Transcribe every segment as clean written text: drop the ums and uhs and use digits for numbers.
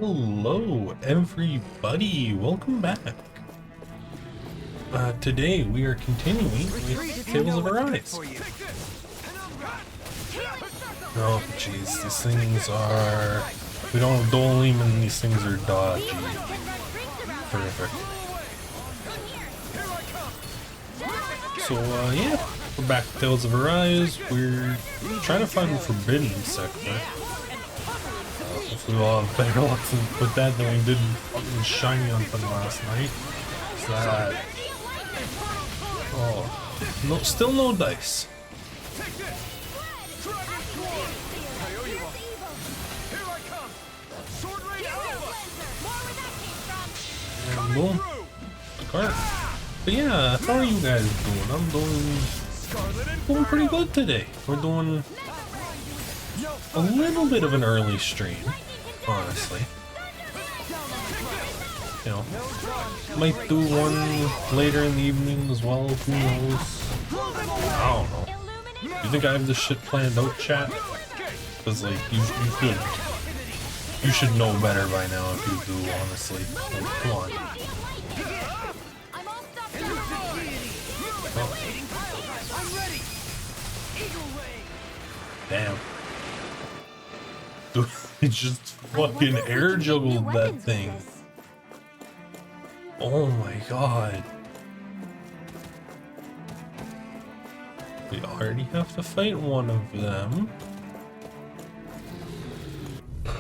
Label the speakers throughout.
Speaker 1: Hello everybody, welcome back. Today we are continuing with Tales of Arise. Oh jeez, these things are... We don't have Dolim and these things are dodgy. Perfect. So yeah, we're back to Tales of Arise. We're trying to find the Forbidden Sector. Hopefully we'll have better luck with that than we did fucking shiny on them last night. What's that? Oh, no, still no dice. And boom. Cart. But yeah, how are you guys doing? I'm doing pretty good today. We're doing a little bit of an early stream, honestly. You know, might do one later in the evening as well, who knows? I don't know. You think I have this shit planned out, chat? Because, like, you should know better by now if you do, honestly. Like, come on. Oh. Damn. Dude, it just fucking air juggled that thing. Oh my god. We already have to fight one of them.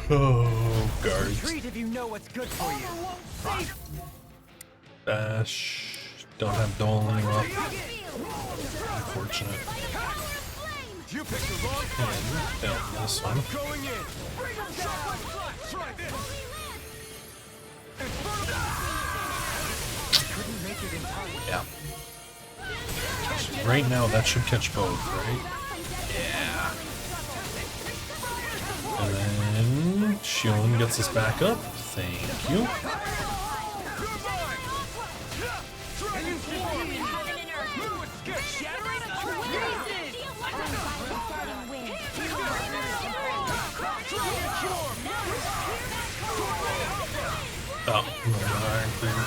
Speaker 1: Oh, guards.
Speaker 2: If you know what's good for you.
Speaker 1: Bash. Don't have Dolan up. Unfortunate. And down this one. Yeah. Right now that should catch both, right? Yeah. And then Shion gets us back up. Thank you. Oh, iron clear.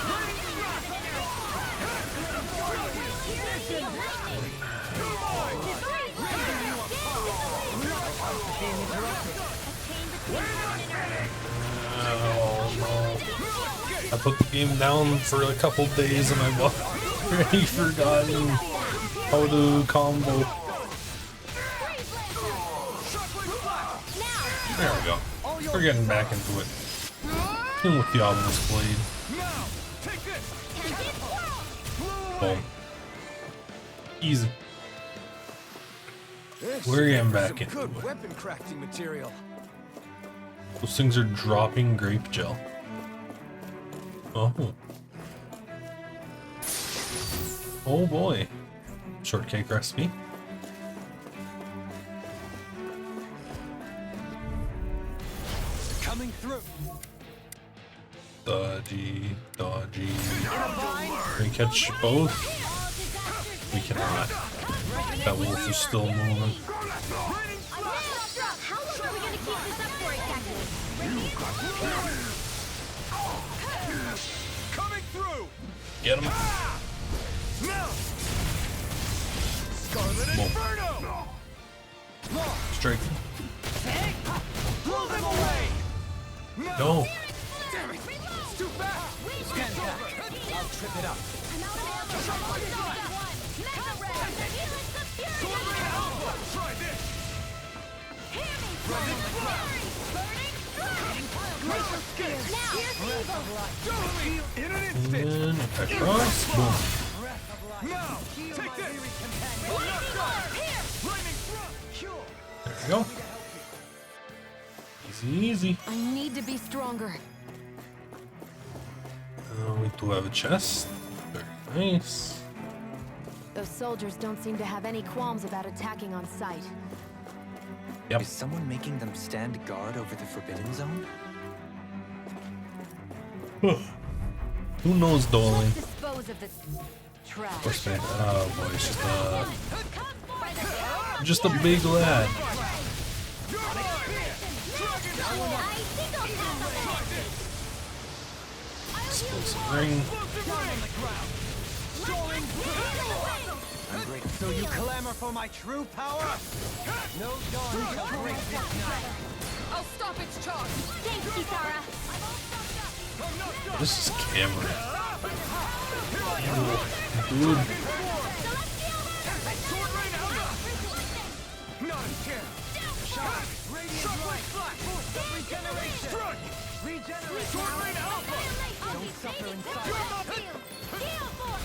Speaker 1: Oh no. I put the game down for a couple days and I've already forgotten how to combo. There we go. We're getting back into it. Even with the obelisk blade. Boom. Easy. We're getting back into it.
Speaker 2: Weapon crafting material.
Speaker 1: Those things are dropping grape gel. Oh. Oh boy. Shortcake recipe.
Speaker 2: Coming through.
Speaker 1: Dodgy, dodgy. Can we catch both? We cannot. That wolf is still moving. Get him. Boom. Strike. No.
Speaker 2: Too fast! Stand back! I'll trip it up. Try this!
Speaker 1: And then across. Boom.
Speaker 2: Now, take this!
Speaker 1: There we go. Easy, easy.
Speaker 3: I need to be stronger.
Speaker 1: We do have a chest. Very nice.
Speaker 3: Those soldiers don't seem to have any qualms about attacking on sight.
Speaker 1: Yep.
Speaker 4: Is someone making them stand guard over the Forbidden Zone?
Speaker 1: Who knows, Dolan?
Speaker 3: Dispose of this trash.
Speaker 1: Of course, man. Oh boy, it's just a big lad. Explosive ring.
Speaker 2: I'm great. So you clamor for my true power? No dawn shall break this night.
Speaker 5: I'll stop its charge.
Speaker 3: Thanks, Kisara.
Speaker 1: This is camera. Dude.
Speaker 2: Not a chance. Shine. Radiant light. Force of regeneration. Regenerate. Sword Rain Alpha. Don't suffer in silence.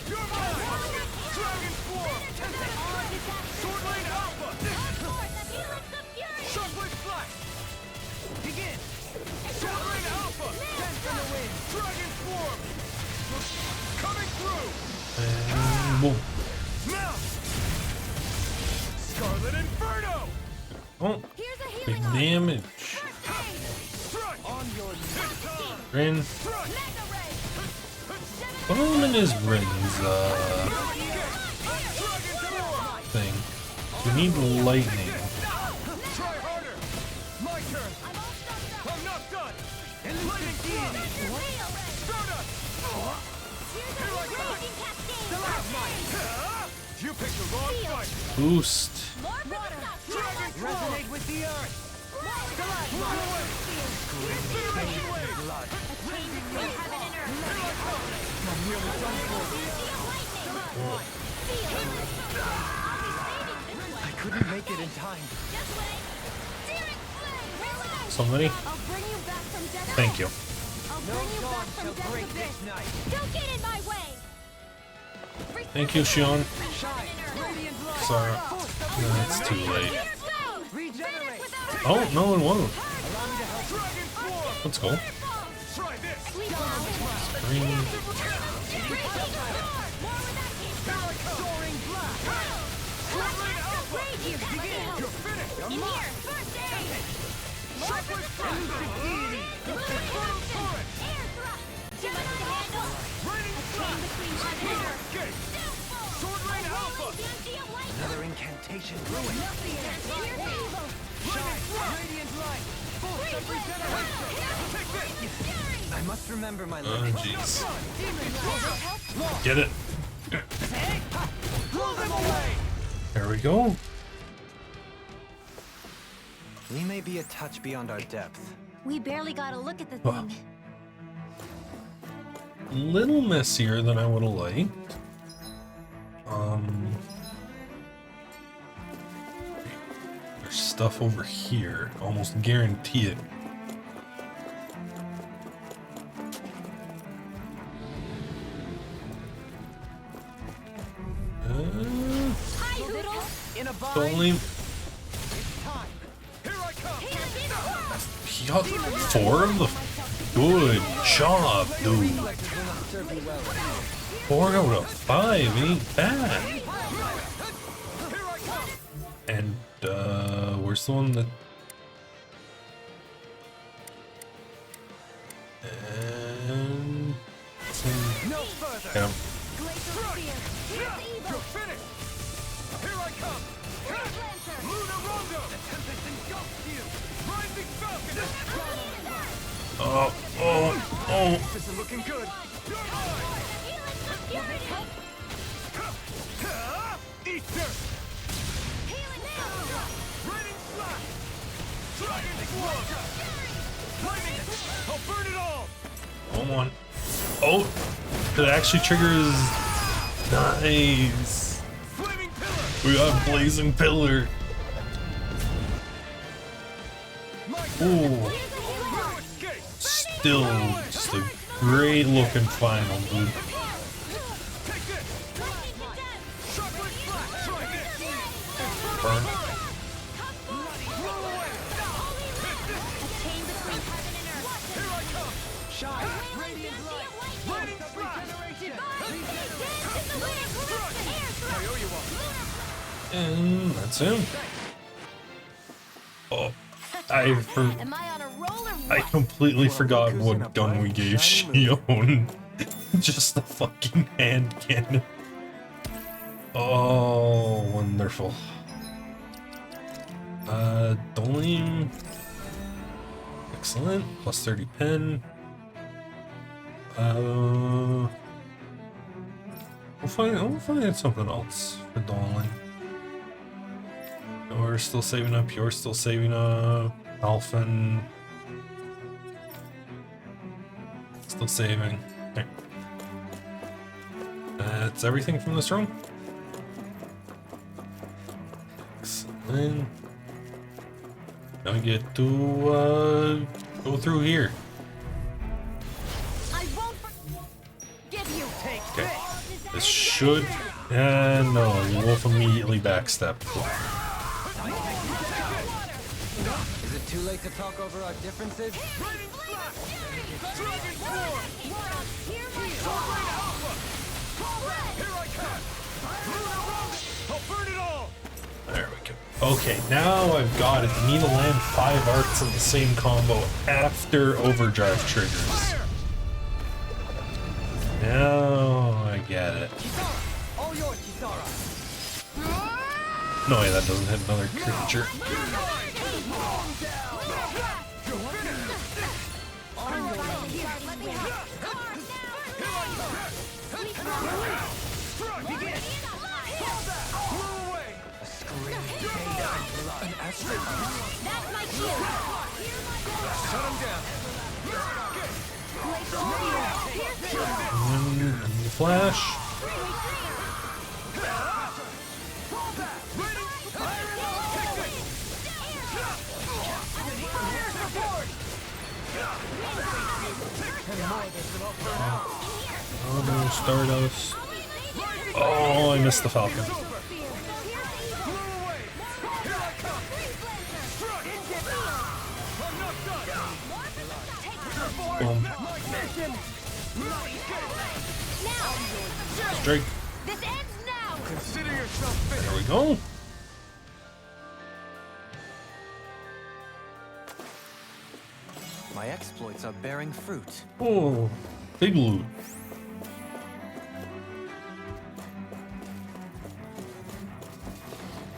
Speaker 2: You're mine. Dragon Form. Sword Rain Alpha. Shockwave Flash. Begin. Sword Rain Alpha. Dance in the wind. Dragon Form. Coming through.
Speaker 1: And boom.
Speaker 2: Now. Scarlet Inferno.
Speaker 1: Oh, big damage.
Speaker 2: On your
Speaker 1: Ren. Bowman is Ren's thing. We need lightning.
Speaker 2: Try harder. My turn. I'm not done. Lightning deity. Stardust. Here I come. You picked the wrong fight.
Speaker 1: Boost.
Speaker 2: Resonate with the earth. I couldn't make it in time.
Speaker 1: Somebody?
Speaker 3: I'll bring you back from death.
Speaker 1: Thank you.
Speaker 3: I'll
Speaker 2: No
Speaker 3: bring you
Speaker 2: dawn
Speaker 3: back from
Speaker 2: shall
Speaker 3: death
Speaker 2: break
Speaker 3: to
Speaker 2: this
Speaker 3: this.
Speaker 2: night.
Speaker 3: Don't get in my way.
Speaker 1: Thank you, Shion.
Speaker 2: Shine. Radiant light.
Speaker 1: Sorry.
Speaker 2: Force of
Speaker 1: No, it's too late.
Speaker 3: Here goes.
Speaker 2: regenerate.
Speaker 1: Oh, no, it won't.
Speaker 2: Allow me to help. Dragon Form.
Speaker 1: Let's go.
Speaker 2: Try this.
Speaker 3: Sleep now.
Speaker 1: Green.
Speaker 2: Soaring blast. Sword Rain Alpha. Begin. You're finished.
Speaker 3: In here. First aid.
Speaker 2: Shockwave Flash. Deity. Infernal Torrent.
Speaker 3: Air thrust. Too much to handle.
Speaker 2: Raining Flash. Escape. Sword Rain Alpha.
Speaker 4: Another incantation ruined.
Speaker 2: Shine. Radiant light. Force of regeneration. Take this.
Speaker 4: I must remember my
Speaker 1: Oh,
Speaker 4: limit.
Speaker 1: jeez.
Speaker 2: Demon Force.
Speaker 1: Get it.
Speaker 2: Blow them away.
Speaker 1: There we go.
Speaker 4: We may be a touch beyond our depth.
Speaker 3: We barely got a look at the
Speaker 1: Wow.
Speaker 3: thing.
Speaker 1: Little messier than I would have liked. There's stuff over here. Almost guarantee it.
Speaker 3: Hi, Hoodle.
Speaker 2: In a bind.
Speaker 1: Only
Speaker 2: Time. Here I come.
Speaker 1: he got 4 of the. Good job, dude. 4 out of 5 ain't bad.
Speaker 2: Here I come.
Speaker 1: And where's the one that? And
Speaker 2: No further.
Speaker 1: yeah.
Speaker 3: Glacial Spear. Here's the
Speaker 2: You're
Speaker 3: Evo.
Speaker 2: finished. Here I come.
Speaker 3: Lancer.
Speaker 2: Luna Rondo. The tempest engulfs you. Rising Falcon.
Speaker 1: Oh, oh, oh.
Speaker 2: This is looking good. You're mine. Eat dirt. Raining Flash. Dragon Sword. Lightning. I'll burn it all.
Speaker 1: Come on. Oh, it actually triggers. Nice.
Speaker 2: Flaming Pillar.
Speaker 1: We got Blazing Pillar.
Speaker 2: My
Speaker 1: Ooh,
Speaker 2: No escape.
Speaker 1: still just a great looking final, dude.
Speaker 2: Take this. Shockwave Flash. Try this.
Speaker 1: Burn.
Speaker 2: Roll away.
Speaker 3: Chain between heaven and earth.
Speaker 2: Here I come. Shine. Radiant light. Raining Flash. I owe you one.
Speaker 1: And that's him. Oh,
Speaker 3: Am I on a roll or
Speaker 1: I
Speaker 3: what?
Speaker 1: completely forgot what gun we gave Shion. Just the fucking hand cannon. Oh, wonderful. Dolim. Excellent. Plus 30 pen. We'll find something else for Dolan. We're still saving up. You're still saving up. Alphen. Still saving. Okay. That's everything from this room. Excellent. Now we get to go through here.
Speaker 2: I won't forgive you.
Speaker 1: Okay. This should. And no, Wolf immediately backstepped.
Speaker 4: Is it too late to talk over our differences?
Speaker 1: There we go. Okay, now I've got it. I need to land 5 arcs in the same combo after overdrive triggers. Now I get it.
Speaker 4: All yours, Kisara.
Speaker 1: No way, that doesn't hit another creature.
Speaker 2: That's my cue.
Speaker 4: Shut him down.
Speaker 1: And the flash. Oh no, Stardust. Oh, I missed the Falcon. Boom. Strike.
Speaker 2: This ends now.
Speaker 4: Consider yourself finished.
Speaker 1: There we go.
Speaker 4: My exploits are bearing fruit.
Speaker 1: Oh, big loot.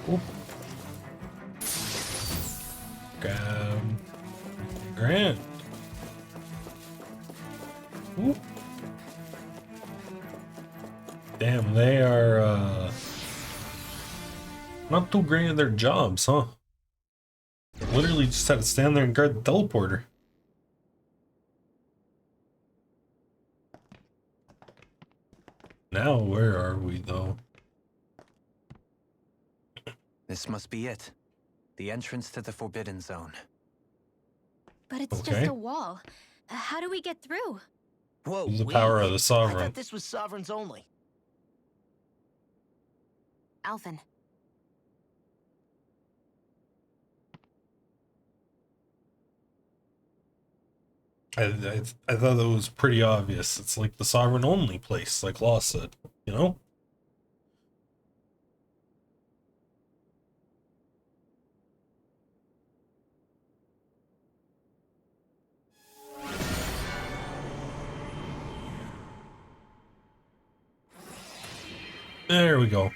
Speaker 1: Oh. Grab Grant. Ooh. Damn, they are not too great at their jobs, huh? Literally just had to stand there and guard the teleporter. Now, where are we, though?
Speaker 4: This must be it. The entrance to the Forbidden Zone.
Speaker 6: But it's
Speaker 1: Okay.
Speaker 6: just a wall. How do we get through?
Speaker 7: Whoa,
Speaker 1: Use the
Speaker 7: wait.
Speaker 1: power of the
Speaker 7: I
Speaker 1: Sovereign.
Speaker 7: thought this was Sovereigns only.
Speaker 3: Alphen.
Speaker 1: I thought that was pretty obvious. It's like the Sovereign only place, like Law said, you know? There we go.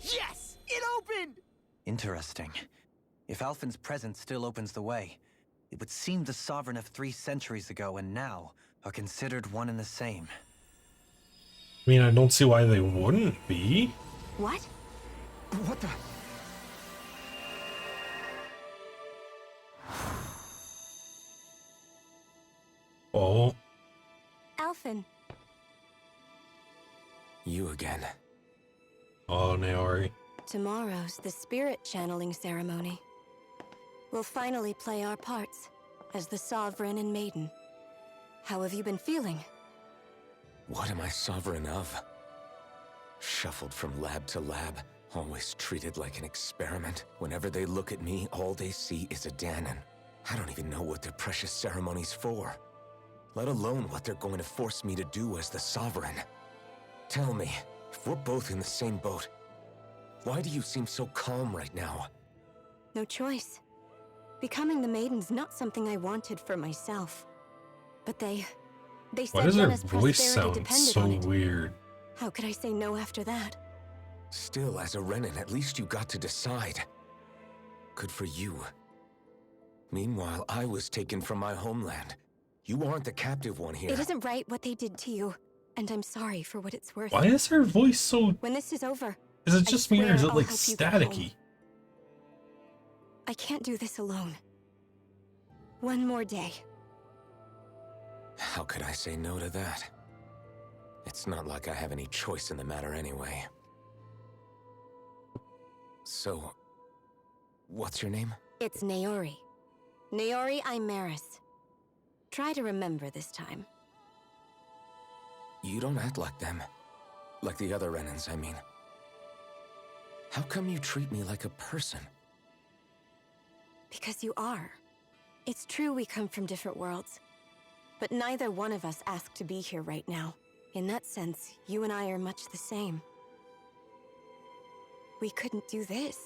Speaker 7: Yes! It opened!
Speaker 4: Interesting. If Alphen's presence still opens the way, it would seem the Sovereign of 3 centuries ago and now are considered one and the same.
Speaker 1: I mean, I don't see why they wouldn't be.
Speaker 3: What?
Speaker 4: What the?
Speaker 1: Oh,
Speaker 3: Alphen.
Speaker 4: You again.
Speaker 1: oh, Naori.
Speaker 3: Tomorrow's the spirit channeling ceremony. We'll finally play our parts as the Sovereign and Maiden. How have you been feeling?
Speaker 8: What am I sovereign of? Shuffled from lab to lab, always treated like an experiment. Whenever they look at me, all they see is a Danon. I don't even know what their precious ceremony's for, let alone what they're going to force me to do as the Sovereign. Tell me, if we're both in the same boat, why do you seem so calm right now?
Speaker 3: No choice. Becoming the Maiden's not something I wanted for myself. But they
Speaker 1: Why
Speaker 3: said
Speaker 1: does their
Speaker 3: Rena's
Speaker 1: voice
Speaker 3: prosperity
Speaker 1: sound
Speaker 3: depended
Speaker 1: so
Speaker 3: on it.
Speaker 1: weird?
Speaker 3: How could I say no after that?
Speaker 8: Still, as a Renan, at least you got to decide. Good for you. Meanwhile, I was taken from my homeland. You aren't the captive one here.
Speaker 3: It isn't right what they did to you, and I'm sorry for what it's worth.
Speaker 1: Why is her voice so...
Speaker 3: When this is over,
Speaker 1: Is it
Speaker 3: I
Speaker 1: just me or is
Speaker 3: swear
Speaker 1: it
Speaker 3: I'll
Speaker 1: like
Speaker 3: help you get home.
Speaker 1: staticky?
Speaker 3: I can't do this alone. One more day.
Speaker 8: How could I say no to that? It's not like I have any choice in the matter anyway. So, what's your name?
Speaker 3: It's Naori. Naori Imaris. Try to remember this time.
Speaker 8: You don't act like them. Like the other Renans, I mean. How come you treat me like a person?
Speaker 3: Because you are. It's true we come from different worlds. But neither one of us asked to be here right now. In that sense, you and I are much the same. We couldn't do this.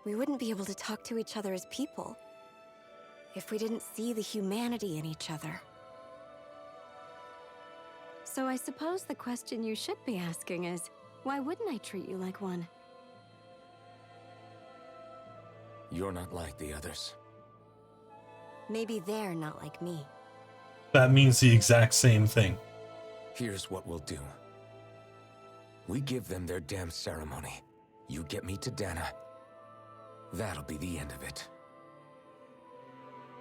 Speaker 3: We wouldn't be able to talk to each other as people if we didn't see the humanity in each other. So I suppose the question you should be asking is, why wouldn't I treat you like one?
Speaker 8: You're not like the others.
Speaker 3: Maybe they're not like me.
Speaker 1: That means the exact same thing.
Speaker 8: Here's what we'll do. We give them their damn ceremony. You get me to Dana. That'll be the end of it.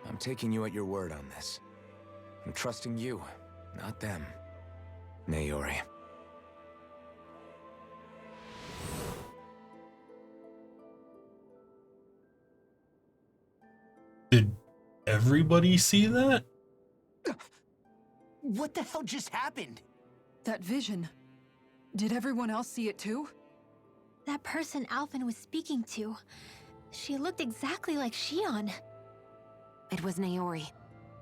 Speaker 8: I'm taking you at your word on this. I'm trusting you, not them. Naori.
Speaker 1: Did everybody see that?
Speaker 7: What the hell just happened?
Speaker 5: That vision. Did everyone else see it too?
Speaker 6: That person Alphen was speaking to, she looked exactly like Shion.
Speaker 3: It was Naori.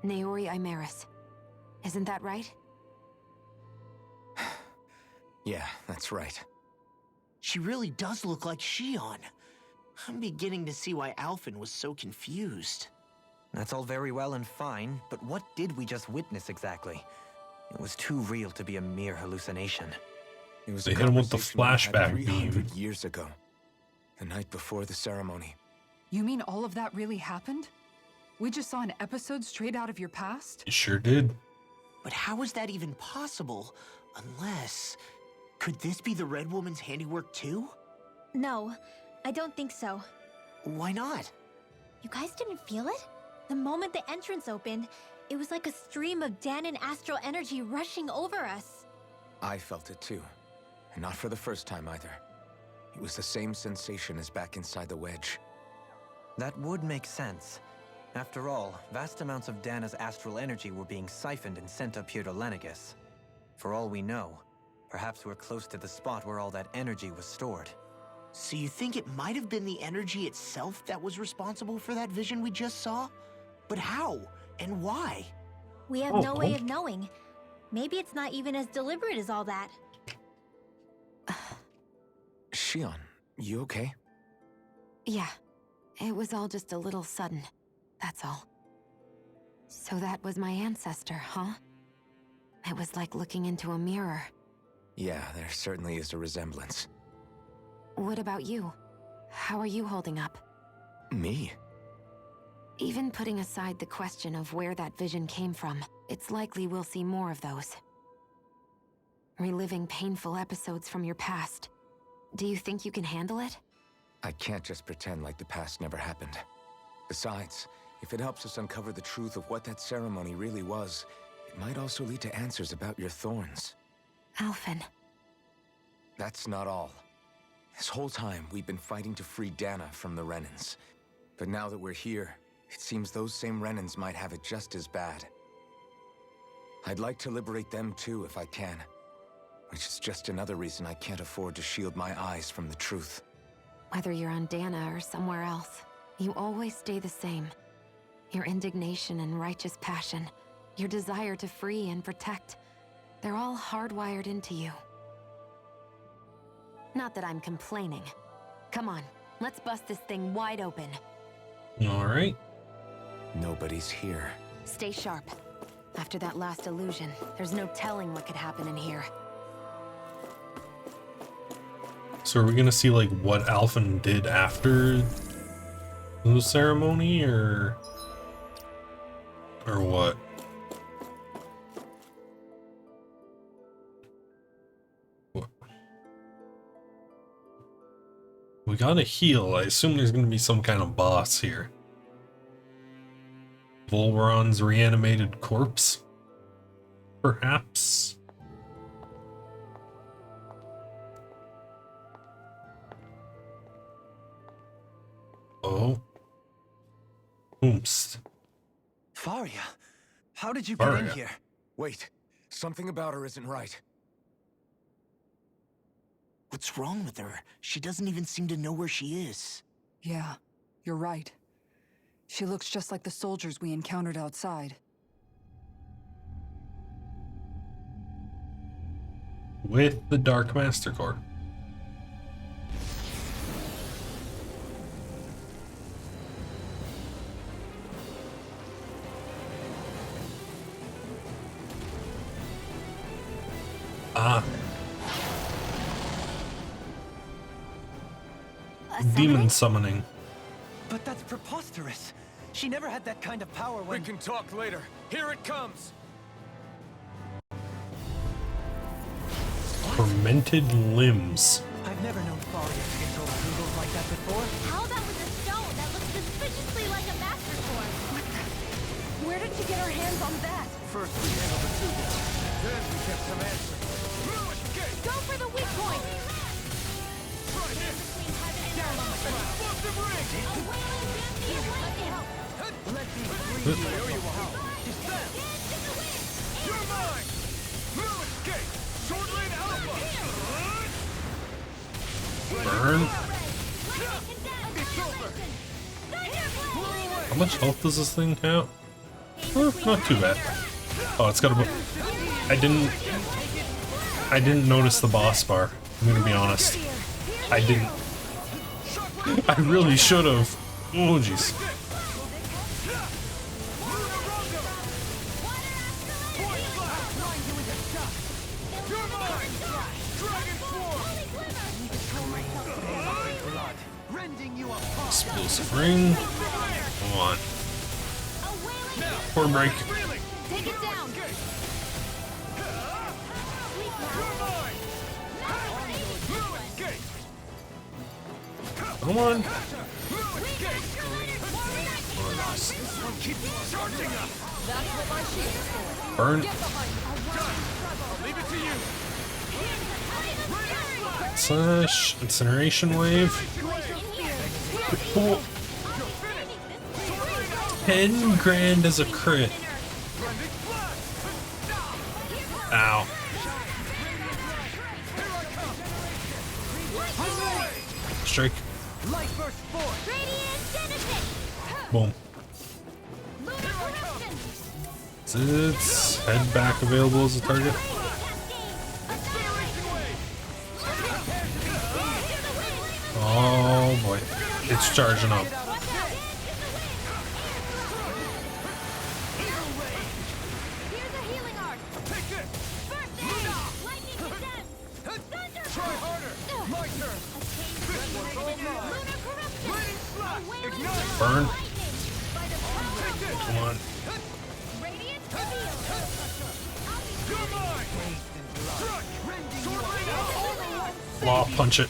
Speaker 3: Naori Imaris. Isn't that right?
Speaker 8: Yeah, that's right.
Speaker 7: She really does look like Shion. I'm beginning to see why Alphen was so confused.
Speaker 4: That's all very well and fine, but what did we just witness exactly? It was too real to be a mere hallucination.
Speaker 8: It was
Speaker 1: They
Speaker 8: a
Speaker 1: hit him with the
Speaker 8: conversation we had
Speaker 1: flashback
Speaker 8: 300
Speaker 1: beam.
Speaker 8: years ago. The night before the ceremony.
Speaker 5: You mean all of that really happened? We just saw an episode straight out of your past?
Speaker 1: It sure did.
Speaker 7: But how is that even possible? Unless... Could this be the Red Woman's handiwork too?
Speaker 6: No, I don't think so.
Speaker 7: Why not?
Speaker 6: You guys didn't feel it? The moment the entrance opened, it was like a stream of Danon astral energy rushing over us.
Speaker 8: I felt it too. And not for the first time either. It was the same sensation as back inside the wedge.
Speaker 4: That would make sense. After all, vast amounts of Dana's astral energy were being siphoned and sent up here to Lenegus. For all we know, perhaps we're close to the spot where all that energy was stored.
Speaker 7: So you think it might have been the energy itself that was responsible for that vision we just saw? But how? And why?
Speaker 6: We have no way of knowing. Maybe it's not even as deliberate as all that.
Speaker 8: Shion, you okay?
Speaker 3: Yeah. It was all just a little sudden. That's all. So that was my ancestor, huh? It was like looking into a mirror.
Speaker 8: Yeah, there certainly is a resemblance.
Speaker 3: What about you? How are you holding up?
Speaker 8: Me?
Speaker 3: Even putting aside the question of where that vision came from, it's likely we'll see more of those. Reliving painful episodes from your past. Do you think you can handle it?
Speaker 8: I can't just pretend like the past never happened. Besides, if it helps us uncover the truth of what that ceremony really was, it might also lead to answers about your thorns.
Speaker 3: Alphen.
Speaker 8: That's not all. This whole time, we've been fighting to free Dana from the Renans. But now that we're here, it seems those same Renans might have it just as bad. I'd like to liberate them too if I can. Which is just another reason I can't afford to shield my eyes from the truth.
Speaker 3: Whether you're on Dana or somewhere else, you always stay the same. Your indignation and righteous passion, your desire to free and protect, they're all hardwired into you. Not that I'm complaining. Come on, let's bust this thing wide open.
Speaker 1: Alright.
Speaker 8: Nobody's here.
Speaker 3: Stay sharp. After that last illusion, there's no telling what could happen in here.
Speaker 1: So are we gonna see like what Alphen did after The ceremony or what? We gotta heal. I assume there's gonna be some kind of boss here. Volveron's reanimated corpse? Perhaps? Oh. Oomst.
Speaker 4: Faria, how did you get in
Speaker 1: Faria.
Speaker 4: here?
Speaker 8: Wait, something about her isn't right.
Speaker 7: What's wrong with her? She doesn't even seem to know where she is.
Speaker 5: Yeah, you're right. She looks just like the soldiers we encountered outside.
Speaker 1: With the Dark Master Core. Ah. Demon summoning.
Speaker 4: But that's preposterous. She never had that kind of power when...
Speaker 8: We can talk later. Here it comes.
Speaker 1: Fermented limbs.
Speaker 4: I've never known Faria to control noodles like that before.
Speaker 6: How about with a stone that looks suspiciously like a master sword?
Speaker 5: Where did she get her hands on that?
Speaker 4: First we handled the two guys.
Speaker 8: Then we get some answers.
Speaker 6: Go for the weak point!
Speaker 4: Let these three show you how.
Speaker 8: You're mine! Move escape! Short lane alpha!
Speaker 1: Burn.
Speaker 8: It's over!
Speaker 1: How much health does this thing have? Not too bad. Oh, it's got a... I didn't notice the boss bar. I'm gonna be honest. I didn't. I really should have. Oh, jeez. Explosive ring. Come on. Core break.
Speaker 6: Take it down!
Speaker 1: Come on. Burn.
Speaker 8: Leave it to you!
Speaker 1: Slash. Incineration wave. Oh. 10 grand as a crit. Ow. Strike. Boom. Is its head back available as a target? Oh boy. It's charging up. Burn. Come on. Law, punch it.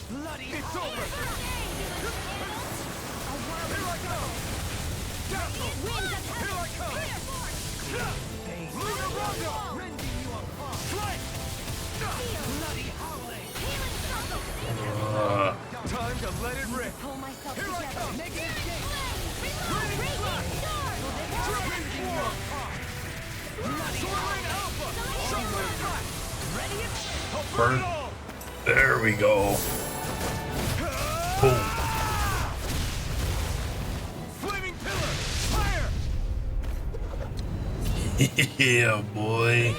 Speaker 8: Time to let it rip!
Speaker 6: Pull myself together.
Speaker 1: Burn. There we go. Boom.
Speaker 8: Flaming pillar! Fire!
Speaker 1: Yeah, boy.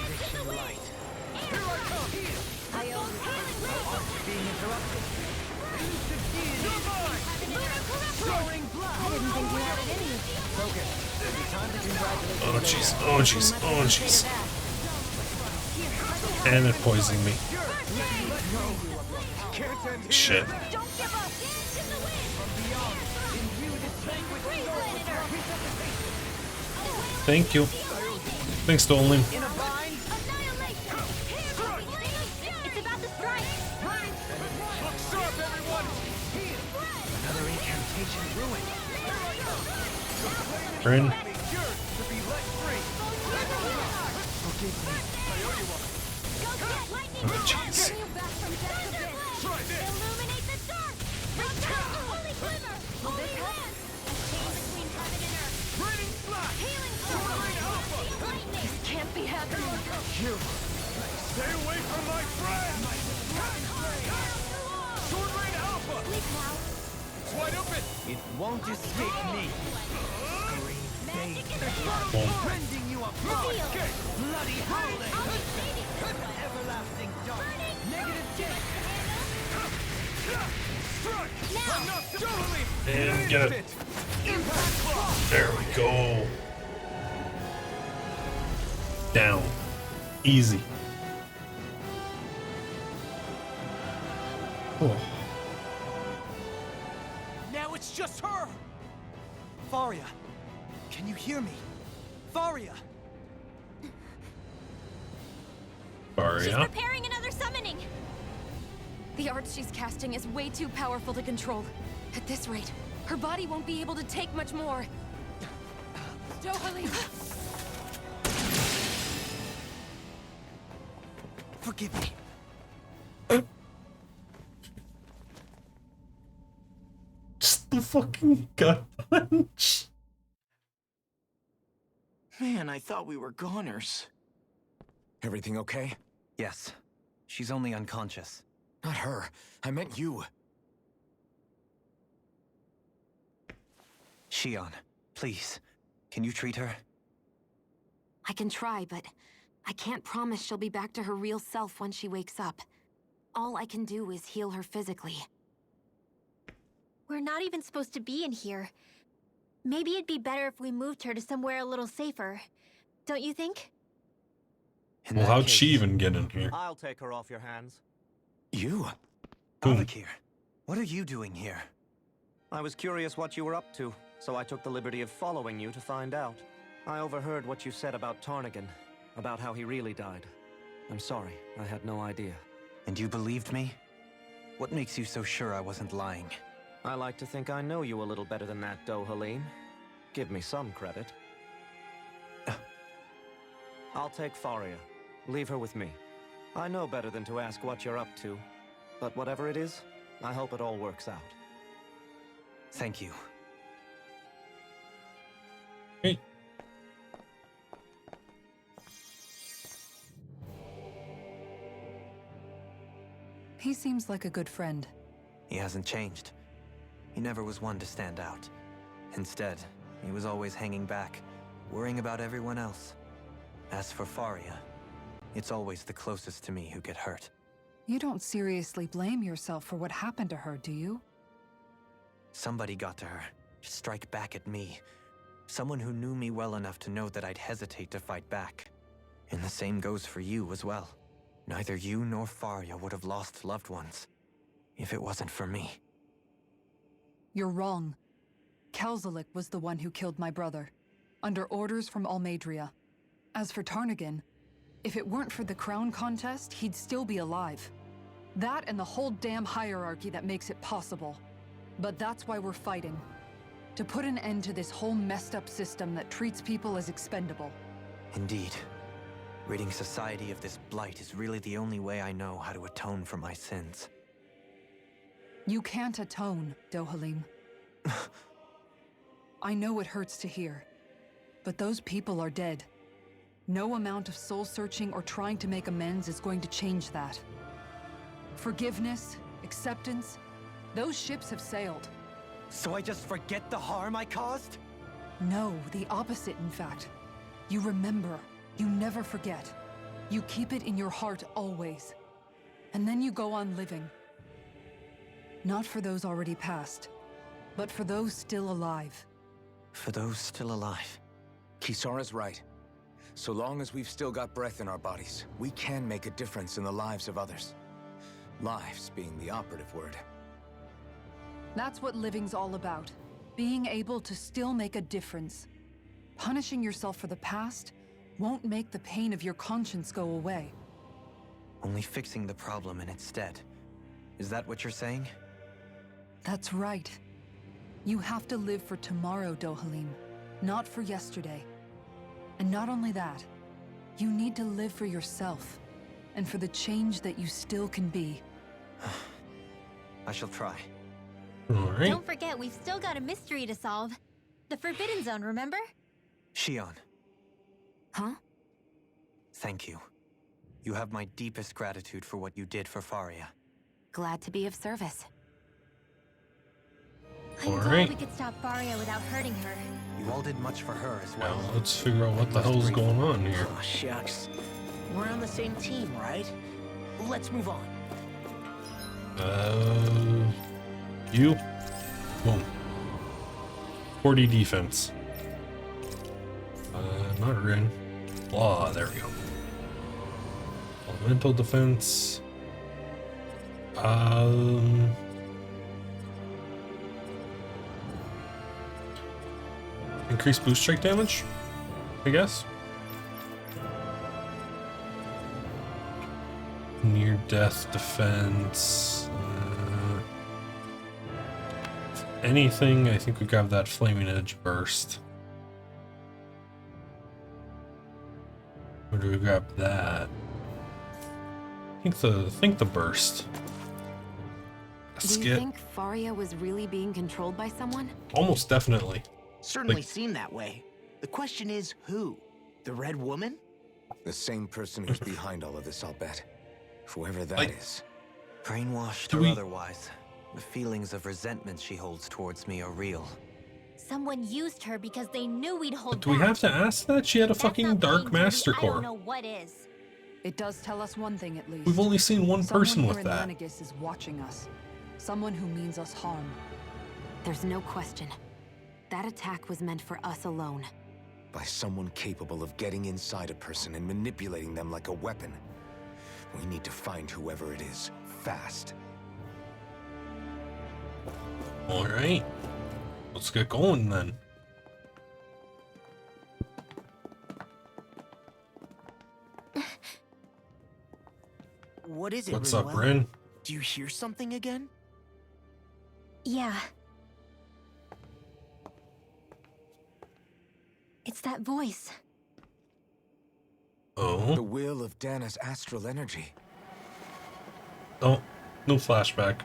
Speaker 1: Oh jeez, oh jeez, oh jeez. And it poisoned me. Shit. Thank you. Thanks, Dolan.
Speaker 6: It's about to strike.
Speaker 2: Look sharp, everyone!
Speaker 4: Another incantation ruined.
Speaker 1: Ren.
Speaker 2: Yours to be let free.
Speaker 4: Forgive me.
Speaker 1: Oh, jeez.
Speaker 2: Try this!
Speaker 6: Illuminate the dark. Holy glimmer. Holy hand. A chain between heaven and earth.
Speaker 2: Raining slash!
Speaker 6: Healing
Speaker 2: Sword Alpha!
Speaker 6: lightning.
Speaker 3: Can't be happening.
Speaker 2: Stay away from my friend! Sword Rain Alpha!
Speaker 6: Sleep now.
Speaker 2: It's wide open!
Speaker 4: It won't escape me.
Speaker 6: Magic and
Speaker 4: Rending you apart.
Speaker 6: Reveal.
Speaker 4: Bloody howling.
Speaker 6: Unshading.
Speaker 4: Everlasting dark. Negative death.
Speaker 2: Strike!
Speaker 6: Now.
Speaker 2: Enough! Totally!
Speaker 1: And get it.
Speaker 2: Impact Claw!
Speaker 1: There we go. Down. Easy. Oh.
Speaker 4: Now it's just her. Faria, can you hear me? Faria.
Speaker 6: She's
Speaker 1: Faria.
Speaker 6: preparing another summoning.
Speaker 3: The art she's casting is way too powerful to control. At this rate, her body won't be able to take much more. Dohalim!
Speaker 4: Forgive me.
Speaker 1: Just the fucking gut punch.
Speaker 7: Man, I thought we were goners.
Speaker 8: Everything okay?
Speaker 4: Yes, she's only unconscious.
Speaker 8: Not her. I meant you.
Speaker 4: Shion, please, can you treat her?
Speaker 3: I can try, but I can't promise she'll be back to her real self when she wakes up. All I can do is heal her physically.
Speaker 6: We're not even supposed to be in here. Maybe it'd be better if we moved her to somewhere a little safer. Don't you think?
Speaker 4: In
Speaker 1: Well,
Speaker 4: that
Speaker 1: how'd she
Speaker 4: case,
Speaker 1: even get in here?
Speaker 9: I'll take her off your hands.
Speaker 8: You?
Speaker 4: Avakir, what are you doing here?
Speaker 9: I was curious what you were up to, so I took the liberty of following you to find out. I overheard what you said about Tarnigan, about how he really died. I'm sorry, I had no idea.
Speaker 4: And you believed me? What makes you so sure I wasn't lying?
Speaker 9: I like to think I know you a little better than that, Dohalim. Give me some credit. I'll take Faria. Leave her with me. I know better than to ask what you're up to. But whatever it is, I hope it all works out.
Speaker 4: Thank you.
Speaker 1: Hey.
Speaker 5: He seems like a good friend.
Speaker 4: He hasn't changed. He never was one to stand out. Instead, he was always hanging back, worrying about everyone else. As for Faria, it's always the closest to me who get hurt.
Speaker 5: You don't seriously blame yourself for what happened to her, do you?
Speaker 4: Somebody got to her, to strike back at me. Someone who knew me well enough to know that I'd hesitate to fight back. And the same goes for you as well. Neither you nor Faria would have lost loved ones if it wasn't for me.
Speaker 5: You're wrong. Kelzalik was the one who killed my brother, under orders from Almadria. As for Tarnigan, if it weren't for the crown contest, he'd still be alive. That and the whole damn hierarchy that makes it possible. But that's why we're fighting. To put an end to this whole messed up system that treats people as expendable.
Speaker 4: Indeed. Ridding society of this blight is really the only way I know how to atone for my sins.
Speaker 5: You can't atone, Dohalim. I know it hurts to hear, but those people are dead. No amount of soul-searching or trying to make amends is going to change that. Forgiveness, acceptance, those ships have sailed.
Speaker 4: So I just forget the harm I caused?
Speaker 5: No, the opposite, in fact. You remember. You never forget. You keep it in your heart always. And then you go on living. Not for those already past, but for those still alive.
Speaker 4: For those still alive.
Speaker 8: Kisara's right. So long as we've still got breath in our bodies, we can make a difference in the lives of others. Lives being the operative word.
Speaker 5: That's what living's all about. being able to still make a difference. Punishing yourself for the past won't make the pain of your conscience go away.
Speaker 4: Only fixing the problem in its stead. Is that what you're saying?
Speaker 5: That's right. You have to live for tomorrow, Dohalim, not for yesterday. And not only that, you need to live for yourself, and for the change that you still can be.
Speaker 4: I shall try.
Speaker 1: Alright.
Speaker 6: Don't forget, we've still got a mystery to solve. The Forbidden Zone, remember?
Speaker 4: Shion,
Speaker 3: Huh?
Speaker 4: thank you. You have my deepest gratitude for what you did for Faria.
Speaker 3: Glad to be of service.
Speaker 6: I'm
Speaker 1: All
Speaker 6: glad
Speaker 1: right.
Speaker 6: we could stop Faria without hurting her.
Speaker 4: You all did much for her as
Speaker 1: Now
Speaker 4: well.
Speaker 1: let's figure out what the hell's going on here.
Speaker 7: Oh, shucks. We're on the same team, right? Let's move on.
Speaker 1: You. Boom. 40 defense. Not Rin. Law, there we go. Elemental defense. Increase boost strike damage, I guess. Near death defense. If anything, I think we grab that flaming edge burst. Or do we grab that? I think the burst.
Speaker 3: Do you
Speaker 1: Skip.
Speaker 3: think Faria was really being controlled by someone?
Speaker 1: Almost definitely.
Speaker 7: Certainly
Speaker 1: Like-
Speaker 7: seemed that way. The question is, who? The Red Woman?
Speaker 8: The same person who's behind all of this, I'll bet. Whoever that
Speaker 1: Like-
Speaker 8: is.
Speaker 4: Brainwashed
Speaker 1: Do
Speaker 4: or
Speaker 1: we-
Speaker 4: otherwise, the feelings of resentment she holds towards me are real.
Speaker 6: Someone used her because they knew we'd hold
Speaker 1: Do we
Speaker 6: back.
Speaker 1: have to ask that? She had a
Speaker 6: That's
Speaker 1: fucking
Speaker 6: not
Speaker 1: dark
Speaker 6: being
Speaker 1: master
Speaker 6: greedy. I don't
Speaker 1: core.
Speaker 6: know what is.
Speaker 5: It does tell us one thing at least.
Speaker 1: We've only seen one person
Speaker 5: Someone
Speaker 1: with
Speaker 5: here in
Speaker 1: that.
Speaker 5: Lenegis is watching us. Someone who means us harm.
Speaker 3: There's no question. That attack was meant for us alone.
Speaker 8: By someone capable of getting inside a person and manipulating them like a weapon. We need to find whoever it is, fast.
Speaker 1: Alright. Let's get going then.
Speaker 7: What is it,
Speaker 1: What's up,
Speaker 7: Rinwell?
Speaker 1: Rin?
Speaker 7: Do you hear something again?
Speaker 6: Yeah. It's that voice.
Speaker 8: The
Speaker 1: Oh.
Speaker 8: will of Dana's astral energy.
Speaker 1: Oh. No flashback.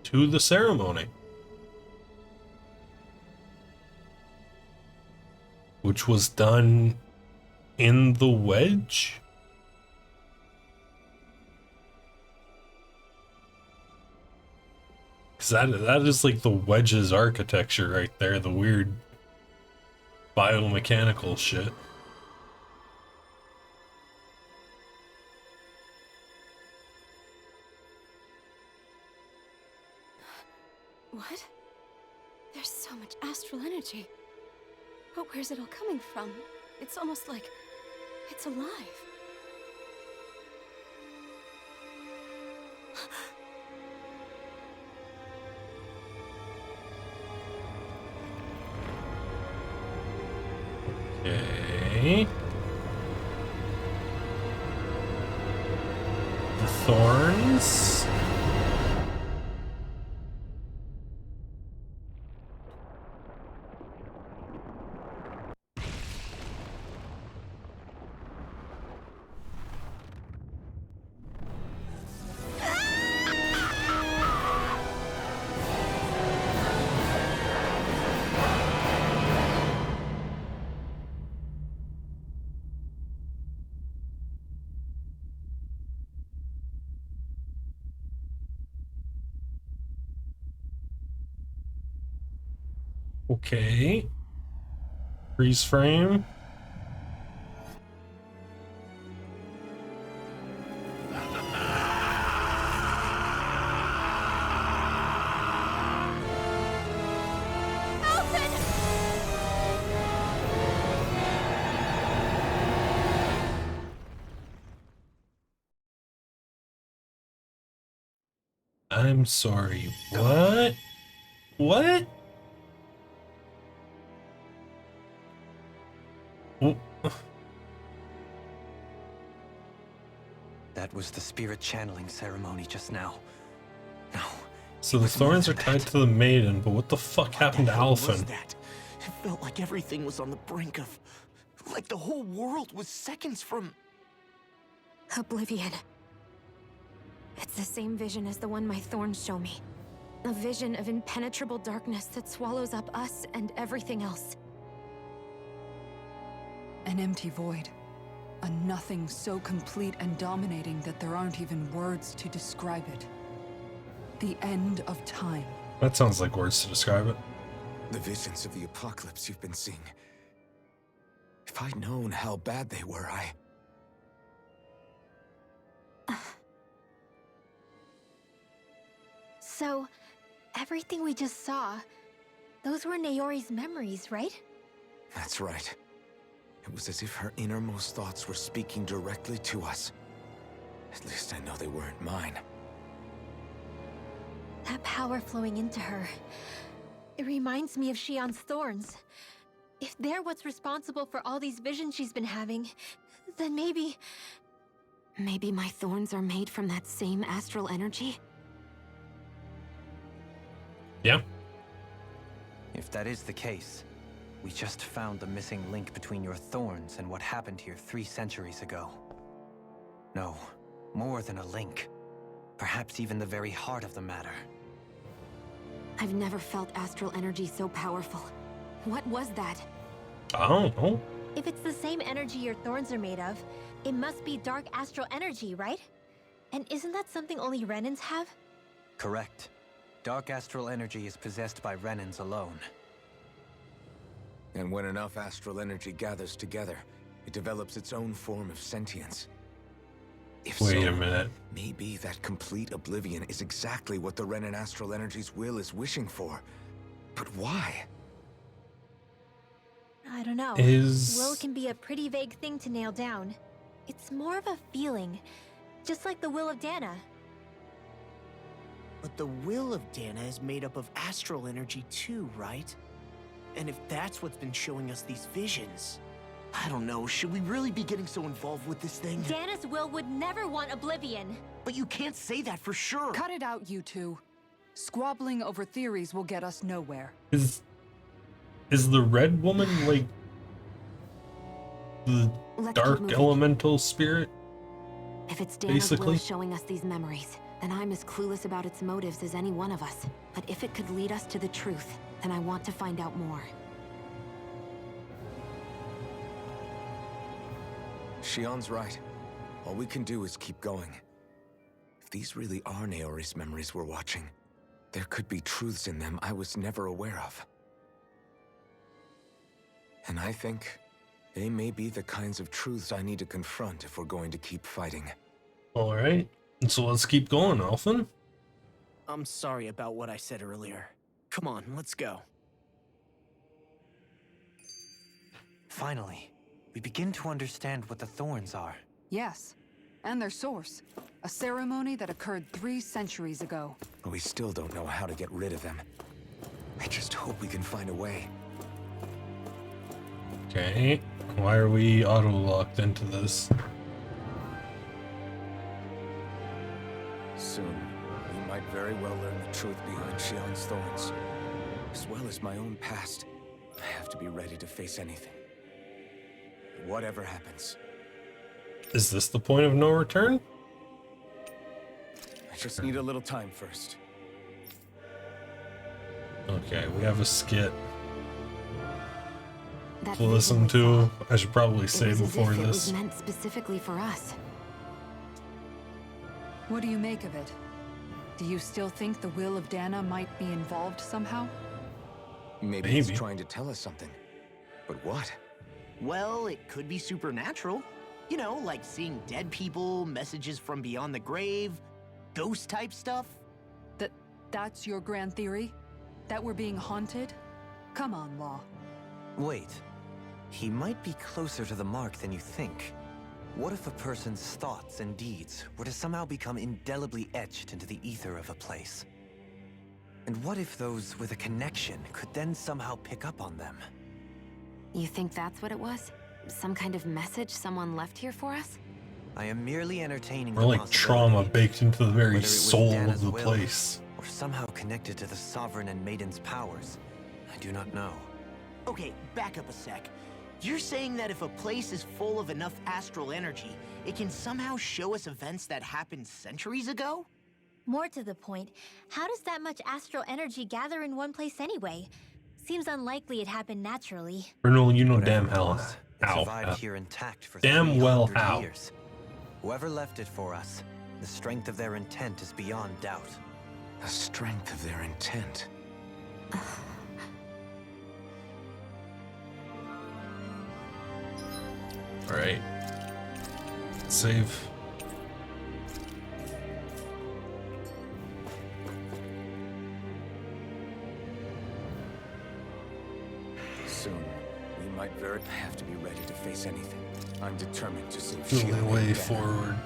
Speaker 1: To the ceremony. Which was done in the wedge? Cause that is like the wedge's architecture right there, the weird biomechanical shit.
Speaker 10: What? There's so much astral energy. But where's it all coming from? It's almost like it's alive.
Speaker 1: Okay. The thorns. Okay. Freeze frame. I'm sorry. What? What? Oh.
Speaker 4: That was the spirit channeling ceremony just now. No.
Speaker 1: So the thorns are tied to the maiden, but what the fuck happened to
Speaker 7: What was
Speaker 1: Alphen?
Speaker 7: that? It felt like everything was on the brink of... Like the whole world was seconds from...
Speaker 3: Oblivion. It's the same vision as the one my thorns show me. A vision of impenetrable darkness that swallows up us and everything else.
Speaker 5: An empty void. A nothing so complete and dominating that there aren't even words to describe it. The end of time.
Speaker 1: That sounds like words to describe it.
Speaker 8: The visions of the apocalypse you've been seeing. If I'd known how bad they were,
Speaker 6: So, everything we just saw, those were Naori's memories, right?
Speaker 8: That's right. It was as if her innermost thoughts were speaking directly to us. At least I know they weren't mine.
Speaker 6: That power flowing into her, it reminds me of Shion's thorns. If they're what's responsible for all these visions she's been having, then maybe...
Speaker 3: Maybe my thorns are made from that same astral energy?
Speaker 1: Yeah.
Speaker 4: If that is the case, we just found the missing link between your thorns and what happened here 3 centuries ago. No, more than a link. Perhaps even the very heart of the matter.
Speaker 3: I've never felt astral energy so powerful. What was that?
Speaker 1: I don't know.
Speaker 6: If it's the same energy your thorns are made of, it must be dark astral energy, right? And isn't that something only Renans have?
Speaker 4: Correct. Dark astral energy is possessed by Renans alone.
Speaker 8: And when enough astral energy gathers together, it develops its own form of sentience. If
Speaker 1: Wait
Speaker 8: so,
Speaker 1: a minute.
Speaker 8: maybe that complete oblivion is exactly what the Renan astral energy's will is wishing for. But why?
Speaker 6: I don't know.
Speaker 1: Is-
Speaker 6: Will can be a pretty vague thing to nail down. It's more of a feeling, just like the will of Dana.
Speaker 7: But the will of Dana is made up of astral energy too, right? And if that's what's been showing us these visions... I don't know, should we really be getting so involved with this thing?
Speaker 6: Dana's will would never want oblivion.
Speaker 7: But you can't say that for sure!
Speaker 5: Cut it out, you two. Squabbling over theories will get us nowhere.
Speaker 1: Is the red woman like the
Speaker 3: Let's keep
Speaker 1: dark
Speaker 3: moving.
Speaker 1: elemental spirit?
Speaker 3: If it's Dana's will
Speaker 1: Basically.
Speaker 3: showing us these memories, then I'm as clueless about its motives as any one of us. But if it could lead us to the truth, then I want to find out more.
Speaker 8: Shion's right. All we can do is keep going. If these really are Naori's memories we're watching, there could be truths in them I was never aware of. And I think they may be the kinds of truths I need to confront if we're going to keep fighting.
Speaker 1: Alright. So let's keep going, Alphen.
Speaker 7: I'm sorry about what I said earlier. Come on, let's go.
Speaker 4: Finally, we begin to understand what the thorns are.
Speaker 5: Yes, and their source. A ceremony that occurred 3 centuries ago.
Speaker 8: But we still don't know how to get rid of them. I just hope we can find a way.
Speaker 1: Okay. Why are we auto-locked into this?
Speaker 8: Soon, we might very well learn the truth behind Shion's thorns. As well as my own past. I have to be ready to face anything. Whatever happens.
Speaker 1: Is this the point of no return?
Speaker 8: I just need a little time first.
Speaker 1: Okay, we have a skit
Speaker 3: That
Speaker 1: to
Speaker 3: vision
Speaker 1: listen
Speaker 3: we
Speaker 1: to.
Speaker 3: saw,
Speaker 1: I should probably
Speaker 3: it
Speaker 1: say
Speaker 3: was as
Speaker 1: before
Speaker 3: if it
Speaker 1: this.
Speaker 3: was meant specifically for us.
Speaker 5: What do you make of it? Do you still think the will of Dana might be involved somehow?
Speaker 8: Maybe it's
Speaker 1: Maybe.
Speaker 8: trying to tell us something. But what?
Speaker 7: Well, it could be supernatural. You know, like seeing dead people, messages from beyond the grave, ghost-type stuff.
Speaker 5: That's your grand theory? That we're being haunted? Come on, Law.
Speaker 4: Wait. He might be closer to the mark than you think. What if a person's thoughts and deeds were to somehow become indelibly etched into the ether of a place? And what if those with a connection could then somehow pick up on them?
Speaker 3: You think that's what it was? Some kind of message someone left here for us?
Speaker 4: I am merely entertaining
Speaker 1: Or
Speaker 4: the
Speaker 1: like
Speaker 4: possibility,
Speaker 1: trauma baked into the very
Speaker 4: whether it was
Speaker 1: soul of
Speaker 4: Dana's
Speaker 1: the
Speaker 4: will,
Speaker 1: place.
Speaker 4: or somehow connected to the Sovereign and Maiden's powers. I do not know.
Speaker 7: Okay, back up a sec. You're saying that if a place is full of enough astral energy, it can somehow show us events that happened centuries ago?
Speaker 6: More to the point, how does that much astral energy gather in one place anyway? Seems unlikely it happened naturally.
Speaker 1: Colonel, you know
Speaker 4: Whatever
Speaker 1: damn
Speaker 4: it
Speaker 1: hell
Speaker 4: was, it
Speaker 1: how.
Speaker 4: survived here intact for
Speaker 1: Damn well
Speaker 4: 300
Speaker 1: how.
Speaker 4: years. Whoever left it for us, the strength of their intent is beyond doubt.
Speaker 8: The strength of their intent.
Speaker 1: Alright. Save.
Speaker 8: Soon, we might very have to be ready to face anything. I'm determined to save
Speaker 1: The
Speaker 8: Shion
Speaker 1: only
Speaker 8: and
Speaker 1: way
Speaker 8: Dana.
Speaker 1: forward.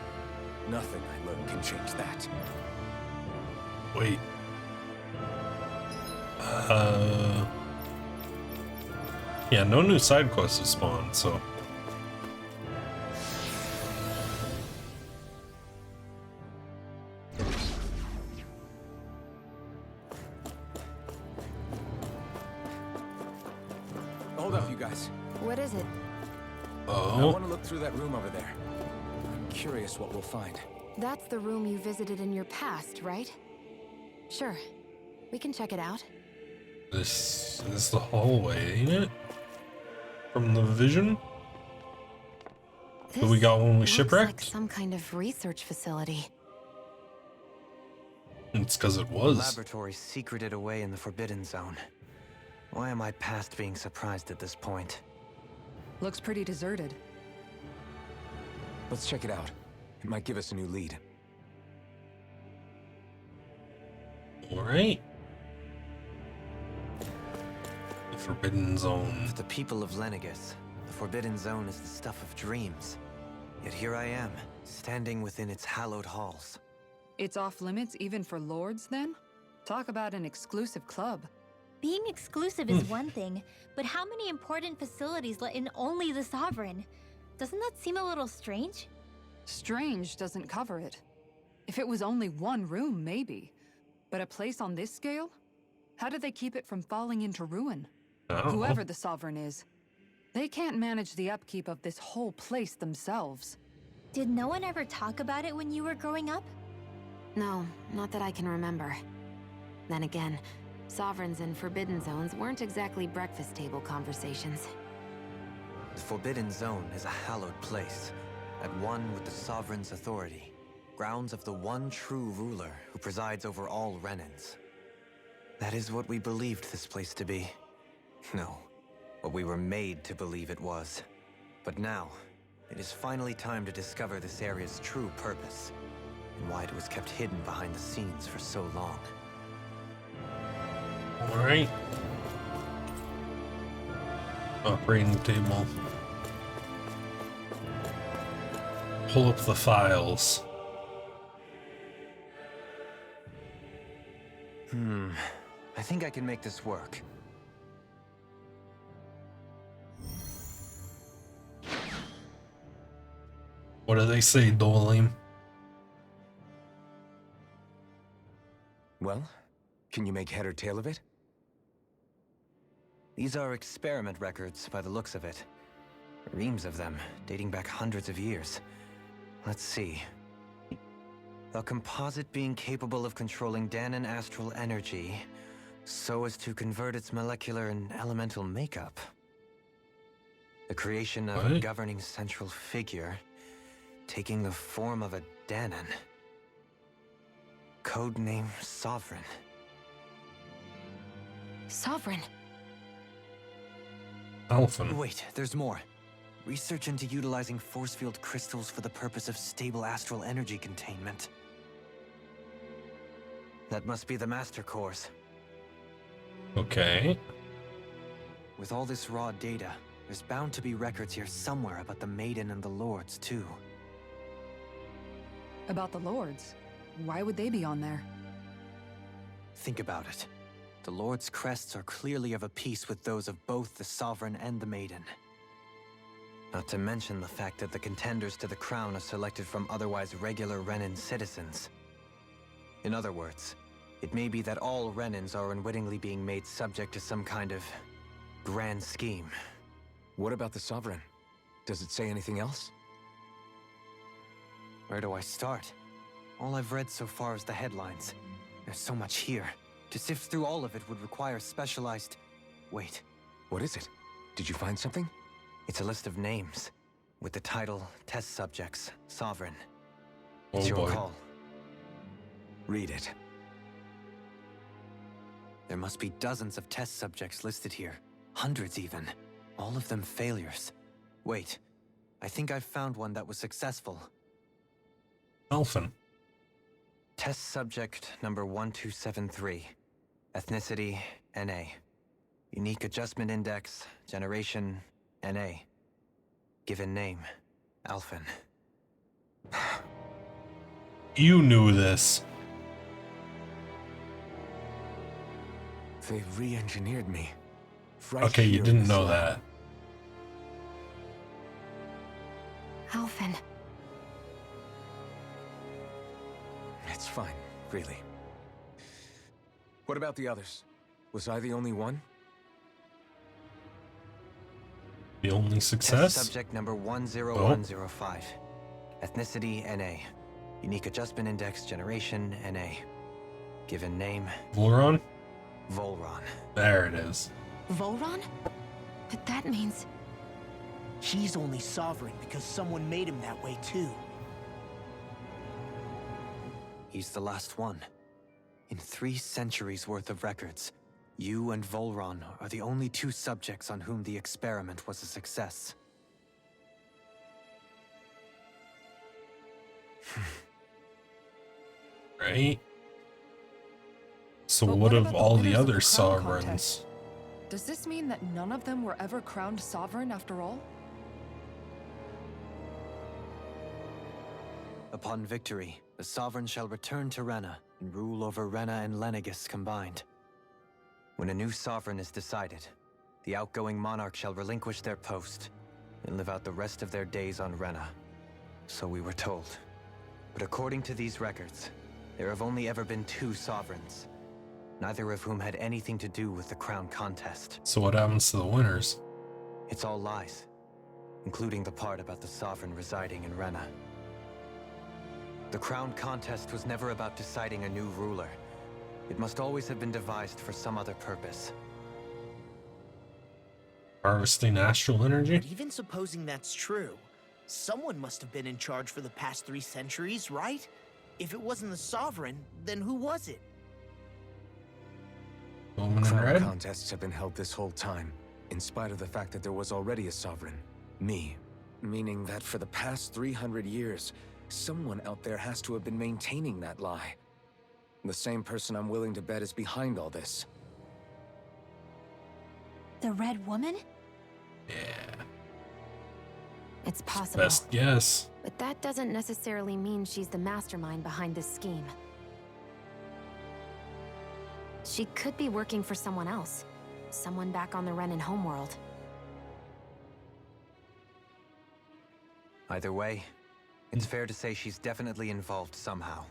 Speaker 8: Nothing I learn can change that.
Speaker 1: Wait. Yeah, no new side quests have spawned, so.
Speaker 8: Hold up, you guys.
Speaker 3: What is it?
Speaker 8: I
Speaker 1: Oh.
Speaker 8: want to look through that room over there. I'm curious what we'll find.
Speaker 3: That's the room you visited in your past, right? Sure. We can check it out.
Speaker 1: This is the hallway, ain't it? From the vision? That we got when we
Speaker 3: looks
Speaker 1: shipwrecked?
Speaker 3: like some kind of research facility.
Speaker 1: It's because it
Speaker 4: A
Speaker 1: was.
Speaker 4: laboratory secreted away in the Forbidden Zone. Why am I past being surprised at this point?
Speaker 5: Looks pretty deserted.
Speaker 8: Let's check it out. It might give us a new lead.
Speaker 1: Alright. The Forbidden Zone.
Speaker 4: For the people of Lenegis, the Forbidden Zone is the stuff of dreams. Yet here I am, standing within its hallowed halls.
Speaker 5: It's off limits even for lords, then? Talk about an exclusive club.
Speaker 6: Being exclusive is one thing, but how many important facilities let in only the Sovereign? Doesn't that seem a little strange?
Speaker 5: Strange doesn't cover it. If it was only one room, maybe. But a place on this scale? How do they keep it from falling into ruin?
Speaker 1: I don't know.
Speaker 5: Whoever the Sovereign is, they can't manage the upkeep of this whole place themselves.
Speaker 6: Did no one ever talk about it when you were growing up?
Speaker 3: No, not that I can remember. Then again, Sovereigns and Forbidden Zones weren't exactly breakfast table conversations.
Speaker 4: The Forbidden Zone is a hallowed place, at one with the Sovereign's authority, grounds of the one true ruler who presides over all Renans. That is what we believed this place to be. No, what we were made to believe it was. But now, it is finally time to discover this area's true purpose, and why it was kept hidden behind the scenes for so long.
Speaker 1: Alright. Operating table. Pull up the files.
Speaker 4: I think I can make this work.
Speaker 1: What do they say, Dolim?
Speaker 8: Well, can you make head or tail of it?
Speaker 4: These are experiment records by the looks of it. Reams of them, dating back hundreds of years. Let's see. A composite being capable of controlling Danan astral energy so as to convert its molecular and elemental makeup. The creation of a
Speaker 1: What?
Speaker 4: governing central figure, taking the form of a Danan. Codename Sovereign.
Speaker 3: Sovereign!
Speaker 1: Alphen.
Speaker 4: Wait, there's more. Research into utilizing force field crystals for the purpose of stable astral energy containment. That must be the master cores.
Speaker 1: Okay.
Speaker 4: With all this raw data, There's bound to be records here somewhere about the Maiden and the Lords, too.
Speaker 5: About the Lords? Why would they be on there?
Speaker 4: Think about it. The Lord's crests are clearly of a piece with those of both the Sovereign and the Maiden. Not to mention the fact that the contenders to the crown are selected from otherwise regular Renan citizens. In other words, it may be that all Renans are unwittingly being made subject to some kind of grand scheme.
Speaker 8: What about the Sovereign? Does it say anything else?
Speaker 4: Where do I start? All I've read so far is the headlines. There's so much here. To sift through all of it would require specialized... Wait.
Speaker 8: What is it? Did you find something?
Speaker 4: It's a list of names, with the title, Test Subjects, Sovereign.
Speaker 1: Oh
Speaker 4: It's your
Speaker 1: boy.
Speaker 4: call.
Speaker 8: Read it.
Speaker 4: There must be dozens of test subjects listed here. Hundreds even. All of them failures. Wait, I think I've found one that was successful.
Speaker 1: Elfin.
Speaker 4: Test subject number 1273. Ethnicity, NA. Unique Adjustment Index, Generation, NA. Given name, Alphen.
Speaker 1: You knew this.
Speaker 8: They re-engineered me. Right
Speaker 1: Okay, you
Speaker 8: here in
Speaker 1: didn't
Speaker 8: this
Speaker 1: know
Speaker 8: lab.
Speaker 1: that.
Speaker 3: Alphen.
Speaker 8: It's fine, really. What about the others? Was I the only one?
Speaker 1: The only
Speaker 4: Test
Speaker 1: success?
Speaker 4: subject number 10105. Ethnicity, NA. Unique Adjustment Index, Generation, NA. Given name,
Speaker 1: Vloron?
Speaker 4: Volron.
Speaker 1: There it is.
Speaker 3: Volron? But that means...
Speaker 7: He's only sovereign because someone made him that way too.
Speaker 4: He's the last one. In 3 centuries worth of records, you and Volron are the only 2 subjects on whom the experiment was a success.
Speaker 1: Right? So
Speaker 5: But
Speaker 1: what of
Speaker 5: about
Speaker 1: all the
Speaker 5: winners of
Speaker 1: other
Speaker 5: crown
Speaker 1: sovereigns?
Speaker 5: contest? Does this mean that none of them were ever crowned sovereign after all?
Speaker 4: Upon victory, the Sovereign shall return to Rena and rule over Rena and Lenegis combined. When a new Sovereign is decided, the outgoing monarch shall relinquish their post and live out the rest of their days on Rena. So we were told. But according to these records, there have only ever been 2 Sovereigns, neither of whom had anything to do with the crown contest.
Speaker 1: So what happens to the winners?
Speaker 4: It's all lies, including the part about the Sovereign residing in Rena. The crown contest was never about deciding a new ruler. It must always have been devised for some other purpose.
Speaker 1: Harvesting astral energy?
Speaker 7: But even supposing that's true, someone must have been in charge for the past 3 centuries, right? If it wasn't the Sovereign, then who was it?
Speaker 1: Woman in
Speaker 8: Crown
Speaker 1: red?
Speaker 8: contests have been held this whole time, in spite of the fact that there was already a sovereign. Me. Meaning that for the past 300 years, someone out there has to have been maintaining that lie. The same person I'm willing to bet is behind all this.
Speaker 6: The Red Woman?
Speaker 1: Yeah.
Speaker 3: It's possible.
Speaker 1: Best guess.
Speaker 3: But that doesn't necessarily mean she's the mastermind behind this scheme. She could be working for someone else. Someone back on the Renan homeworld.
Speaker 4: Either way, it's fair to say she's definitely involved somehow.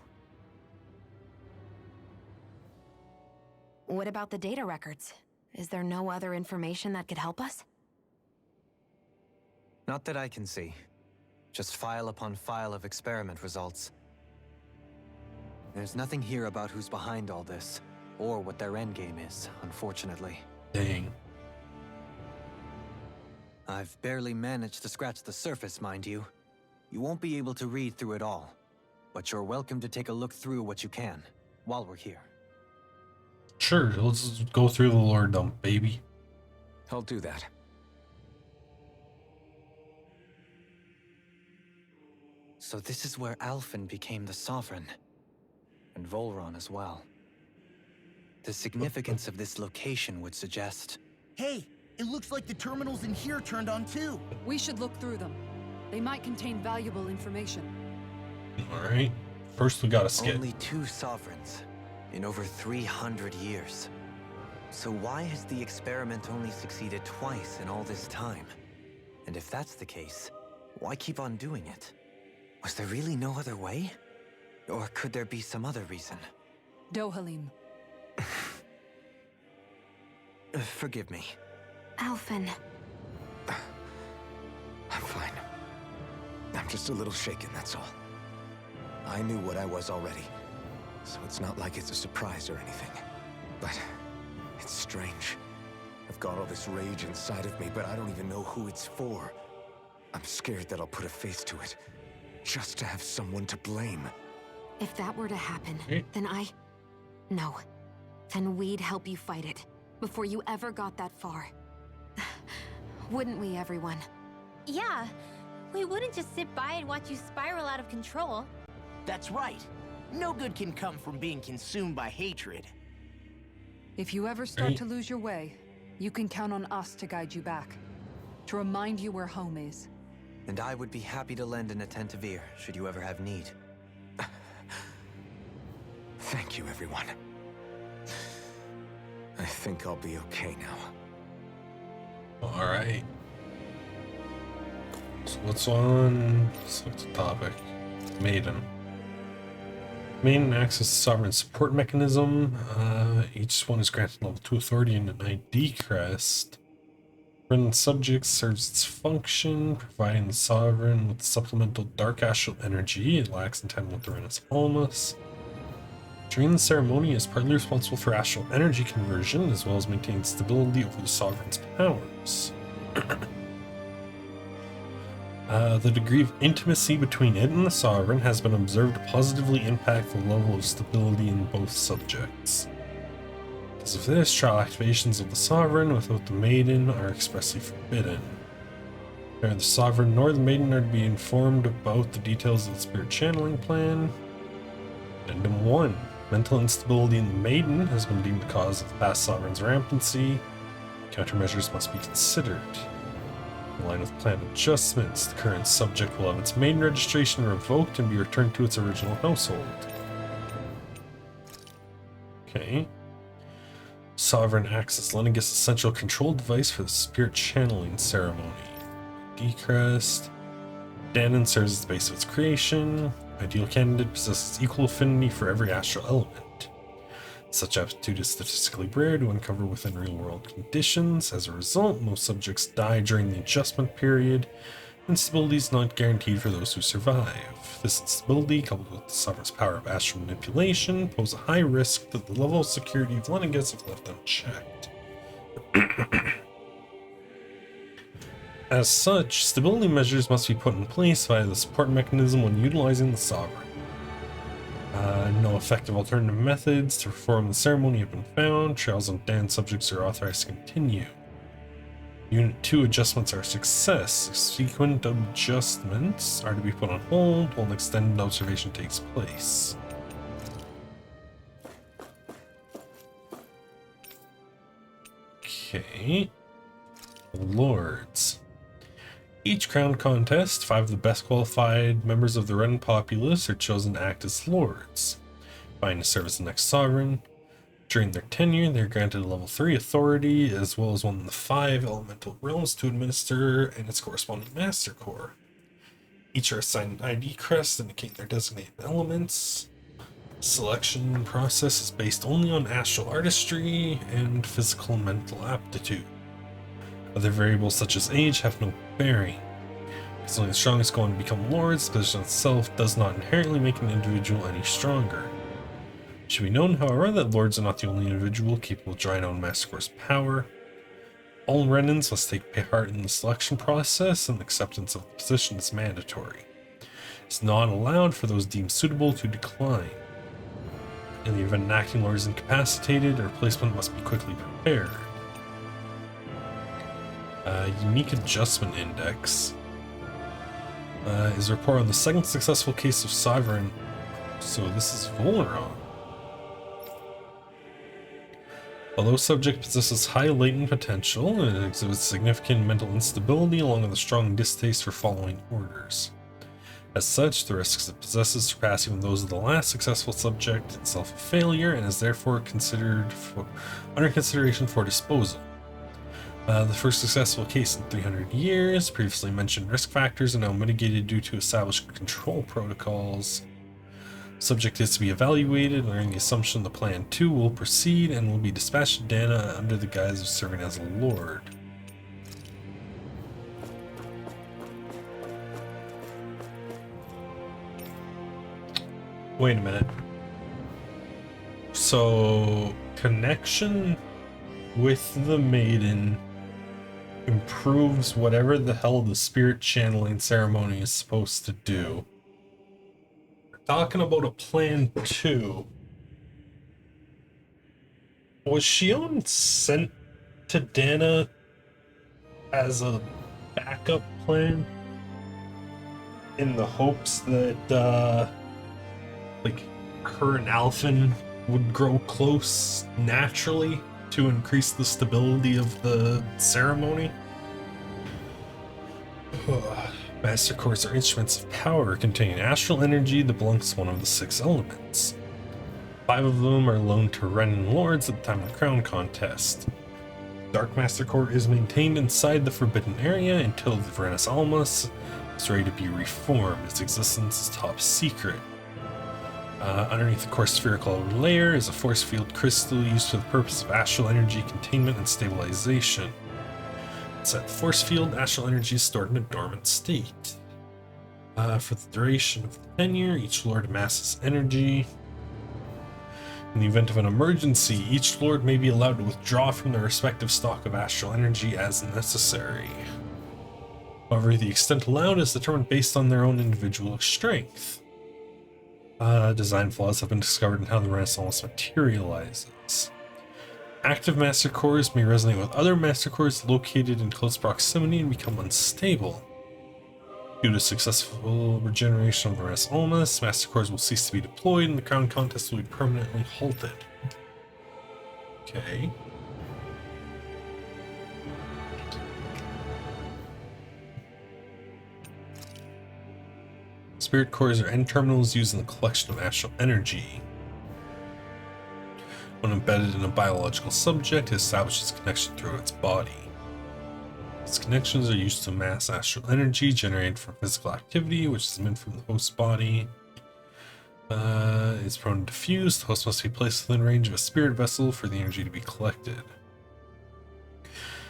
Speaker 3: What about the data records? Is there no other information that could help us?
Speaker 4: Not that I can see. Just file upon file of experiment results. There's nothing here about who's behind all this, or what their endgame is, unfortunately.
Speaker 1: Dang.
Speaker 4: I've barely managed to scratch the surface, mind you. You won't be able to read through it all, but you're welcome to take a look through what you can, while we're here.
Speaker 1: Sure, let's go through the lore dump, baby.
Speaker 8: I'll do that.
Speaker 4: So this is where Alphen became the Sovereign, and Volron as well. The significance of this location would suggest...
Speaker 7: Hey, It looks like the terminals in here turned on too.
Speaker 5: We should look through them. They might contain valuable information.
Speaker 1: Alright. First we gotta skip.
Speaker 4: Only 2 sovereigns in over 300 years. So why has the experiment only succeeded twice in all this time? And if that's the case, why keep on doing it? Was there really no other way? Or could there be some other reason?
Speaker 5: Dohalim.
Speaker 4: Forgive me.
Speaker 3: Alphen.
Speaker 8: I'm fine. I'm just a little shaken, that's all. I knew what I was already, so it's not like it's a surprise or anything. But it's strange. I've got all this rage inside of me, but I don't even know who it's for. I'm scared that I'll put a face to it, just to have someone to blame.
Speaker 3: If that were to happen, then No. Then we'd help you fight it, before you ever got that far. Wouldn't we, everyone?
Speaker 6: Yeah, we wouldn't just sit by and watch you spiral out of control.
Speaker 7: That's right. No good can come from being consumed by hatred.
Speaker 5: If you ever start to lose your way, you can count on us to guide you back. To remind you where home is.
Speaker 4: And I would be happy to lend an attentive ear, should you ever have need.
Speaker 8: Thank you, everyone. I think I'll be okay now.
Speaker 1: Alright. So what's on the topic? Maiden. Maiden acts as a sovereign support mechanism. Each one is granted level 2 authority and an ID crest. Friend subject serves its function, providing the sovereign with supplemental dark astral energy. It lacks in tandem with the Rena's almas. During the ceremony, it is partly responsible for astral energy conversion, as well as maintaining stability over the sovereign's powers. The degree of intimacy between it and the sovereign has been observed to positively impact the level of stability in both subjects. Because of this, trial activations of the sovereign without the maiden are expressly forbidden. Neither the sovereign nor the maiden are to be informed about the details of the spirit channeling plan. Addendum 1. Mental instability in the maiden has been deemed the cause of the past sovereign's rampancy. Countermeasures must be considered. In line with planned adjustments, the current subject will have its maiden registration revoked and be returned to its original household. Okay. Sovereign acts as Lenegis' essential control device for the spirit channeling ceremony. Decrest. Danon serves as the base of its creation. Ideal candidate possesses equal affinity for every astral element. Such aptitude is statistically rare to uncover within real-world conditions. As a result, most subjects die during the adjustment period. Instability is not guaranteed for those who survive. This instability, coupled with the sovereign's power of astral manipulation, pose a high risk that the level of security of Lenegis if left unchecked. As such, stability measures must be put in place via the support mechanism when utilizing the sovereign. No effective alternative methods to perform the ceremony have been found. Trials on Dan subjects are authorized to continue. Unit 2 adjustments are a success. Subsequent adjustments are to be put on hold while an extended observation takes place. Okay. Lords. Each crown contest, 5 of the best qualified members of the Ren populace are chosen to act as lords, vying to serve as the next sovereign. During their tenure, they are granted a level 3 authority, as well as one of the 5 elemental realms to administer and its corresponding master core. Each are assigned an ID crest indicating their designated elements. Selection process is based only on astral artistry and physical and mental aptitude. Other variables such as age have no bearing. Because only the strongest go on to become lords, the position itself does not inherently make an individual any stronger. It should be known, however, that lords are not the only individual capable of drawing out Master Core's power. All Renans must take part in the selection process, and acceptance of the position is mandatory. It's not allowed for those deemed suitable to decline. In the event an acting lord is incapacitated, a replacement must be quickly prepared. Unique Adjustment Index is a report on the second successful case of Sovereign. So this is Volron. Although subject possesses high latent potential and exhibits significant mental instability along with a strong distaste for following orders. As such, the risks it possesses surpass even those of the last successful subject, itself a failure, and is therefore under consideration for disposal. The first successful case in 300 years, previously mentioned risk factors are now mitigated due to established control protocols. Subject is to be evaluated under the assumption the Plan 2 will proceed and will be dispatched to Dana under the guise of serving as a lord. Wait a minute. So, connection with the maiden improves whatever the hell the spirit channeling ceremony is supposed to do. We're talking about a Plan 2. Was Shion sent to Dana as a backup plan? In the hopes that, like, her and Alphen would grow close naturally to increase the stability of the ceremony? Master cores are instruments of power containing astral energy that belongs to one of the 6 elements. 5 of them are loaned to Renan lords at the time of the crown contest. Dark Master Core is maintained inside the Forbidden Area until the Renas Almas is ready to be reformed. Its existence is top secret. Underneath the core spherical layer is a force field crystal used for the purpose of astral energy containment and stabilization. Inside the force field, astral energy is stored in a dormant state. For the duration of the tenure, each lord amasses energy. In the event of an emergency, each lord may be allowed to withdraw from their respective stock of astral energy as necessary. However, the extent allowed is determined based on their own individual strength. Design flaws have been discovered in how the Renaissance materializes. Active master cores may resonate with other master cores located in close proximity and become unstable. Due to successful regeneration of the Renas Almas, master cores will cease to be deployed and the crown contest will be permanently halted. Okay. Spirit cores are end terminals used in the collection of astral energy. When embedded in a biological subject, it establishes connection through its body. Its connections are used to amass astral energy generated from physical activity, which is meant from the host body. It's prone to diffuse. The host must be placed within range of a spirit vessel for the energy to be collected.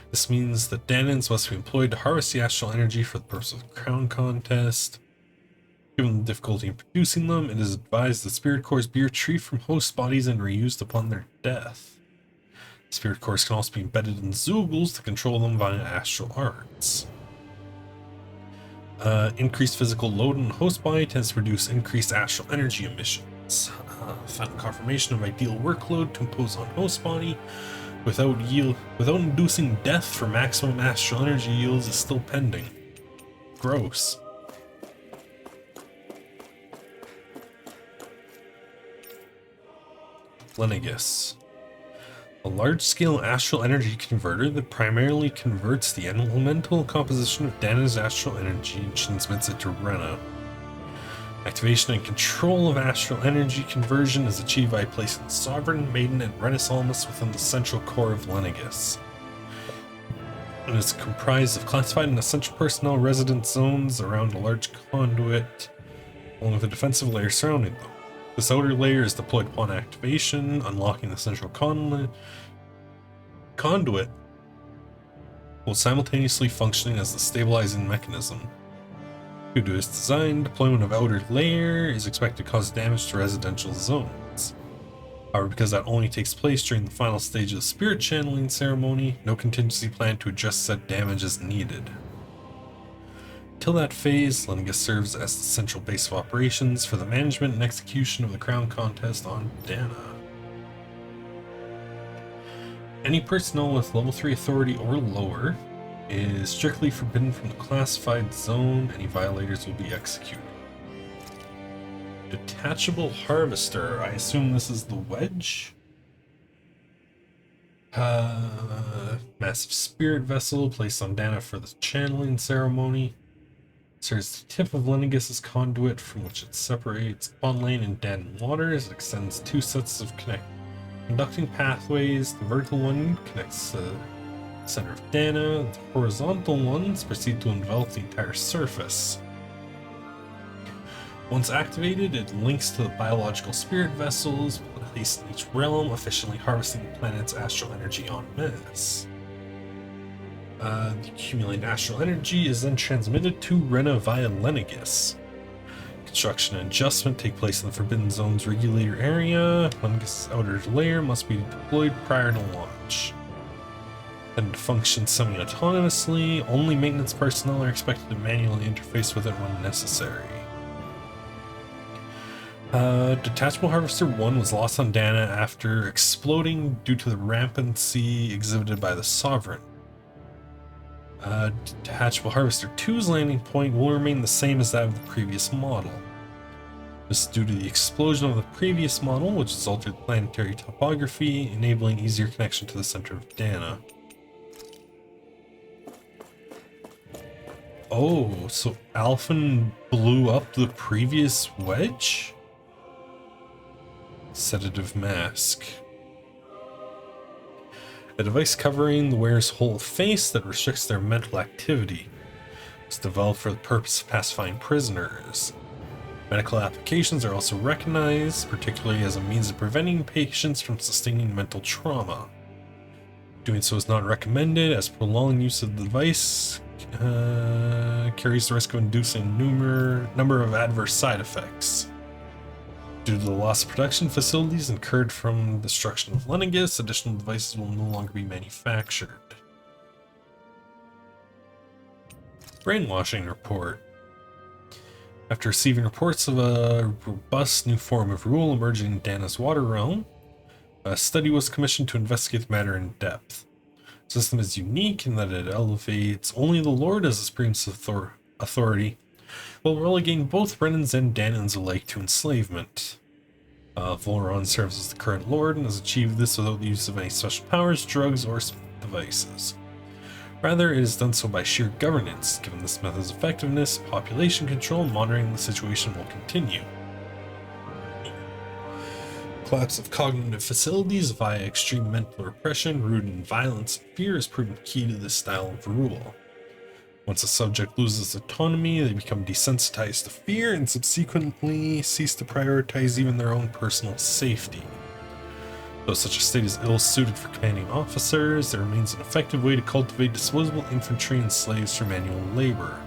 Speaker 1: This means that Danans must be employed to harvest the astral energy for the purpose of the crown contest. Given the difficulty in producing them, it is advised that spirit cores be retrieved from host bodies and reused upon their death. Spirit cores can also be embedded in Zoogles to control them via astral arts. Increased physical load on the host body tends to produce increased astral energy emissions. Final confirmation of ideal workload to impose on host body without inducing death for maximum astral energy yields is still pending. Gross. Lenegus. A large-scale astral energy converter that primarily converts the elemental composition of Dana's astral energy and transmits it to Rena. Activation and control of astral energy conversion is achieved by placing the Sovereign, Maiden, and Renas Almas within the central core of Lenegus. It is comprised of classified and essential personnel residence zones around a large conduit, along with a defensive layer surrounding them. This outer layer is deployed upon activation, unlocking the central conduit while simultaneously functioning as the stabilizing mechanism. Due to its design, deployment of outer layer is expected to cause damage to residential zones. However, because that only takes place during the final stage of the spirit channeling ceremony, no contingency plan to address said damage is needed. Till that phase, Lenegus serves as the central base of operations for the management and execution of the crown contest on Dana. Any personnel with level 3 authority or lower is strictly forbidden from the classified zone. Any violators will be executed. Detachable harvester. I assume this is the wedge? Massive spirit vessel placed on Dana for the channeling ceremony. Serves the tip of Lenegis' conduit from which it separates on lane and Danon waters. It extends 2 sets of conducting pathways. The vertical one connects the center of Dana. The horizontal ones proceed to envelop the entire surface. Once activated, it links to the biological spirit vessels placed in each realm, efficiently harvesting the planet's astral energy en masse. The accumulated astral energy is then transmitted to Rena via Lenegis. Construction and adjustment take place in the Forbidden Zone's regulator area. Lenegis' outer layer must be deployed prior to launch. And to function semi-autonomously, only maintenance personnel are expected to manually interface with it when necessary. Detachable Harvester 1 was lost on Dana after exploding due to the rampancy exhibited by the Sovereign. Detachable Harvester 2's landing point will remain the same as that of the previous model. This is due to the explosion of the previous model, which has altered planetary topography, enabling easier connection to the center of Dana. Oh, so Alphen blew up the previous wedge? Sedative mask. A device covering the wearer's whole face that restricts their mental activity. It's developed for the purpose of pacifying prisoners. Medical applications are also recognized, particularly as a means of preventing patients from sustaining mental trauma. Doing so is not recommended, as prolonged use of the device carries the risk of inducing a number of adverse side effects. Due to the loss of production facilities incurred from destruction of Lenegis, additional devices will no longer be manufactured. Brainwashing report. After receiving reports of a robust new form of rule emerging in Dana's water realm, a study was commissioned to investigate the matter in depth. The system is unique in that it elevates only the Lord as the supreme authority, while relegating both Renans and Danons alike to enslavement. Volron serves as the current Lord and has achieved this without the use of any special powers, drugs, or devices. Rather, it is done so by sheer governance. Given this method's effectiveness, population control and monitoring the situation will continue. Collapse of cognitive facilities via extreme mental repression rooted in violence and fear has proven key to this style of rule. Once a subject loses autonomy, they become desensitized to fear and subsequently cease to prioritize even their own personal safety. Though such a state is ill-suited for commanding officers, there remains an effective way to cultivate disposable infantry and slaves for manual labor.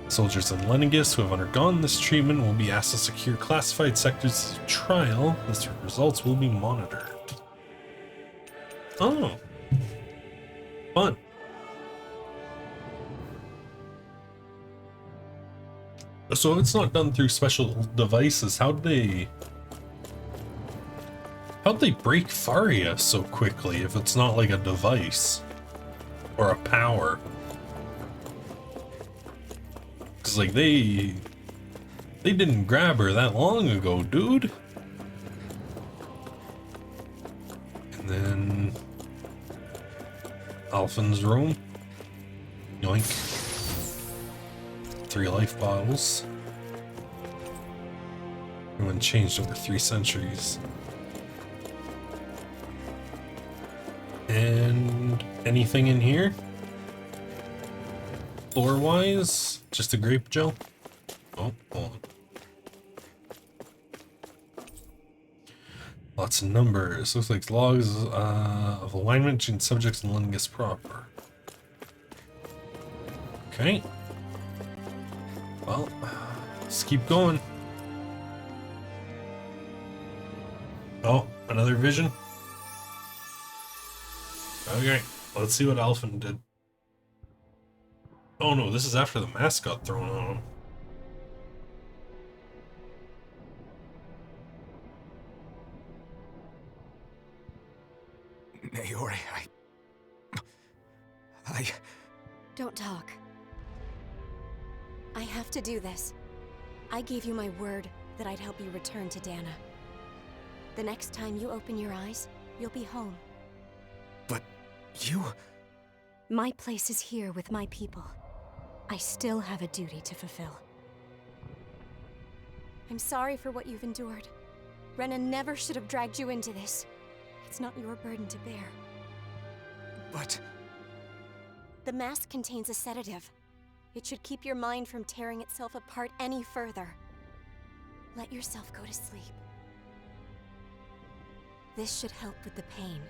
Speaker 1: Soldiers in Lenegis who have undergone this treatment will be asked to secure classified sectors as a trial, as their results will be monitored. Oh. Fun. So it's not done through special devices. How'd they break Faria so quickly if it's not like a device or a power? Cause like they didn't grab her that long ago, dude. And then Alphen's room. Yoink. 3 life bottles. Everyone changed over 3 centuries. And anything in here? Lore-wise? Just a grape gel? Oh, hold on. Lots of numbers. Looks like logs of alignment between subjects and Lenegis proper. Okay. Well, let's keep going. Oh, another vision? Okay, let's see what Alphen did. Oh no, this is after the mask got thrown on him.
Speaker 8: Naori, I...
Speaker 10: Don't talk. I have to do this. I gave you my word that I'd help you return to Dana. The next time you open your eyes, you'll be home.
Speaker 8: You...
Speaker 10: My place is here with my people. I still have a duty to fulfill. I'm sorry for what you've endured. Rena never should have dragged you into this. It's not your burden to bear.
Speaker 8: But...
Speaker 10: The mask contains a sedative. It should keep your mind from tearing itself apart any further. Let yourself go to sleep. This should help with the pain.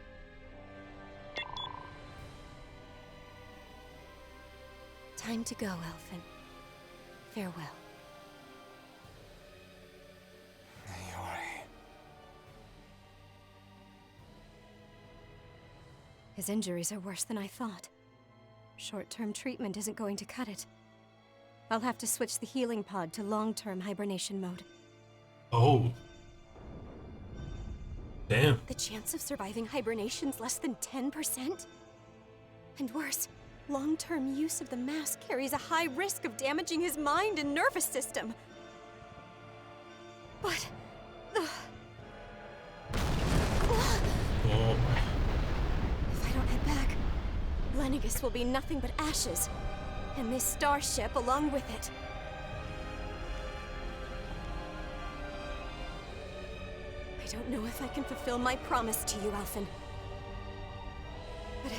Speaker 10: Time to go, Elfin. Farewell.
Speaker 8: Naori.
Speaker 10: His injuries are worse than I thought. Short-term treatment isn't going to cut it. I'll have to switch the healing pod to long-term hibernation mode.
Speaker 1: Oh. Damn.
Speaker 10: The chance of surviving hibernation's less than 10%? And worse, long-term use of the mask carries a high risk of damaging his mind and nervous system. But...
Speaker 1: Oh.
Speaker 10: If I don't head back, Lenegis will be nothing but ashes. And this starship along with it. I don't know if I can fulfill my promise to you, Elfin. But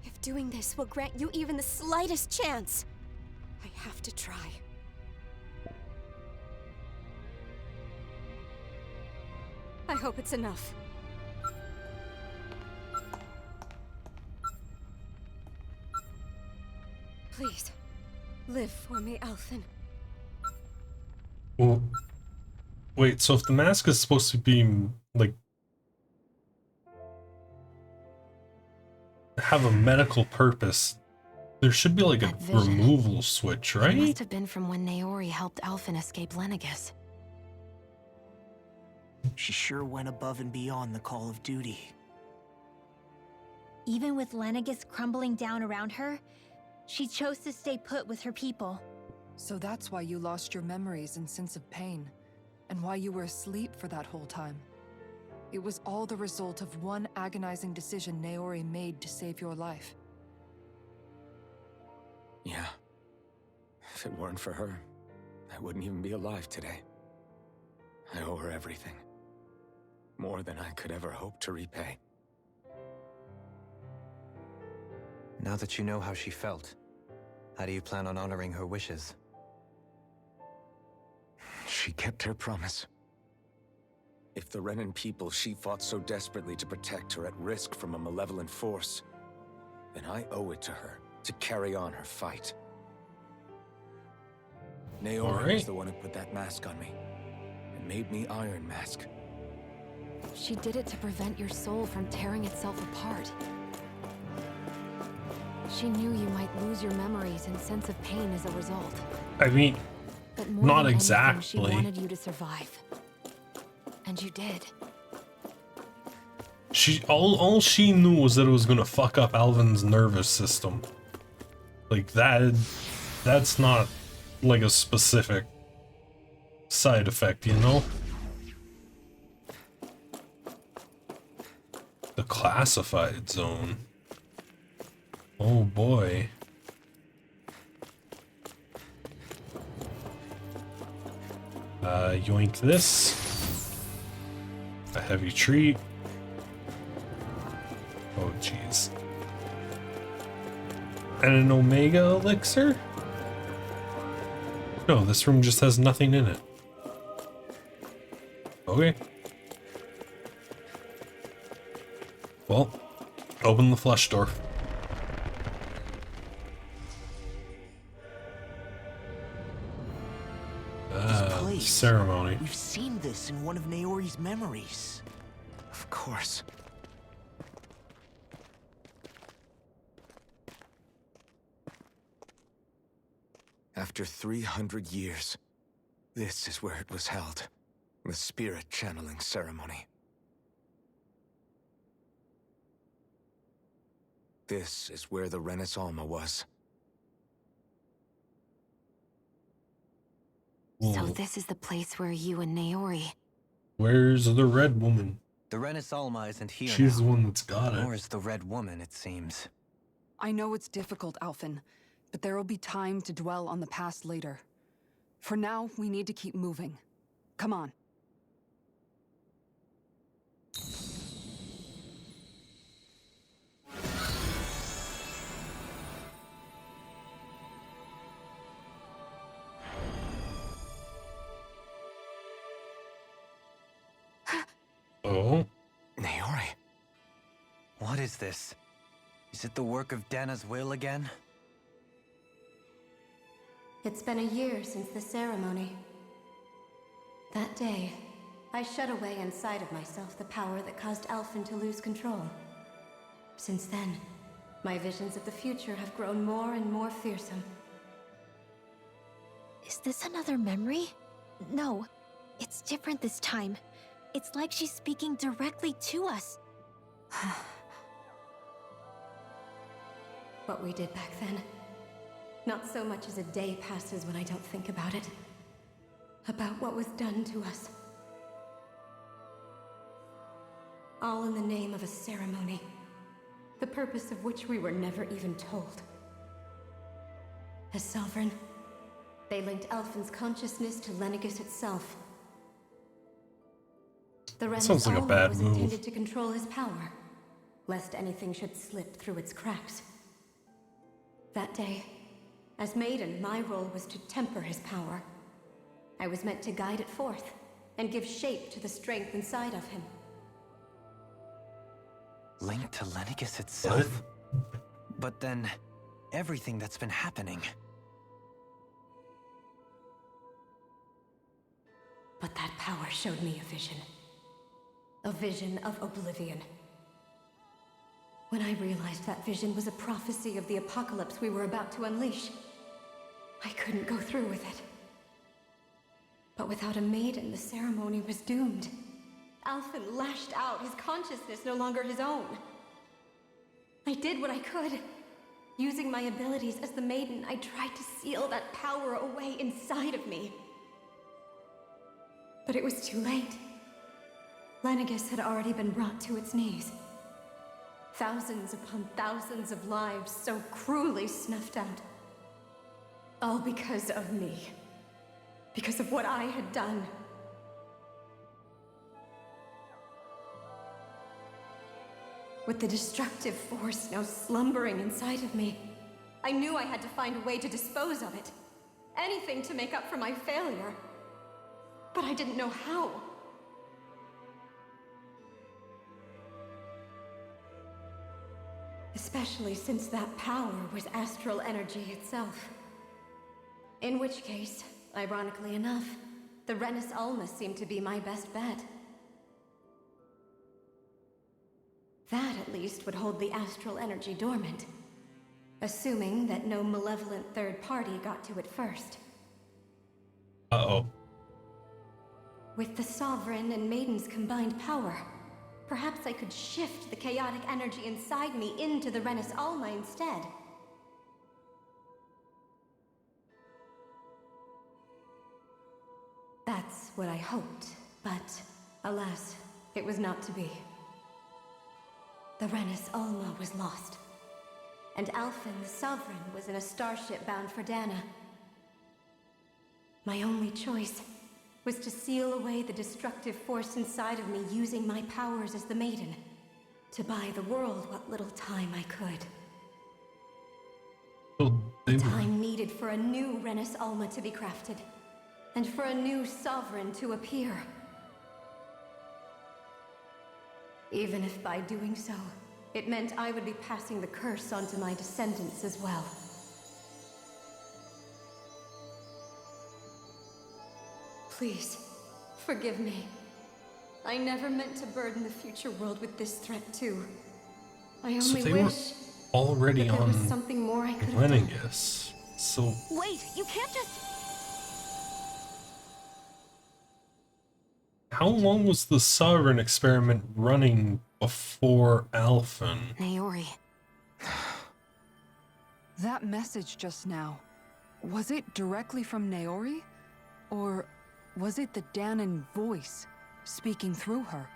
Speaker 10: if doing this will grant you even the slightest chance, I have to try. I hope it's enough. Please, live for me, Elfin.
Speaker 1: Well, wait, so if the mask is supposed to be, like, have a medical purpose, there should be, like, a
Speaker 3: That vision.
Speaker 1: removal switch,
Speaker 3: It
Speaker 1: right?
Speaker 3: must have been from when Naori helped Elfin escape Lenegis.
Speaker 7: She sure went above and beyond the call of duty.
Speaker 6: Even with Lenegis crumbling down around her, she chose to stay put with her people.
Speaker 5: So that's why you lost your memories and sense of pain, and why you were asleep for that whole time. It was all the result of one agonizing decision Naori made to save your life.
Speaker 8: Yeah. If it weren't for her, I wouldn't even be alive today. I owe her everything. More than I could ever hope to repay.
Speaker 4: Now that you know how she felt, how do you plan on honoring her wishes?
Speaker 8: She kept her promise. If the Renan people she fought so desperately to protect are at risk from a malevolent force, then I owe it to her to carry on her fight. Naori was the one who put that mask on me, and made me Iron Mask.
Speaker 3: She did it to prevent your soul from tearing itself apart. She knew you might lose your memories and sense of pain as a result.
Speaker 1: I mean,
Speaker 3: But more
Speaker 1: not
Speaker 3: than anything,
Speaker 1: exactly.
Speaker 3: She wanted you to survive. And you did.
Speaker 1: All she knew was that it was gonna fuck up Alvin's nervous system. Like that's not like a specific side effect, you know? The classified zone. Oh boy. Yoink this. A heavy treat. Oh jeez. And an Omega elixir? No, this room just has nothing in it. Okay. Well, open the flush door.
Speaker 7: This place.
Speaker 1: Ceremony.
Speaker 7: We've seen this in one of Naori's memories.
Speaker 8: Of course. After 300 years, this is where it was held. The spirit channeling ceremony. This is where the Renis Alma was.
Speaker 3: So this is the place where you and Naori...
Speaker 1: Where's the red woman?
Speaker 4: The Renis Alma isn't here
Speaker 1: She's the
Speaker 4: now.
Speaker 1: one that's got
Speaker 4: Nor
Speaker 1: it.
Speaker 4: is the Red Woman, it seems.
Speaker 5: I know it's difficult, Alphen, but there will be time to dwell on the past later. For now, we need to keep moving. Come on.
Speaker 1: Oh?
Speaker 8: Naori.
Speaker 4: What is this? Is it the work of Dana's will again?
Speaker 6: It's been a year since the ceremony. That day, I shut away inside of myself the power that caused Alphen to lose control. Since then, my visions of the future have grown more and more fearsome. Is this another memory? No, it's different this time. It's like she's speaking directly to us. What we did back then. Not so much as a day passes when I don't think about it. About what was done to us. All in the name of a ceremony. The purpose of which we were never even told. As Sovereign, they linked Alphen's consciousness to Lenegis itself. The Renis
Speaker 1: Sounds like a
Speaker 6: Alma
Speaker 1: bad
Speaker 6: was
Speaker 1: move.
Speaker 6: intended to control his power, lest anything should slip through its cracks. That day, as Maiden, my role was to temper his power. I was meant to guide it forth, and give shape to the strength inside of him.
Speaker 4: Linked to Lenegis itself? But then, everything that's been happening.
Speaker 6: But that power showed me a vision. A vision of oblivion. When I realized that vision was a prophecy of the apocalypse we were about to unleash, I couldn't go through with it. But without a maiden, the ceremony was doomed. Alphen lashed out, his consciousness no longer his own. I did what I could. Using my abilities as the maiden, I tried to seal that power away inside of me. But it was too late. Lenegis had already been brought to its knees. Thousands upon thousands of lives so cruelly snuffed out. All because of me. Because of what I had done. With the destructive force now slumbering inside of me, I knew I had to find a way to dispose of it. Anything to make up for my failure. But I didn't know how. Especially since that power was astral energy itself. In which case, ironically enough, the Renis Alma seemed to be my best bet. That, at least, would hold the astral energy dormant. Assuming that no malevolent third party got to it first.
Speaker 1: Uh-oh.
Speaker 6: With the Sovereign and Maiden's combined power, perhaps I could shift the chaotic energy inside me into the Renis Alma instead. That's what I hoped, but alas, it was not to be. The Renis Alma was lost, and Alphen, the Sovereign, was in a starship bound for Dana. My only choice was to seal away the destructive force inside of me using my powers as the Maiden, to buy the world what little time I could.
Speaker 1: So they
Speaker 6: Time needed for a new Renis Alma to be crafted, and for a new Sovereign to appear. Even if by doing so, it meant I would be passing the curse on to my descendants as well. Please, forgive me. I never meant to burden the future world with this threat too. I
Speaker 1: So
Speaker 6: only
Speaker 1: they were
Speaker 6: wish
Speaker 1: already
Speaker 6: that there
Speaker 1: on
Speaker 6: was something more I could have done.
Speaker 1: Lenegis. So
Speaker 6: Wait, you can't just...
Speaker 1: how long was the Sovereign experiment running before Alphen?
Speaker 3: Naori.
Speaker 5: That message just now, was it directly from Naori? Or was it the Danan voice speaking through her?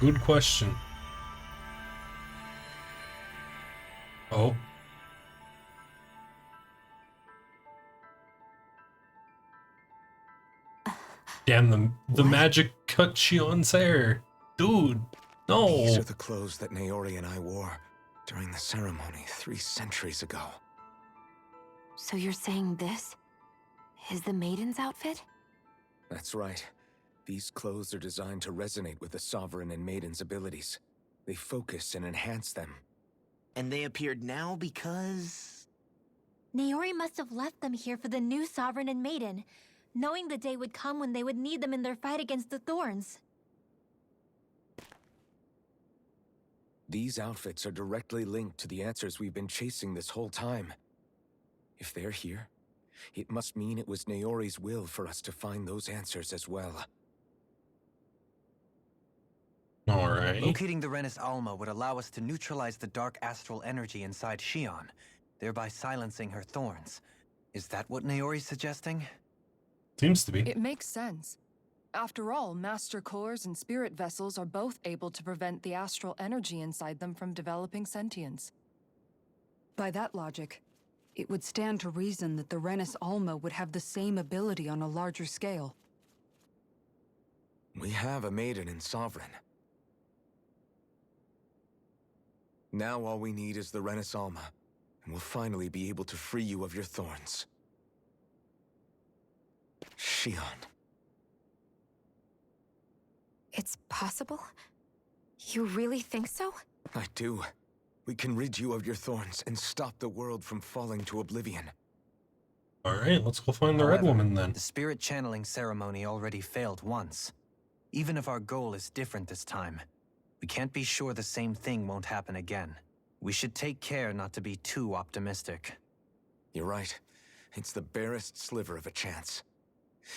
Speaker 1: Good question. Oh. Damn, the magic cut Shion's hair. Dude, no.
Speaker 8: These are the clothes that Naori and I wore during the ceremony 3 centuries ago.
Speaker 3: So you're saying this is the maiden's outfit?
Speaker 8: That's right. These clothes are designed to resonate with the Sovereign and Maiden's abilities. They focus and enhance them.
Speaker 7: And they appeared now because...
Speaker 11: Naori must have left them here for the new Sovereign and Maiden, knowing the day would come when they would need them in their fight against the Thorns.
Speaker 8: These outfits are directly linked to the answers we've been chasing this whole time. If they're here, it must mean it was Naori's will for us to find those answers as well.
Speaker 1: Alright.
Speaker 4: Locating the Renis Alma would allow us to neutralize the dark astral energy inside Shion, thereby silencing her thorns. Is that what Naori's suggesting?
Speaker 1: Seems to be.
Speaker 5: It makes sense. After all, Master Cores and Spirit Vessels are both able to prevent the astral energy inside them from developing sentience. By that logic, it would stand to reason that the Renis Alma would have the same ability on a larger scale.
Speaker 8: We have a Maiden and Sovereign. Now all we need is the Renis Alma, and we'll finally be able to free you of your thorns. Shion.
Speaker 3: It's possible? You really think so?
Speaker 8: I do. We can rid you of your thorns and stop the world from falling to oblivion.
Speaker 1: Alright, let's go find the Red Woman then.
Speaker 4: The spirit channeling ceremony already failed once. Even if our goal is different this time, we can't be sure the same thing won't happen again. We should take care not to be too optimistic.
Speaker 8: You're right. It's the barest sliver of a chance.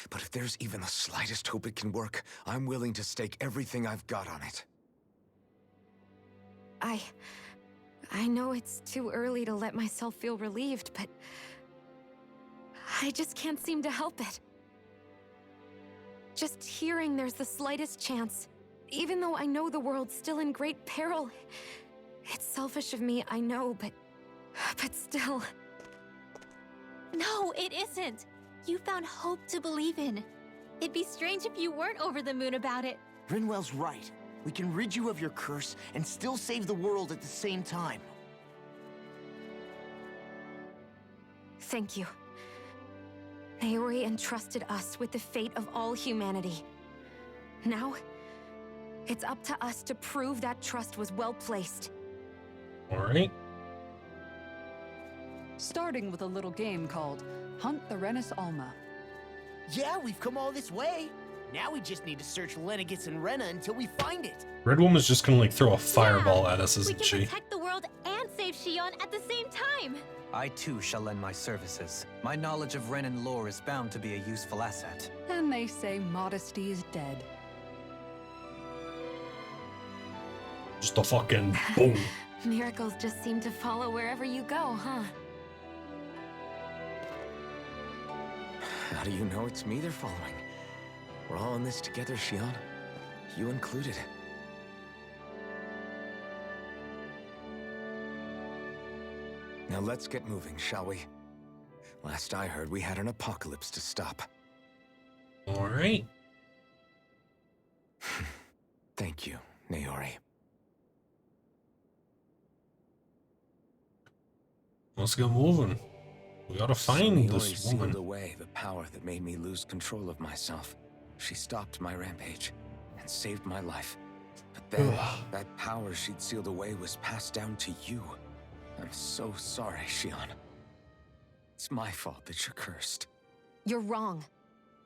Speaker 8: But if there's even the slightest hope it can work, I'm willing to stake everything I've got on it.
Speaker 3: I know it's too early to let myself feel relieved, but I just can't seem to help it. Just hearing there's the slightest chance, even though I know the world's still in great peril. It's selfish of me, I know, but still.
Speaker 11: No, it isn't. You found hope to believe in. It'd be strange if you weren't over the moon about it.
Speaker 7: Rinwell's right. We can rid you of your curse and still save the world at the same time.
Speaker 3: Thank you. Naori entrusted us with the fate of all humanity. Now, it's up to us to prove that trust was well placed.
Speaker 1: Alright.
Speaker 5: Starting with a little game called Hunt the Renis Alma.
Speaker 7: Yeah, we've come all this way. Now we just need to search Lenegis and Rena until we find it.
Speaker 1: Red Woman's just gonna like throw a fireball at us,
Speaker 11: We
Speaker 1: isn't
Speaker 11: can
Speaker 1: she?
Speaker 11: protect the world and save Shion at the same time.
Speaker 4: I too shall lend my services. My knowledge of Renan lore is bound to be a useful asset.
Speaker 5: And they say modesty is dead.
Speaker 1: Just a fucking boom.
Speaker 3: Miracles just seem to follow wherever you go, huh?
Speaker 8: How do you know it's me they're following? We're all in this together, Shion. You included. Now let's get moving, shall we? Last I heard, we had an apocalypse to stop.
Speaker 1: Alright.
Speaker 8: Thank you, Naori.
Speaker 1: Let's get moving. We gotta find
Speaker 8: Naori
Speaker 1: this
Speaker 8: sealed
Speaker 1: woman.
Speaker 8: away the power that made me lose control of myself. She stopped my rampage and saved my life. But then, that power she'd sealed away was passed down to you. I'm so sorry, Shion. It's my fault that you're cursed.
Speaker 3: You're wrong.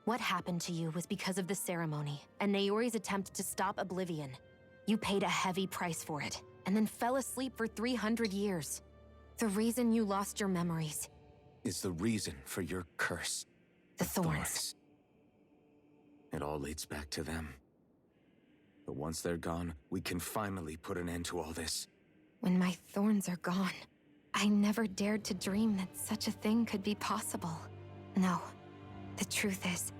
Speaker 3: What happened to you was because of the ceremony and Naori's attempt to stop Oblivion. You paid a heavy price for it, and then fell asleep for 300 years. The reason you lost your memories.
Speaker 8: Is the reason for your curse.
Speaker 3: The thorns.
Speaker 8: It all leads back to them. But once they're gone, we can finally put an end to all this.
Speaker 3: When my thorns are gone, I never dared to dream that such a thing could be possible. No, the truth is,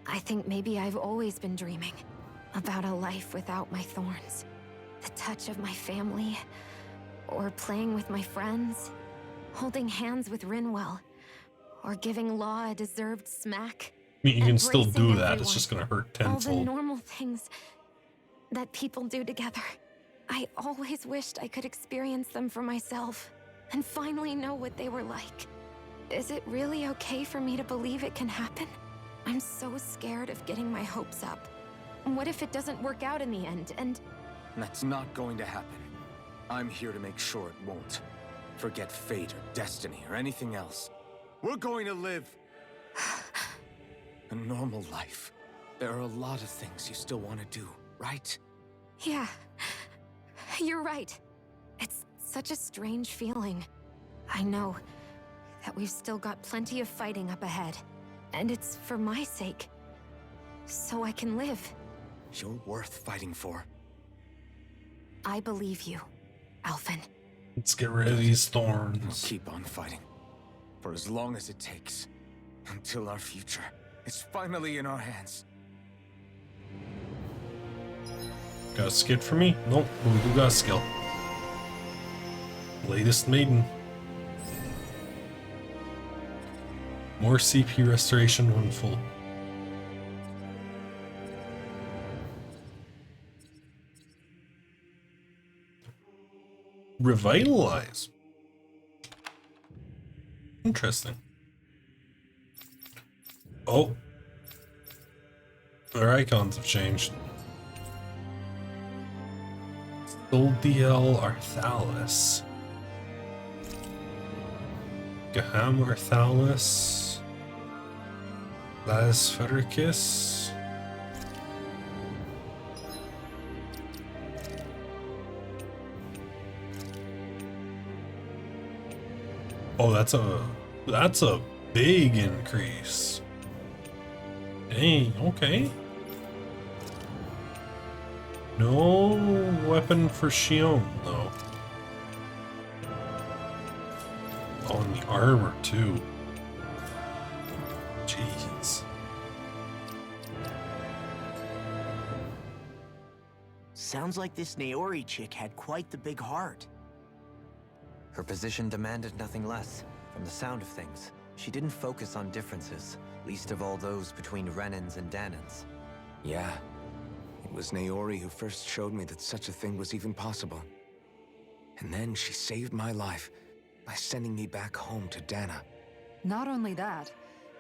Speaker 3: I think maybe I've always been dreaming. About a life without my thorns. The touch of my family. Or playing with my friends. Holding hands with Rinwell. Or giving Law a deserved smack.
Speaker 1: I mean, you can still do
Speaker 3: Embracing
Speaker 1: that,
Speaker 3: everyone.
Speaker 1: it's just gonna hurt
Speaker 3: All the
Speaker 1: tenfold.
Speaker 3: normal things that people do together. I always wished I could experience them for myself and finally know what they were like. Is it really okay for me to believe it can happen? I'm so scared of getting my hopes up. What if it doesn't work out in the end, and...
Speaker 8: That's not going to happen. I'm here to make sure it won't. Forget fate or destiny or anything else. We're going to live a normal life. There are a lot of things you still want to do, right?
Speaker 3: Yeah, you're right. It's such a strange feeling. I know that we've still got plenty of fighting up ahead, and it's for my sake, so I can live.
Speaker 8: You're worth fighting for.
Speaker 3: I believe you, Alphen.
Speaker 1: Let's get rid of these
Speaker 8: We'll
Speaker 1: thorns.
Speaker 8: keep on fighting. For as long as it takes. Until our future is finally in our hands.
Speaker 1: Got a skid for me? Nope, who got a skill? Latest maiden. More CP restoration when full. Revitalize. Interesting. Oh. Their icons have changed. Soldiel Arthalis. Gaham Arthalis. Las Fericus. Oh, that's a big increase. Dang, okay. No weapon for Shion, though. Oh, and the armor, too. Jeez.
Speaker 7: Sounds like this Naori chick had quite the big heart.
Speaker 4: Her position demanded nothing less. From the sound of things, she didn't focus on differences, least of all those between Renans and Danans.
Speaker 8: Yeah. It was Naori who first showed me that such a thing was even possible. And then she saved my life by sending me back home to Dana.
Speaker 5: Not only that,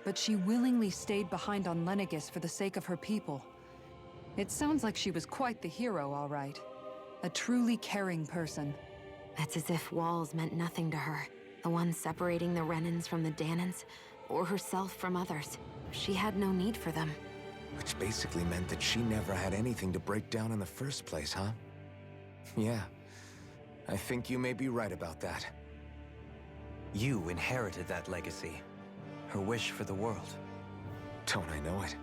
Speaker 5: but she willingly stayed behind on Lenegis for the sake of her people. It sounds like she was quite the hero, all right. A truly caring person.
Speaker 3: It's as if walls meant nothing to her. The ones separating the Renans from the Danans, or herself from others. She had no need for them.
Speaker 8: Which basically meant that she never had anything to break down in the first place, huh? Yeah. I think you may be right about that.
Speaker 4: You inherited that legacy. Her wish for the world.
Speaker 8: Don't I know it?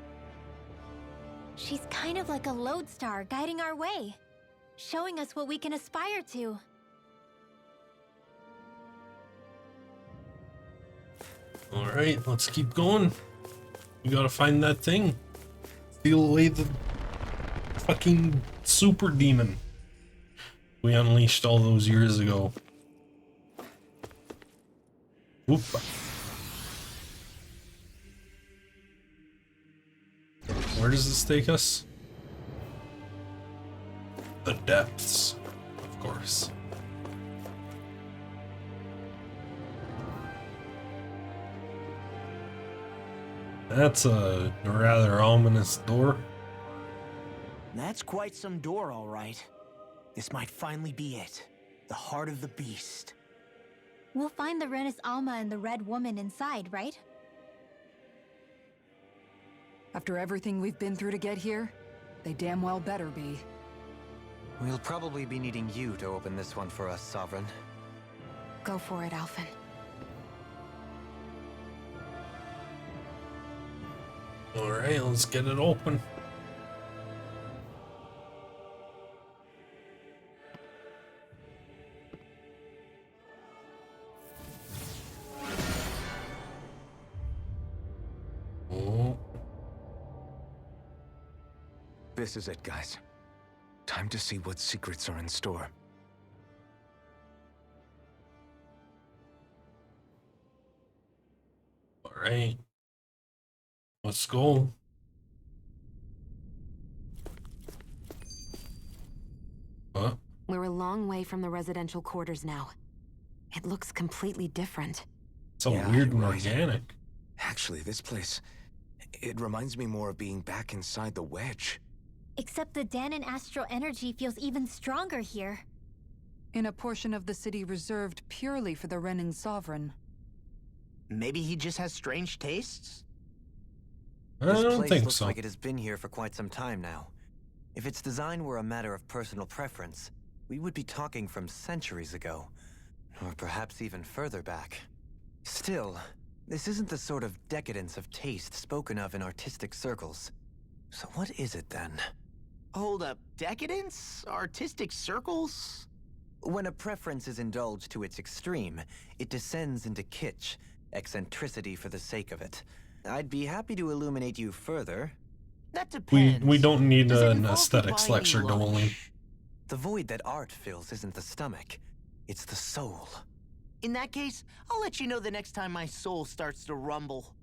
Speaker 11: She's kind of like a lodestar guiding our way, showing us what we can aspire to.
Speaker 1: Alright, let's keep going. We gotta find that thing. Steal away the fucking super demon we unleashed all those years ago. Whoop. Where does this take us? The depths, of course. That's a rather ominous door.
Speaker 7: That's quite some door, all right. This might finally be it. The heart of the beast.
Speaker 11: We'll find the Renis Alma and the Red Woman inside, right?
Speaker 5: After everything we've been through to get here, they damn well better be.
Speaker 4: We'll probably be needing you to open this one for us, Sovereign.
Speaker 3: Go for it, Alphen.
Speaker 1: Alright, let's get it open.
Speaker 8: this is it, guys. Time to see what secrets are in store.
Speaker 1: All right. Let's go. Huh?
Speaker 3: We're a long way from the residential quarters now. It looks completely different.
Speaker 1: So
Speaker 8: Yeah,
Speaker 1: weird
Speaker 8: you're
Speaker 1: and
Speaker 8: right.
Speaker 1: organic.
Speaker 8: Actually, this place, it reminds me more of being back inside the wedge.
Speaker 11: Except the Danon astral energy feels even stronger here.
Speaker 5: In a portion of the city reserved purely for the Renan Sovereign.
Speaker 7: Maybe he just has strange tastes?
Speaker 1: I
Speaker 4: This
Speaker 1: don't
Speaker 4: place
Speaker 1: think
Speaker 4: looks
Speaker 1: so.
Speaker 4: like it has been here for quite some time now. If its design were a matter of personal preference, we would be talking from centuries ago. Or perhaps even further back. Still, this isn't the sort of decadence of taste spoken of in artistic circles. So what is it then?
Speaker 7: Hold up, decadence? Artistic circles?
Speaker 4: When a preference is indulged to its extreme, it descends into kitsch, eccentricity for the sake of it. I'd be happy to illuminate you further.
Speaker 7: That depends.
Speaker 1: We don't need
Speaker 7: Does it
Speaker 1: an
Speaker 7: involve
Speaker 1: aesthetics
Speaker 7: buying
Speaker 1: lecture,
Speaker 7: lunch?
Speaker 1: Dolan.
Speaker 4: The void that art fills isn't the stomach, it's the soul.
Speaker 7: In that case, I'll let you know the next time my soul starts to rumble.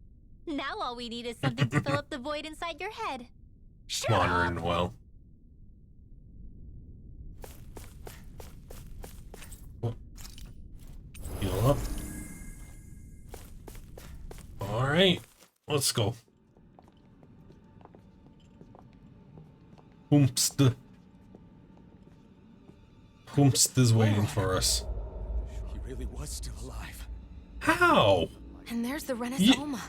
Speaker 11: Now all we need is something to fill up the void inside your head.
Speaker 7: Shut
Speaker 1: Wandering
Speaker 7: up!
Speaker 1: well. Heal up. Alright, let's go. Hoomst. Hoomst is waiting for us.
Speaker 8: He really was still alive.
Speaker 1: How?
Speaker 3: And there's the Rena
Speaker 1: Ye-
Speaker 3: Alma.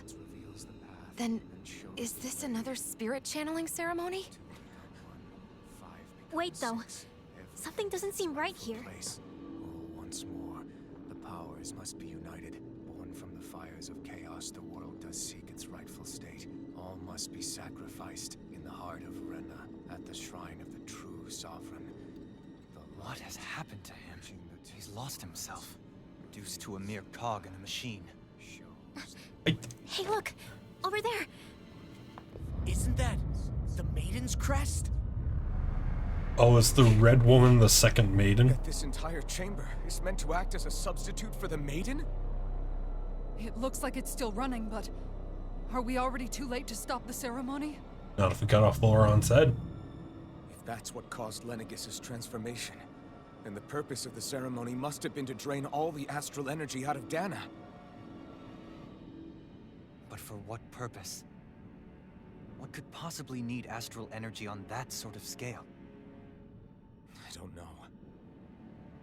Speaker 3: Then, is this another spirit channeling ceremony?
Speaker 11: Wait though, something doesn't seem right here.
Speaker 12: Once more, the powers must be united. Born from the fires of chaos, the world does seek its rightful state. All must be sacrificed in the heart of Rena, at the shrine of the true sovereign.
Speaker 4: What has happened to him? He's lost himself, reduced to a mere cog in a machine.
Speaker 11: Hey look, over there.
Speaker 7: Isn't that the Maiden's crest?
Speaker 1: Oh, is the red woman the second maiden?
Speaker 12: This entire chamber is meant to act as a substitute for the maiden?
Speaker 5: It looks like it's still running, but are we already too late to stop the ceremony?
Speaker 1: Not if we cut off Laurent's head.
Speaker 12: If that's what caused Lenegis' transformation, then the purpose of the ceremony must have been to drain all the astral energy out of Dana.
Speaker 4: But for what purpose? What could possibly need astral energy on that sort of scale?
Speaker 12: I don't know.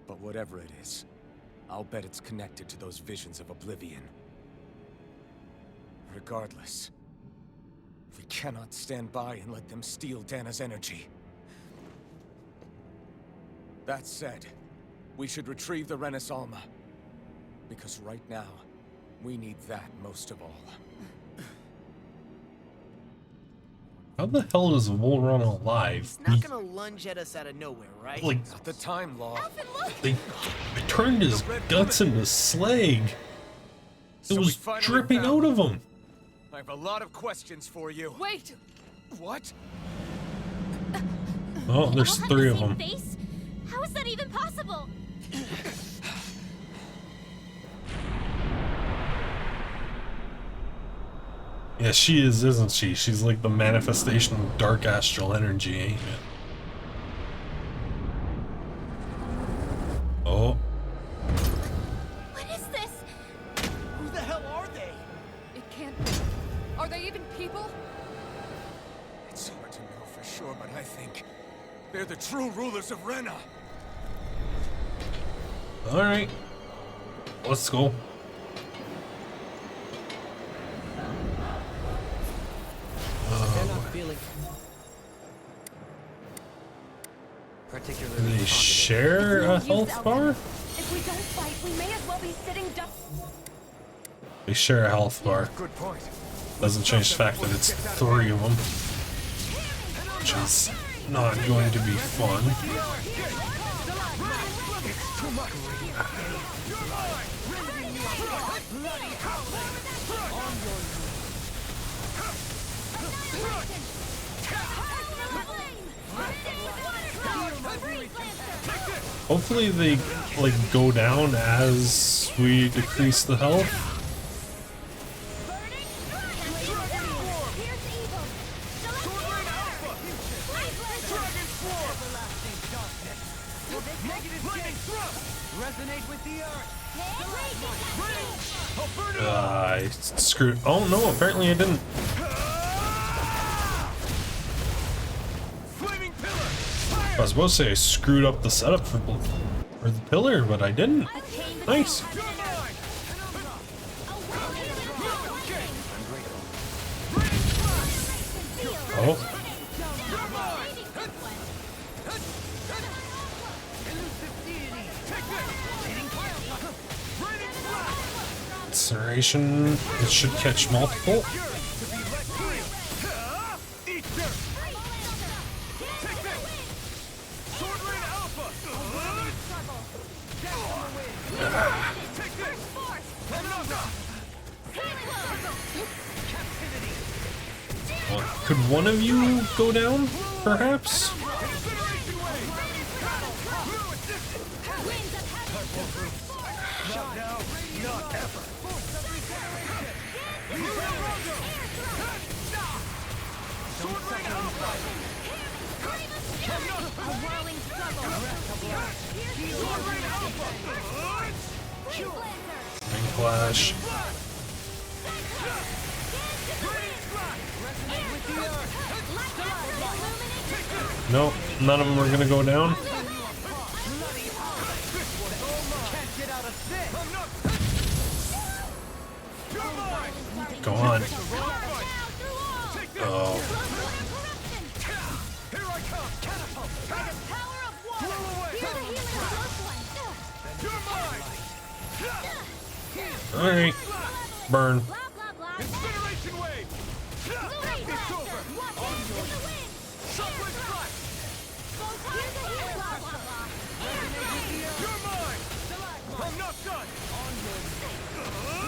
Speaker 12: But whatever it is, I'll bet it's connected to those visions of oblivion. Regardless, we cannot stand by and let them steal Dana's energy. That said, we should retrieve the Rena Alma. Because right now, we need that most of all.
Speaker 1: How the hell is Laurent alive?
Speaker 7: It's not gonna lunge at us out of nowhere, right?
Speaker 1: Like,
Speaker 12: Not the time, Law.
Speaker 1: they turned his guts into slag. It
Speaker 12: So
Speaker 1: was
Speaker 12: we finally
Speaker 1: dripping
Speaker 12: found
Speaker 1: out of him.
Speaker 12: I have a lot of questions for you.
Speaker 5: Wait!
Speaker 12: What?
Speaker 1: Oh, there's
Speaker 11: All have
Speaker 1: three
Speaker 11: the
Speaker 1: of
Speaker 11: same
Speaker 1: them.
Speaker 11: face? How is that even possible?
Speaker 1: Yeah, she is, isn't she? She's like the manifestation of dark astral energy, ain't it? Oh,
Speaker 11: What is this?
Speaker 7: Who the hell are they?
Speaker 5: It can't be. Are they even people?
Speaker 12: It's hard to know for sure, but I think they're the true rulers of Rena.
Speaker 1: alright. Let's go.
Speaker 4: They're not feeling particularly
Speaker 1: Do they
Speaker 4: talkative.
Speaker 1: share a health bar?
Speaker 3: If we don't fight, we may as well be sitting ducks.
Speaker 1: They share a health bar.
Speaker 12: Good point.
Speaker 1: Doesn't change the fact that it's three of them. Which is not going to be fun. Hopefully they like go down as we decrease the health. I screwed. Oh no! Apparently I didn't. I was supposed to say I screwed up the setup for the pillar, but I didn't. Nice. Oh. Incineration. It should catch multiple. Well, could one of you go down, perhaps? Ring flash. Nope, none of them are gonna go down. Go on. Oh. Alright. Burn.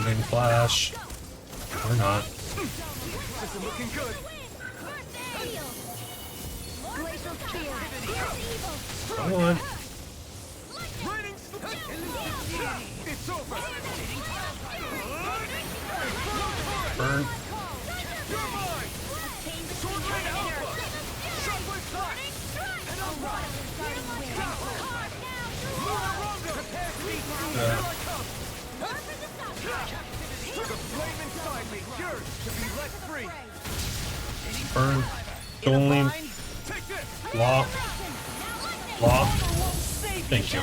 Speaker 1: Ring flash. Or not. Come on. Burn. Burn. Don't Law. Law. Thank you.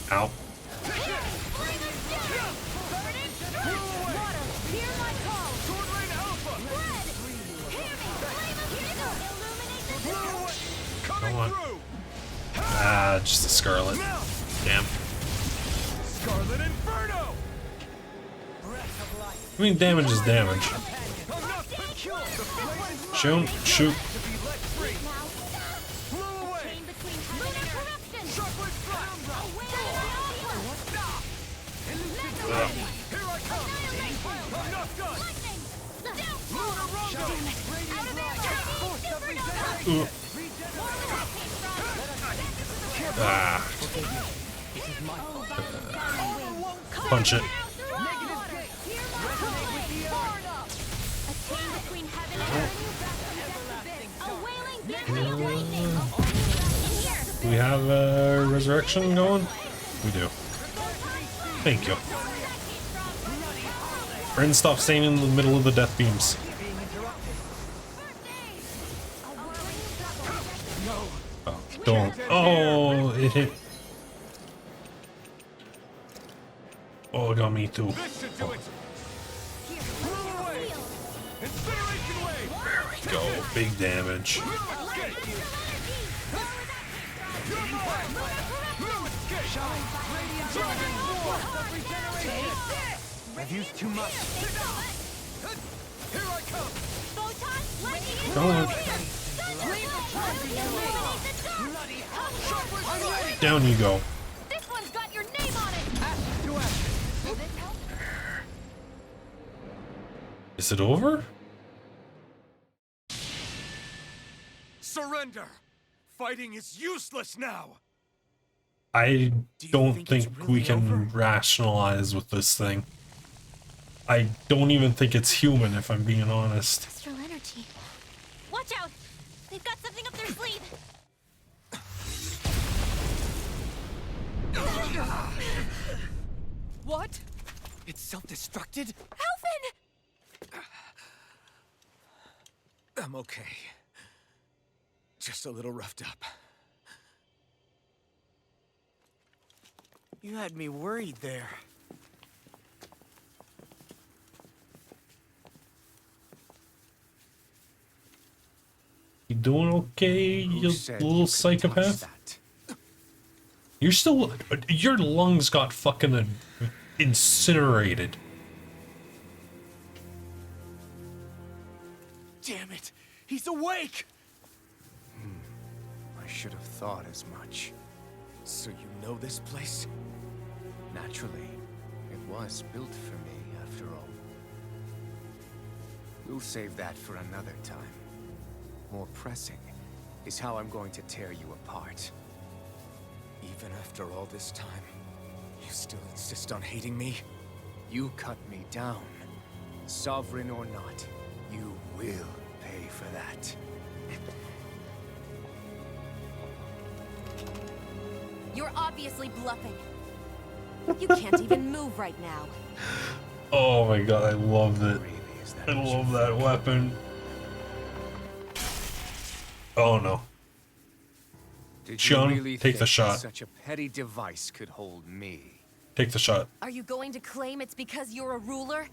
Speaker 1: Ow. Come on. Ah, just the Scarlet. Damn.
Speaker 2: Scarlet Inferno.
Speaker 1: I mean, damage is damage. Shoot, shoot. Ah. Punch it. Do we have a resurrection going? We do. Thank you. Ren, stop staying in the middle of the death beams. Oh, don't. Oh, it hit. Oh, it got me too. Oh. There we go. Big damage.
Speaker 4: I've used too much.
Speaker 1: Come on. Down you go.
Speaker 2: This one's got your name on it. Ashes to ashes.
Speaker 1: Is it over?
Speaker 12: Surrender! Fighting is useless now!
Speaker 1: I don't
Speaker 7: think it's
Speaker 1: think
Speaker 7: really
Speaker 1: we can
Speaker 7: over?
Speaker 1: rationalize with this thing. I don't even think it's human, if I'm being honest.
Speaker 11: Astral energy. Watch out! They've got something up their sleeve!
Speaker 12: What? It's self-destructed?
Speaker 11: Alvin!
Speaker 12: I'm okay. Just a little roughed up.
Speaker 7: You had me worried there.
Speaker 1: You doing okay,
Speaker 12: Who
Speaker 1: you
Speaker 12: said
Speaker 1: little
Speaker 12: you could
Speaker 1: psychopath?
Speaker 12: touch that?
Speaker 1: You're still... Your lungs got fucking incinerated.
Speaker 12: Damn it! He's awake! I should have thought as much. So you know this place? Naturally. It was built for me, after all. We'll save that for another time. More pressing is how I'm going to tear you apart. Even after all this time, you still insist on hating me? You cut me down. Sovereign or not, you will pay for that.
Speaker 3: You're obviously bluffing. You can't even move right now.
Speaker 1: Oh my god, I love it.
Speaker 12: Really, is that
Speaker 1: I
Speaker 12: what you
Speaker 1: love that
Speaker 12: think?
Speaker 1: weapon. Oh no.
Speaker 12: Did
Speaker 1: Sean,
Speaker 12: you really
Speaker 1: take the
Speaker 12: think
Speaker 1: shot.
Speaker 12: Such a petty device could hold me?
Speaker 1: Take the shot.
Speaker 3: Are you going to claim it's because you're a ruler?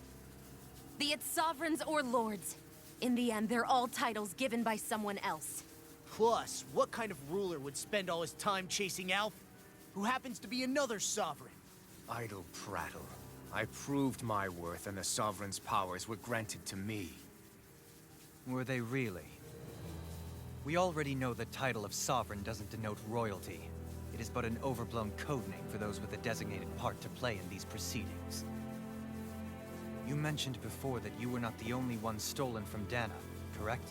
Speaker 3: Be it sovereigns or lords. In the end, they're all titles given by someone else.
Speaker 7: Plus, what kind of ruler would spend all his time chasing Alf, who happens to be another sovereign?
Speaker 12: Idle prattle. I proved my worth and the Sovereign's powers were granted to me.
Speaker 4: Were they really? We already know the title of Sovereign doesn't denote royalty. It is but an overblown codename for those with a designated part to play in these proceedings. You mentioned before that you were not the only one stolen from Dana, correct?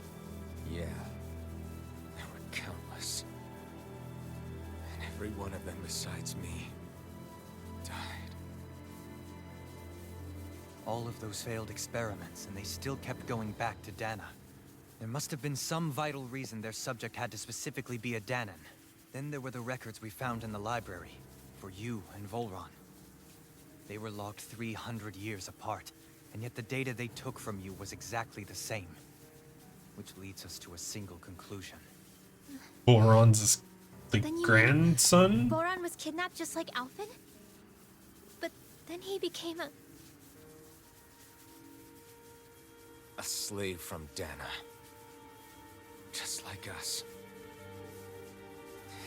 Speaker 12: Yeah. There were countless. And every one of them besides me died.
Speaker 4: All of those failed experiments, and they still kept going back to Dana. There must have been some vital reason their subject had to specifically be a Danan. Then there were the records we found in the library, for you and Volron. They were logged 300 years apart, and yet the data they took from you was exactly the same. Which leads us to a single conclusion.
Speaker 1: Boron's the
Speaker 11: Then you-
Speaker 1: grandson?
Speaker 11: Boron was kidnapped just like Alvin? But then he became a...
Speaker 12: A slave from Dana. Just like us.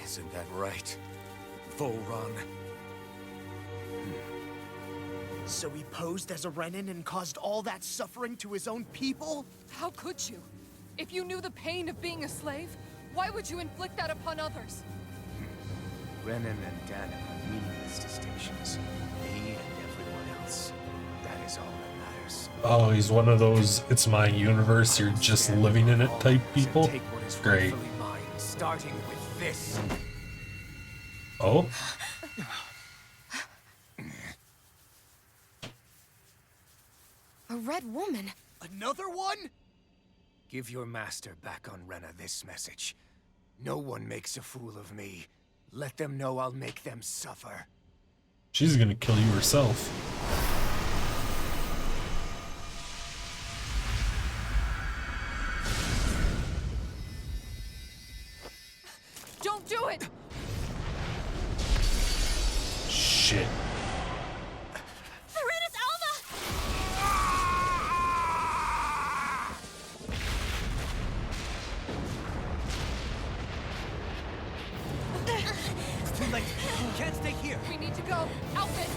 Speaker 12: Isn't that right, Volron?
Speaker 7: So he posed as a Renan and caused all that suffering to his own people?
Speaker 5: How could you? If you knew the pain of being a slave, why would you inflict that upon others?
Speaker 12: Renan and Dana are meaningless distinctions. Me and everyone else. That is all that matters.
Speaker 1: Oh, he's one of those, it's my universe, you're just living in it type people?
Speaker 12: Take what is
Speaker 1: Great.
Speaker 12: rightfully mine, starting with this.
Speaker 1: Oh?
Speaker 3: A red woman?
Speaker 7: Another one?
Speaker 12: Give your master back on Rena this message. No one makes a fool of me. Let them know I'll make them suffer.
Speaker 1: She's gonna kill you herself.
Speaker 5: Don't do it!
Speaker 1: Shit.
Speaker 11: Serenus Alma!
Speaker 4: It's too late. You can't stay here.
Speaker 5: We need to go. Alvin!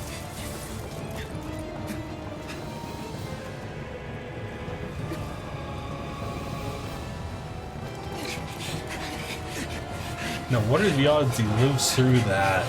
Speaker 1: Now, what are the odds he lives through that?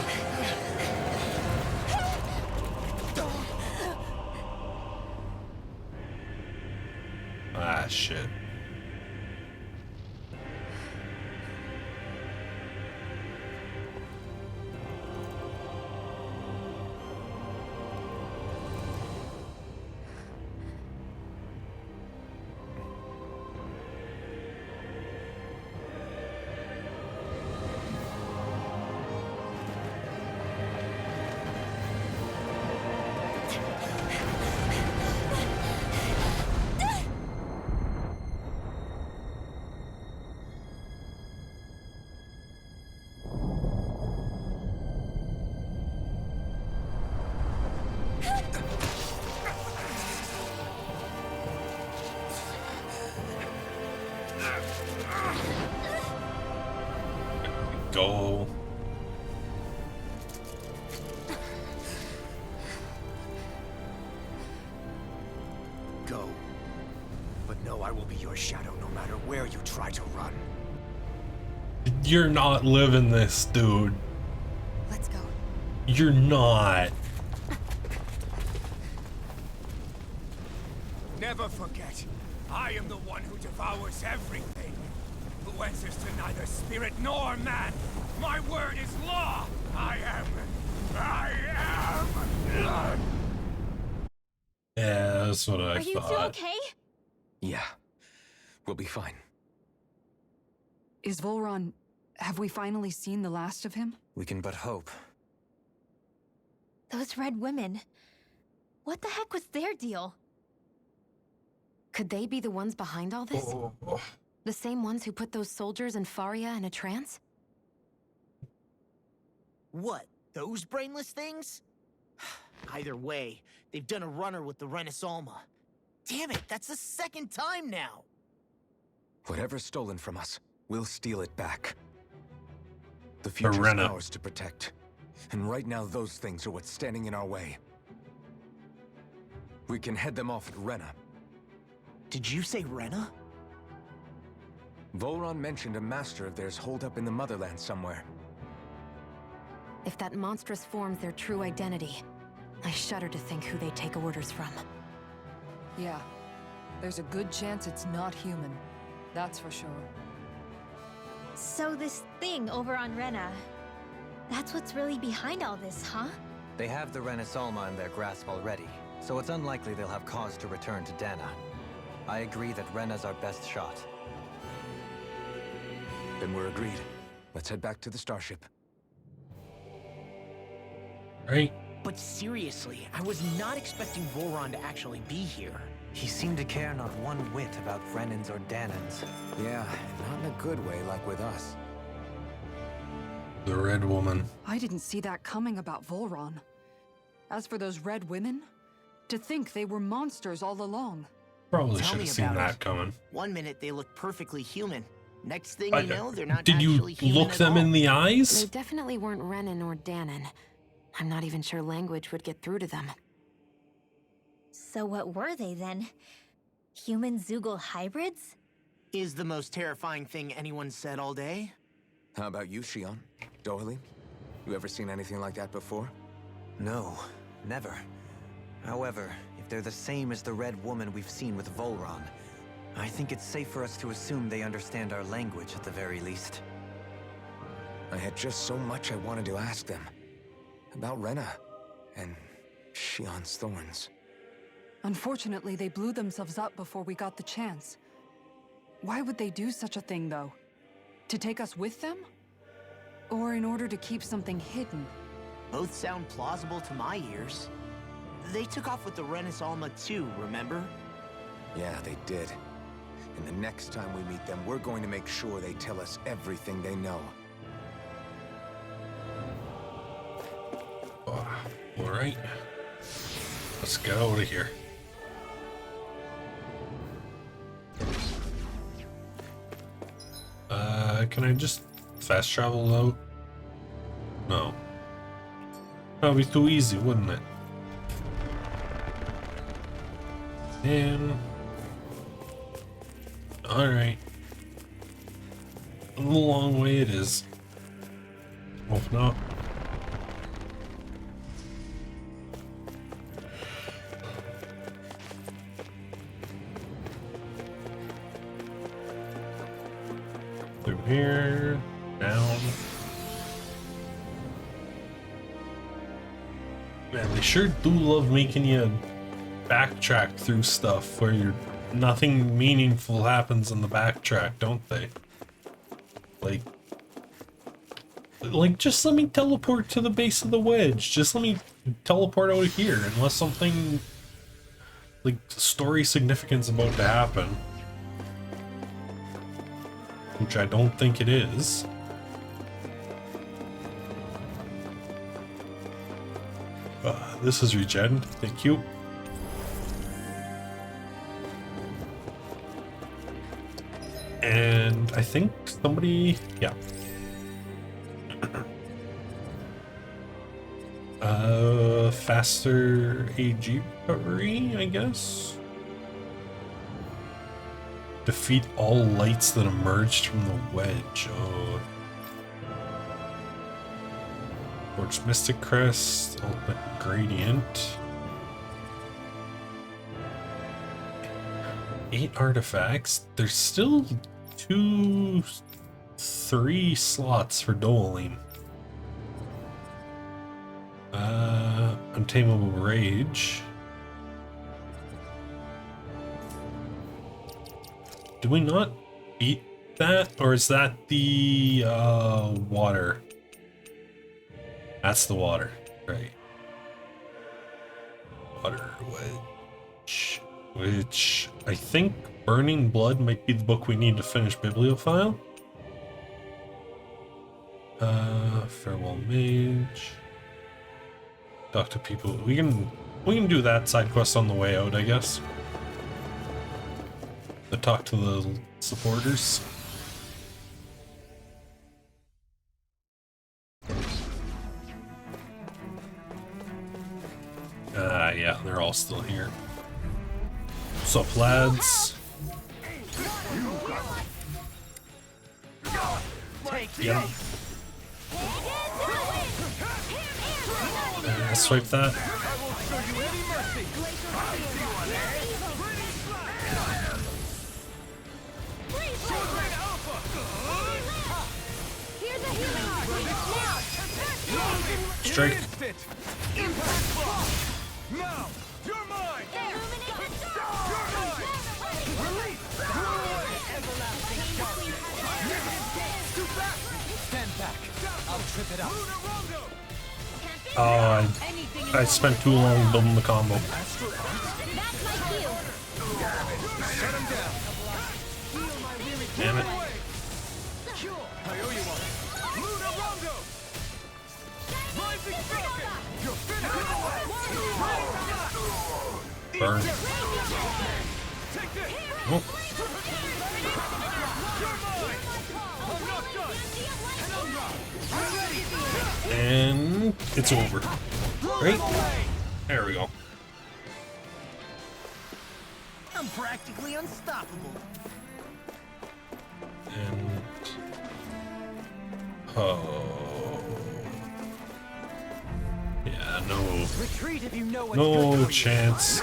Speaker 1: go.
Speaker 12: Go. But no, I will be your shadow no matter where you try to run.
Speaker 1: You're not living this, dude.
Speaker 3: Let's go.
Speaker 1: You're not.
Speaker 12: Never forget, I am the one who devours everything. Who answers to neither spirit nor man. My word is law. I am.
Speaker 1: Yeah, that's what I
Speaker 11: Are you two
Speaker 1: thought.
Speaker 11: okay?
Speaker 8: Yeah, we'll be fine.
Speaker 5: Is Volron... have we finally seen the last of him?
Speaker 4: We can but hope.
Speaker 11: Those red women. What the heck was their deal?
Speaker 3: Could they be the ones behind all this?
Speaker 1: Oh.
Speaker 3: The same ones who put those soldiers in Faria in a trance?
Speaker 7: What? Those brainless things? Either way, they've done a runner with the Renasalma. Damn it, that's the second time now!
Speaker 8: Whatever's stolen from us, we'll steal it back. The future's
Speaker 1: Rena.
Speaker 8: ours to protect. And right now, those things are what's standing in our way. We can head them off at Rena.
Speaker 7: Did you say Rena?
Speaker 8: Volron mentioned a master of theirs holed up in the motherland somewhere.
Speaker 3: If that monstrous form's their true identity, I shudder to think who they take orders from.
Speaker 5: Yeah. There's a good chance it's not human. That's for sure.
Speaker 11: So this thing over on Rena, that's what's really behind all this, huh?
Speaker 4: They have the Renasalma in their grasp already, so it's unlikely they'll have cause to return to Dana. I agree that Rena's our best shot.
Speaker 8: Then we're agreed. Let's head back to the starship.
Speaker 1: Right?
Speaker 7: But seriously, I was not expecting Volron to actually be here.
Speaker 4: He seemed to care not one whit about Renans or Danans.
Speaker 8: Yeah, not in a good way like with us.
Speaker 1: The red woman.
Speaker 5: I didn't see that coming about Volron. As for those red women, to think they were monsters all along.
Speaker 1: Probably
Speaker 7: Tell
Speaker 1: should
Speaker 7: me
Speaker 1: have seen
Speaker 7: about
Speaker 1: that
Speaker 7: it.
Speaker 1: coming.
Speaker 7: One minute they look perfectly human. Next thing you know, they're not
Speaker 1: Did you
Speaker 7: actually human
Speaker 1: look
Speaker 7: at
Speaker 1: them
Speaker 7: all.
Speaker 1: in the
Speaker 3: They
Speaker 1: eyes?
Speaker 3: definitely weren't Renan or Danon. I'm not even sure language would get through to them.
Speaker 11: So what were they then? Human Zoogle hybrids?
Speaker 7: Is the most terrifying thing anyone said all day?
Speaker 8: How about you, Shion? Doherty? You ever seen anything like that before?
Speaker 4: No, never. However, if they're the same as the red woman we've seen with Volron, I think it's safe for us to assume they understand our language at the very least.
Speaker 8: I had just so much I wanted to ask them. About Rena and Shion's thorns.
Speaker 5: Unfortunately, they blew themselves up before we got the chance. Why would they do such a thing, though? To take us with them? Or in order to keep something hidden?
Speaker 7: Both sound plausible to my ears. They took off with the Renasalma too, remember?
Speaker 8: Yeah, they did. And the next time we meet them, we're going to make sure they tell us everything they know.
Speaker 1: Alright. Let's get out of here. Can I just fast travel out? No. That would be too easy, wouldn't it? And... Alright. A long way it is. Hope not. Through here, down. Man, they sure do love making you backtrack through stuff where nothing meaningful happens in the backtrack, don't they? Like, just let me teleport to the base of the wedge. Just let me teleport out of here, unless something, like, story significance about to happen. Which I don't think it is. This is regen, thank you. And I think somebody, yeah. Faster AG recovery, I guess. Defeat all lights that emerged from the wedge. Oh. Forge Mystic Crest, Ultimate Gradient. 8 artifacts. There's still 3 slots for dueling. Untamable Rage. Did we not beat that? Or is that the water? That's the water, right? Water Wedge. Which I think Burning Blood might be the book we need to finish Bibliophile. Farewell Mage. Talk to people. We can do that side quest on the way out, I guess. To talk to the supporters. Yeah, they're all still here. What's up, lads? Get him. Swipe that. Strike.
Speaker 2: Now, you're mine. Stand back. I'll trip it up.
Speaker 1: Oh, I spent too long building the combo. Damn it. Burn. Oh. And it's over. Right? There we go.
Speaker 2: I'm practically unstoppable.
Speaker 1: And oh, yeah, no,
Speaker 2: Retreat if you know what's
Speaker 1: no chance.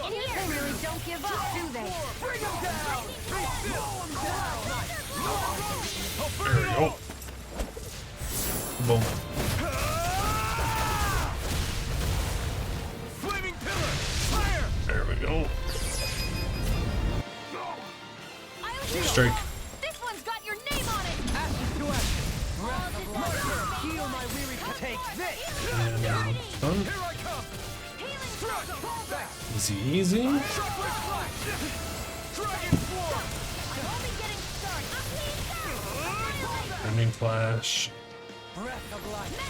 Speaker 2: They really don't give up, do they? Bring them down!
Speaker 1: There we go. Boom.
Speaker 2: Flaming pillar! Fire!
Speaker 1: There we go. Strike.
Speaker 2: This one's got your name on it! Ashes to ashes! Heal my weary. Take this!
Speaker 1: And done.
Speaker 2: Here I come!
Speaker 1: Easy, easy.
Speaker 2: Dragon form!
Speaker 1: Burning Flash.
Speaker 2: Breath of life!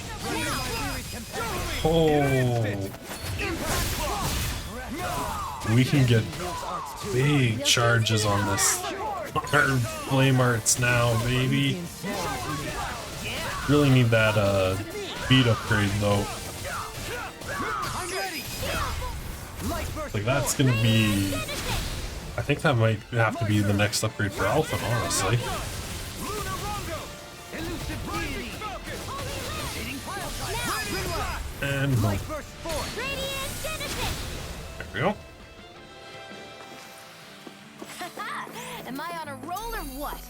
Speaker 1: Oh, we can get big charges on this. Our flame arts now, baby. Really need that speed upgrade though. Like that's gonna be. I think that might have to be the next upgrade for Alpha, honestly. And boom. There we go.
Speaker 10: Am I on a roll or what?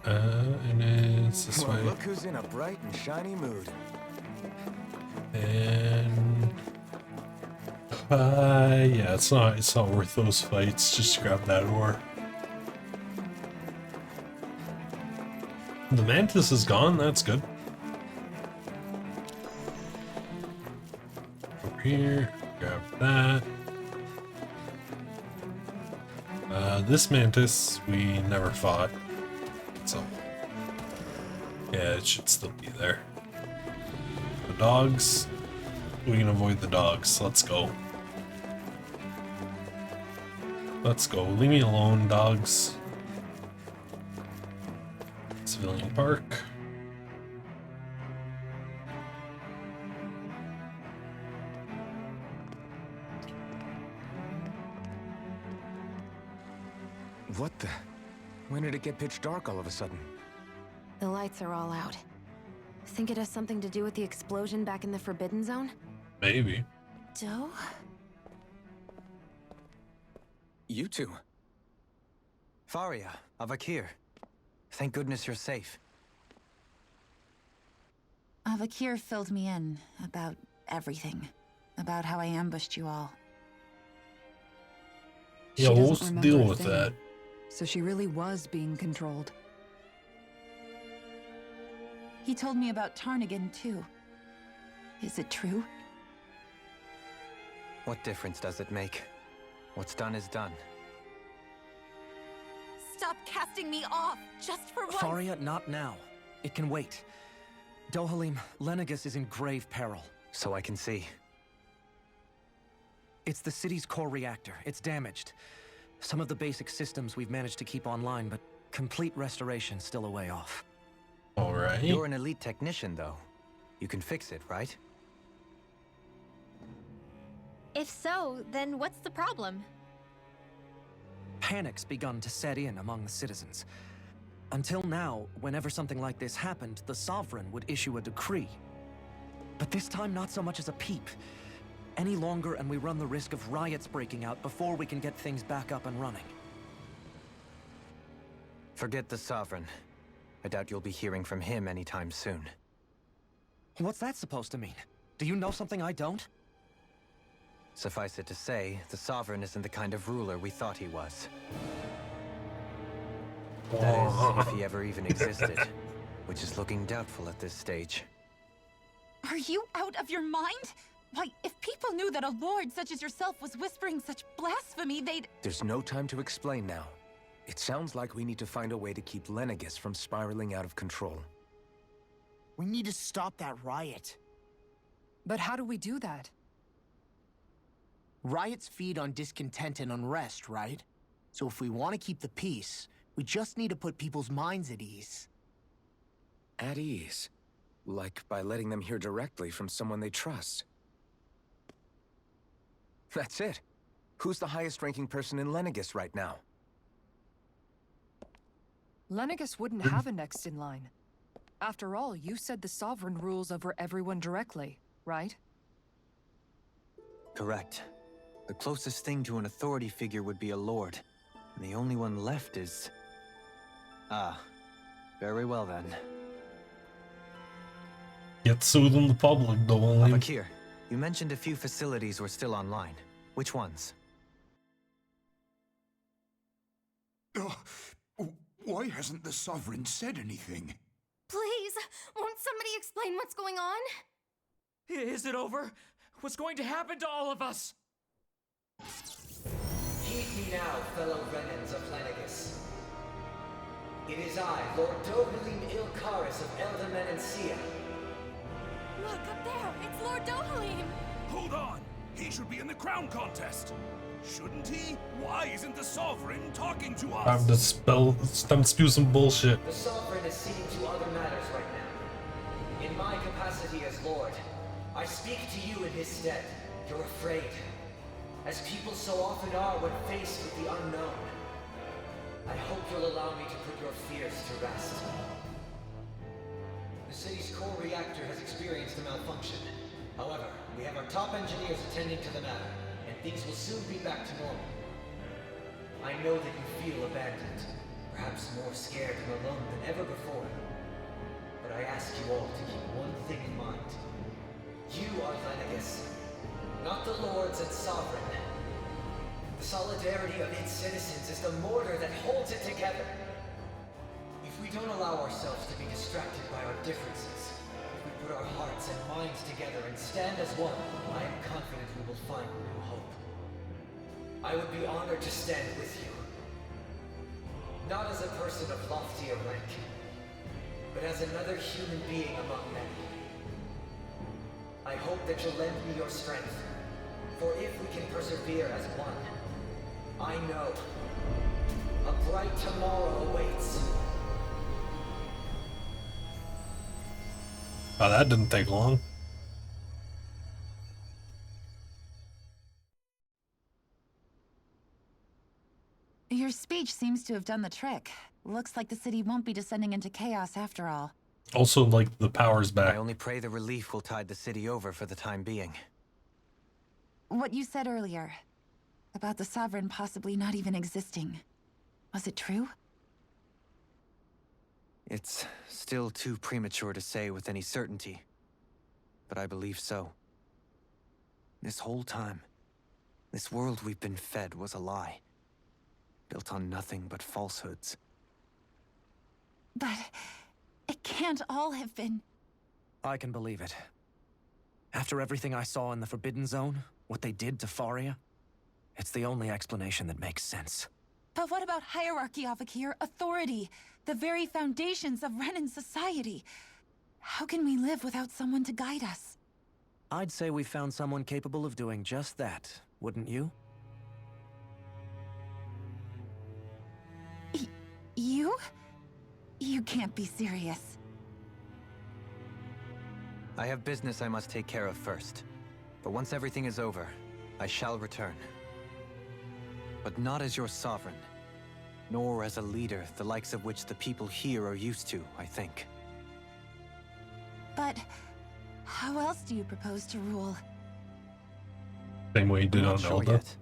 Speaker 1: And it's this
Speaker 12: Well,
Speaker 1: way.
Speaker 12: look who's in a bright and shiny mood.
Speaker 1: And yeah, it's not worth those fights. Just grab that ore. The mantis is gone. That's good. Over here, grab that. This mantis we never fought, so yeah, it should still be there. The dogs, we can avoid the dogs. Let's go. Let's go. Leave me alone, dogs. Civilian Park.
Speaker 8: What the? When did it get pitch dark all of a sudden?
Speaker 3: The lights are all out. Think it has something to do with the explosion back in the Forbidden Zone?
Speaker 1: Maybe.
Speaker 3: Doe?
Speaker 8: You two.
Speaker 4: Faria, Avakir. Thank goodness you're safe.
Speaker 13: Avakir filled me in about everything. About how I ambushed you all.
Speaker 1: Yeah,
Speaker 5: She
Speaker 1: we'll
Speaker 5: doesn't remember
Speaker 1: deal
Speaker 5: a
Speaker 1: with
Speaker 5: thing.
Speaker 1: that.
Speaker 5: So she really was being controlled.
Speaker 13: He told me about Tarnigan, too. Is it true?
Speaker 4: What difference does it make? What's done is done.
Speaker 11: Stop casting me off, just for once!
Speaker 9: Faria, not now. It can wait. Dohalim, Lenegus is in grave peril.
Speaker 4: So I can see.
Speaker 9: It's the city's core reactor. It's damaged. Some of the basic systems we've managed to keep online, but complete restoration's still a way off.
Speaker 1: Alright.
Speaker 4: You're an elite technician, though. You can fix it, right?
Speaker 11: If so, then what's the problem?
Speaker 9: Panic's begun to set in among the citizens. Until now, whenever something like this happened, the Sovereign would issue a decree. But this time, not so much as a peep. Any longer, and we run the risk of riots breaking out before we can get things back up and running.
Speaker 4: Forget the Sovereign. I doubt you'll be hearing from him anytime soon.
Speaker 9: What's that supposed to mean? Do you know something I don't?
Speaker 4: Suffice it to say, the Sovereign isn't the kind of ruler we thought he was. That is, if he ever even existed, which is looking doubtful at this stage.
Speaker 13: Are you out of your mind? Why, if people knew that a lord such as yourself was whispering such blasphemy, they'd...
Speaker 8: There's no time to explain now. It sounds like we need to find a way to keep Lenegus from spiraling out of control.
Speaker 7: We need to stop that riot.
Speaker 5: But how do we do that?
Speaker 7: Riots feed on discontent and unrest, right? So if we want to keep the peace, we just need to put people's minds at ease.
Speaker 8: At ease? Like by letting them hear directly from someone they trust. That's it. Who's the highest-ranking person in Lenegus right now?
Speaker 5: Lenegus wouldn't have a next in line. After all, you said the Sovereign rules over everyone directly, right?
Speaker 4: Correct. The closest thing to an authority figure would be a lord. And the only one left is... Ah. Very well then.
Speaker 1: Get sued in the public, though. Only.
Speaker 4: Avakir, you mentioned a few facilities were still online. Which ones?
Speaker 14: Why hasn't the Sovereign said anything?
Speaker 10: Please, won't somebody explain what's going on?
Speaker 15: Is it over? What's going to happen to all of us?
Speaker 16: Heed me now, fellow Renans of Lenegus. It is I, Lord Dohalim Ilkaris of Eldaman and Sia.
Speaker 10: Look, up there! It's Lord Dohalim!
Speaker 14: Hold on! He should be in the crown contest! Shouldn't he? Why isn't the Sovereign talking to us?
Speaker 1: Time to spew some bullshit.
Speaker 16: The Sovereign is seeing to other matters right now. In my capacity as Lord, I speak to you in his stead. You're afraid. As people so often are when faced with the unknown. I hope you'll allow me to put your fears to rest. The city's core reactor has experienced a malfunction. However, we have our top engineers attending to the matter, and things will soon be back to normal. I know that you feel abandoned, perhaps more scared and alone than ever before. But I ask you all to keep one thing in mind. You are Lenegus, not the Lords and Sovereign. The solidarity of its citizens is the mortar that holds it together. If we don't allow ourselves to be distracted by our differences, if we put our hearts and minds together and stand as one, I am confident we will find new hope. I would be honored to stand with you. Not as a person of loftier rank, but as another human being among many. I hope that you'll lend me your strength, for if we can persevere as one, I know a bright tomorrow awaits.
Speaker 1: Oh, that didn't take long.
Speaker 13: Your speech seems to have done the trick. Looks like the city won't be descending into chaos after all.
Speaker 1: Also, like, the power's back.
Speaker 4: I only pray the relief will tide the city over for the time being.
Speaker 13: What you said earlier, about the Sovereign possibly not even existing, was it true?
Speaker 4: It's still too premature to say with any certainty, but I believe so. This whole time, this world we've been fed was a lie, built on nothing but falsehoods.
Speaker 13: But it can't all have been...
Speaker 9: I can believe it. After everything I saw in the Forbidden Zone, what they did to Faria, it's the only explanation that makes sense.
Speaker 13: But what about hierarchy, Avakir? Authority? The very foundations of Renan society? How can we live without someone to guide us?
Speaker 9: I'd say we found someone capable of doing just that, wouldn't you?
Speaker 13: You? You can't be serious.
Speaker 4: I have business I must take care of first. But once everything is over, I shall return. But not as your sovereign, nor as a leader the likes of which the people here are used to, I think.
Speaker 13: But how else do you propose to rule?
Speaker 1: Same way you did on
Speaker 4: Sure
Speaker 1: Elda.
Speaker 4: yet.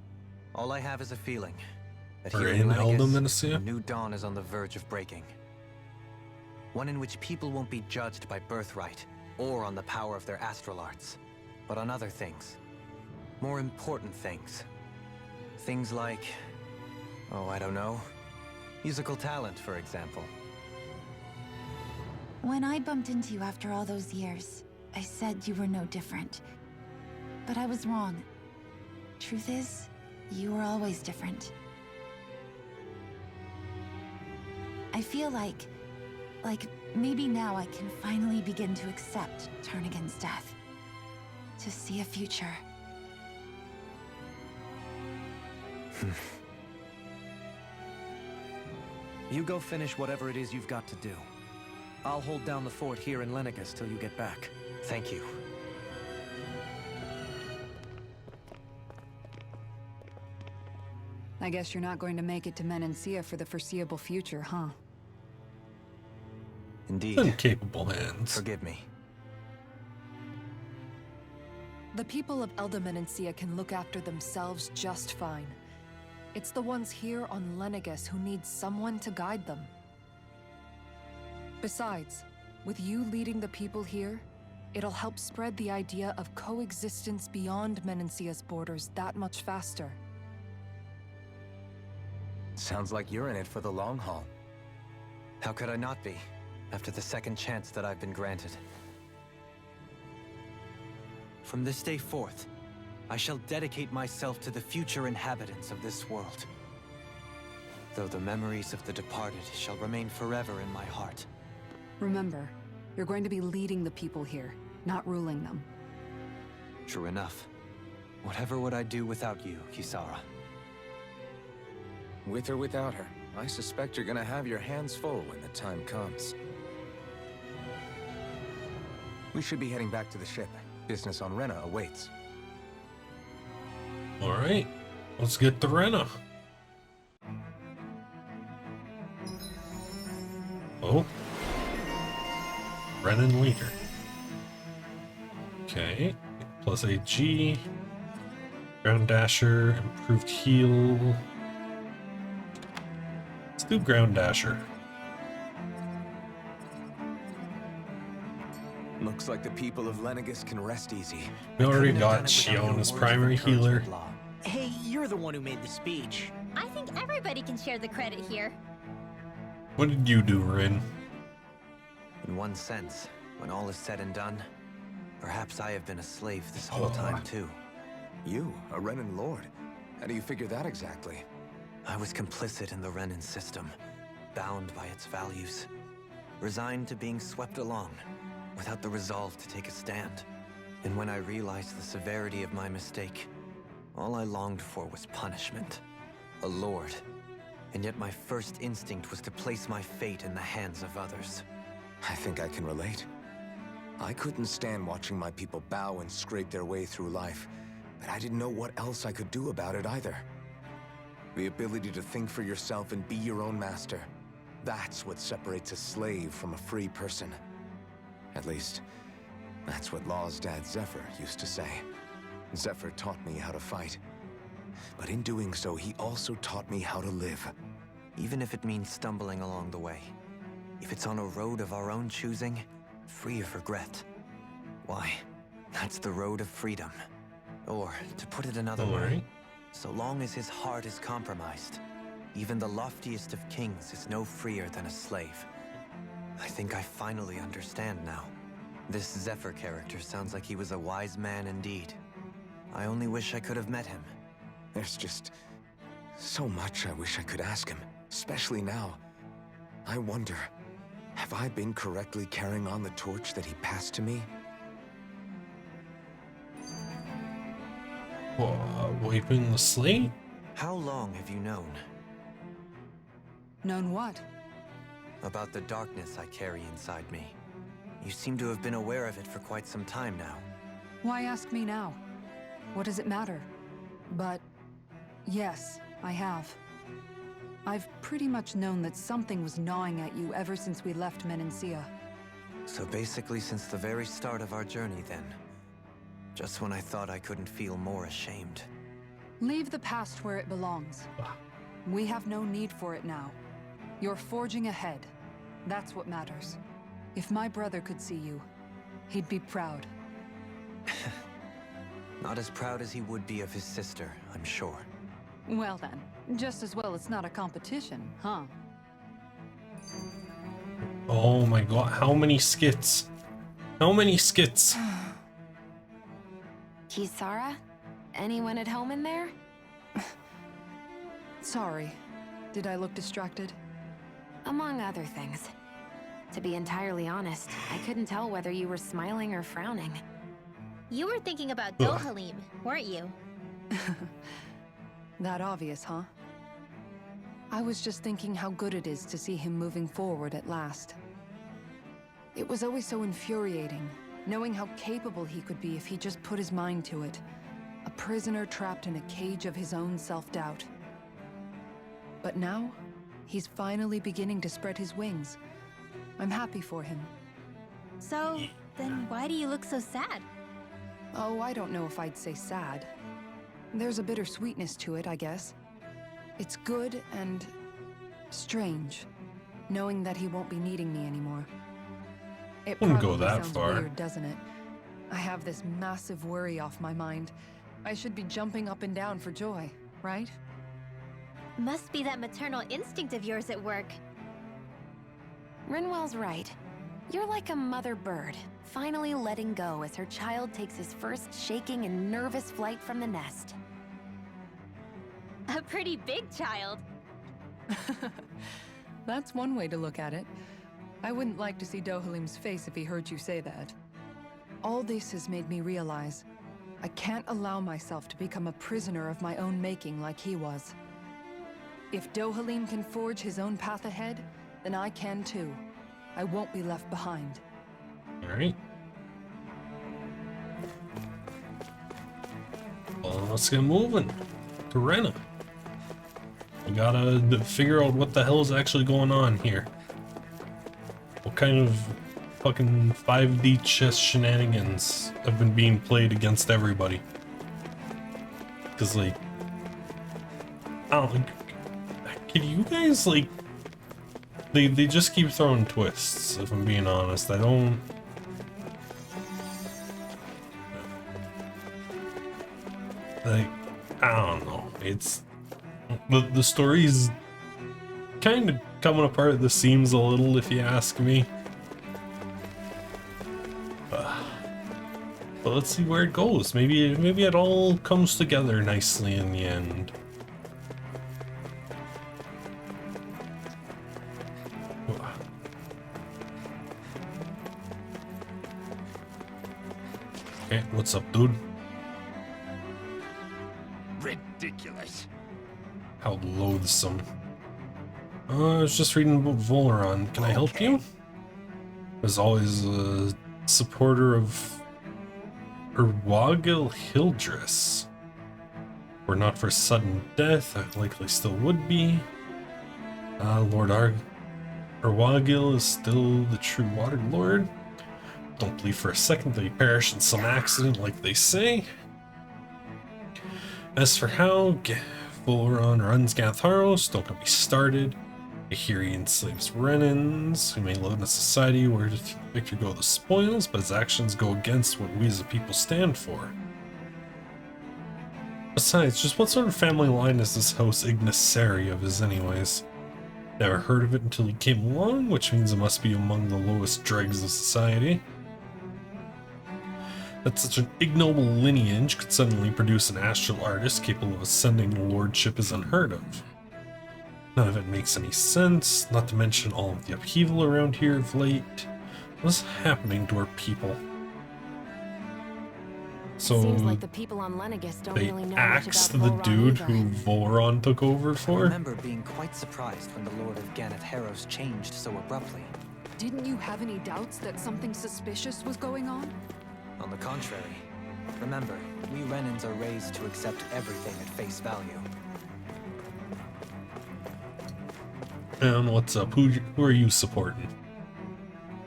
Speaker 4: All I have is a feeling that
Speaker 1: Or
Speaker 4: here
Speaker 1: in Elda
Speaker 4: Lenegis,
Speaker 1: Menacea?
Speaker 4: a new dawn is on the verge of breaking. One in which people won't be judged by birthright or on the power of their astral arts, but on other things. More important things. Things like, oh, I don't know, musical talent, for example.
Speaker 13: When I bumped into you after all those years, I said you were no different. But I was wrong. Truth is, you were always different. I feel like maybe now I can finally begin to accept Tarnigan's death. To see a future.
Speaker 9: You go finish whatever it is you've got to do. I'll hold down the fort here in Lenegis till you get back.
Speaker 4: Thank you.
Speaker 5: I guess you're not going to make it to Menancia for the foreseeable future, huh?
Speaker 4: Indeed.
Speaker 1: Incapable hands.
Speaker 4: Forgive me.
Speaker 17: The people of Elda Menancia can look after themselves just fine. It's the ones here on Lenegis who need someone to guide them. Besides, with you leading the people here, it'll help spread the idea of coexistence beyond Menancia's borders that much faster.
Speaker 8: Sounds like you're in it for the long haul.
Speaker 4: How could I not be, after the second chance that I've been granted? From this day forth, I shall dedicate myself to the future inhabitants of this world. Though the memories of the departed shall remain forever in my heart.
Speaker 5: Remember, you're going to be leading the people here, not ruling them.
Speaker 4: True enough. Whatever would I do without you, Kisara?
Speaker 8: With or without her, I suspect you're gonna have your hands full when the time comes. We should be heading back to the ship. Business on Rena awaits.
Speaker 1: Alright, let's get to Rena. Oh. Renan leader. Okay. Plus AG. Ground Dasher. Improved heal. Let's do Ground Dasher.
Speaker 8: Looks like the people of Lenegis can rest easy.
Speaker 1: We already got Shion as primary healer.
Speaker 7: Hey, you're the one who made the speech.
Speaker 11: I think everybody can share the credit here.
Speaker 1: What did you do, Rin?
Speaker 4: In one sense, when all is said and done, perhaps I have been a slave this whole time too.
Speaker 8: You, a Renan lord? How do you figure that exactly?
Speaker 4: I was complicit in the Renan system, bound by its values, resigned to being swept along, without the resolve to take a stand. And when I realized the severity of my mistake, all I longed for was punishment. A lord. And yet my first instinct was to place my fate in the hands of others.
Speaker 8: I think I can relate. I couldn't stand watching my people bow and scrape their way through life, but I didn't know what else I could do about it either. The ability to think for yourself and be your own master, that's what separates a slave from a free person. At least, that's what Law's dad Zephyr used to say. Zephyr taught me how to fight. But in doing so, he also taught me how to live.
Speaker 4: Even if it means stumbling along the way. If it's on a road of our own choosing, free of regret. Why, that's the road of freedom. Or, to put it another way, so long as his heart is compromised, even the loftiest of kings is no freer than a slave. I think I finally understand now. This Zephyr character sounds like he was a wise man indeed. I only wish I could have met him.
Speaker 8: There's just so much I wish I could ask him, especially now. I wonder, have I been correctly carrying on the torch that he passed to me?
Speaker 1: Wiping the slate?
Speaker 4: How long have you known?
Speaker 5: Known what?
Speaker 4: About the darkness I carry inside me. You seem to have been aware of it for quite some time now.
Speaker 5: Why ask me now? What does it matter? But yes, I have. I've pretty much known that something was gnawing at you ever since we left Menancia.
Speaker 4: So basically since the very start of our journey then. Just when I thought I couldn't feel more ashamed.
Speaker 5: Leave the past where it belongs. We have no need for it now. You're forging ahead. That's what matters. If my brother could see you, he'd be proud.
Speaker 4: Not as proud as he would be of his sister, I'm sure.
Speaker 5: Well then, just as well it's not a competition, huh?
Speaker 1: Oh my god, how many skits? How many skits?
Speaker 3: Kisara? Anyone at home in there?
Speaker 5: Sorry. Did I look distracted?
Speaker 3: Among other things. To be entirely honest, I couldn't tell whether you were smiling or frowning.
Speaker 11: You were thinking about Dohalim, weren't you?
Speaker 5: That obvious, huh? I was just thinking how good it is to see him moving forward at last. It was always so infuriating, knowing how capable he could be if he just put his mind to it. A prisoner trapped in a cage of his own self-doubt. But now, he's finally beginning to spread his wings. I'm happy for him.
Speaker 11: So, then why do you look so sad?
Speaker 5: Oh, I don't know if I'd say sad. There's a bittersweetness to it, I guess. It's good and strange, knowing that he won't be needing me anymore. It
Speaker 1: Wouldn't
Speaker 5: probably
Speaker 1: go that
Speaker 5: sounds
Speaker 1: far.
Speaker 5: weird, doesn't it? I have this massive worry off my mind. I should be jumping up and down for joy, right?
Speaker 11: Must be that maternal instinct of yours at work.
Speaker 3: Rinwell's right. You're like a mother bird, finally letting go as her child takes his first shaking and nervous flight from the nest.
Speaker 11: A pretty big child.
Speaker 5: That's one way to look at it. I wouldn't like to see Dohalim's face if he heard you say that. All this has made me realize I can't allow myself to become a prisoner of my own making like he was. If Dohalim can forge his own path ahead, then I can too. I won't be left behind.
Speaker 1: Alright. Well, let's get moving to Rena. We gotta figure out what the hell is actually going on here. What kind of fucking 5D chess shenanigans have been being played against everybody? Because, like, I don't think. Can you guys, like. They just keep throwing twists, if I'm being honest. I don't. Like, I don't know. It's. The story's kind of coming apart at the seams a little, if you ask me. But let's see where it goes. Maybe it all comes together nicely in the end. Hey, what's up, dude?
Speaker 14: Ridiculous.
Speaker 1: How loathsome. I was just reading about Volaron. Can I help you? There's always supporter of Erwagil Hildress. Were not for sudden death, I likely still would be. Lord Erwagil is still the true Water Lord. Don't believe for a second that he perished in some accident like they say. As for how Volron runs Gatharos, don't get me started. I hear he enslaves Renans, who may live in a society where the victor go the spoils, but his actions go against what we as a people stand for. Besides, just what sort of family line is this house Ignisari of his anyways? Never heard of it until he came along, which means it must be among the lowest dregs of society. That such an ignoble lineage could suddenly produce an astral artist capable of ascending the lordship is unheard of. None of it makes any sense, not to mention all of the upheaval around here of late. What's happening to our people? So
Speaker 3: Seems like the people on Lenegis don't
Speaker 1: they
Speaker 3: really know much
Speaker 1: axed
Speaker 3: about
Speaker 1: the
Speaker 3: Volron
Speaker 1: dude
Speaker 3: either.
Speaker 1: who Volron took over
Speaker 4: I
Speaker 1: for?
Speaker 4: remember being quite surprised when the Lord of Ganath Haros changed so abruptly.
Speaker 5: Didn't you have any doubts that something suspicious was going on?
Speaker 4: On the contrary. Remember, we Renans are raised to accept everything at face value.
Speaker 1: And what's up? Who are you supporting?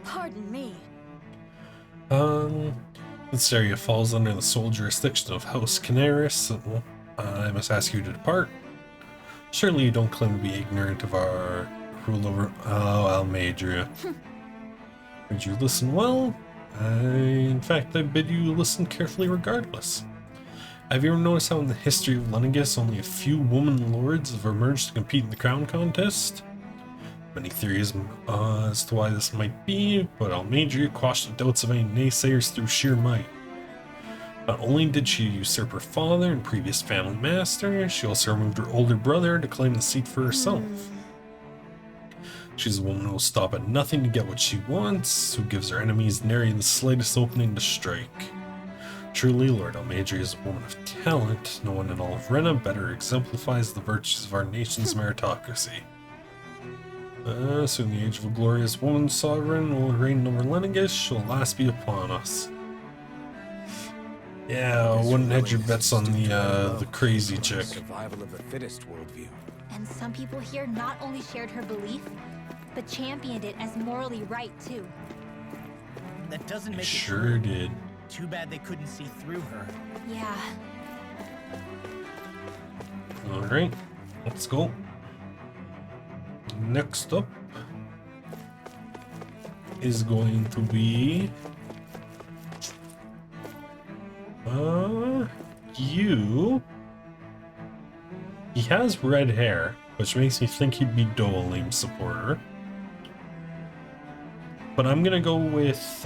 Speaker 10: Pardon me.
Speaker 1: This area falls under the sole jurisdiction of House Canaris, so I must ask you to depart. Surely you don't claim to be ignorant of our rule over Almadria. Would you listen well? In fact, I bid you listen carefully regardless. Have you ever noticed how in the history of Lenegis only a few woman lords have emerged to compete in the crown contest? Many theories as to why this might be, but Almadria quashed the doubts of any naysayers through sheer might. Not only did she usurp her father and previous family master, she also removed her older brother to claim the seat for herself. She's a woman who will stop at nothing to get what she wants, who gives her enemies nary the slightest opening to strike. Truly, Lord Almadria is a woman of talent. No one in all of Rena better exemplifies the virtues of our nation's meritocracy. Soon the age of a glorious woman sovereign will reign over Lenegis shall last be upon us. Yeah, I wouldn't hedge your bets on the crazy chick.
Speaker 8: Survival of the fittest worldview.
Speaker 11: And some people here not only shared her belief, but championed it as morally right too.
Speaker 18: That doesn't make it
Speaker 1: Sure
Speaker 18: true.
Speaker 1: did.
Speaker 18: Too bad they couldn't see through her.
Speaker 11: Yeah.
Speaker 1: Alright, let's go. Next up is going to be you. He has red hair, which makes me think he'd be Doalim supporter. But I'm gonna go with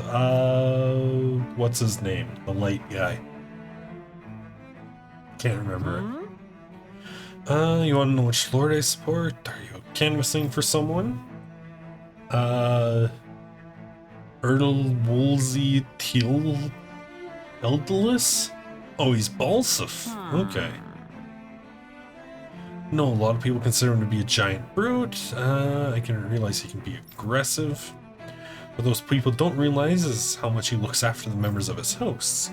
Speaker 1: what's his name? The light guy. Can't remember it. You wanna know which lord I support? Are you canvassing for someone? Erdl Woolsey Teal Eldilus? Oh, he's Balsif. Okay. No, a lot of people consider him to be a giant brute. I can realize he can be aggressive. What those people don't realize is how much he looks after the members of his house.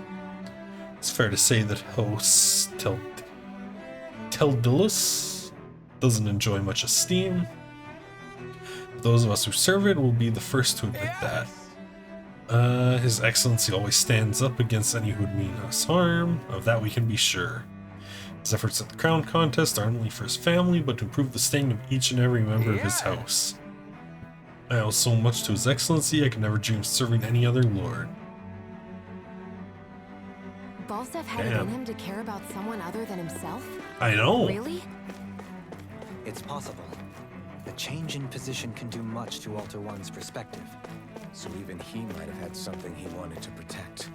Speaker 1: It's fair to say that host Teldilus doesn't enjoy much esteem. Those of us who serve it will be the first to admit that. His Excellency always stands up against any who would mean us harm, of that we can be sure. His efforts at the crown contest are not only for his family, but to improve the standing of each and every member of his house. I owe so much to His Excellency, I can never dream of serving any other lord.
Speaker 3: Balsef had it in him to care about someone other than himself?
Speaker 1: I know.
Speaker 3: Really?
Speaker 4: It's possible. A change in position can do much to alter one's perspective.
Speaker 8: So even he might have had something he wanted to protect.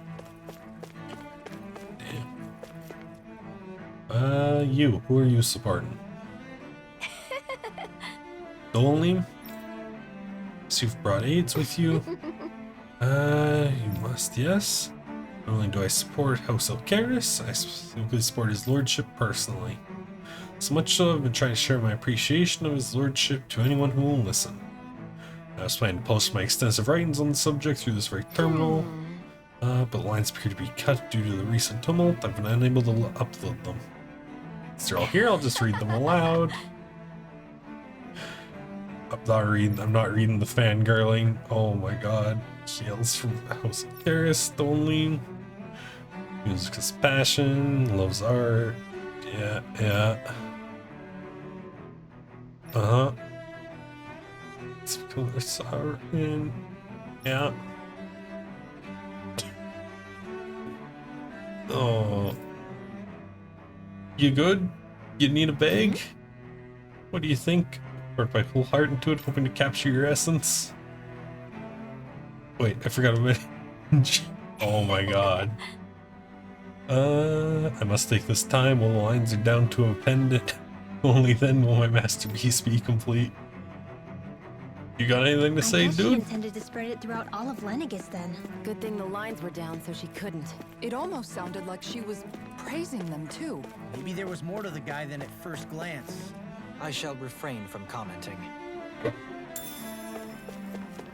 Speaker 1: You. Who are you supporting? Doalim? So you've brought aides with you. You must, yes. Not only do I support House Elcaris, I simply support his lordship personally. So much so I've been trying to share my appreciation of his lordship to anyone who will listen. I was planning to post my extensive writings on the subject through this very terminal, but the lines appear to be cut due to the recent tumult. I've been unable to upload them. Since they're all here, I'll just read them aloud. I'm not reading the fangirling. Oh my god. She yells from the House of Karis only. Music is passion, loves art. Yeah. It's because they're sovereign. Yeah. Oh. You good? You need a bag? What do you think? Poured my whole heart into it, hoping to capture your essence. Wait, I forgot a minute. Oh my god. I must take this time while the lines are down to a pendant. Only then will my masterpiece be complete. You got anything to say,
Speaker 11: I guess she
Speaker 1: dude?
Speaker 11: intended to spread it throughout all of Lenegis then.
Speaker 3: Good thing the lines were down so she couldn't.
Speaker 5: It almost sounded like she was praising them too.
Speaker 18: Maybe there was more to the guy than at first glance.
Speaker 4: I shall refrain from commenting.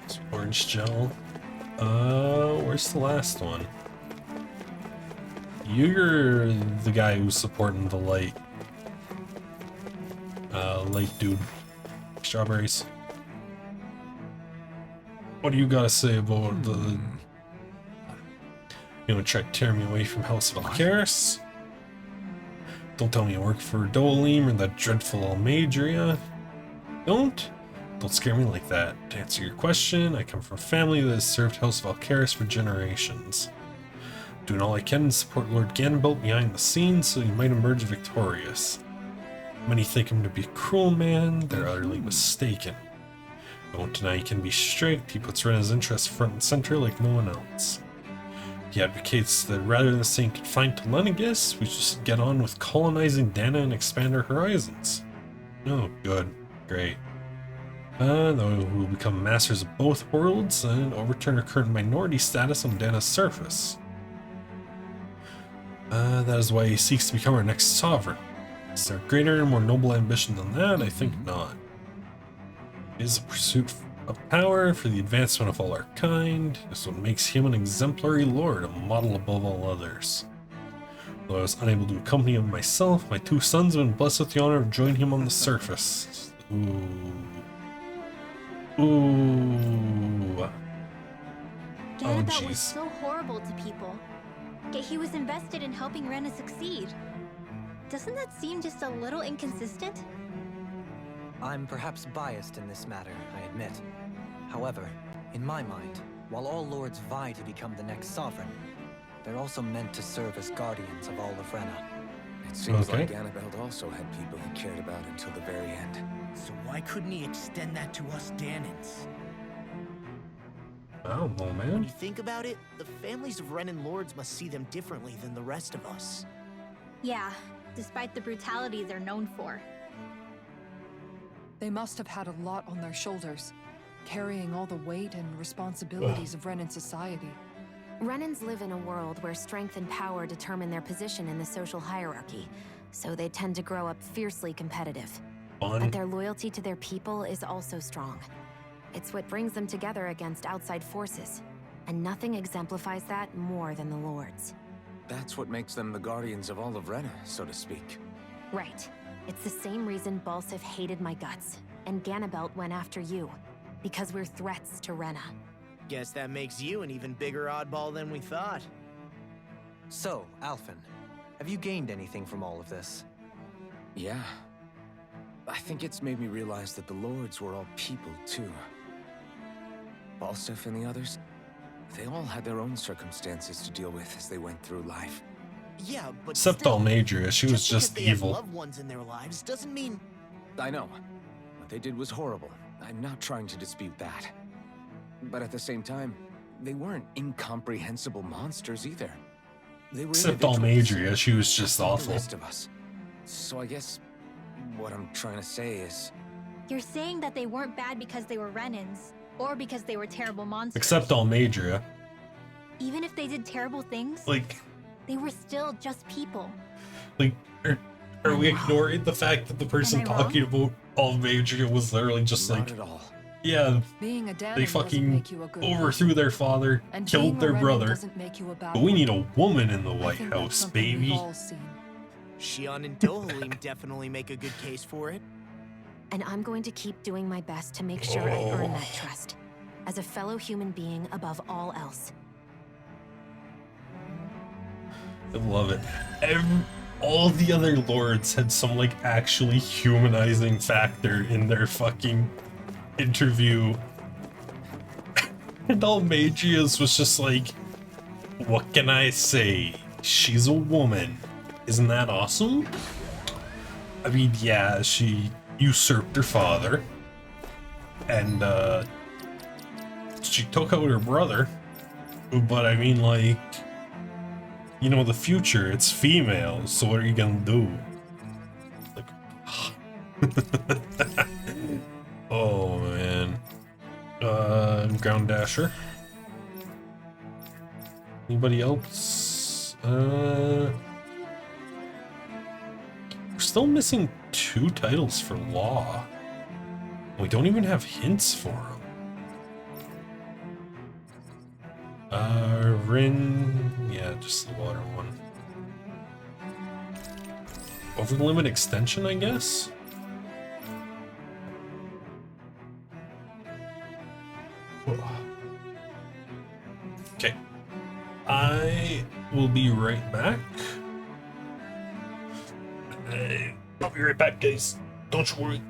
Speaker 1: It's orange gel. Where's the last one? You're the guy who's supporting the light. Light dude. Strawberries. What do you gotta say about the... You wanna try to tear me away from House of Alcaris? Don't tell me you work for Dolim or that dreadful Almadria. Don't scare me like that. To answer your question, I come from a family that has served House of Alcaris for generations. Doing all I can to support Lord Ganbelt behind the scenes so he might emerge victorious. Many think him to be a cruel man, they're utterly mistaken. I won't deny he can be strict, he puts Rena's interests front and center like no one else. He advocates that rather than staying confined to Lenegis, we should get on with colonizing Dana and expand our horizons. Oh, good. Great. Then we'll become masters of both worlds and overturn our current minority status on Dana's surface. That is why he seeks to become our next sovereign. Is there a greater and more noble ambition than that? I think not. It is a pursuit of power for the advancement of all our kind. This is what makes him an exemplary lord, a model above all others. Though I was unable to accompany him myself, my two sons have been blessed with the honor of joining him on the surface. Ooh.
Speaker 11: Ganabelt was
Speaker 1: jeez.
Speaker 11: so horrible to people, yet he was invested in helping Rena succeed. Doesn't that seem just a little inconsistent?
Speaker 4: I'm perhaps biased in this matter, I admit. However, in my mind, while all lords vie to become the next sovereign, they're also meant to serve as guardians of all of Rena.
Speaker 8: It seems like Ganabelt also had people he cared about until the very end.
Speaker 18: So why couldn't he extend that to us Danans?
Speaker 1: I don't know,
Speaker 7: When
Speaker 1: man.
Speaker 7: you think about it, the families of Renan lords must see them differently than the rest of us.
Speaker 11: Yeah, despite the brutality they're known for.
Speaker 5: They must have had a lot on their shoulders, carrying all the weight and responsibilities of Renan society.
Speaker 3: Renans live in a world where strength and power determine their position in the social hierarchy, so they tend to grow up fiercely competitive. But their loyalty to their people is also strong. It's what brings them together against outside forces, and nothing exemplifies that more than the Lords.
Speaker 8: That's what makes them the guardians of all of Rena, so to speak.
Speaker 3: Right. It's the same reason Balsif hated my guts, and Ganabelt went after you, because we're threats to Rena.
Speaker 7: Guess that makes you an even bigger oddball than we thought.
Speaker 4: So, Alphen, have you gained anything from all of this?
Speaker 8: Yeah. I think it's made me realize that the Lords were all people, too. Balsif and the others, they all had their own circumstances to deal with as they went through life.
Speaker 7: Yeah, but
Speaker 1: Except
Speaker 7: still,
Speaker 1: Almadria, she was
Speaker 7: because
Speaker 1: just
Speaker 7: they have
Speaker 1: evil.
Speaker 7: loved ones in their lives doesn't mean...
Speaker 8: I know. What they did was horrible. I'm not trying to dispute that. But at the same time, they weren't incomprehensible monsters either. They were
Speaker 1: Except
Speaker 8: individuals,
Speaker 1: Almadria, she was just
Speaker 8: like
Speaker 1: awful.
Speaker 8: The rest of us. So I guess what I'm trying to say is...
Speaker 11: You're saying that they weren't bad because they were Renans, or because they were terrible monsters.
Speaker 1: Except Almadria.
Speaker 11: Even if they did terrible things,
Speaker 1: Like,
Speaker 11: they were still just people.
Speaker 1: are we ignoring the fact that the person
Speaker 11: Am I
Speaker 1: talking about Almadria was literally just
Speaker 8: Not
Speaker 1: like
Speaker 8: at all.
Speaker 1: Yeah,
Speaker 5: Being a Danon
Speaker 1: they
Speaker 5: doesn't
Speaker 1: fucking
Speaker 5: make you a good
Speaker 1: overthrew
Speaker 5: person.
Speaker 1: their father,
Speaker 5: And
Speaker 1: killed
Speaker 5: being a
Speaker 1: their
Speaker 5: Renan
Speaker 1: brother.
Speaker 5: doesn't make you a bad
Speaker 1: But we
Speaker 5: one.
Speaker 1: need a woman in the
Speaker 5: I
Speaker 1: White
Speaker 5: think that's
Speaker 1: House,
Speaker 5: something we've
Speaker 1: baby.
Speaker 5: all seen.
Speaker 7: Shion and Dohalim definitely make a good case for it.
Speaker 3: And I'm going to keep doing my best to make sure I earn that trust. As a fellow human being above all else.
Speaker 1: I love it. All the other lords had some like actually humanizing factor in their fucking interview. And Almagia's was just like, what can I say? She's a woman. Isn't that awesome? I mean, yeah, she usurped her father. And, she took out her brother. But I mean, like, you know, the future, it's females, so what are you gonna do? Like, oh, man. Ground Dasher. Anybody else? We're still missing 2 titles for Law. We don't even have hints for them. Rin, yeah, just the water one. Over the limit extension, I guess? Okay. I will be right back. I'll be right back, guys. Don't you worry.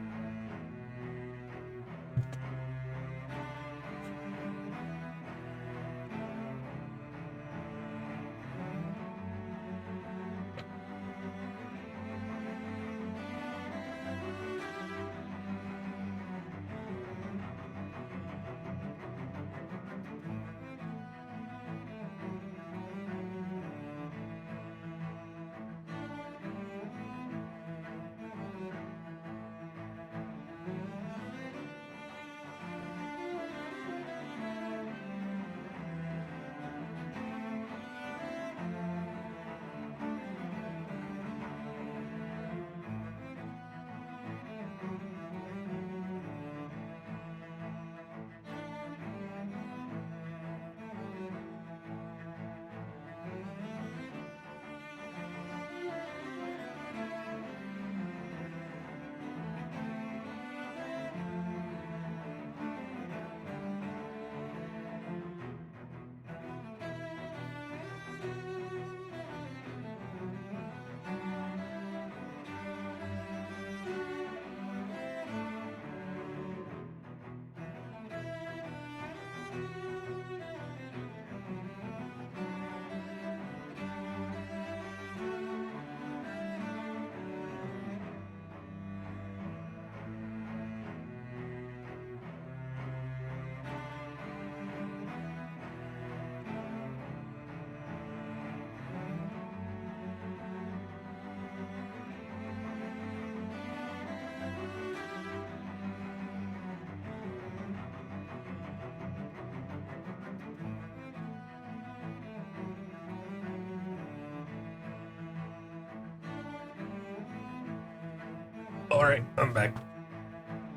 Speaker 1: Alright, I'm back.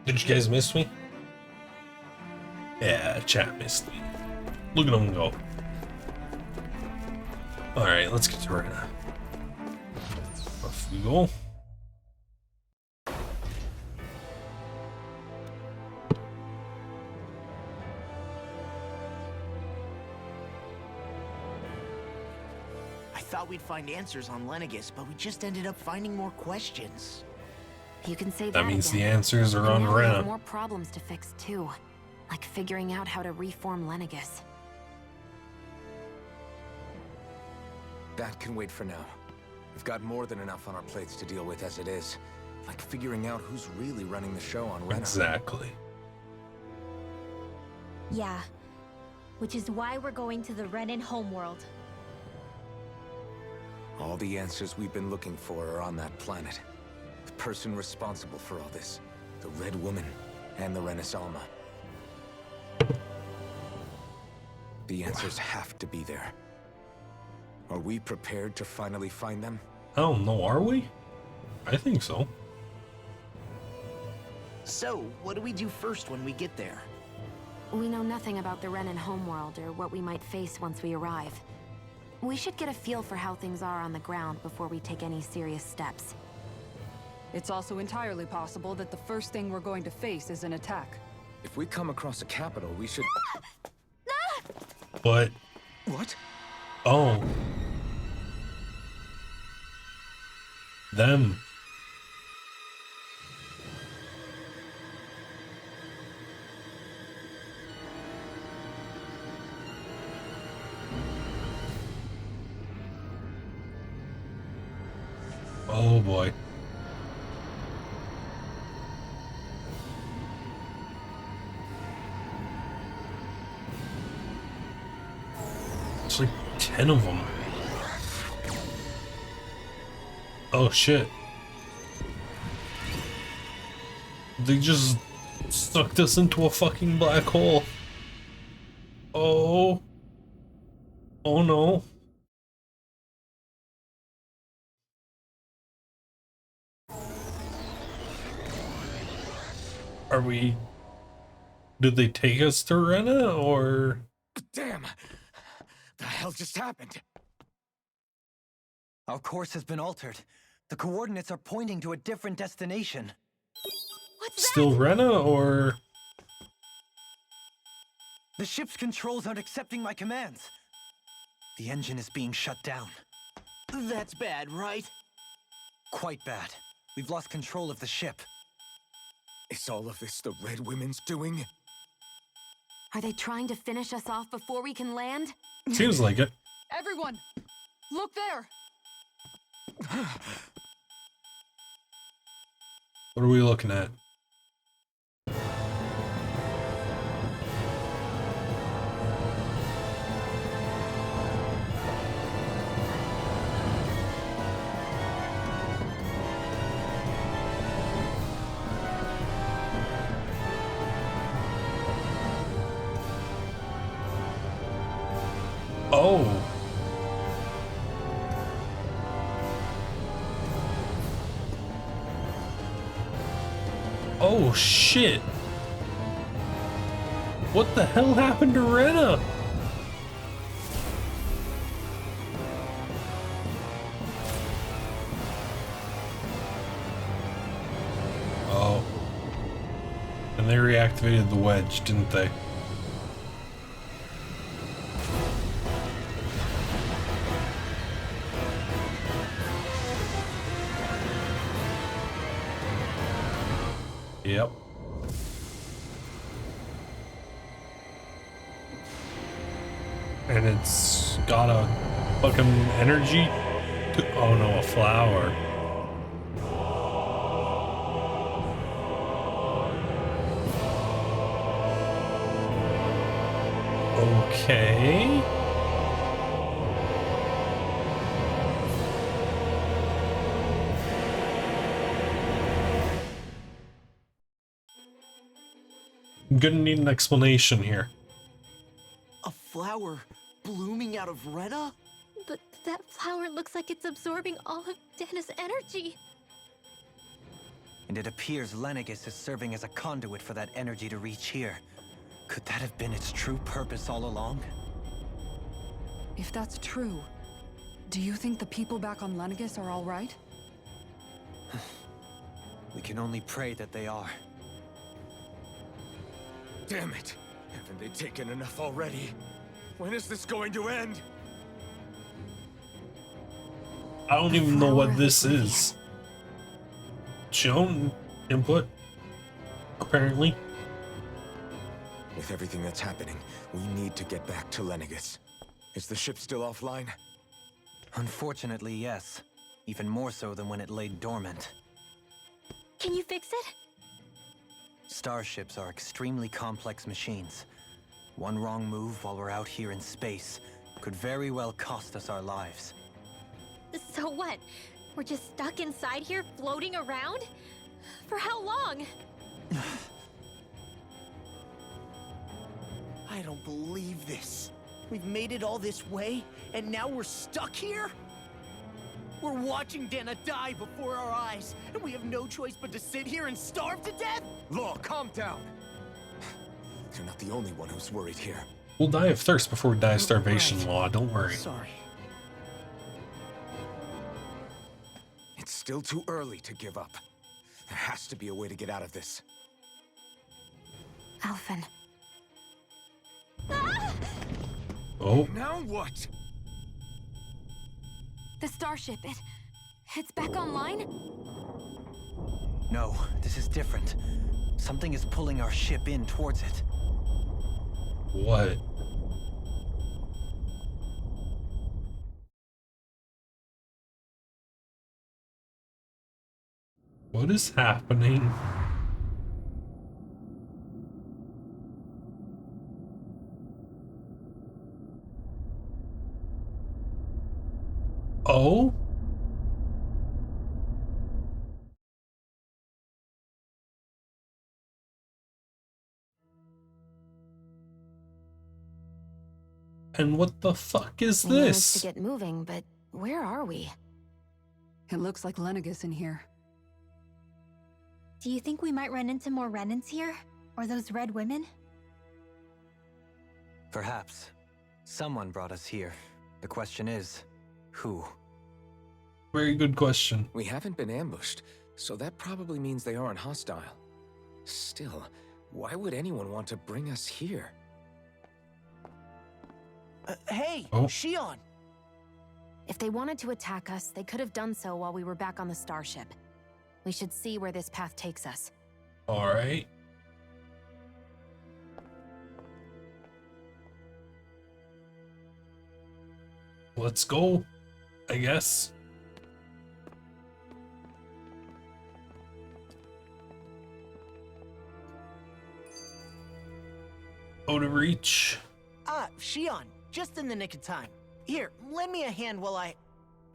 Speaker 1: Did you guys miss me? Yeah, chat missed me. Look at them go. Alright, let's get to Rena. Off we go.
Speaker 7: I thought we'd find answers on Lenegis, but we just ended up finding more questions.
Speaker 3: You can say
Speaker 1: That means
Speaker 3: again.
Speaker 1: the answers are
Speaker 3: And
Speaker 1: on
Speaker 3: now we have
Speaker 1: Rena.
Speaker 3: more problems to fix too. Like figuring out how to reform Lenegis.
Speaker 8: That can wait for now. We've got more than enough on our plates to deal with as it is. Like figuring out who's really running the show on Rena.
Speaker 1: Exactly.
Speaker 11: Yeah. Which is why we're going to the Renan homeworld.
Speaker 8: All the answers we've been looking for are on that planet. The person responsible for all this. The Red Woman and the Renaissance. The answers have to be there. Are we prepared to finally find them?
Speaker 1: I don't know, are we? I think so.
Speaker 7: So, what do we do first when we get there?
Speaker 3: We know nothing about the Renan homeworld or what we might face once we arrive. We should get a feel for how things are on the ground before we take any serious steps.
Speaker 5: It's also entirely possible that the first thing we're going to face is an attack.
Speaker 8: If we come across a capital, we should...
Speaker 1: What?
Speaker 7: What?
Speaker 1: Oh. Them. Oh boy. It's like 10 of them. Oh shit. They just sucked us into a fucking black hole. Oh. Oh no. Are we... Did they take us to Rena, or...
Speaker 8: Damn! The hell just happened?
Speaker 4: Our course has been altered. The coordinates are pointing to a different destination.
Speaker 1: Still Rena, or...
Speaker 4: The ship's controls aren't accepting my commands. The engine is being shut down.
Speaker 7: That's bad, right?
Speaker 4: Quite bad. We've lost control of the ship.
Speaker 8: Is all of this the Red Women's doing?
Speaker 3: Are they trying to finish us off before we can land?
Speaker 1: Seems like it.
Speaker 5: Everyone! Look there!
Speaker 1: What are we looking at? Oh. Oh shit. What the hell happened to Rena? Oh. And they reactivated the wedge, didn't they? Yep. And it's got a fucking energy. Oh no, a flower. Okay. I'm gonna need an explanation here.
Speaker 7: A flower blooming out of Rena?
Speaker 11: But that flower looks like it's absorbing all of Dana's energy.
Speaker 4: And it appears Lenegis is serving as a conduit for that energy to reach here. Could that have been its true purpose all along?
Speaker 5: If that's true, do you think the people back on Lenegis are all right?
Speaker 4: We can only pray that they are.
Speaker 8: Damn it! Haven't they taken enough already? When is this going to end?
Speaker 1: I don't even know what this is. Shown input, apparently.
Speaker 8: With everything that's happening, we need to get back to Lenegis. Is the ship still offline?
Speaker 4: Unfortunately, yes. Even more so than when it lay dormant.
Speaker 11: Can you fix it?
Speaker 4: Starships are extremely complex machines. One wrong move while we're out here in space could very well cost us our lives.
Speaker 11: So what? We're just stuck inside here, floating around? For how long?
Speaker 7: I don't believe this. We've made it all this way, and now we're stuck here? We're watching Dana die before our eyes, and we have no choice but to sit here and starve to death?
Speaker 8: Law, calm down. You're not the only one who's worried here.
Speaker 1: We'll die of thirst before we die of starvation, Law. Don't worry.
Speaker 7: Sorry.
Speaker 8: It's still too early to give up. There has to be a way to get out of this.
Speaker 3: Alphen.
Speaker 1: Oh.
Speaker 8: Now what?
Speaker 3: The starship, it's back online?
Speaker 4: No, this is different. Something is pulling our ship in towards it.
Speaker 1: What? What is happening? Oh? And what the fuck is
Speaker 3: We managed
Speaker 1: this?
Speaker 3: to get moving, but where are we?
Speaker 5: It looks like Lenegis in here.
Speaker 11: Do you think we might run into more Renans here? Or those red women?
Speaker 4: Perhaps. Someone brought us here. The question is, who?
Speaker 1: Very good question.
Speaker 8: We haven't been ambushed, so that probably means they aren't hostile. Still, why would anyone want to bring us here?
Speaker 7: Hey,
Speaker 1: Oh.
Speaker 7: Shion!
Speaker 3: If they wanted to attack us, they could have done so while we were back on the starship. We should see where this path takes us.
Speaker 1: Alright. Let's go, I guess. Out of reach.
Speaker 7: Shion, just in the nick of time. Here, lend me a hand while I...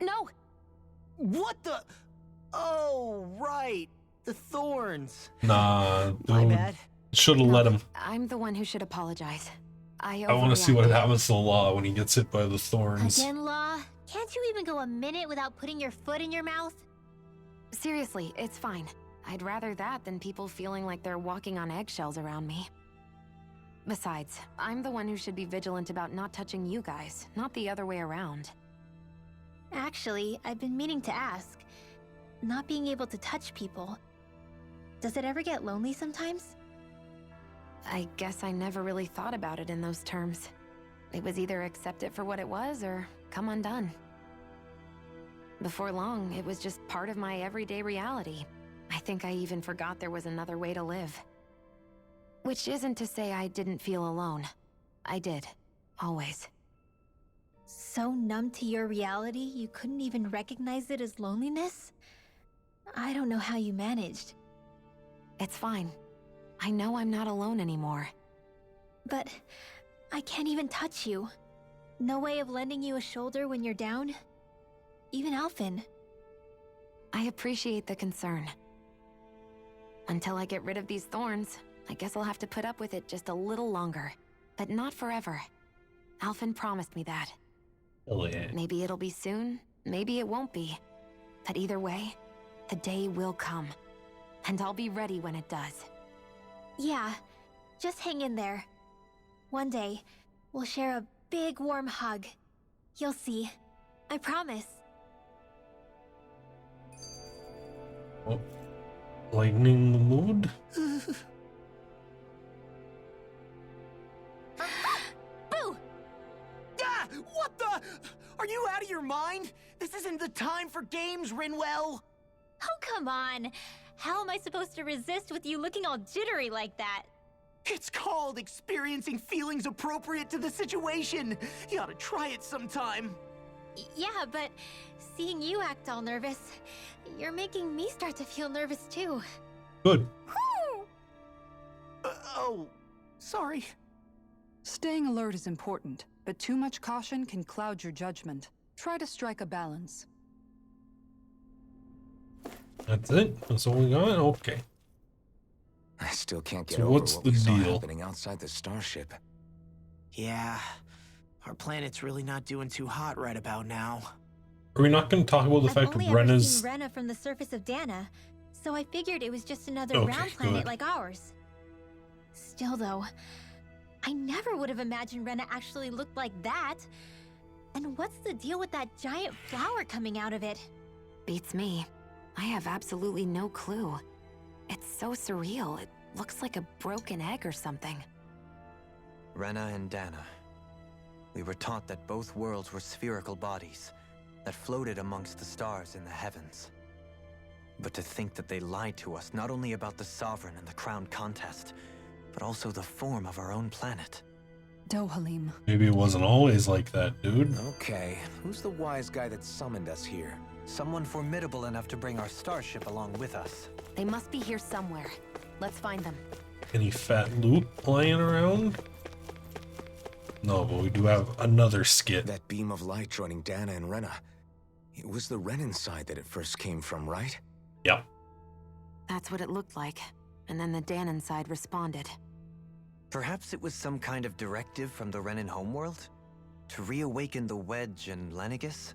Speaker 3: No!
Speaker 7: What the... Oh, right. The thorns.
Speaker 1: Nah,
Speaker 7: My bad.
Speaker 1: should have let him.
Speaker 3: I'm the one who should apologize. I
Speaker 1: I want to see what
Speaker 3: overreacted.
Speaker 1: happens to Law when he gets hit by the thorns.
Speaker 11: Again, Law? Can't you even go a minute without putting your foot in your mouth?
Speaker 3: Seriously, it's fine. I'd rather that than people feeling like they're walking on eggshells around me. Besides, I'm the one who should be vigilant about not touching you guys, not the other way around.
Speaker 11: Actually, I've been meaning to ask. Not being able to touch people, does it ever get lonely sometimes?
Speaker 3: I guess I never really thought about it in those terms. It was either accept it for what it was or come undone. Before long, it was just part of my everyday reality. I think I even forgot there was another way to live. Which isn't to say I didn't feel alone. I did. Always.
Speaker 11: So numb to your reality, you couldn't even recognize it as loneliness? I don't know how you managed.
Speaker 3: It's fine. I know I'm not alone anymore.
Speaker 11: But I can't even touch you. No way of lending you a shoulder when you're down? Even Alphen.
Speaker 3: I appreciate the concern. Until I get rid of these thorns, I guess I'll have to put up with it just a little longer. But not forever. Alphen promised me that.
Speaker 1: Hell yeah.
Speaker 3: Maybe it'll be soon, maybe it won't be. But either way, the day will come. And I'll be ready when it does.
Speaker 11: Yeah, just hang in there. One day, we'll share a big warm hug. You'll see. I promise.
Speaker 1: Oh, lightening the mood.
Speaker 11: Boo!
Speaker 7: Ah! What the? Are you out of your mind? This isn't the time for games, Rinwell!
Speaker 11: Oh, come on. How am I supposed to resist with you looking all jittery like that?
Speaker 7: It's called experiencing feelings appropriate to the situation. You ought to try it sometime.
Speaker 11: Yeah, but seeing you act all nervous, you're making me start to feel nervous too.
Speaker 1: Good.
Speaker 7: Oh, sorry.
Speaker 5: Staying alert is important, but too much caution can cloud your judgment. Try to strike a balance.
Speaker 1: That's it? That's all we got? Okay.
Speaker 8: I still can't get
Speaker 1: So
Speaker 8: over
Speaker 1: what's
Speaker 8: what
Speaker 1: the
Speaker 8: we saw
Speaker 1: deal?
Speaker 8: happening outside the starship.
Speaker 7: Yeah, our planet's really not doing too hot right about now.
Speaker 1: Are we not going to talk about the
Speaker 11: I've
Speaker 1: fact
Speaker 11: only
Speaker 1: that
Speaker 11: ever
Speaker 1: Rena's...
Speaker 11: seen Rena from the surface of Dana, so I figured it was just another
Speaker 1: Okay,
Speaker 11: round planet
Speaker 1: good.
Speaker 11: like ours. Still though, I never would have imagined Rena actually looked like that. And what's the deal with that giant flower coming out of it?
Speaker 3: Beats me. I have absolutely no clue. It's so surreal. It looks like a broken egg or something.
Speaker 4: Rena and Dana. We were taught that both worlds were spherical bodies that floated amongst the stars in the heavens. But to think that they lied to us not only about the Sovereign and the Crown contest, but also the form of our own planet.
Speaker 5: Dohalim.
Speaker 1: Maybe it wasn't always like that, dude.
Speaker 8: Okay, who's the wise guy that summoned us here?
Speaker 4: Someone formidable enough to bring our starship along with us.
Speaker 3: They must be here somewhere. Let's find them.
Speaker 1: Any fat loot lying around? No, but we do have another skit.
Speaker 8: That beam of light joining Dana and Rena. It was the Renan side that it first came from, right?
Speaker 1: Yep.
Speaker 3: That's what it looked like. And then the Danon side responded.
Speaker 4: Perhaps it was some kind of directive from the Renan homeworld? To reawaken the Wedge and Lenegis?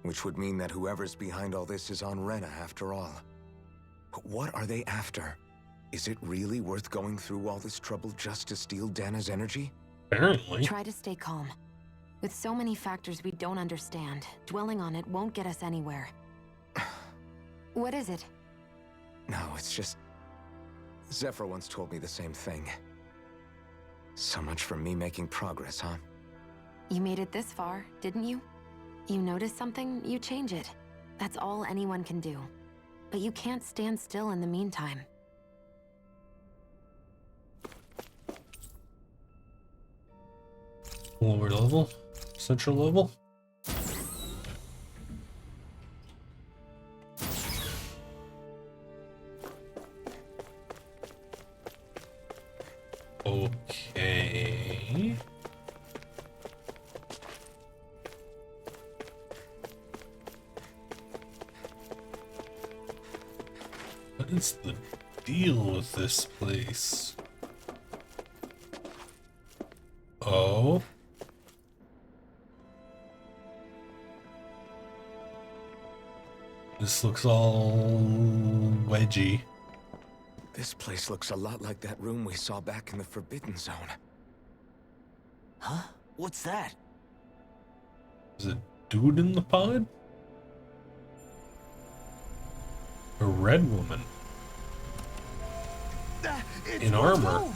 Speaker 8: Which would mean that whoever's behind all this is on Rena after all. But what are they after? Is it really worth going through all this trouble just to steal Dana's energy?
Speaker 1: Apparently.
Speaker 3: Try to stay calm. With so many factors we don't understand, dwelling on it won't get us anywhere. What is it?
Speaker 8: No, it's just... Zephyr once told me the same thing. So much for me making progress, huh?
Speaker 3: You made it this far, didn't you? You notice something, you change it. That's all anyone can do. But you can't stand still in the meantime.
Speaker 1: Lower level? Central level? Okay. What is the deal with this place? Oh. This looks all wedgy.
Speaker 8: This place looks a lot like that room we saw back in the Forbidden Zone.
Speaker 7: Huh? What's that?
Speaker 1: Is it dude in the pod? A red woman. In armor.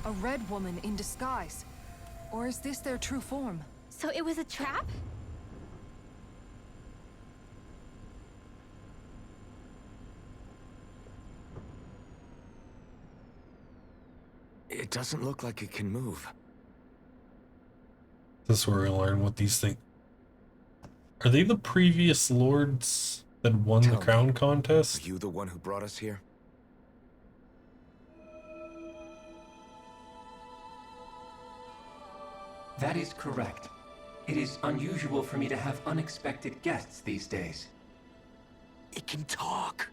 Speaker 5: A red woman in disguise. Or is this their true form?
Speaker 11: So it was a trap?
Speaker 8: It doesn't look like it can move.
Speaker 1: This is where we learn what these things... Are they the previous lords that won the crown contest?
Speaker 8: Are you the one who brought us here?
Speaker 19: That is correct. It is unusual for me to have unexpected guests these days.
Speaker 7: It can talk.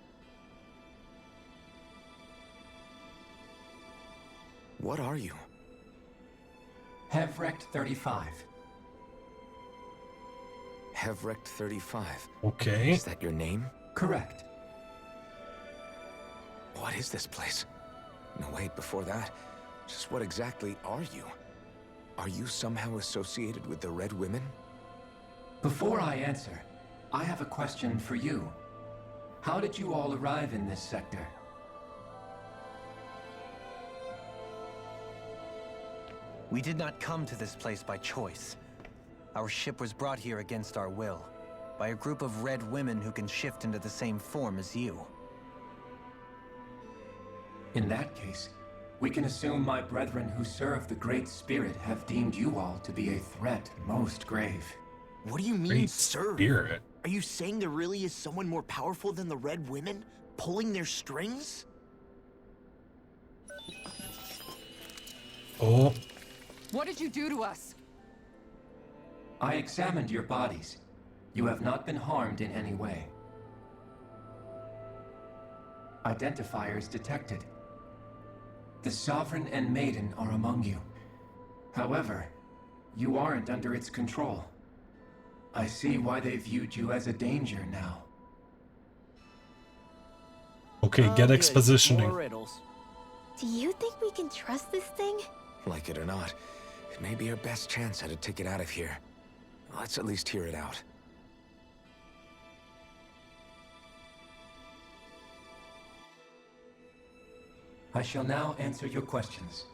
Speaker 8: What are you?
Speaker 19: Hevrect 35.
Speaker 8: Hevrect 35.
Speaker 1: Okay.
Speaker 8: Is that your name?
Speaker 19: Correct.
Speaker 8: What is this place? No, wait, before that, just what exactly are you? Are you somehow associated with the Red Women?
Speaker 19: Before I answer, I have a question for you. How did you all arrive in this sector?
Speaker 4: We did not come to this place by choice. Our ship was brought here against our will, by a group of red women who can shift into the same form as you.
Speaker 19: In that case, we can assume my brethren who serve the Great Spirit have deemed you all to be a threat most grave.
Speaker 7: What do you mean,
Speaker 1: Great
Speaker 7: sir?
Speaker 1: Spirit.
Speaker 7: Are you saying there really is someone more powerful than the Red Women, pulling their strings?
Speaker 1: Oh.
Speaker 5: What did you do to us?
Speaker 19: I examined your bodies. You have not been harmed in any way. Identifiers detected. The Sovereign and Maiden are among you. However, you aren't under its control. I see why they viewed you as a danger now.
Speaker 1: Okay, get
Speaker 7: Good.
Speaker 1: expositioning.
Speaker 7: More riddles.
Speaker 11: Do you think we can trust this thing?
Speaker 8: Like it or not, it may be our best chance at a ticket out of here. Let's at least hear it out.
Speaker 19: I shall now answer your questions.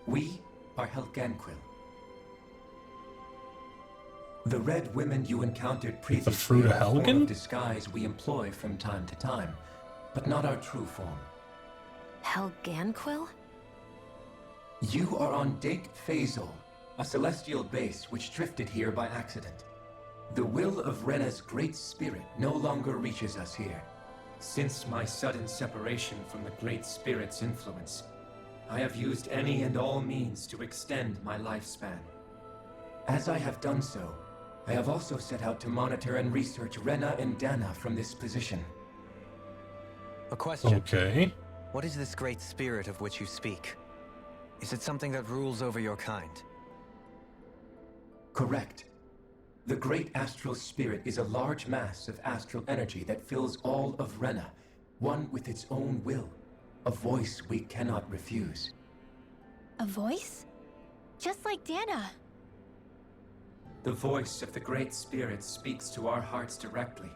Speaker 19: We are Helganquil. The red women you encountered previously
Speaker 1: fruit of
Speaker 19: are a form
Speaker 1: Helgen?
Speaker 19: of disguise we employ from time to time, but not our true form.
Speaker 3: Helganquil?
Speaker 19: You are on Dake Phasol, a celestial base which drifted here by accident. The will of Rena's great spirit no longer reaches us here. Since my sudden separation from the Great Spirit's influence, I have used any and all means to extend my lifespan. As I have done so, I have also set out to monitor and research Rena and Dana from this position.
Speaker 4: A question.
Speaker 1: Okay.
Speaker 4: What is this great spirit of which you speak? Is it something that rules over your kind?
Speaker 19: Correct. The Great Astral Spirit is a large mass of astral energy that fills all of Rena, one with its own will, a voice we cannot refuse.
Speaker 11: A voice? Just like Dana.
Speaker 19: The voice of the Great Spirit speaks to our hearts directly,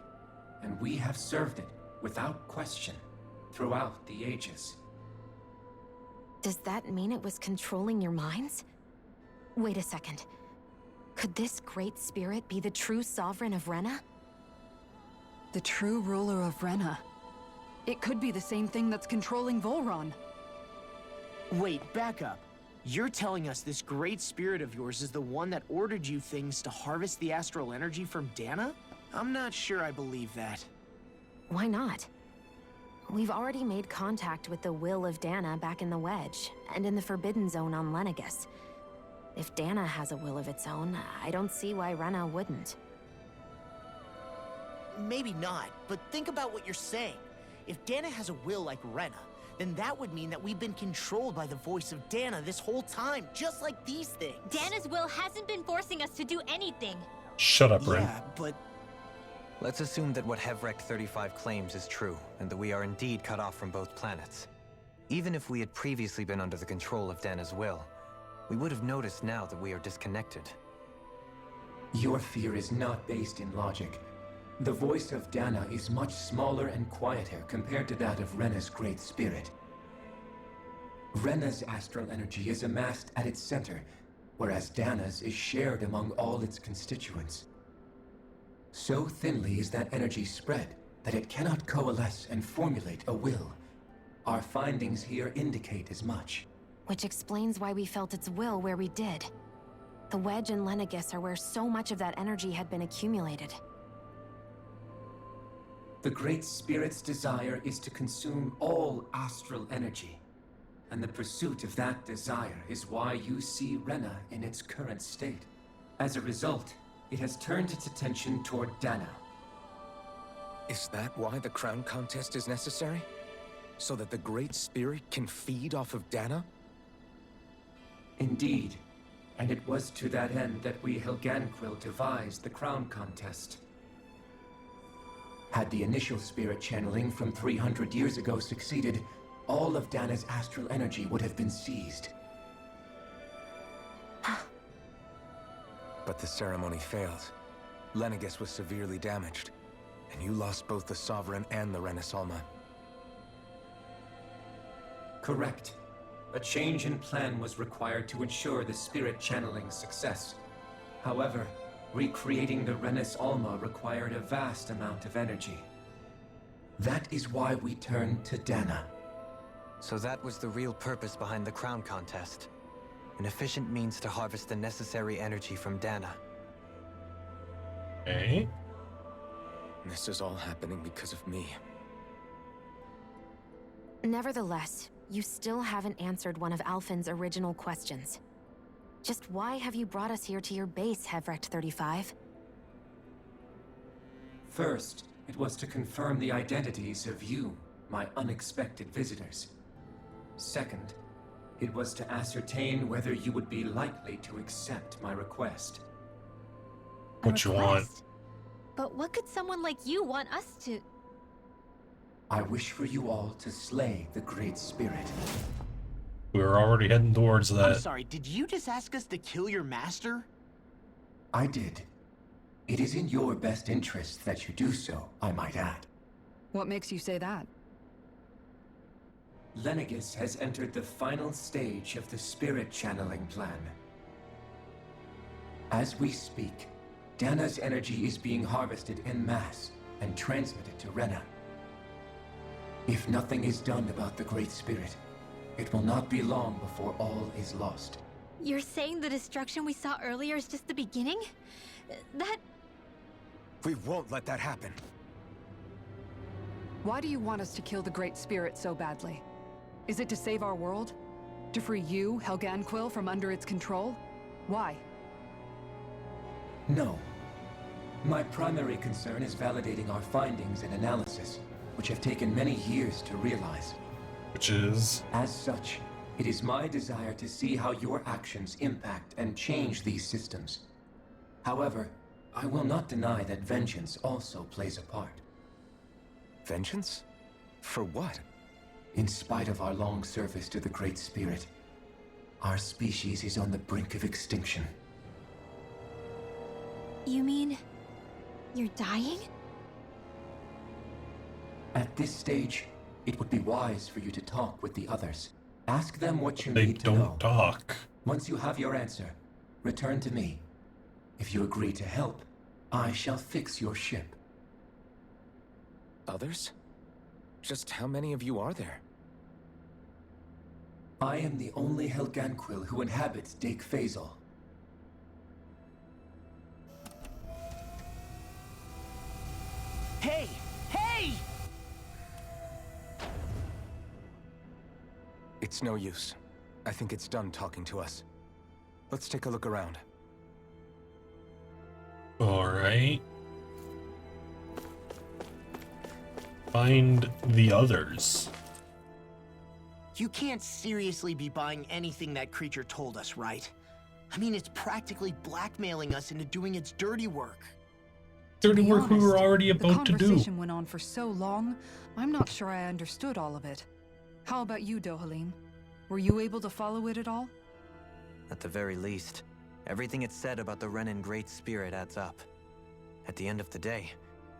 Speaker 19: and we have served it without question throughout the ages.
Speaker 3: Does that mean it was controlling your minds? Wait a second. Could this great spirit be the true sovereign of Rena?
Speaker 5: The true ruler of Rena. It could be the same thing that's controlling Volron.
Speaker 7: Wait, back up. You're telling us this great spirit of yours is the one that ordered you things to harvest the astral energy from Dana? I'm not sure I believe that.
Speaker 3: Why not? We've already made contact with the will of Dana back in the Wedge, and in the Forbidden Zone on Lenegus. If Dana has a will of its own, I don't see why Rena wouldn't.
Speaker 7: Maybe not, but think about what you're saying. If Dana has a will like Rena, then that would mean that we've been controlled by the voice of Dana this whole time, just like these things.
Speaker 11: Dana's will hasn't been forcing us to do anything.
Speaker 1: Shut up, Ren.
Speaker 7: Yeah, but...
Speaker 4: Let's assume that what Hevrect 35 claims is true, and that we are indeed cut off from both planets. Even if we had previously been under the control of Dana's will, we would have noticed now that we are disconnected.
Speaker 19: Your fear is not based in logic. The voice of Dana is much smaller and quieter compared to that of Rena's great spirit. Rena's astral energy is amassed at its center, whereas Dana's is shared among all its constituents. So thinly is that energy spread that it cannot coalesce and formulate a will. Our findings here indicate as much.
Speaker 3: Which explains why we felt its will where we did. The Wedge and Lenegus are where so much of that energy had been accumulated.
Speaker 19: The Great Spirit's desire is to consume all astral energy. And the pursuit of that desire is why you see Rena in its current state. As a result, it has turned its attention toward Dana.
Speaker 8: Is that why the crown contest is necessary? So that the Great Spirit can feed off of Dana?
Speaker 19: Indeed. And it was to that end that we Helganquil devised the crown contest. Had the initial spirit channeling from 300 years ago succeeded, all of Dana's astral energy would have been seized.
Speaker 8: But the ceremony failed. Lenegus was severely damaged, and you lost both the Sovereign and the Renasalma.
Speaker 19: Correct. A change in plan was required to ensure the spirit channeling success. However, recreating the Renis Alma required a vast amount of energy. That is why we turned to Dana.
Speaker 4: So that was the real purpose behind the crown contest. An efficient means to harvest the necessary energy from Dana.
Speaker 1: Okay.
Speaker 8: This is all happening because of me.
Speaker 3: Nevertheless, you still haven't answered one of Alphen's original questions. Just why have you brought us here to your base, Hevrect 35?
Speaker 19: First, it was to confirm the identities of you, my unexpected visitors. Second, it was to ascertain whether you would be likely to accept my request.
Speaker 1: What you want?
Speaker 11: But what could someone like you want us to...
Speaker 19: I wish for you all to slay the Great Spirit.
Speaker 1: We were already heading towards
Speaker 7: I'm
Speaker 1: that.
Speaker 7: sorry, did you just ask us to kill your master?
Speaker 19: I did. It is in your best interest that you do so, I might add.
Speaker 5: What makes you say that?
Speaker 19: Lenegis has entered the final stage of the spirit channeling plan. As we speak, Dana's energy is being harvested en masse and transmitted to Rena. If nothing is done about the Great Spirit, it will not be long before all is lost.
Speaker 11: You're saying the destruction we saw earlier is just the beginning? That...
Speaker 8: We won't let that happen.
Speaker 5: Why do you want us to kill the Great Spirit so badly? Is it to save our world? To free you, Helganquil, from under its control? Why?
Speaker 19: No. My primary concern is validating our findings and analysis, which have taken many years to realize.
Speaker 1: Which is?
Speaker 19: As such, it is my desire to see how your actions impact and change these systems. However, I will not deny that vengeance also plays a part.
Speaker 8: Vengeance? For what?
Speaker 19: In spite of our long service to the Great Spirit, our species is on the brink of extinction.
Speaker 11: You mean... you're dying?
Speaker 19: At this stage, it would be wise for you to talk with the others. Ask them what you
Speaker 1: They
Speaker 19: need to know.
Speaker 1: don't talk.
Speaker 19: Once you have your answer, return to me. If you agree to help, I shall fix your ship.
Speaker 8: Others? Just how many of you are there?
Speaker 19: I am the only Helganquil who inhabits Dake Phasal.
Speaker 7: Hey! Hey!
Speaker 8: It's no use. I think it's done talking to us. Let's take a look around.
Speaker 1: Alright. Find the others.
Speaker 7: You can't seriously be buying anything that creature told us, right? I mean, it's practically blackmailing us into doing its dirty work.
Speaker 1: Dirty work we were already about to
Speaker 5: The
Speaker 1: do.
Speaker 5: conversation went on for so long, I'm not sure I understood all of it. How about you, Dohalim? Were you able to follow it at all?
Speaker 4: At the very least, everything it said about the Renan Great Spirit adds up. At the end of the day,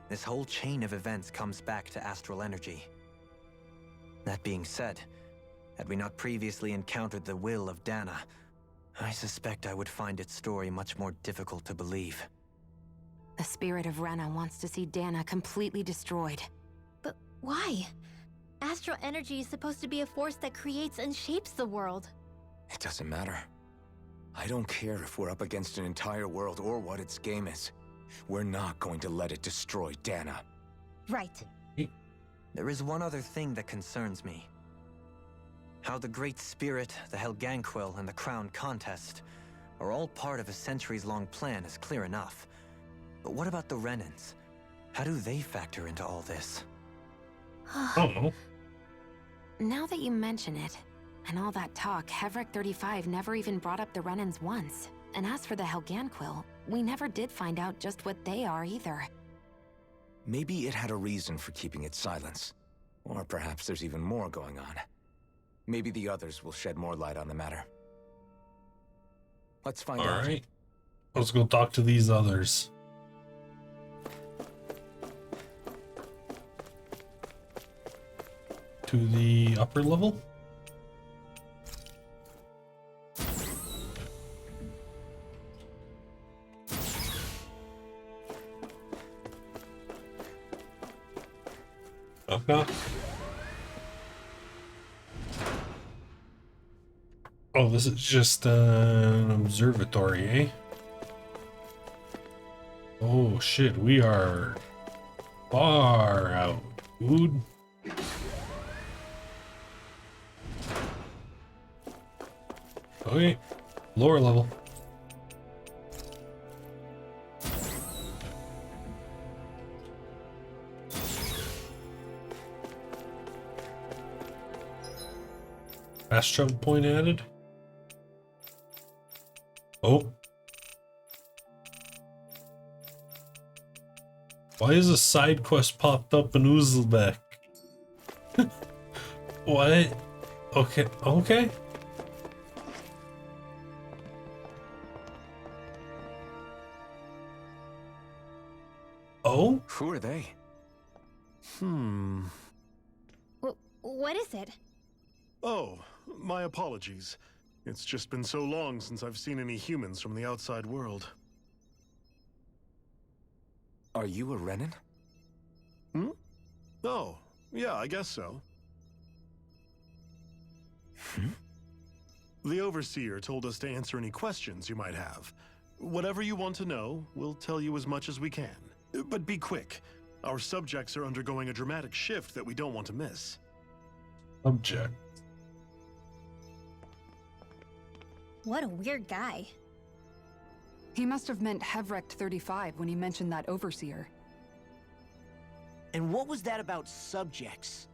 Speaker 4: this whole chain of events comes back to astral energy. That being said, had we not previously encountered the will of Dana, I suspect I would find its story much more difficult to believe.
Speaker 3: The spirit of Rena wants to see Dana completely destroyed.
Speaker 11: But why? Astral energy is supposed to be a force that creates and shapes the world.
Speaker 8: It doesn't matter. I don't care if we're up against an entire world or what its game is. We're not going to let it destroy Dana.
Speaker 11: Right.
Speaker 4: There is one other thing that concerns me. How the Great Spirit, the Helganquil, and the Crown Contest are all part of a centuries-long plan is clear enough. But what about the Renans? How do they factor into all this?
Speaker 1: Oh.
Speaker 3: Now that you mention it, and all that talk, Hevric 35 never even brought up the Renans once. And as for the Helganquil, we never did find out just what they are either.
Speaker 8: Maybe it had a reason for keeping its silence. Or perhaps there's even more going on. Maybe the others will shed more light on the matter. Let's find out.
Speaker 1: Alright. Let's go talk to these others. To the upper level? Okay. Oh, this is just an observatory, eh? Oh shit, we are far out, dude. Okay, lower level. Fast travel point added. Oh. Why is a side quest popped up in Uzbek? What? Okay, okay. Oh?
Speaker 8: Who are they?
Speaker 11: What is it?
Speaker 20: Oh, my apologies. It's just been so long since I've seen any humans from the outside world.
Speaker 8: Are you a Renan?
Speaker 20: Hmm? Oh, yeah, I guess so. The Overseer told us to answer any questions you might have. Whatever you want to know, we'll tell you as much as we can. But be quick. Our subjects are undergoing a dramatic shift that we don't want to miss.
Speaker 1: Subject.
Speaker 11: What a weird guy.
Speaker 5: He must have meant Hevrect 35 when he mentioned that Overseer.
Speaker 7: And what was that about subjects?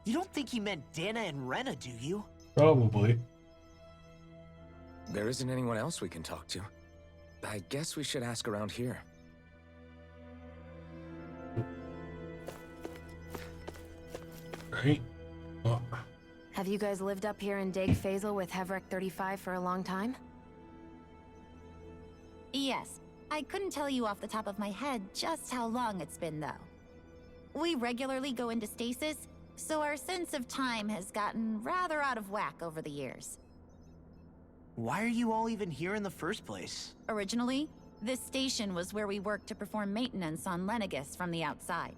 Speaker 7: You don't think he meant Dana and Rena, do you?
Speaker 1: Probably.
Speaker 8: There isn't anyone else we can talk to. I guess we should ask around here.
Speaker 1: Right. Oh.
Speaker 3: Have you guys lived up here in Dake Faisal with Hevrek 35 for a long time?
Speaker 13: Yes. I couldn't tell you off the top of my head just how long it's been, though. We regularly go into stasis, so our sense of time has gotten rather out of whack over the years.
Speaker 7: Why are you all even here in the first place?
Speaker 13: Originally, this station was where we worked to perform maintenance on Lenegis from the outside.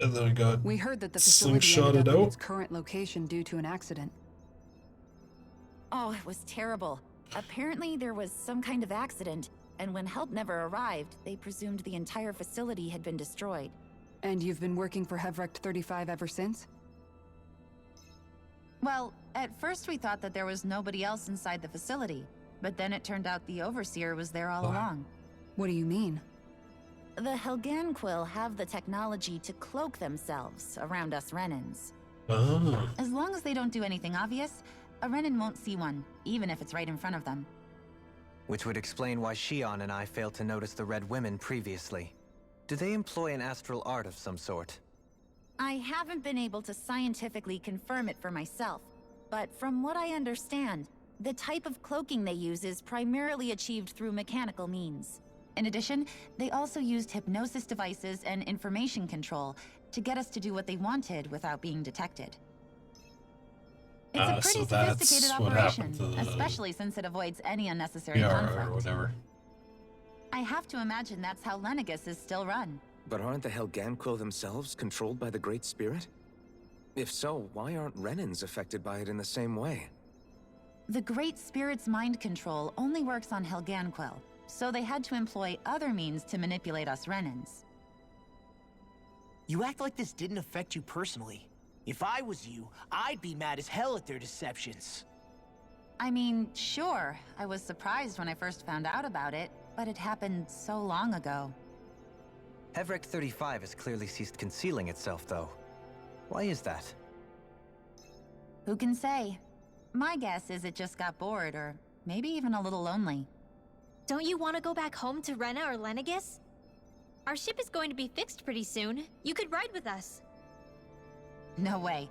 Speaker 1: And then
Speaker 5: we heard that the facility ended up in its current location due to an accident.
Speaker 13: Oh, it was terrible. Apparently there was some kind of accident, and when help never arrived, they presumed the entire facility had been destroyed.
Speaker 5: And you've been working for Hevrect 35 ever since?
Speaker 13: Well, at first we thought that there was nobody else inside the facility, but then it turned out the Overseer was there all along.
Speaker 5: What do you mean?
Speaker 13: The Helganquil have the technology to cloak themselves around us Renans.
Speaker 1: Oh.
Speaker 13: As long as they don't do anything obvious, a Renan won't see one, even if it's right in front of them.
Speaker 4: Which would explain why Shion and I failed to notice the Red Women previously. Do they employ an astral art of some sort?
Speaker 13: I haven't been able to scientifically confirm it for myself, but from what I understand, the type of cloaking they use is primarily achieved through mechanical means. In addition, they also used hypnosis devices and information control to get us to do what they wanted without being detected. It's a pretty
Speaker 1: so that's
Speaker 13: sophisticated
Speaker 1: what
Speaker 13: operation,
Speaker 1: happened to the
Speaker 13: especially since it avoids any unnecessary
Speaker 1: PR
Speaker 13: conflict.
Speaker 1: or whatever.
Speaker 13: I have to imagine that's how Lenegis is still run.
Speaker 8: But aren't the Helganquil themselves controlled by the Great Spirit? If so, why aren't Renans affected by it in the same way?
Speaker 13: The Great Spirit's mind control only works on Helganquil, so they had to employ other means to manipulate us Renans.
Speaker 7: You act like this didn't affect you personally. If I was you, I'd be mad as hell at their deceptions.
Speaker 13: I mean, sure, I was surprised when I first found out about it, but it happened so long ago.
Speaker 4: Hevrect 35 has clearly ceased concealing itself, though. Why is that?
Speaker 13: Who can say? My guess is it just got bored, or maybe even a little lonely.
Speaker 11: Don't you want to go back home to Rena or Lenegis? Our ship is going to be fixed pretty soon. You could ride with us.
Speaker 13: No way.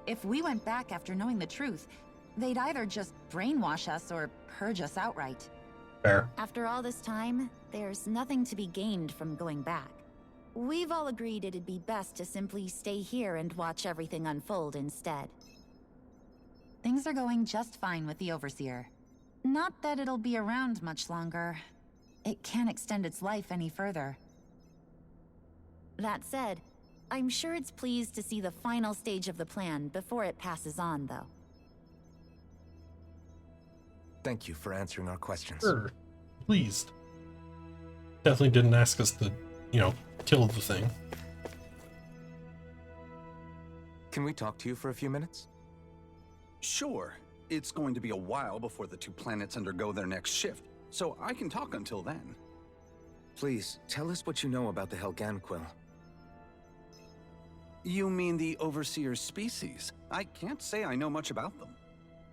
Speaker 13: If we went back after knowing the truth, they'd either just brainwash us or purge us outright.
Speaker 1: Fair.
Speaker 13: After all this time, there's nothing to be gained from going back. We've all agreed it'd be best to simply stay here and watch everything unfold instead. Things are going just fine with the Overseer. Not that it'll be around much longer. It can't extend its life any further. That said, I'm sure it's pleased to see the final stage of the plan before it passes on, though.
Speaker 8: Thank you for answering our questions.
Speaker 1: Sure. Pleased. Definitely didn't ask us to, you know, kill the thing.
Speaker 8: Can we talk to you for a few minutes?
Speaker 21: Sure. It's going to be a while before the two planets undergo their next shift, so I can talk until then.
Speaker 8: Please, tell us what you know about the Helganquil.
Speaker 21: You mean the Overseer's species? I can't say I know much about them.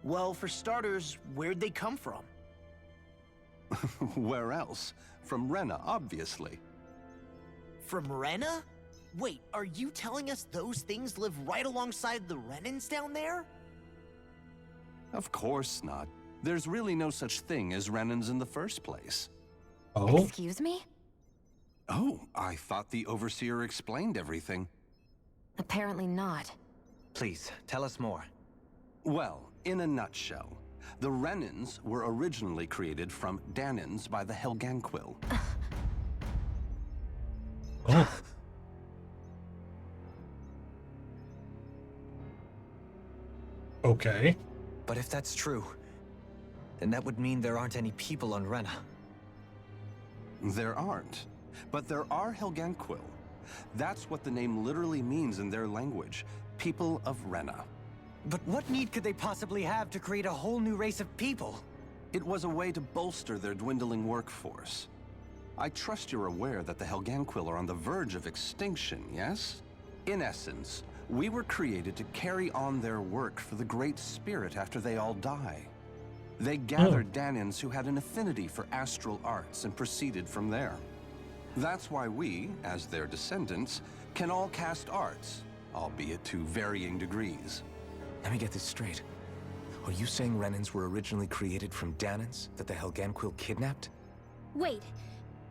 Speaker 7: Well, for starters, where'd they come from?
Speaker 21: Where else? From Rena, obviously.
Speaker 7: From Rena? Wait, are you telling us those things live right alongside the Renans down there?
Speaker 21: Of course not. There's really no such thing as Renans in the first place.
Speaker 1: Oh?
Speaker 3: Excuse me?
Speaker 21: Oh, I thought the Overseer explained everything.
Speaker 3: Apparently not.
Speaker 4: Please, tell us more.
Speaker 21: Well, in a nutshell, the Renans were originally created from Danans by the Helganquil.
Speaker 1: Oh. Okay.
Speaker 4: But if that's true, then that would mean there aren't any people on Rena.
Speaker 21: There aren't, but there are Helganquil. That's what the name literally means in their language, people of Rena.
Speaker 4: But what need could they possibly have to create a whole new race of people?
Speaker 21: It was a way to bolster their dwindling workforce. I trust you're aware that the Helganquil are on the verge of extinction, yes? In essence, we were created to carry on their work for the Great Spirit after they all die. They gathered Danans who had an affinity for astral arts and proceeded from there. That's why we, as their descendants, can all cast arts, albeit to varying degrees.
Speaker 8: Let me get this straight. Are you saying Renans were originally created from Danans that the Helganquil kidnapped?
Speaker 11: Wait,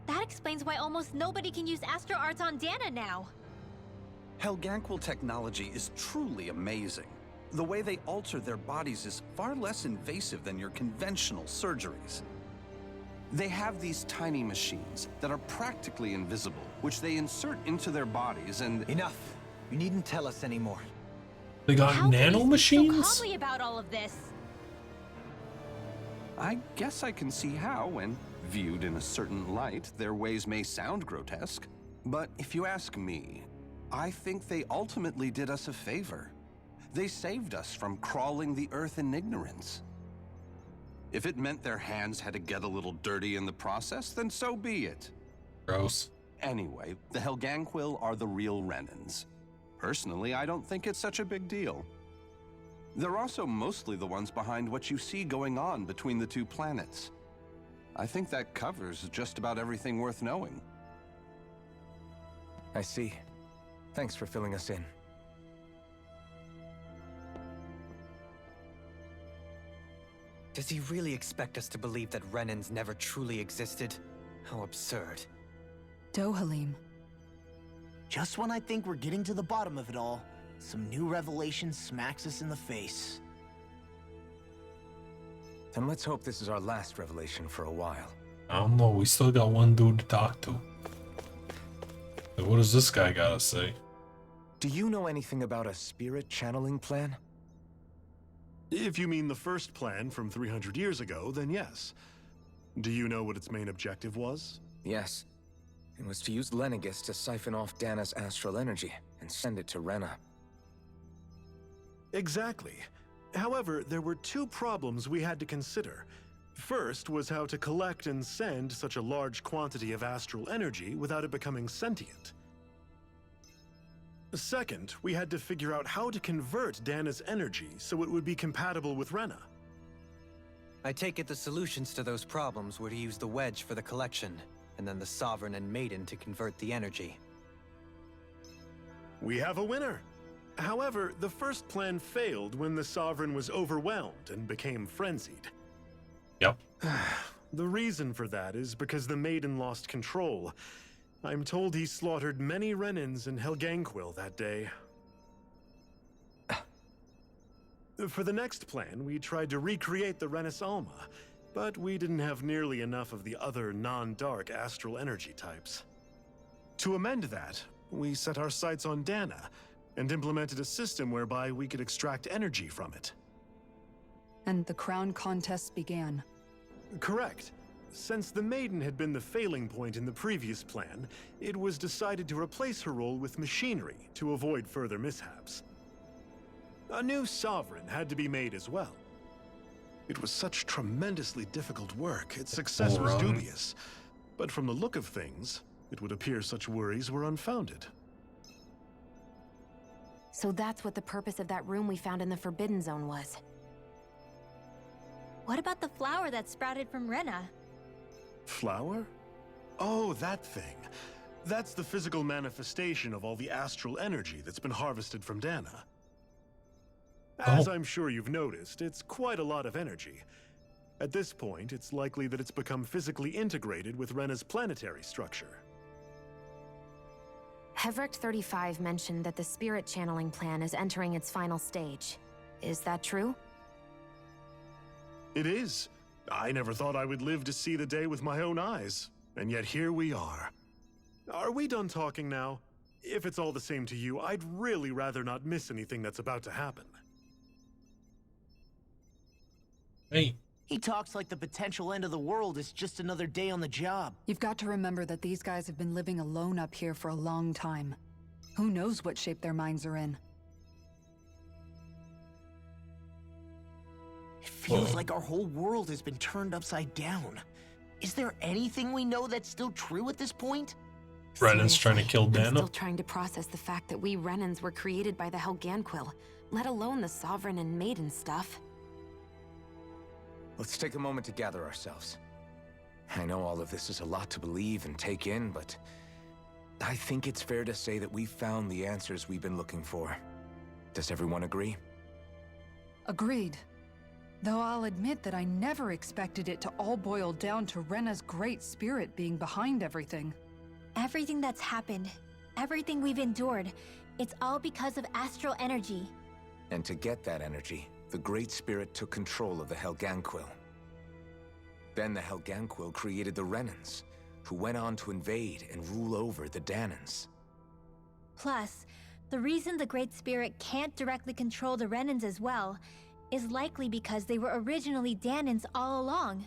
Speaker 11: that explains why almost nobody can use astral arts on Dana now.
Speaker 21: Helganquil technology is truly amazing. The way they alter their bodies is far less invasive than your conventional surgeries. They have these tiny machines that are practically invisible, which they insert into their bodies and...
Speaker 4: Enough! You needn't tell us anymore.
Speaker 1: They got nanomachines?
Speaker 11: So calmly about all of this.
Speaker 21: I guess I can see how, when viewed in a certain light, their ways may sound grotesque. But if you ask me, I think they ultimately did us a favor. They saved us from crawling the earth in ignorance. If it meant their hands had to get a little dirty in the process, then so be it.
Speaker 1: Gross.
Speaker 21: Anyway, the Helganquil are the real Renans. Personally, I don't think it's such a big deal. They're also mostly the ones behind what you see going on between the two planets. I think that covers just about everything worth knowing.
Speaker 8: I see. Thanks for filling us in.
Speaker 4: Does he really expect us to believe that Renans never truly existed? How absurd.
Speaker 5: Dohalim.
Speaker 7: Just when I think we're getting to the bottom of it all, some new revelation smacks us in the face.
Speaker 8: Then let's hope this is our last revelation for a while.
Speaker 1: I don't know, we still got one dude to talk to. So what does this guy gotta say?
Speaker 8: Do you know anything about a spirit channeling plan?
Speaker 20: If you mean the first plan from 300 years ago, then yes. Do you know what its main objective was?
Speaker 8: Yes. It was to use Lenegis to siphon off Dana's astral energy and send it to Rena.
Speaker 20: Exactly. However, there were two problems we had to consider. First was how to collect and send such a large quantity of astral energy without it becoming sentient. Second, we had to figure out how to convert Dana's energy so it would be compatible with Rena.
Speaker 4: I take it the solutions to those problems were to use the wedge for the collection, and then the Sovereign and Maiden to convert the energy.
Speaker 20: We have a winner! However, the first plan failed when the Sovereign was overwhelmed and became frenzied.
Speaker 1: Yep.
Speaker 20: The reason for that is because the Maiden lost control. I'm told he slaughtered many Renans and Helganquil that day. For the next plan, we tried to recreate the Renis Alma, but we didn't have nearly enough of the other non-dark astral energy types. To amend that, we set our sights on Dana, and implemented a system whereby we could extract energy from it.
Speaker 5: And the crown contest began.
Speaker 20: Correct. Since the Maiden had been the failing point in the previous plan, it was decided to replace her role with machinery to avoid further mishaps. A new Sovereign had to be made as well. It was such tremendously difficult work, its success was dubious. But from the look of things, it would appear such worries were unfounded.
Speaker 3: So that's what the purpose of that room we found in the Forbidden Zone was.
Speaker 11: What about the flower that sprouted from Rena?
Speaker 20: Flower? Oh, that thing. That's the physical manifestation of all the astral energy that's been harvested from Dana. As I'm sure you've noticed, it's quite a lot of energy. At this point, it's likely that it's become physically integrated with Rena's planetary structure.
Speaker 3: Hevricht 35 mentioned that the spirit channeling plan is entering its final stage. Is that true?
Speaker 20: It is. I never thought I would live to see the day with my own eyes, and yet here we are. Are we done talking now? If it's all the same to you, I'd really rather not miss anything that's about to happen.
Speaker 1: Hey.
Speaker 7: He talks like the potential end of the world is just another day on the job.
Speaker 5: You've got to remember that these guys have been living alone up here for a long time. Who knows what shape their minds are in?
Speaker 7: It feels like our whole world has been turned upside down. Is there anything we know that's still true at this point?
Speaker 1: Renan's trying to kill Dana.
Speaker 3: I'm still trying to process the fact that we Renans were created by the Helganquil, let alone the Sovereign and Maiden stuff.
Speaker 8: Let's take a moment to gather ourselves. I know all of this is a lot to believe and take in, but I think it's fair to say that we've found the answers we've been looking for. Does everyone agree?
Speaker 5: Agreed. Though I'll admit that I never expected it to all boil down to Rena's great spirit being behind everything.
Speaker 11: Everything that's happened, everything we've endured, it's all because of astral energy.
Speaker 8: And to get that energy, the Great Spirit took control of the Helganquil. Then the Helganquil created the Renans, who went on to invade and rule over the Danans.
Speaker 11: Plus, the reason the Great Spirit can't directly control the Renans as well is likely because they were originally Danans all along.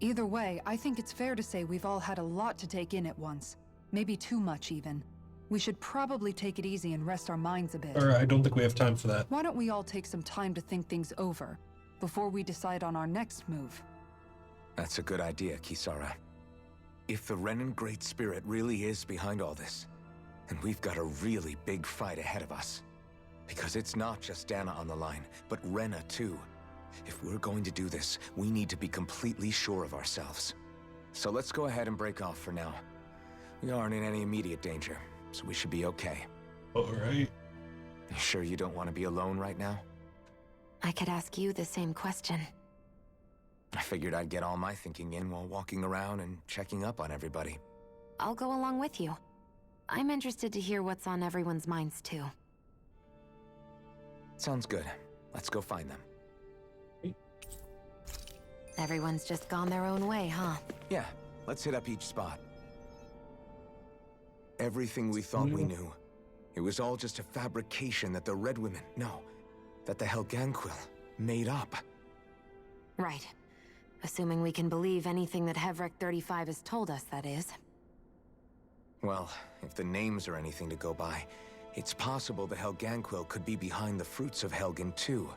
Speaker 5: Either way, I think it's fair to say we've all had a lot to take in at once. Maybe too much, even. We should probably take it easy and rest our minds a bit.
Speaker 1: I don't think we have time for that.
Speaker 5: Why don't we all take some time to think things over before we decide on our next move?
Speaker 8: That's a good idea, Kisara. If the Renan Great Spirit really is behind all this, then we've got a really big fight ahead of us. Because it's not just Dana on the line, but Rena too. If we're going to do this, we need to be completely sure of ourselves. So let's go ahead and break off for now. We aren't in any immediate danger, so we should be okay.
Speaker 1: Alright.
Speaker 8: You sure you don't want to be alone right now?
Speaker 3: I could ask you the same question.
Speaker 8: I figured I'd get all my thinking in while walking around and checking up on everybody.
Speaker 3: I'll go along with you. I'm interested to hear what's on everyone's minds too.
Speaker 8: Sounds good. Let's go find them.
Speaker 3: Everyone's just gone their own way, huh?
Speaker 8: Yeah, let's hit up each spot. Everything we thought we knew, it was all just a fabrication that the Red Women, no, that the Helganquil made up.
Speaker 3: Right. Assuming we can believe anything that Hevricht 35 has told us, that is.
Speaker 8: Well, if the names are anything to go by, it's possible the Helganquil could be behind the fruits of Helgen too.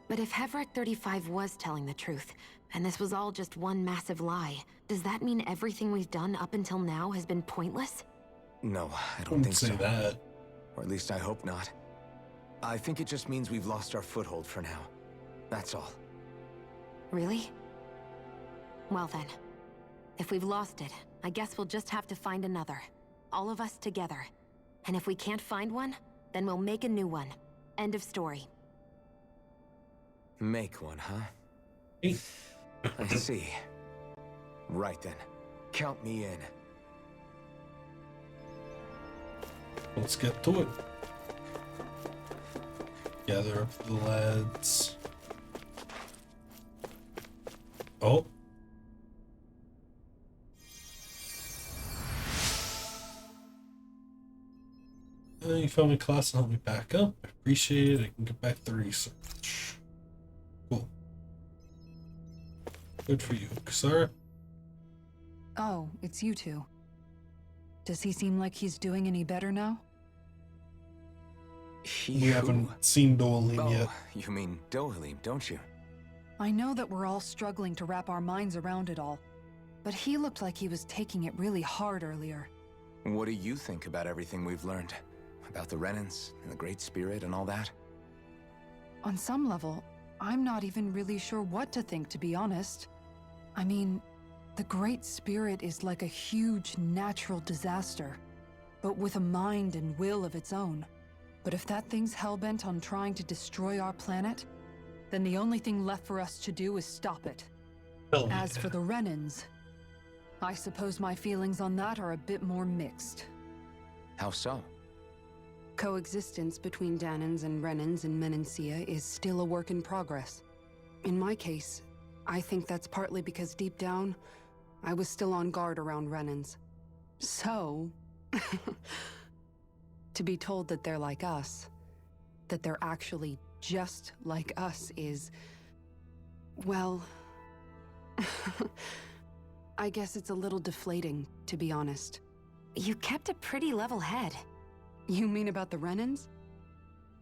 Speaker 3: But if Hevricht 35 was telling the truth, and this was all just one massive lie, does that mean everything we've done up until now has been pointless?
Speaker 8: No, I don't think so.
Speaker 1: Say that.
Speaker 8: Or at least I hope not. I think it just means we've lost our foothold for now. That's all.
Speaker 3: Really? Well then, if we've lost it, I guess we'll just have to find another. All of us together. And if we can't find one, then we'll make a new one. End of story.
Speaker 8: Make one, huh? I see. Right then. Count me in.
Speaker 1: Let's get to it. Gather up the lads. Oh. You found my class and helped me back up. I appreciate it. I can get back to the research. Cool. Good for you, Kisara.
Speaker 5: Oh, it's you two. Does he seem like he's doing any better now?
Speaker 1: We haven't seen Dohalim yet.
Speaker 8: You mean Dohalim, don't you?
Speaker 5: I know that we're all struggling to wrap our minds around it all, but he looked like he was taking it really hard earlier.
Speaker 8: What do you think about everything we've learned? About the Renans and the Great Spirit and all that?
Speaker 5: On some level, I'm not even really sure what to think, to be honest. I mean, The Great Spirit is like a huge natural disaster, but with a mind and will of its own. But if that thing's hellbent on trying to destroy our planet, then the only thing left for us to do is stop it. As for the Renans, I suppose my feelings on that are a bit more mixed.
Speaker 8: How so?
Speaker 6: Coexistence between Danans and Renans in Menancia is still a work in progress. In my case, I think that's partly because deep down, I was still on guard around Renans. So, to be told that they're like us, that they're actually just like us is, well, I guess it's a little deflating, to be honest.
Speaker 3: You kept a pretty level head.
Speaker 6: You mean about the Renans?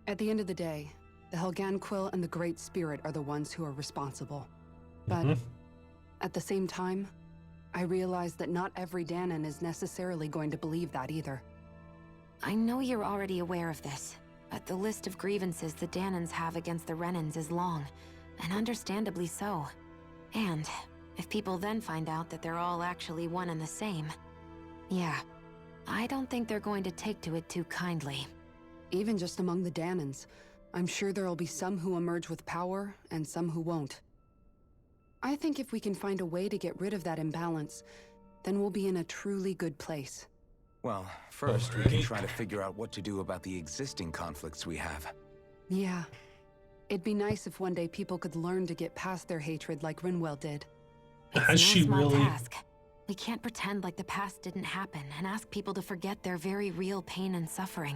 Speaker 6: At the end of the day, the Helganquil and the Great Spirit are the ones who are responsible. But at the same time, I realize that not every Danan is necessarily going to believe that either.
Speaker 3: I know you're already aware of this, but the list of grievances the Danans have against the Renans is long, and understandably so. And if people then find out that they're all actually one and the same, yeah, I don't think they're going to take to it too kindly.
Speaker 6: Even just among the Danans, I'm sure there'll be some who emerge with power and some who won't. I think if we can find a way to get rid of that imbalance, then we'll be in a truly good place.
Speaker 8: Well, first we can try to figure out what to do about the existing conflicts we have.
Speaker 6: Yeah. It'd be nice if one day people could learn to get past their hatred like Rinwell did.
Speaker 1: Has she really?
Speaker 3: Task. We can't pretend like the past didn't happen and ask people to forget their very real pain and suffering.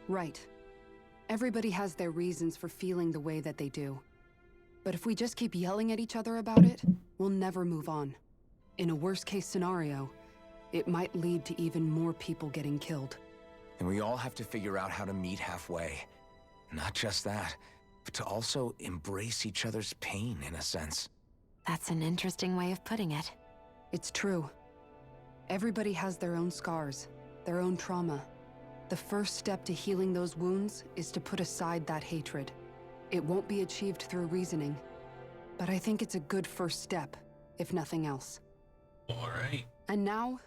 Speaker 6: Right. Everybody has their reasons for feeling the way that they do. But if we just keep yelling at each other about it, we'll never move on. In a worst-case scenario, it might lead to even more people getting killed.
Speaker 8: And we all have to figure out how to meet halfway. Not just that, but to also embrace each other's pain, in a sense.
Speaker 3: That's an interesting way of putting it.
Speaker 6: It's true. Everybody has their own scars, their own trauma. The first step to healing those wounds is to put aside that hatred. It won't be achieved through reasoning, but I think it's a good first step, if nothing else.
Speaker 1: All right.
Speaker 6: And now,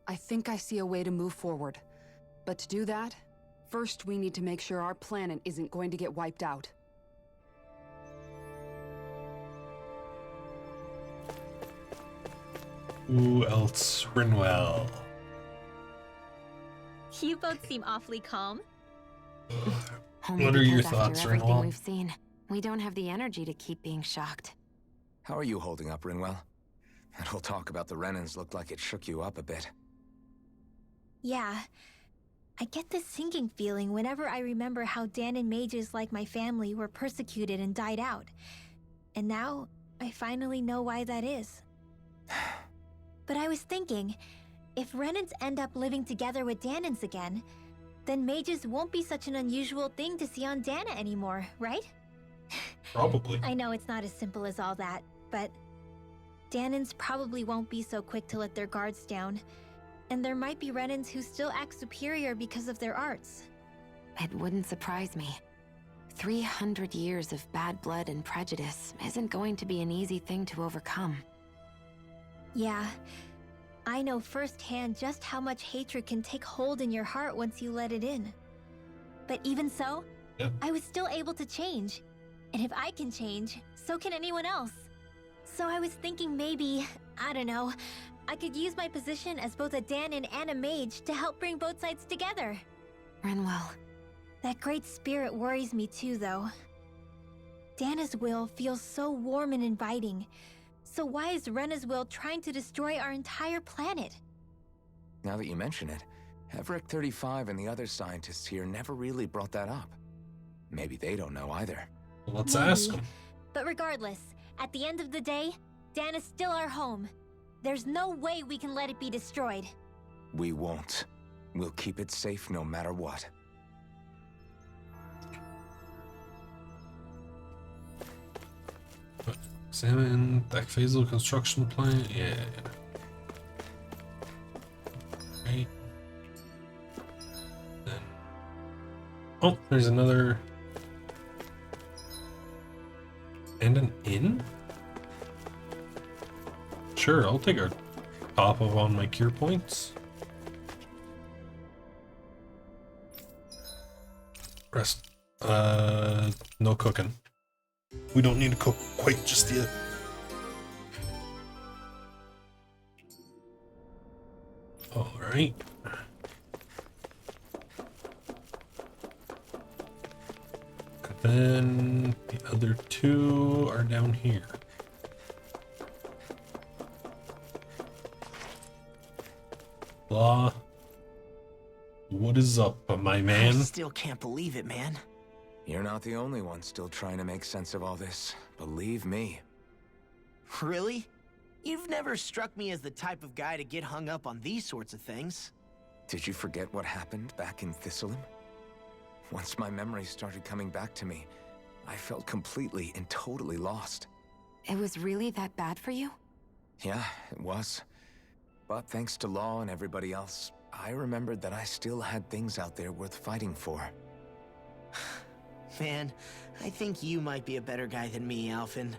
Speaker 6: I think I see a way to move forward. But to do that, first we need to make sure our planet isn't going to get wiped out.
Speaker 1: Who else? Rinwell.
Speaker 11: You both seem awfully calm.
Speaker 1: What are your thoughts,
Speaker 3: After everything
Speaker 1: Rinwell?
Speaker 3: we've seen, we don't have the energy to keep being shocked.
Speaker 8: How are you holding up, Rinwell? That whole talk about the Renans looked like it shook you up a bit.
Speaker 11: Yeah. I get this sinking feeling whenever I remember how Danan mages like my family were persecuted and died out. And now, I finally know why that is. But I was thinking, if Renans end up living together with Danans again, then mages won't be such an unusual thing to see on Dana anymore, right?
Speaker 1: Probably.
Speaker 11: I know it's not as simple as all that, but Danans probably won't be so quick to let their guards down. And there might be Renans who still act superior because of their arts.
Speaker 3: It wouldn't surprise me. 300 years of bad blood and prejudice isn't going to be an easy thing to overcome.
Speaker 11: Yeah, I know firsthand just how much hatred can take hold in your heart once you let it in. But even so, I was still able to change. And if I can change, so can anyone else. So I was thinking maybe, I don't know, I could use my position as both a Danan and a mage to help bring both sides together.
Speaker 3: Rinwell.
Speaker 11: That great spirit worries me too, though. Dana's will feels so warm and inviting. So why is Rena's will trying to destroy our entire planet?
Speaker 8: Now that you mention it, Everett 35 and the other scientists here never really brought that up. Maybe they don't know either.
Speaker 1: Let's ask them.
Speaker 11: But regardless, at the end of the day, Dan is still our home. There's no way we can let it be destroyed.
Speaker 8: We won't. We'll keep it safe no matter what.
Speaker 1: Examine Dak Phasal construction plan. Yeah. Right. Then. Oh, there's another. And an inn? Sure, I'll take a top of on my cure points. Rest. No cooking. We don't need to cook quite just yet. Alright. Then the other two are down here. Law. What is up, my man?
Speaker 7: I still can't believe it, man.
Speaker 8: You're not the only one still trying to make sense of all this. Believe me.
Speaker 7: Really? You've never struck me as the type of guy to get hung up on these sorts of things.
Speaker 8: Did you forget what happened back in Thistleum? Once my memories started coming back to me, I felt completely and totally lost.
Speaker 3: It was really that bad for you?
Speaker 8: Yeah, it was. But thanks to Law and everybody else, I remembered that I still had things out there worth fighting for.
Speaker 7: Man, I think you might be a better guy than me, Alphen.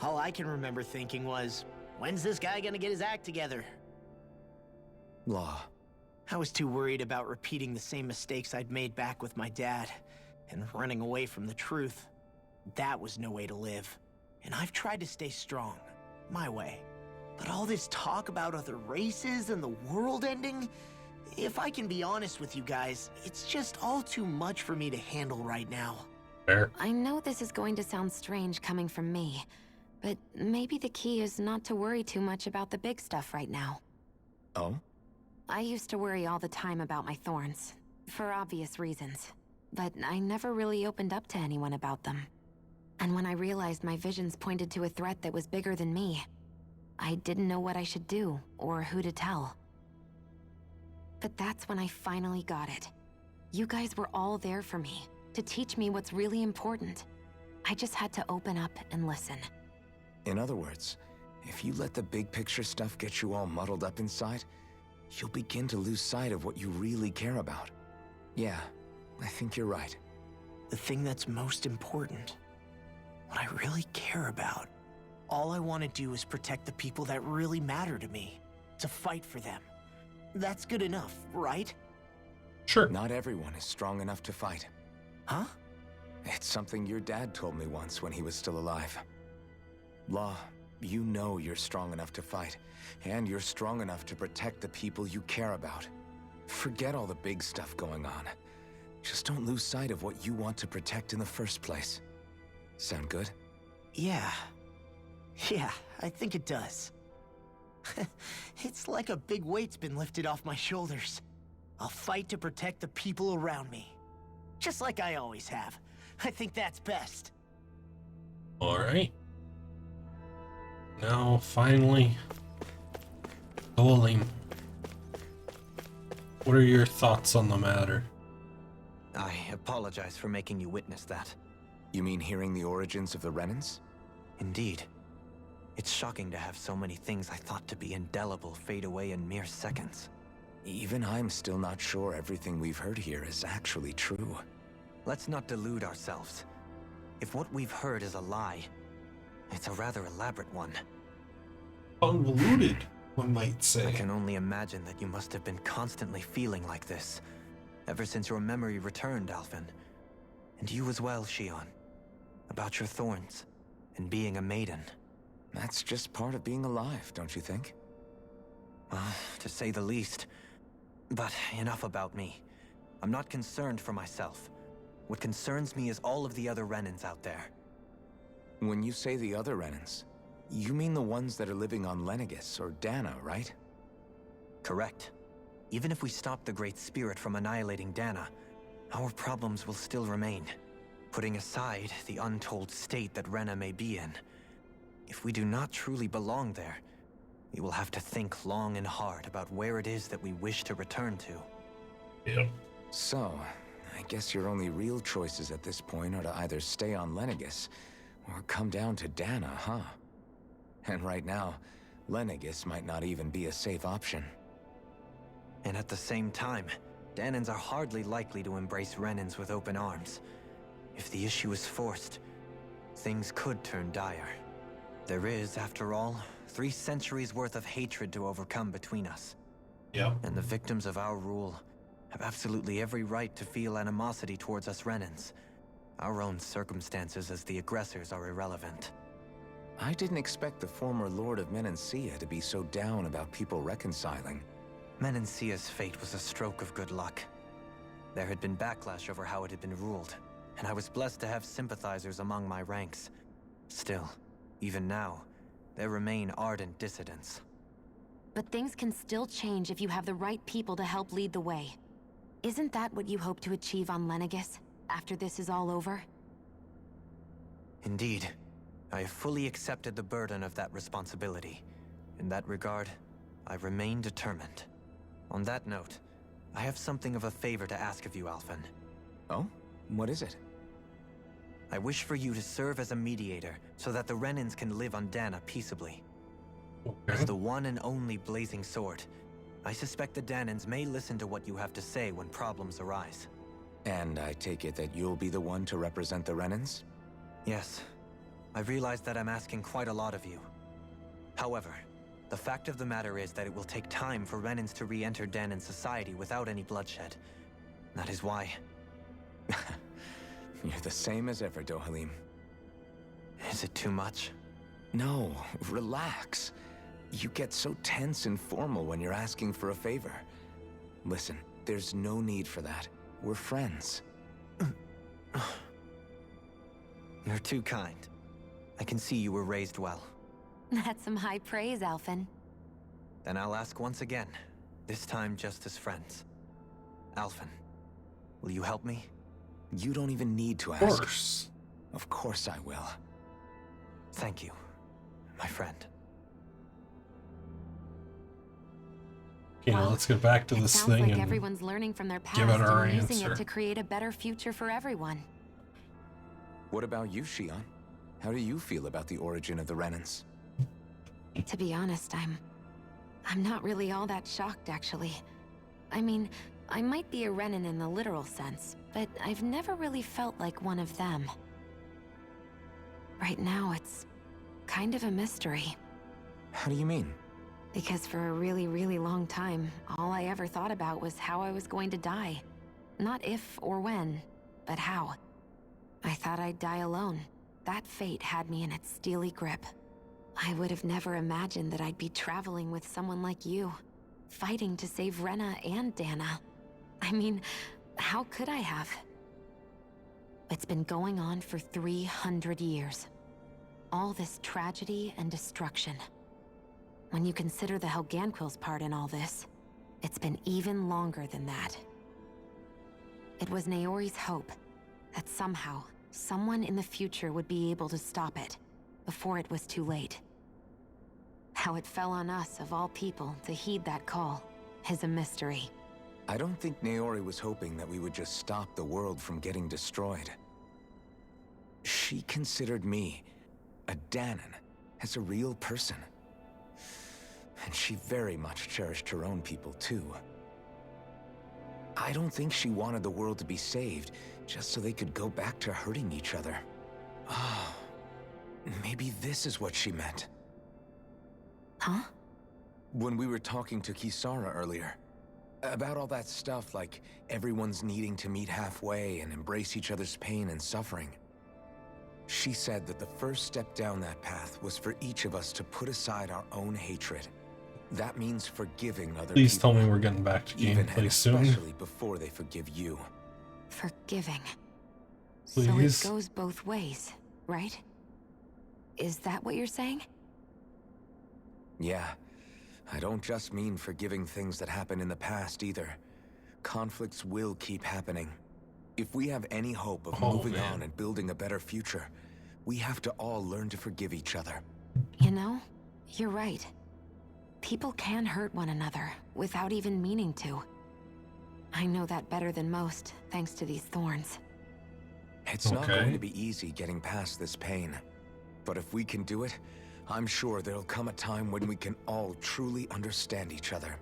Speaker 7: All I can remember thinking was, when's this guy gonna get his act together?
Speaker 8: Law.
Speaker 7: I was too worried about repeating the same mistakes I'd made back with my dad, and running away from the truth. That was no way to live. And I've tried to stay strong, my way. But all this talk about other races and the world ending, if I can be honest with you guys, it's just all too much for me to handle right now.
Speaker 1: Fair.
Speaker 3: I know this is going to sound strange coming from me, but maybe the key is not to worry too much about the big stuff right now.
Speaker 8: Oh?
Speaker 3: I used to worry all the time about my thorns, for obvious reasons, but I never really opened up to anyone about them. And when I realized my visions pointed to a threat that was bigger than me, I didn't know what I should do or who to tell. But that's when I finally got it. You guys were all there for me, to teach me what's really important. I just had to open up and listen.
Speaker 8: In other words, if you let the big picture stuff get you all muddled up inside, you'll begin to lose sight of what you really care about. Yeah, I think you're right.
Speaker 7: The thing that's most important, what I really care about, all I want to do is protect the people that really matter to me, to fight for them. That's good enough, right?
Speaker 1: Sure.
Speaker 8: Not everyone is strong enough to fight.
Speaker 7: Huh?
Speaker 8: It's something your dad told me once when he was still alive. Law, you know you're strong enough to fight, and you're strong enough to protect the people you care about. Forget all the big stuff going on. Just don't lose sight of what you want to protect in the first place. Sound good?
Speaker 7: Yeah. Yeah, I think it does. It's like a big weight's been lifted off my shoulders. I'll fight to protect the people around me. Just like I always have. I think that's best.
Speaker 1: Alright. Now, finally, dueling. What are your thoughts on the matter?
Speaker 4: I apologize for making you witness that.
Speaker 8: You mean hearing the origins of the Renans?
Speaker 4: Indeed. It's shocking to have so many things I thought to be indelible fade away in mere seconds.
Speaker 8: Even I'm still not sure everything we've heard here is actually true.
Speaker 4: Let's not delude ourselves. If what we've heard is a lie, it's a rather elaborate one.
Speaker 1: Convoluted, one might say.
Speaker 4: I can only imagine that you must have been constantly feeling like this, ever since your memory returned, Alphen. And you as well, Shion. About your thorns, and being a maiden.
Speaker 8: That's just part of being alive, don't you think?
Speaker 4: Well, to say the least. But enough about me. I'm not concerned for myself. What concerns me is all of the other Renans out there.
Speaker 8: When you say the other Renans, you mean the ones that are living on Lenegis or Dana, right?
Speaker 4: Correct. Even if we stop the Great Spirit from annihilating Dana, our problems will still remain. Putting aside the untold state that Rena may be in, if we do not truly belong there, we will have to think long and hard about where it is that we wish to return to.
Speaker 1: Yep.
Speaker 8: So, I guess your only real choices at this point are to either stay on Lenegis or come down to Dana, huh? And right now, Lenegis might not even be a safe option.
Speaker 4: And at the same time, Danans are hardly likely to embrace Renans with open arms. If the issue is forced, things could turn dire. There is, after all, 3 centuries worth of hatred to overcome between us.
Speaker 1: Yep.
Speaker 4: And the victims of our rule have absolutely every right to feel animosity towards us Renans. Our own circumstances as the aggressors are irrelevant.
Speaker 8: I didn't expect the former Lord of Menancia to be so down about people reconciling.
Speaker 4: Menancia's fate was a stroke of good luck. There had been backlash over how it had been ruled, and I was blessed to have sympathizers among my ranks. Still, even now, there remain ardent dissidents.
Speaker 3: But things can still change if you have the right people to help lead the way. Isn't that what you hope to achieve on Lenegis, after this is all over?
Speaker 4: Indeed. I have fully accepted the burden of that responsibility. In that regard, I remain determined. On that note, I have something of a favor to ask of you, Alphen.
Speaker 8: Oh? What is it?
Speaker 4: I wish for you to serve as a mediator so that the Renans can live on Dana peaceably. As the one and only Blazing Sword, I suspect the Danans may listen to what you have to say when problems arise.
Speaker 8: And I take it that you'll be the one to represent the Renans?
Speaker 4: Yes. I realize that I'm asking quite a lot of you. However, the fact of the matter is that it will take time for Renans to re-enter Danan society without any bloodshed. That is why...
Speaker 8: You're the same as ever, Dohalim.
Speaker 4: Is it too much?
Speaker 8: No, relax. You get so tense and formal when you're asking for a favor. Listen, there's no need for that. We're friends.
Speaker 4: You're too kind. I can see you were raised well.
Speaker 3: That's some high praise, Alphen.
Speaker 4: Then I'll ask once again, this time just as friends. Alphen, will you help me?
Speaker 8: You don't even need to ask.
Speaker 1: Of course.
Speaker 8: Of course I will.
Speaker 4: Thank you, my friend.
Speaker 1: Okay, now let's get back to this
Speaker 3: Sounds
Speaker 1: thing
Speaker 3: like
Speaker 1: and
Speaker 3: everyone's learning from their past
Speaker 1: give it our
Speaker 3: and using
Speaker 1: answer.
Speaker 3: it to create a better future for everyone.
Speaker 8: What about you, Shion? How do you feel about the origin of the Renans?
Speaker 3: To be honest, I'm not really all that shocked, actually. I mean, I might be a Renan in the literal sense, but I've never really felt like one of them. Right now, it's kind of a mystery.
Speaker 8: How do you mean?
Speaker 3: Because for a really, really long time, all I ever thought about was how I was going to die. Not if or when, but how. I thought I'd die alone. That fate had me in its steely grip. I would have never imagined that I'd be traveling with someone like you, fighting to save Rena and Dana. I mean, how could I have? It's been going on for 300 years. All this tragedy and destruction. When you consider the Helganquil's part in all this, it's been even longer than that. It was Naori's hope that somehow, someone in the future would be able to stop it, before it was too late. How it fell on us, of all people, to heed that call, is a mystery.
Speaker 8: I don't think Naori was hoping that we would just stop the world from getting destroyed. She considered me, a Danan, as a real person. And she very much cherished her own people, too. I don't think she wanted the world to be saved, just so they could go back to hurting each other. Oh, maybe this is what she meant.
Speaker 3: Huh?
Speaker 8: When we were talking to Kisara earlier, about all that stuff like everyone's needing to meet halfway and embrace each other's pain and suffering. She said that the first step down that path was for each of us to put aside our own hatred. That means forgiving other
Speaker 1: Please
Speaker 8: people.
Speaker 1: tell me we're getting back to
Speaker 8: even and
Speaker 1: gameplay soon.
Speaker 8: especially before they forgive you.
Speaker 3: Forgiving.
Speaker 1: Please.
Speaker 3: So it goes both ways, right? Is that what you're saying?
Speaker 8: Yeah. I don't just mean forgiving things that happened in the past either. Conflicts will keep happening. If we have any hope of moving on and building a better future, we have to all learn to forgive each other.
Speaker 3: You know, you're right. People can hurt one another without even meaning to. I know that better than most, thanks to these thorns.
Speaker 8: It's not going to be easy getting past this pain. But if we can do it, I'm sure there'll come a time when we can all truly understand each other.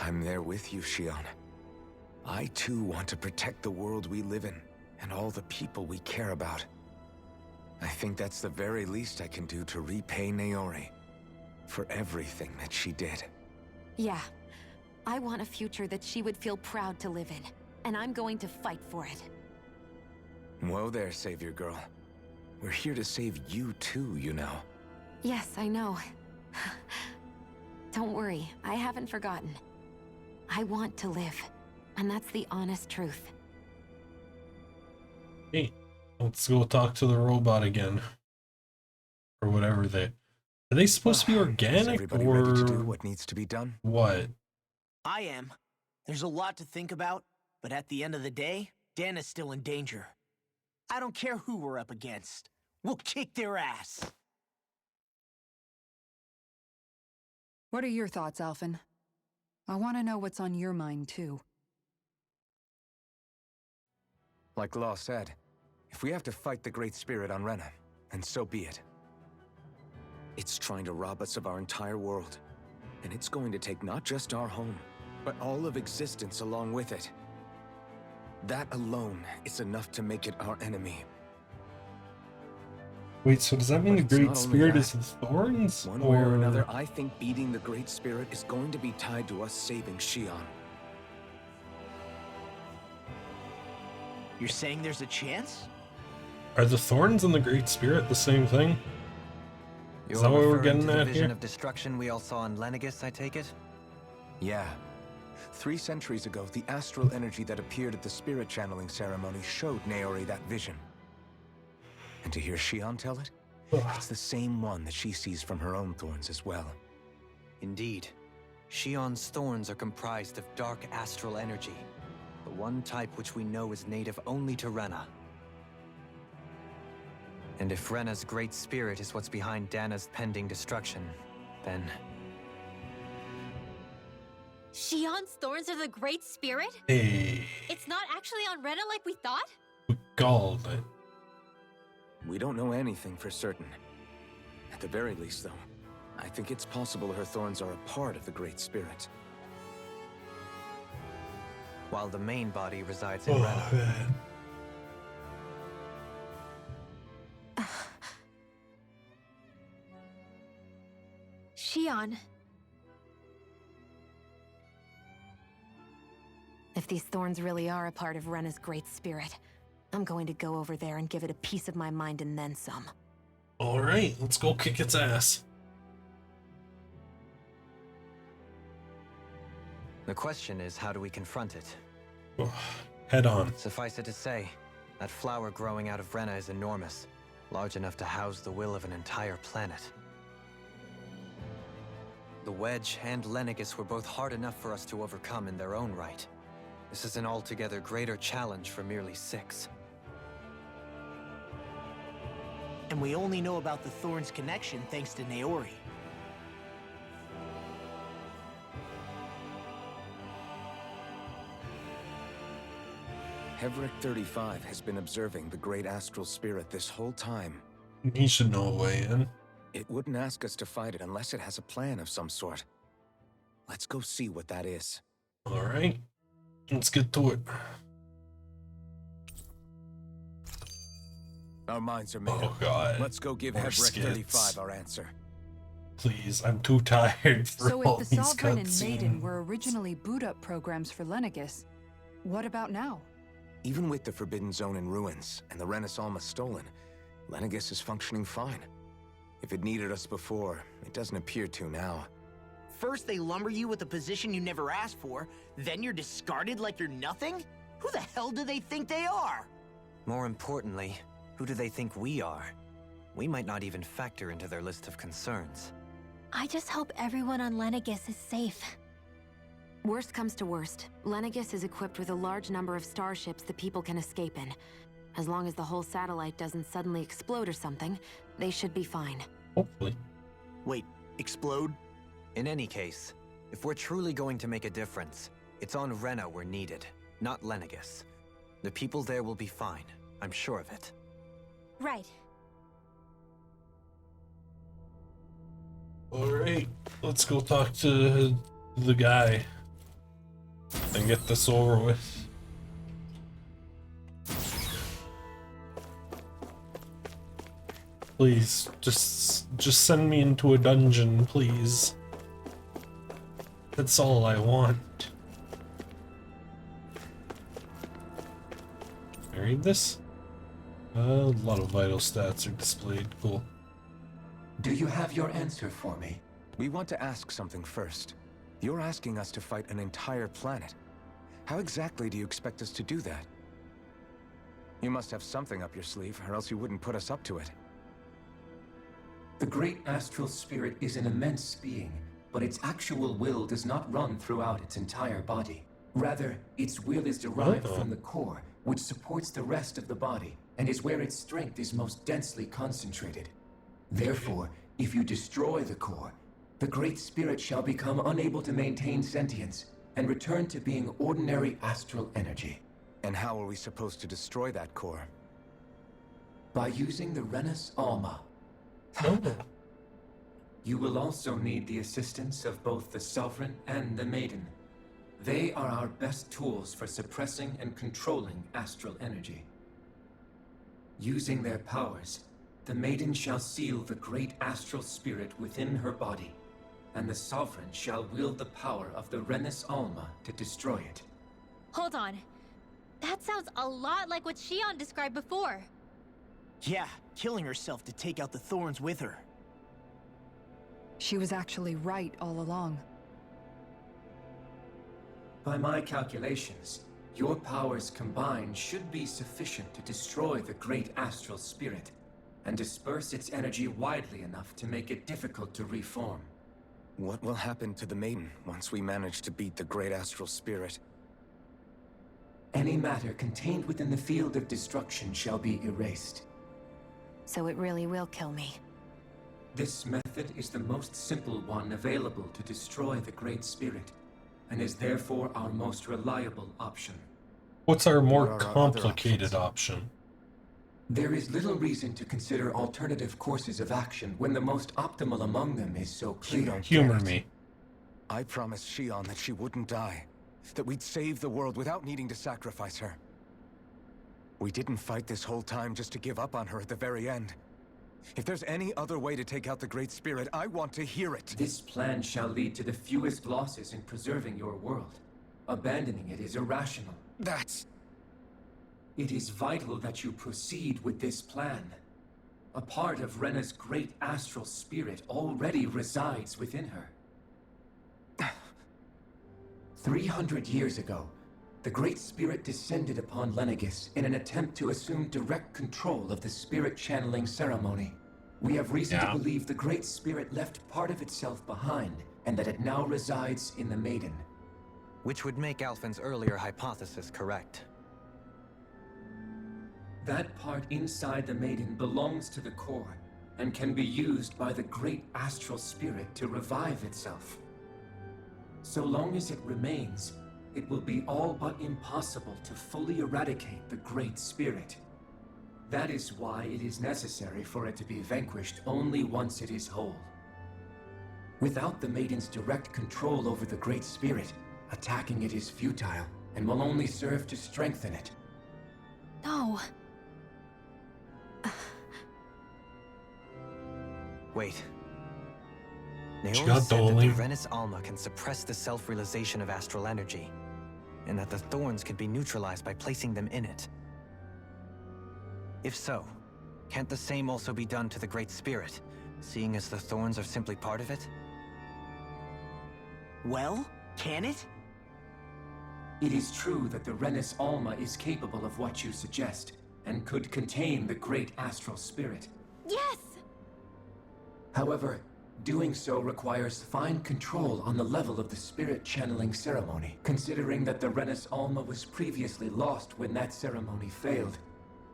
Speaker 8: I'm there with you, Shion. I too want to protect the world we live in, and all the people we care about. I think that's the very least I can do to repay Naori for everything that she did.
Speaker 3: Yeah. I want a future that she would feel proud to live in, and I'm going to fight for it.
Speaker 8: Whoa there, Savior Girl. We're here to save you too, you know.
Speaker 3: Yes, I know. Don't worry, I haven't forgotten. I want to live, and that's the honest truth.
Speaker 1: Hey, let's go talk to the robot again. Or whatever they... Are they supposed to be organic,
Speaker 8: Is everybody
Speaker 1: or...
Speaker 8: ready to do what needs to be done?
Speaker 1: What?
Speaker 7: I am. There's a lot to think about, but at the end of the day, Dan is still in danger. I don't care who we're up against. We'll kick their ass.
Speaker 5: What are your thoughts, Alphen? I want to know what's on your mind, too.
Speaker 8: Like Law said, if we have to fight the Great Spirit on Rena, then so be it. It's trying to rob us of our entire world, and it's going to take not just our home, but all of existence along with it. That alone is enough to make it our enemy.
Speaker 1: Wait, so does that mean the Great Spirit is the Thorns?
Speaker 8: One way or another, I think beating the Great Spirit is going to be tied to us saving Xion.
Speaker 7: You're saying there's a chance?
Speaker 1: Are the Thorns and the Great Spirit the same thing? Is that what we're getting at
Speaker 4: the vision
Speaker 1: here?
Speaker 4: of destruction we all saw in Lenegis, I take it?
Speaker 8: Yeah. 3 centuries ago, the astral energy that appeared at the spirit channeling ceremony showed Naori that vision. And to hear Xion tell it, it's the same one that she sees from her own thorns as well.
Speaker 4: Indeed. Xion's thorns are comprised of dark astral energy, the one type which we know is native only to Rena. And if Rena's great spirit is what's behind Dana's pending destruction, then...
Speaker 11: Xion's thorns are the Great Spirit?
Speaker 1: Hey.
Speaker 11: It's not actually on Rena like we thought?
Speaker 1: Called it.
Speaker 8: We don't know anything for certain. At the very least, though, I think it's possible her thorns are a part of the Great Spirit.
Speaker 4: While the main body resides in Rena.
Speaker 1: Man.
Speaker 11: Xion.
Speaker 3: If these thorns really are a part of Rena's great spirit, I'm going to go over there and give it a piece of my mind and then some.
Speaker 1: Alright, let's go kick its ass.
Speaker 4: The question is, how do we confront it?
Speaker 1: Head on.
Speaker 4: Suffice it to say, that flower growing out of Rena is enormous, large enough to house the will of an entire planet. The Wedge and Lenegis were both hard enough for us to overcome in their own right. This is an altogether greater challenge for merely 6.
Speaker 7: And we only know about the Thorns connection thanks to Naori.
Speaker 8: Hevric 35 has been observing the Great Astral Spirit this whole time.
Speaker 1: He should know a way in.
Speaker 8: It wouldn't ask us to fight it unless it has a plan of some sort. Let's go see what that is.
Speaker 1: Alright, let's get to it.
Speaker 8: Our minds are made up.
Speaker 1: Oh god.
Speaker 8: Let's go give
Speaker 1: More
Speaker 8: Hevric
Speaker 1: skits.
Speaker 8: 35 our answer.
Speaker 1: Please, I'm too tired for
Speaker 5: So
Speaker 1: all
Speaker 5: if the
Speaker 1: these
Speaker 5: Sovereign and Maiden
Speaker 1: cutscenes.
Speaker 5: were originally boot-up programs for Lenegis, what about now?
Speaker 8: Even with the Forbidden Zone in ruins and the Renis Alma stolen, Lenegis is functioning fine. If it needed us before, it doesn't appear to now.
Speaker 7: First they lumber you with a position you never asked for, then you're discarded like you're nothing? Who the hell do they think they are?
Speaker 4: More importantly, who do they think we are? We might not even factor into their list of concerns.
Speaker 11: I just hope everyone on Lenegis is safe.
Speaker 3: Worst comes to worst, Lenegis is equipped with a large number of starships the people can escape in. As long as the whole satellite doesn't suddenly explode or something, they should be fine.
Speaker 1: Hopefully.
Speaker 7: Wait, explode?
Speaker 4: In any case, if we're truly going to make a difference, it's on Rena we're needed, not Lenegis. The people there will be fine, I'm sure of it.
Speaker 11: Right.
Speaker 1: Alright, let's go talk to the guy and get this over with. Please, just send me into a dungeon, please. That's all I want. Can I read this? A lot of vital stats are displayed. Cool.
Speaker 19: Do you have your answer for me?
Speaker 8: We want to ask something first. You're asking us to fight an entire planet. How exactly do you expect us to do that? You must have something up your sleeve, or else you wouldn't put us up to it.
Speaker 19: The great astral spirit is an immense being, but its actual will does not run throughout its entire body. Rather, its will is derived from the core, which supports the rest of the body, and is where its strength is most densely concentrated. Therefore, if you destroy the core, the great spirit shall become unable to maintain sentience, and return to being ordinary astral energy.
Speaker 8: And how are we supposed to destroy that core?
Speaker 19: By using the Rena's Alma. You will also need the assistance of both the Sovereign and the Maiden. They are our best tools for suppressing and controlling astral energy. Using their powers, the Maiden shall seal the great astral spirit within her body, and the Sovereign shall wield the power of the Rena's Alma to destroy it.
Speaker 11: Hold on. That sounds a lot like what Shion described before.
Speaker 7: Yeah, killing herself to take out the thorns with her.
Speaker 5: She was actually right all along.
Speaker 19: By my calculations, your powers combined should be sufficient to destroy the great astral spirit, and disperse its energy widely enough to make it difficult to reform.
Speaker 8: What will happen to the Maiden once we manage to beat the great astral spirit?
Speaker 19: Any matter contained within the field of destruction shall be erased.
Speaker 3: So it really will kill me.
Speaker 19: This method is the most simple one available to destroy the Great Spirit, and is therefore our most reliable option.
Speaker 1: What's our more complicated option?
Speaker 19: There is little reason to consider alternative courses of action when the most optimal among them is so clear.
Speaker 1: Humor me.
Speaker 8: I promised Shion that she wouldn't die, that we'd save the world without needing to sacrifice her. We didn't fight this whole time just to give up on her at the very end. If there's any other way to take out the Great Spirit, I want to hear it.
Speaker 19: This plan shall lead to the fewest losses in preserving your world. Abandoning it is irrational. It is vital that you proceed with this plan. A part of Rena's great astral spirit already resides within her. 300 years ago, the Great Spirit descended upon Lenegis in an attempt to assume direct control of the spirit channeling ceremony. We have reason to believe the Great Spirit left part of itself behind, and that it now resides in the Maiden.
Speaker 4: Which would make Alphen's earlier hypothesis correct.
Speaker 19: That part inside the Maiden belongs to the core, and can be used by the great astral spirit to revive itself. So long as it remains, it will be all but impossible to fully eradicate the Great Spirit. That is why it is necessary for it to be vanquished only once it is whole. Without the Maiden's direct control over the Great Spirit, attacking it is futile, and will only serve to strengthen it.
Speaker 11: No.
Speaker 4: Wait.
Speaker 1: She
Speaker 4: Naomi
Speaker 1: got
Speaker 4: said that
Speaker 1: Dolly.
Speaker 4: the Rena's Alma can suppress the self-realization of astral energy, and that the thorns can be neutralized by placing them in it. If so, can't the same also be done to the Great Spirit, seeing as the thorns are simply part of it?
Speaker 7: Well, can it?
Speaker 19: It is true that the Rena's Alma is capable of what you suggest, and could contain the great astral spirit.
Speaker 11: Yes!
Speaker 19: However, doing so requires fine control on the level of the spirit channeling ceremony, considering that the Rena's Alma was previously lost when that ceremony failed.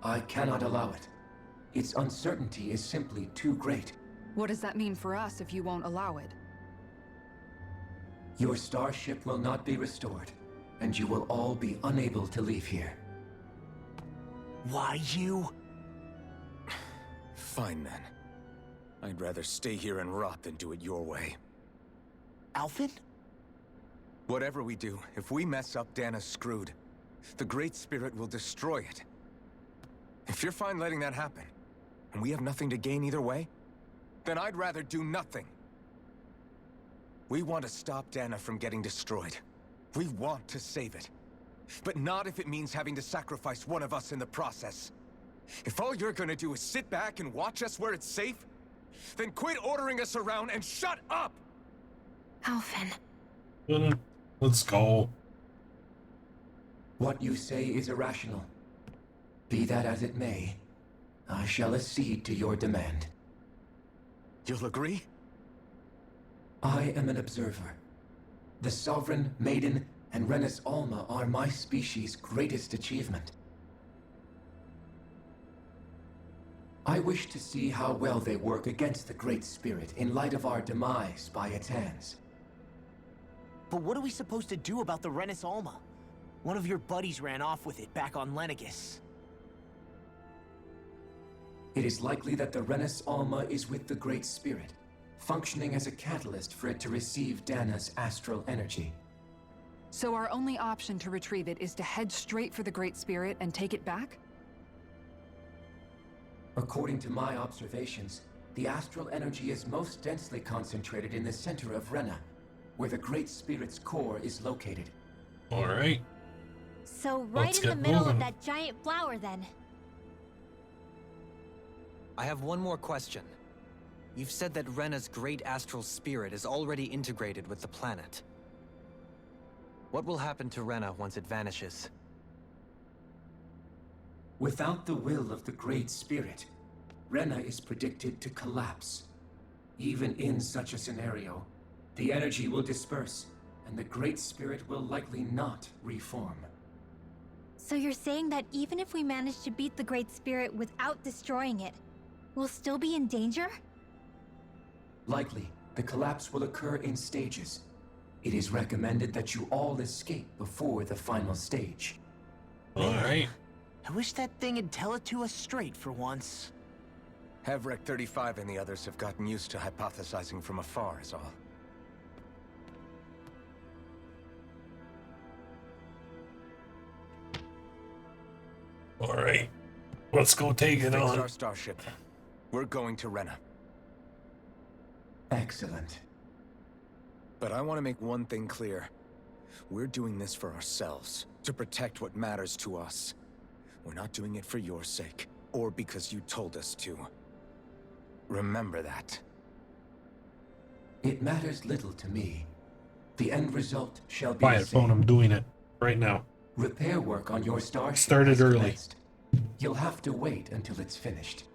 Speaker 19: I cannot allow it. Its uncertainty is simply too great.
Speaker 5: What does that mean for us if you won't allow it?
Speaker 19: Your starship will not be restored, and you will all be unable to leave here.
Speaker 7: Why you?
Speaker 8: Fine then. I'd rather stay here and rot than do it your way.
Speaker 7: Alphen?
Speaker 8: Whatever we do, if we mess up, Dana's screwed. The Great Spirit will destroy it. If you're fine letting that happen, and we have nothing to gain either way, then I'd rather do nothing. We want to stop Dana from getting destroyed. We want to save it. But not if it means having to sacrifice one of us in the process. If all you're gonna do is sit back and watch us where it's safe, then quit ordering us around and shut up!
Speaker 3: Alphen.
Speaker 1: Let's go.
Speaker 19: What you say is irrational. Be that as it may, I shall accede to your demand.
Speaker 8: You'll agree?
Speaker 19: I am an observer. The Sovereign, Maiden, and Rena's Alma are my species' greatest achievement. I wish to see how well they work against the Great Spirit in light of our demise by its hands.
Speaker 7: But what are we supposed to do about the Renis Alma? One of your buddies ran off with it back on Lenegis.
Speaker 19: It is likely that the Renis Alma is with the Great Spirit, functioning as a catalyst for it to receive Dana's astral energy.
Speaker 5: So our only option to retrieve it is to head straight for the Great Spirit and take it back?
Speaker 19: According to my observations, the astral energy is most densely concentrated in the center of Rena, where the Great Spirit's core is located.
Speaker 1: Alright.
Speaker 11: So right in the middle of that giant flower, then.
Speaker 4: I have one more question. You've said that Rena's great astral spirit is already integrated with the planet. What will happen to Rena once it vanishes?
Speaker 19: Without the will of the Great Spirit, Rena is predicted to collapse. Even in such a scenario, the energy will disperse, and the Great Spirit will likely not reform.
Speaker 11: So you're saying that even if we manage to beat the Great Spirit without destroying it, we'll still be in danger?
Speaker 19: Likely, the collapse will occur in stages. It is recommended that you all escape before the final stage.
Speaker 1: Alright.
Speaker 7: I wish that thing would tell it to us straight for once.
Speaker 8: Hevrek 35 and the others have gotten used to hypothesizing from afar is all.
Speaker 1: Alright. Let's go take it on.
Speaker 8: Our starship. We're going to Rena.
Speaker 19: Excellent.
Speaker 8: But I want to make one thing clear. We're doing this for ourselves, to protect what matters to us. We're not doing it for your sake, or because you told us to. Remember that.
Speaker 19: It matters little to me. The end result shall be
Speaker 1: Quiet
Speaker 19: the same.
Speaker 1: phone, I'm doing it right now.
Speaker 19: Repair work on your starship
Speaker 1: Started
Speaker 19: has
Speaker 1: early.
Speaker 19: commenced. You'll have to wait until it's finished.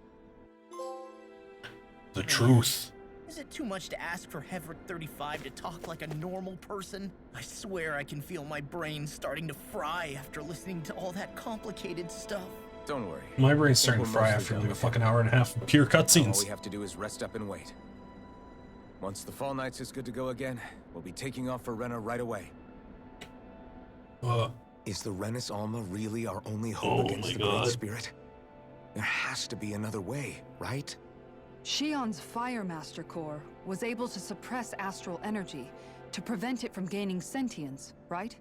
Speaker 1: The truth.
Speaker 18: Is it too much to ask for Hevrek 35 to talk like a normal person? I swear I can feel my brain starting to fry after listening to all that complicated stuff.
Speaker 8: Don't worry.
Speaker 1: My brain's starting to fry after like a fucking hour and a half of pure
Speaker 8: All
Speaker 1: cutscenes.
Speaker 8: we have to do is rest up and wait. Once the Fall Knights is good to go again, we'll be taking off for Rena right away. Is the Renis Alma really our only hope against the Great Spirit? There has to be another way, right?
Speaker 5: Shion's Fire Master Core was able to suppress astral energy to prevent it from gaining sentience, right?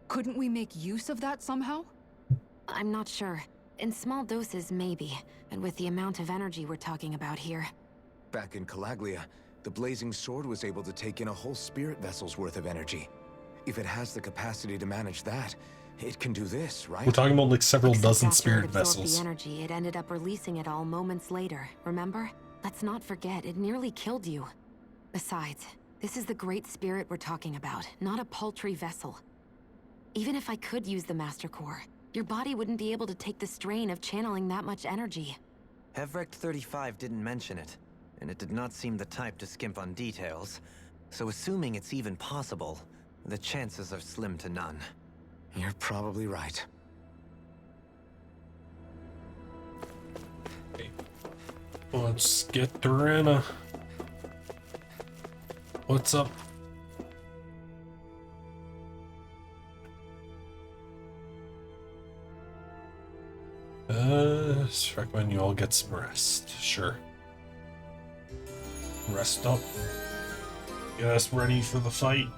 Speaker 5: Couldn't we make use of that somehow?
Speaker 3: I'm not sure. In small doses, maybe. And with the amount of energy we're talking about here.
Speaker 8: Back in Calaglia, the Blazing Sword was able to take in a whole spirit vessel's worth of energy. If it has the capacity to manage that, it can do this, right?
Speaker 1: We're talking about like several dozen
Speaker 3: After
Speaker 1: spirit
Speaker 3: it absorbed
Speaker 1: vessels.
Speaker 3: the energy, it ended up releasing it all moments later, remember? Let's not forget, it nearly killed you. Besides, this is the Great Spirit we're talking about, not a paltry vessel. Even if I could use the Master Core, your body wouldn't be able to take the strain of channeling that much energy.
Speaker 4: Hevrek 35 didn't mention it, and it did not seem the type to skimp on details. So assuming it's even possible, the chances are slim to none.
Speaker 8: You're probably right.
Speaker 1: Let's get to Rena. What's up? Just recommend you all get some rest. Sure. Rest up. Get us ready for the fight.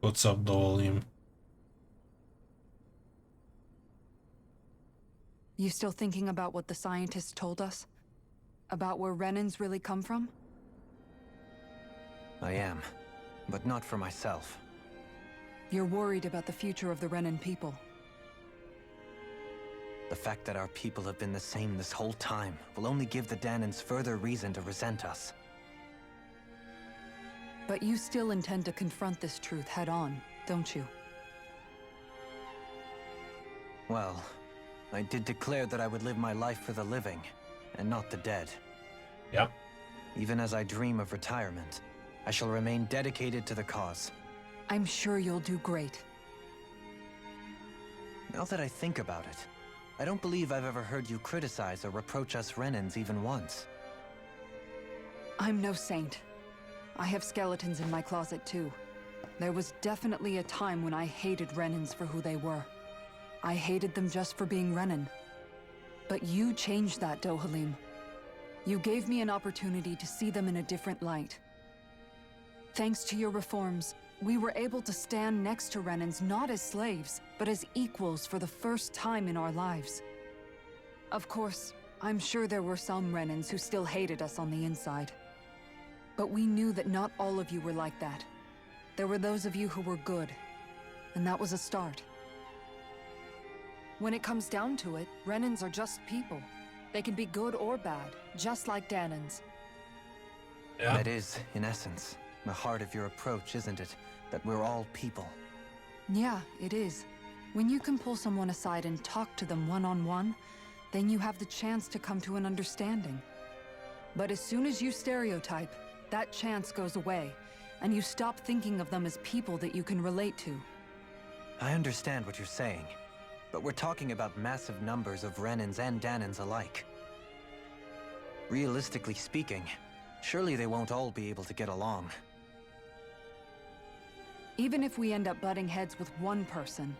Speaker 1: What's up, Dolium?
Speaker 5: You still thinking about what the scientists told us? About where Renans really come from?
Speaker 4: I am, but not for myself.
Speaker 5: You're worried about the future of the Renan people.
Speaker 4: The fact that our people have been the same this whole time will only give the Danans further reason to resent us.
Speaker 5: But you still intend to confront this truth head-on, don't you?
Speaker 4: Well, I did declare that I would live my life for the living, and not the dead.
Speaker 1: Yep.
Speaker 4: Even as I dream of retirement, I shall remain dedicated to the cause.
Speaker 5: I'm sure you'll do great.
Speaker 4: Now that I think about it, I don't believe I've ever heard you criticize or reproach us Renans even once.
Speaker 5: I'm no saint. I have skeletons in my closet too. There was definitely a time when I hated Renans for who they were. I hated them just for being Renan. But you changed that, Dohalim. You gave me an opportunity to see them in a different light. Thanks to your reforms, we were able to stand next to Renans not as slaves, but as equals for the first time in our lives. Of course, I'm sure there were some Renans who still hated us on the inside. But we knew that not all of you were like that. There were those of you who were good, and that was a start. When it comes down to it, Renans are just people. They can be good or bad, just like Danans.
Speaker 1: Yeah.
Speaker 4: That is, in essence, the heart of your approach, isn't it? That we're all people.
Speaker 5: Yeah, it is. When you can pull someone aside and talk to them one-on-one, then you have the chance to come to an understanding. But as soon as you stereotype, that chance goes away, and you stop thinking of them as people that you can relate to.
Speaker 4: I understand what you're saying, but we're talking about massive numbers of Renans and Danans alike. Realistically speaking, surely they won't all be able to get along.
Speaker 5: Even if we end up butting heads with one person,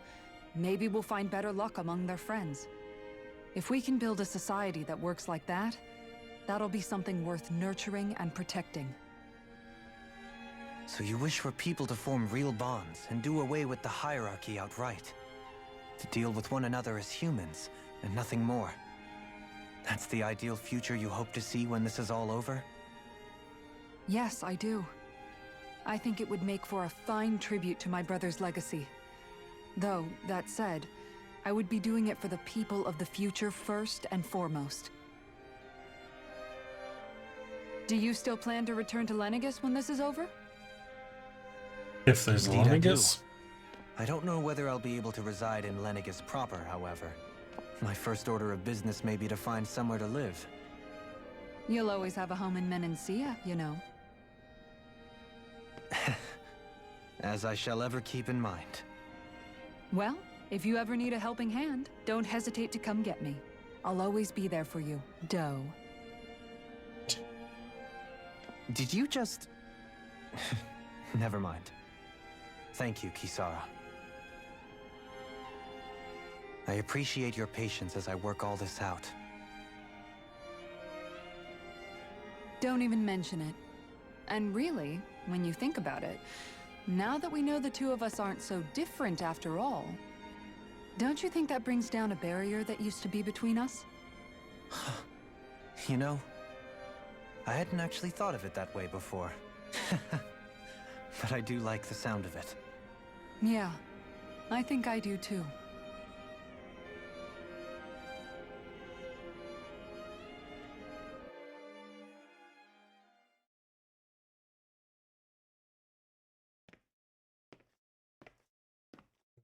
Speaker 5: maybe we'll find better luck among their friends. If we can build a society that works like that, that'll be something worth nurturing and protecting.
Speaker 4: So you wish for people to form real bonds and do away with the hierarchy outright? To deal with one another as humans, and nothing more? That's the ideal future you hope to see when this is all over?
Speaker 5: Yes, I do. I think it would make for a fine tribute to my brother's legacy. Though, that said, I would be doing it for the people of the future first and foremost. Do you still plan to return to Lenegis when this is over?
Speaker 1: If there's
Speaker 4: Indeed, I do.
Speaker 1: Lenegis?
Speaker 4: I don't know whether I'll be able to reside in Lenegis proper, however. My first order of business may be to find somewhere to live.
Speaker 5: You'll always have a home in Menancia, you know.
Speaker 4: As I shall ever keep in mind.
Speaker 5: Well, if you ever need a helping hand, don't hesitate to come get me. I'll always be there for you, Doe.
Speaker 4: Did you just... Never mind. Thank you, Kisara. I appreciate your patience as I work all this out.
Speaker 5: Don't even mention it. And really, when you think about it, now that we know the two of us aren't so different after all, don't you think that brings down a barrier that used to be between us?
Speaker 4: You know, I hadn't actually thought of it that way before. But I do like the sound of it.
Speaker 5: Yeah, I think I do too.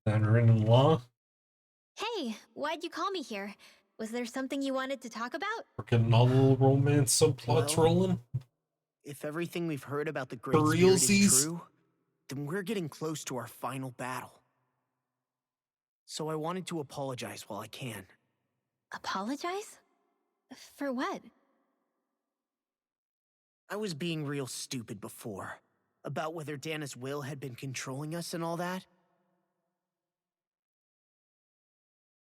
Speaker 1: Mandarin-in-law?
Speaker 11: Hey, why'd you call me here? Was there something you wanted to talk about?
Speaker 1: We're getting all the little romance subplots rolling.
Speaker 7: If everything we've heard about the Great
Speaker 1: For
Speaker 7: Spirit is
Speaker 1: realsies?
Speaker 7: true, then we're getting close to our final battle. So I wanted to apologize while I can.
Speaker 11: Apologize? For what?
Speaker 7: I was being real stupid before, about whether Dana's will had been controlling us and all that.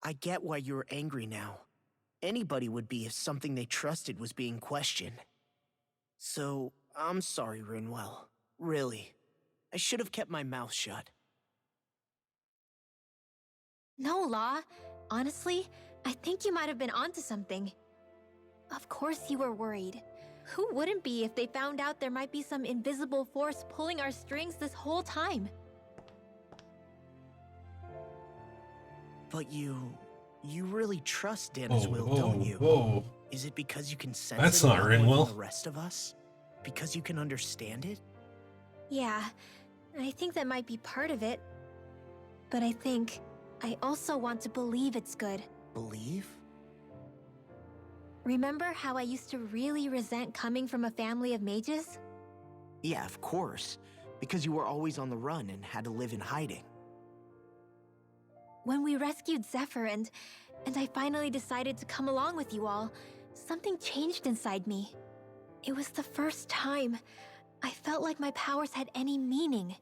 Speaker 7: I get why you're angry now. Anybody would be if something they trusted was being questioned. So, I'm sorry, Rinwell. Really. I should have kept my mouth shut.
Speaker 11: No, Law. Honestly, I think you might have been onto something. Of course you were worried. Who wouldn't be if they found out there might be some invisible force pulling our strings this whole time?
Speaker 7: But you really trust Dana's will, don't you?
Speaker 1: Whoa.
Speaker 7: Is it because you can sense
Speaker 1: That's
Speaker 7: it a
Speaker 1: not
Speaker 7: lot more
Speaker 1: Rinwell.
Speaker 7: than the rest of us? Because you can understand it?
Speaker 11: Yeah, I think that might be part of it. But I also want to believe it's good.
Speaker 7: Believe?
Speaker 11: Remember how I used to really resent coming from a family of mages?
Speaker 7: Yeah, of course. Because you were always on the run and had to live in hiding.
Speaker 11: When we rescued Zephyr and I finally decided to come along with you all, something changed inside me. It was the first time I felt like my powers had any meaning,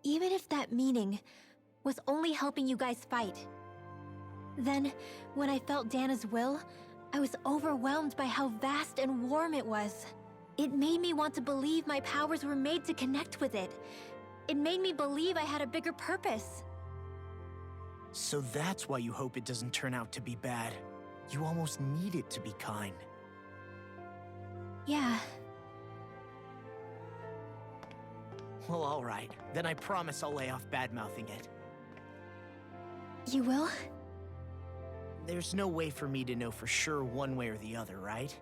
Speaker 11: even if that meaning was only helping you guys fight. Then, when I felt Dana's will, I was overwhelmed by how vast and warm it was. It made me want to believe my powers were made to connect with it. It made me believe I had a bigger purpose.
Speaker 7: So that's why you hope it doesn't turn out to be bad. You almost need it to be kind.
Speaker 11: Yeah.
Speaker 7: Well, alright. Then I promise I'll lay off bad-mouthing it.
Speaker 11: You will?
Speaker 7: There's no way for me to know for sure one way or the other, right?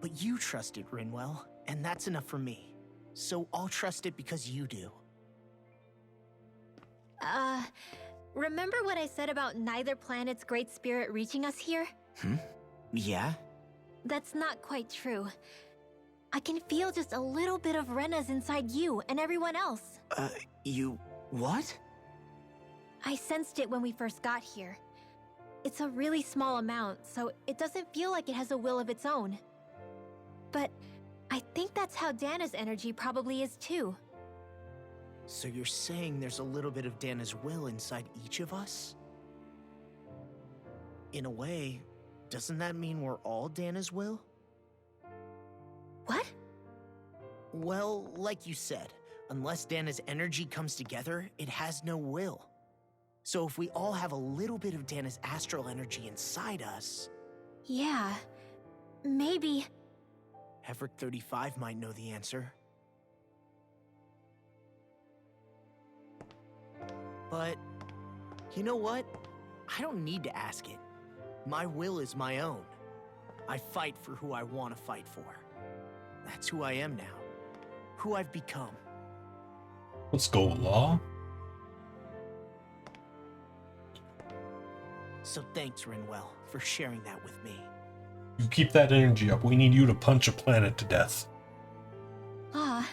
Speaker 7: But you trust it, Rinwell, and that's enough for me. So I'll trust it because you do.
Speaker 11: Remember what I said about neither planet's great spirit reaching us here?
Speaker 7: Yeah?
Speaker 11: That's not quite true. I can feel just a little bit of Rena's inside you and everyone else.
Speaker 7: You... what?
Speaker 11: I sensed it when we first got here. It's a really small amount, so it doesn't feel like it has a will of its own. But I think that's how Dana's energy probably is too.
Speaker 7: So you're saying there's a little bit of Dana's will inside each of us? In a way, doesn't that mean we're all Dana's will?
Speaker 11: What?
Speaker 7: Well, like you said, unless Dana's energy comes together, it has no will. So if we all have a little bit of Dana's astral energy inside us...
Speaker 11: Yeah, maybe...
Speaker 7: Everett 35 might know the answer. But, you know what? I don't need to ask it. My will is my own. I fight for who I want to fight for. That's who I am now. Who I've become.
Speaker 1: Let's go, Law.
Speaker 7: So thanks, Rinwell, for sharing that with me.
Speaker 1: You keep that energy up. We need you to punch a planet to death.
Speaker 11: Ah.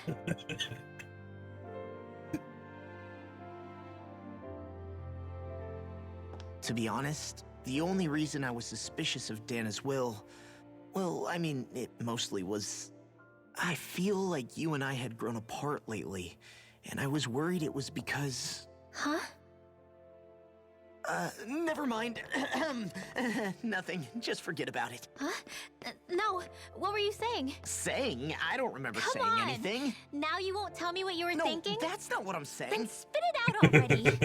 Speaker 7: To be honest, the only reason I was suspicious of Dana's will... well, I mean, it mostly was... I feel like you and I had grown apart lately, and I was worried it was because...
Speaker 11: Huh?
Speaker 7: Never mind. Nothing. Just forget about it.
Speaker 11: Huh? No, what were you saying?
Speaker 7: Saying? I don't remember
Speaker 11: Come
Speaker 7: saying
Speaker 11: on.
Speaker 7: anything.
Speaker 11: Now you won't tell me what you were
Speaker 7: No,
Speaker 11: thinking?
Speaker 7: that's not what I'm saying.
Speaker 11: Then spit it out already.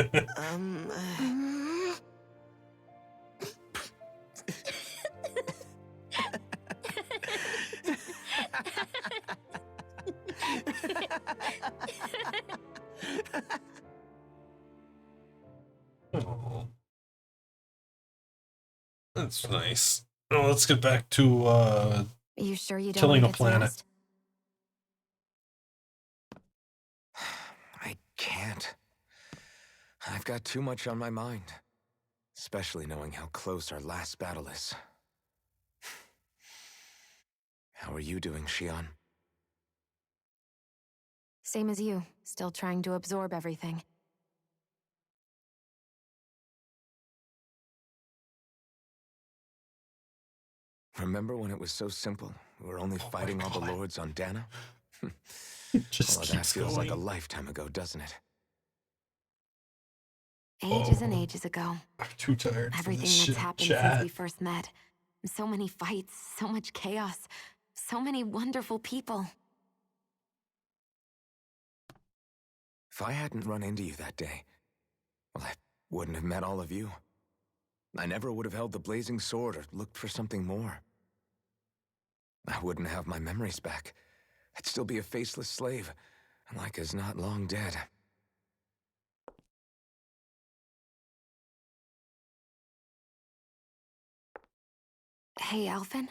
Speaker 1: Oh. That's nice. Oh, let's get back to
Speaker 3: Are you sure you don't
Speaker 1: killing a
Speaker 3: wanna get some
Speaker 1: planet.
Speaker 3: rest?
Speaker 8: I can't. I've got too much on my mind. Especially knowing how close our last battle is. How are you doing, Xion?
Speaker 3: Same as you, still trying to absorb everything.
Speaker 8: Remember when it was so simple? We were only fighting all the lords on Dana?
Speaker 1: Just
Speaker 8: all of that
Speaker 1: keeps
Speaker 8: feels like a
Speaker 1: going.
Speaker 8: lifetime ago, doesn't it?
Speaker 3: Ages and ages ago.
Speaker 1: I'm too tired for
Speaker 3: Everything
Speaker 1: this
Speaker 3: that's
Speaker 1: shit,
Speaker 3: happened
Speaker 1: chat.
Speaker 3: since we first met. So many fights, so much chaos, so many wonderful people.
Speaker 8: If I hadn't run into you that day, well, I wouldn't have met all of you. I never would have held the blazing sword or looked for something more. I wouldn't have my memories back. I'd still be a faceless slave, like as not long dead.
Speaker 3: Hey, Alphen.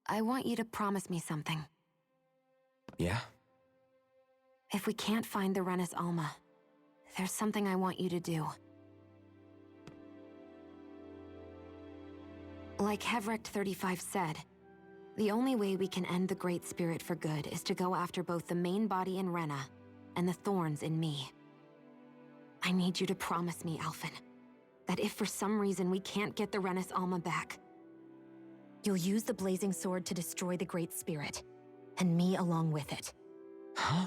Speaker 3: I want you to promise me something.
Speaker 8: Yeah?
Speaker 3: If we can't find the Rena's Alma, there's something I want you to do. Like Hevrect 35 said, the only way we can end the Great Spirit for good is to go after both the main body in Rena and the thorns in me. I need you to promise me, Alphen, that if for some reason we can't get the Rena's Alma back, you'll use the blazing sword to destroy the Great Spirit, and me along with it.
Speaker 8: Huh?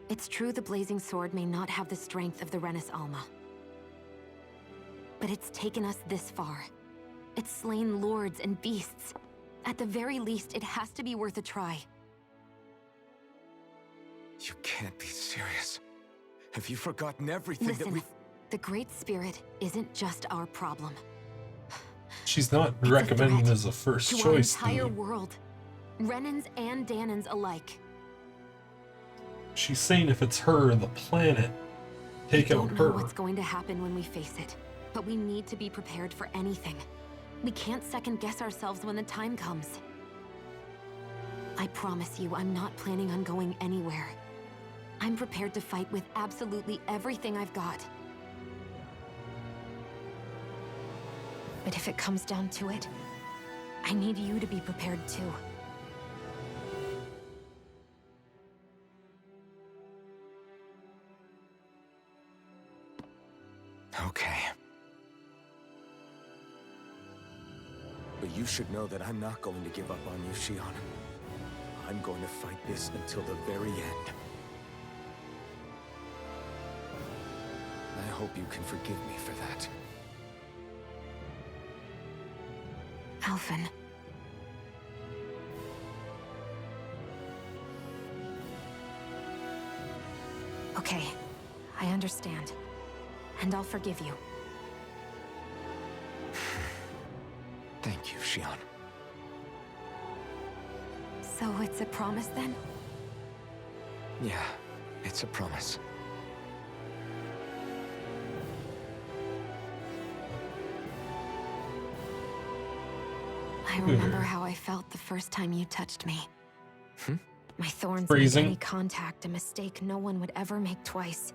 Speaker 3: It's true the blazing sword may not have the strength of the Rena's Alma, but it's taken us this far. It's slain lords and beasts. At the very least, it has to be worth a try.
Speaker 8: You can't be serious. Have you forgotten everything
Speaker 3: Listen,
Speaker 8: that we've...
Speaker 3: the Great Spirit isn't just our problem.
Speaker 1: She's not recommending it as a first
Speaker 3: To
Speaker 1: choice.
Speaker 3: our entire world. Renans and Danans alike.
Speaker 1: She's saying if it's her, the planet, take out
Speaker 3: We don't know
Speaker 1: her.
Speaker 3: what's going to happen when we face it, but we need to be prepared for anything. We can't second guess ourselves when the time comes. I promise you, I'm not planning on going anywhere. I'm prepared to fight with absolutely everything I've got. But if it comes down to it, I need you to be prepared too.
Speaker 8: Okay. But you should know that I'm not going to give up on you, Shion. I'm going to fight this until the very end. I hope you can forgive me for that.
Speaker 3: Alphen. Okay, I understand. And I'll forgive you.
Speaker 8: Thank you, Shion.
Speaker 3: So it's a promise then?
Speaker 8: Yeah, it's a promise.
Speaker 3: I remember how I felt the first time you touched me. My thorns
Speaker 1: Freezing.
Speaker 3: made any contact a mistake no one would ever make twice.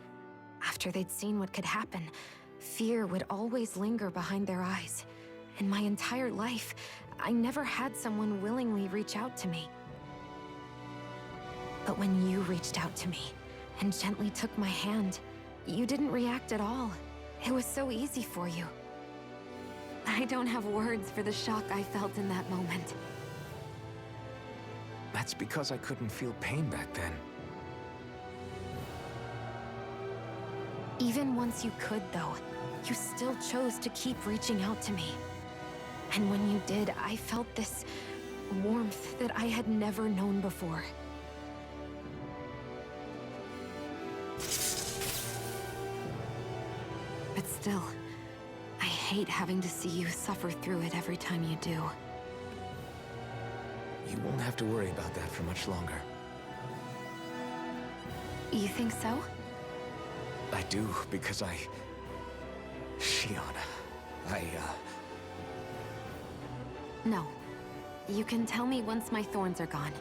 Speaker 3: After they'd seen what could happen, fear would always linger behind their eyes. In my entire life, I never had someone willingly reach out to me. But when you reached out to me and gently took my hand, you didn't react at all. It was so easy for you. I don't have words for the shock I felt in that moment.
Speaker 8: That's because I couldn't feel pain back then.
Speaker 3: Even once you could, though, you still chose to keep reaching out to me. And when you did, I felt this warmth that I had never known before. But still, I hate having to see you suffer through it every time you do.
Speaker 8: You won't have to worry about that for much longer.
Speaker 3: You think so?
Speaker 8: I do, because Shion,
Speaker 3: No. You can tell me once my thorns are gone.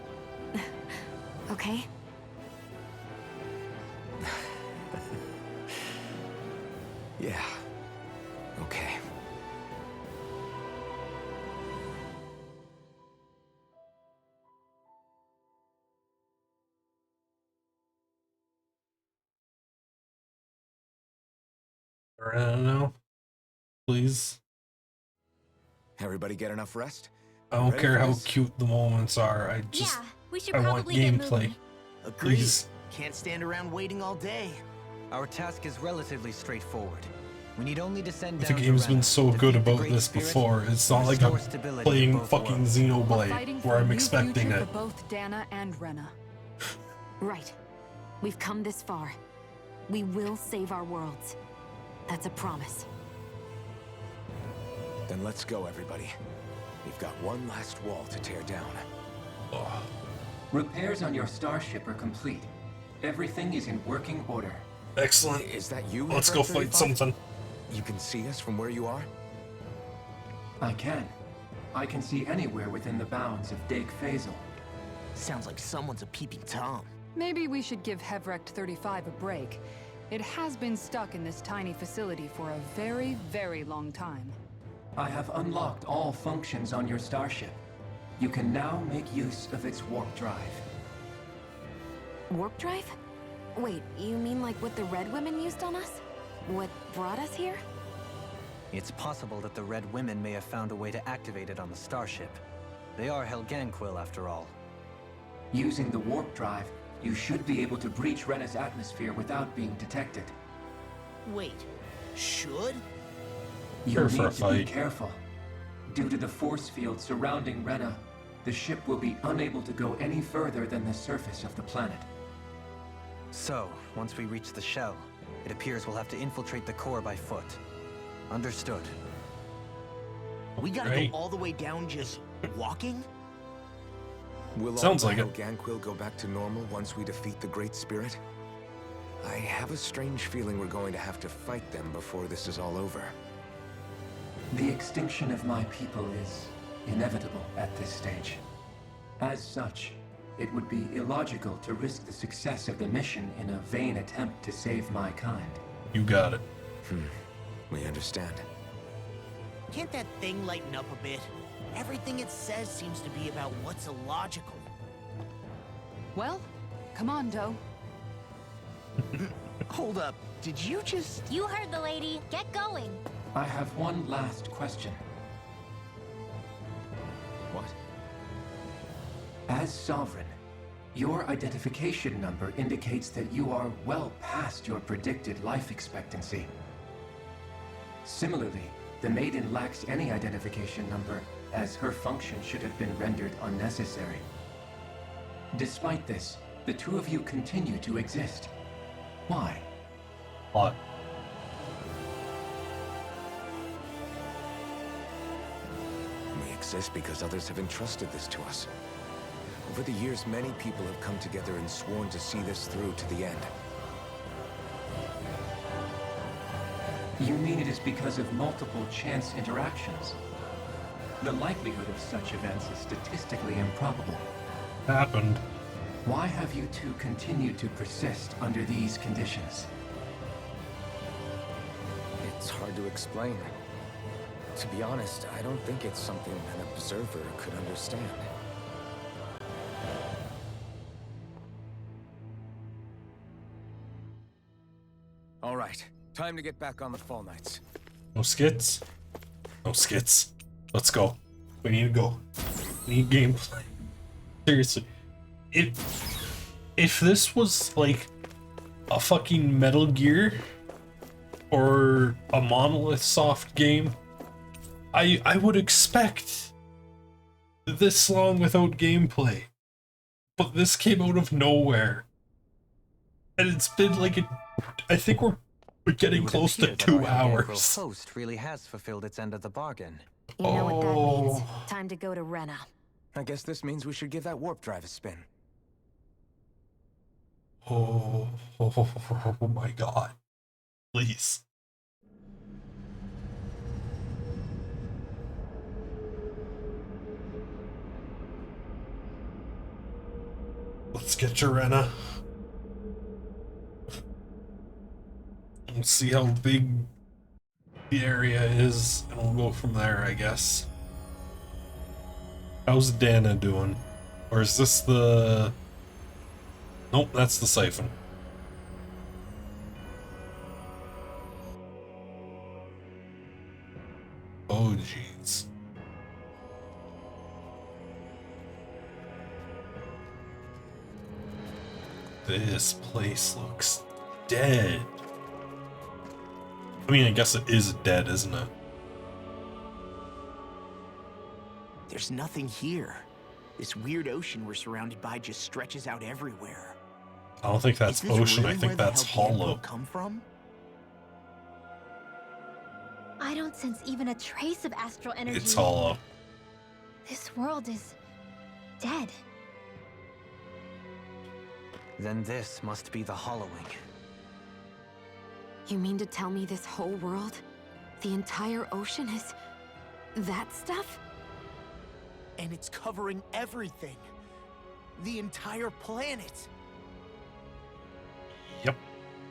Speaker 3: Okay?
Speaker 8: Yeah. Okay.
Speaker 1: I don't know. Please.
Speaker 8: Everybody get enough rest?
Speaker 1: I don't
Speaker 8: Ready
Speaker 1: care
Speaker 8: for
Speaker 1: how
Speaker 8: this?
Speaker 1: cute the moments are. I just
Speaker 10: we should
Speaker 1: I want
Speaker 10: probably get
Speaker 1: gameplay.
Speaker 10: moving.
Speaker 7: Agreed.
Speaker 1: Please.
Speaker 7: Can't stand around waiting all day.
Speaker 4: Our task is relatively straightforward. We need only to send
Speaker 1: The
Speaker 4: down
Speaker 1: game's
Speaker 4: to
Speaker 1: been
Speaker 4: Rena,
Speaker 1: so
Speaker 4: defeat
Speaker 1: good
Speaker 4: the
Speaker 1: about
Speaker 4: Great
Speaker 1: this
Speaker 4: Spirit,
Speaker 1: before. It's not like I'm
Speaker 4: restore stability in
Speaker 1: playing
Speaker 4: both
Speaker 1: fucking
Speaker 4: worlds.
Speaker 1: Xenoblade where I'm expecting
Speaker 5: future
Speaker 1: it.
Speaker 5: for both Dana and Rena.
Speaker 3: Right. We've come this far. We will save our worlds. That's a promise.
Speaker 8: Then let's go, everybody. We've got one last wall to tear down.
Speaker 1: Oh.
Speaker 19: Repairs on your starship are complete. Everything is in working order.
Speaker 1: Excellent.
Speaker 8: Is that you?
Speaker 1: Let's go fight something.
Speaker 8: You can see us from where you are?
Speaker 19: I can. I can see anywhere within the bounds of Geek Phasal.
Speaker 18: Sounds like someone's a peeping Tom.
Speaker 5: Maybe we should give Hevrecht 35 a break. It has been stuck in this tiny facility for a very, very long time.
Speaker 19: I have unlocked all functions on your starship. You can now make use of its warp drive.
Speaker 3: Warp drive? Wait, you mean like what the Red Women used on us? What brought us here?
Speaker 4: It's possible that the Red Women may have found a way to activate it on the starship. They are Helganquil, after all.
Speaker 19: Using the warp drive, you should be able to breach Rena's atmosphere without being detected.
Speaker 18: Wait, should?
Speaker 19: You need to be careful. Due to the force field surrounding Rena, the ship will be unable to go any further than the surface of the planet.
Speaker 4: So, once we reach the shell, it appears we'll have to infiltrate the core by foot. Understood.
Speaker 18: We gotta go all the way down just walking?
Speaker 8: Will
Speaker 1: Sounds
Speaker 8: all
Speaker 1: like
Speaker 8: the
Speaker 1: it.
Speaker 8: Helganquil go back to normal once we defeat the Great Spirit? I have a strange feeling we're going to have to fight them before this is all over.
Speaker 19: The extinction of my people is inevitable at this stage. As such, it would be illogical to risk the success of the mission in a vain attempt to save my kind.
Speaker 1: You got it.
Speaker 8: We understand.
Speaker 18: Can't that thing lighten up a bit? Everything it says seems to be about what's illogical.
Speaker 5: Well, come on, Doe.
Speaker 18: Hold up, did you just...
Speaker 11: You heard the lady. Get going.
Speaker 19: I have one last question.
Speaker 8: What?
Speaker 19: As Sovereign, your identification number indicates that you are well past your predicted life expectancy. Similarly, the Maiden lacks any identification number, as her function should have been rendered unnecessary. Despite this, the two of you continue to exist. Why?
Speaker 1: What?
Speaker 8: We exist because others have entrusted this to us. Over the years, many people have come together and sworn to see this through to the end.
Speaker 19: You mean it is because of multiple chance interactions? The likelihood of such events is statistically improbable.
Speaker 1: Happened.
Speaker 19: Why have you two continued to persist under these conditions?
Speaker 8: It's hard to explain. To be honest, I don't think it's something an observer could understand. All right, time to get back on the Fall Knights.
Speaker 1: No skits? No skits. Let's go. We need to go. We need gameplay. Seriously. If this was like a fucking Metal Gear or a Monolith Soft game, I would expect this long without gameplay. But this came out of nowhere. And it's been like I think we're getting close to 2 hours.
Speaker 4: Host really has fulfilled its end of the bargain.
Speaker 3: You know what that means. Time to go to Rena.
Speaker 8: I guess this means we should give that warp drive a spin.
Speaker 1: Oh my god. Please. Let's get to Rena. We'll see how big the area is, and we'll go from there, I guess. How's Dana doing? Or is this the... Nope, that's the siphon. Oh, jeez. This place looks dead. I mean, I guess it is dead, isn't it?
Speaker 18: There's nothing here. This weird ocean we're surrounded by just stretches out everywhere.
Speaker 1: I don't think that's
Speaker 18: Is this
Speaker 1: ocean,
Speaker 18: really
Speaker 1: I think
Speaker 18: where the
Speaker 1: that's
Speaker 18: Helganquil
Speaker 1: hollow.
Speaker 18: come from?
Speaker 11: I I don't sense even a trace of astral energy.
Speaker 1: It's hollow.
Speaker 11: This world is dead.
Speaker 4: Then this must be the hollowing.
Speaker 3: You mean to tell me this whole world, the entire ocean is that stuff?
Speaker 18: And it's covering everything. The entire planet.
Speaker 1: Yep.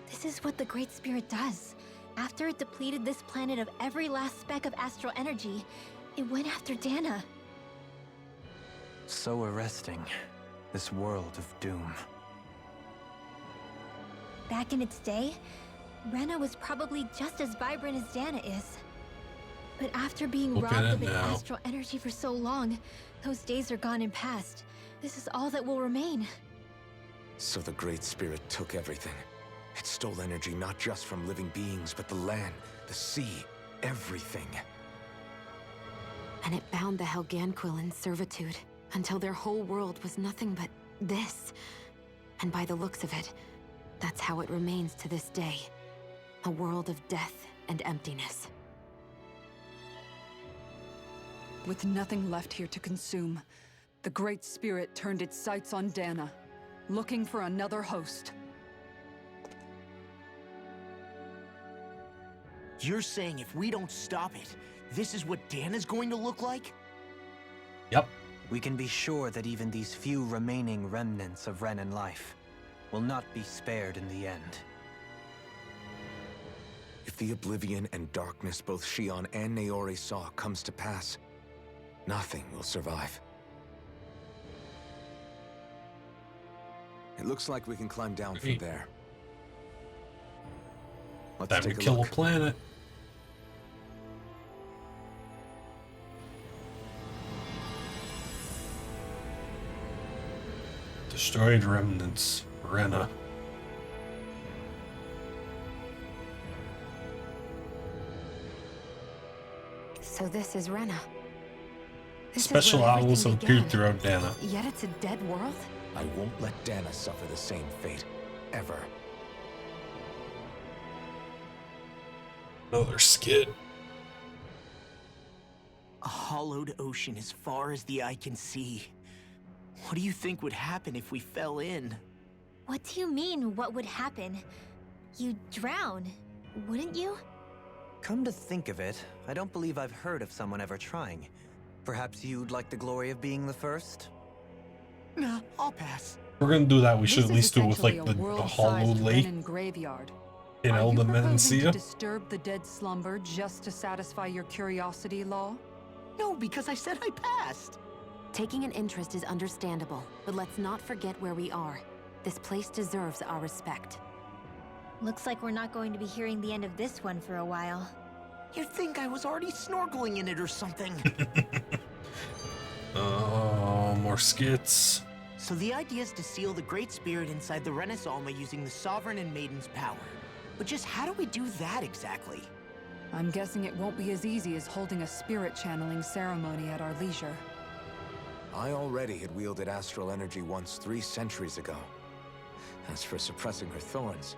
Speaker 11: This is what the Great Spirit does. After it depleted this planet of every last speck of astral energy, it went after Dana.
Speaker 4: So arresting. This world of doom.
Speaker 11: Back in its day, Rena was probably just as vibrant as Dana is. But after being
Speaker 1: Look at
Speaker 11: robbed
Speaker 1: it
Speaker 11: of its
Speaker 1: now.
Speaker 11: astral energy for so long, those days are gone and past. This is all that will remain.
Speaker 8: So the Great Spirit took everything. It stole energy not just from living beings, but the land, the sea, everything.
Speaker 3: And it bound the Helganquil in servitude until their whole world was nothing but this. And by the looks of it, that's how it remains to this day. A world of death and emptiness.
Speaker 5: With nothing left here to consume, the Great Spirit turned its sights on Dana, looking for another host.
Speaker 18: You're saying if we don't stop it, this is what Dana's going to look like?
Speaker 1: Yep.
Speaker 4: We can be sure that even these few remaining remnants of Renan life will not be spared in the end.
Speaker 8: If the oblivion and darkness both Shion and Naori saw comes to pass, nothing will survive. It looks like we can climb down from there. Let's
Speaker 1: Time to
Speaker 8: take a
Speaker 1: kill
Speaker 8: look.
Speaker 1: a planet. Destroyed remnants, Rena.
Speaker 3: So this is Rena. This is
Speaker 1: Special
Speaker 3: where
Speaker 1: owls
Speaker 3: everything
Speaker 1: have appeared
Speaker 3: began.
Speaker 1: throughout Dana.
Speaker 3: Yet it's a dead world?
Speaker 8: I won't let Dana suffer the same fate, ever.
Speaker 1: Another skid.
Speaker 18: A hollowed ocean as far as the eye can see. What do you think would happen if we fell in?
Speaker 11: What do you mean, what would happen? You'd drown, wouldn't you?
Speaker 4: Come to think of it, I don't believe I've heard of someone ever trying. Perhaps you'd like the glory of being the first?
Speaker 18: Nah, I'll pass.
Speaker 1: If we're gonna do that, we should
Speaker 5: This
Speaker 1: at least
Speaker 5: is
Speaker 1: do it with like
Speaker 5: essentially
Speaker 1: the
Speaker 5: a
Speaker 1: hollow
Speaker 5: world-sized
Speaker 1: lake
Speaker 5: Renan graveyard.
Speaker 1: in
Speaker 5: Are you
Speaker 1: Elda
Speaker 5: proposing to
Speaker 1: Menancia.
Speaker 5: disturb the dead slumber just to satisfy your curiosity, Law?
Speaker 18: No, because I said I passed.
Speaker 3: Taking an interest is understandable, but let's not forget where we are. This place deserves our respect.
Speaker 11: Looks like we're not going to be hearing the end of this one for a while.
Speaker 18: You'd think I was already snorkeling in it or something.
Speaker 1: Oh, more skits.
Speaker 18: So the idea is to seal the Great Spirit inside the Rena's Alma using the Sovereign and Maiden's power. But just how do we do that exactly?
Speaker 5: I'm guessing it won't be as easy as holding a spirit channeling ceremony at our leisure.
Speaker 8: I already had wielded astral energy once 3 centuries ago. As for suppressing her thorns,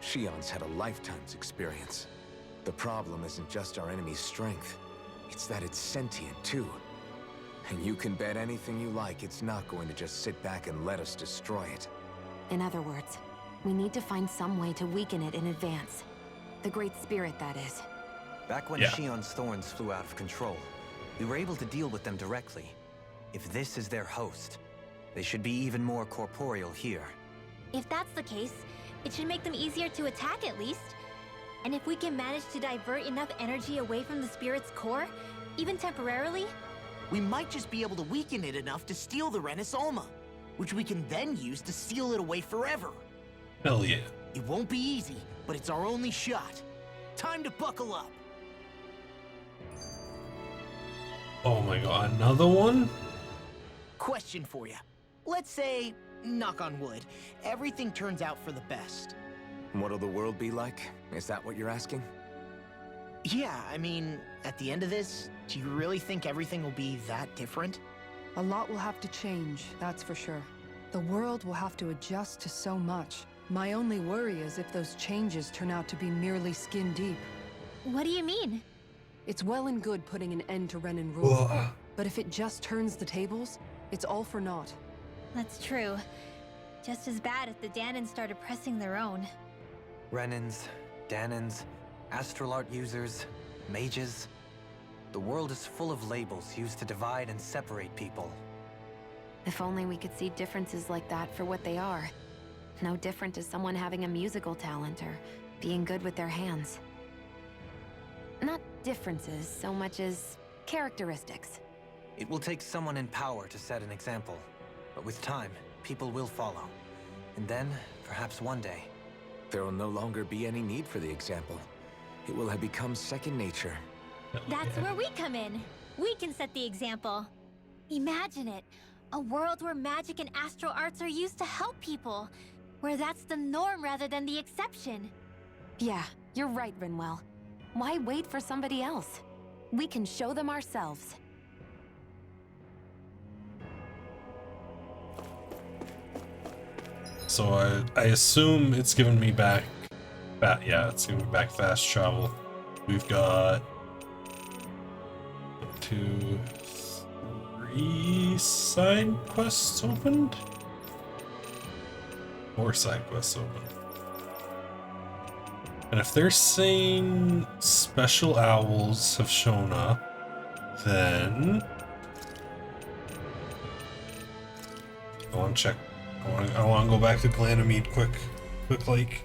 Speaker 8: Shion's had a lifetime's experience. The problem isn't just our enemy's strength, it's that it's sentient too. And you can bet anything you like it's not going to just sit back and let us destroy it.
Speaker 3: In other words, we need to find some way to weaken it in advance. The Great Spirit, that is.
Speaker 4: Back when Shion's thorns flew out of control, we were able to deal with them directly. If this is their host, they should be even more corporeal here.
Speaker 11: If that's the case, it should make them easier to attack at least. And if we can manage to divert enough energy away from the spirit's core, even temporarily,
Speaker 18: We might just be able to weaken it enough to steal the Rena's Alma, which we can then use to seal it away forever.
Speaker 1: Hell yeah.
Speaker 18: It won't be easy, but it's our only shot. Time to buckle up.
Speaker 1: Oh my god, another one?
Speaker 18: Question for you. Let's say, knock on wood, everything turns out for the best.
Speaker 8: What'll the world be like? Is that what you're asking?
Speaker 18: Yeah, I mean, at the end of this, do you really think everything will be that different?
Speaker 5: A lot will have to change, that's for sure. The world will have to adjust to so much. My only worry is if those changes turn out to be merely skin deep.
Speaker 11: what do you mean?
Speaker 5: It's well and good putting an end to Renan rule, but if it just turns the tables, it's all for naught.
Speaker 11: That's true. Just as bad if the Danans started pressing their own.
Speaker 4: Renans, Danans, astral art users, mages. The world is full of labels used to divide and separate people.
Speaker 3: If only we could see differences like that for what they are. No different to someone having a musical talent or being good with their hands. Not differences so much as characteristics.
Speaker 4: It will take someone in power to set an example. But with time, people will follow. And then, perhaps one day...
Speaker 8: There will no longer be any need for the example. It will have become second nature.
Speaker 11: That's where we come in. We can set the example. Imagine it. A world where magic and astral arts are used to help people. Where that's the norm rather than the exception.
Speaker 3: Yeah, you're right, Rinwell. Why wait for somebody else? We can show them ourselves.
Speaker 1: So I assume it's giving me back... yeah, it's giving me back fast travel. We've got... 1, 2, 3 side quests opened? 4 side quests open. And if they're saying special owls have shown up, then I want to check. I want to go back to Glanamede quick like.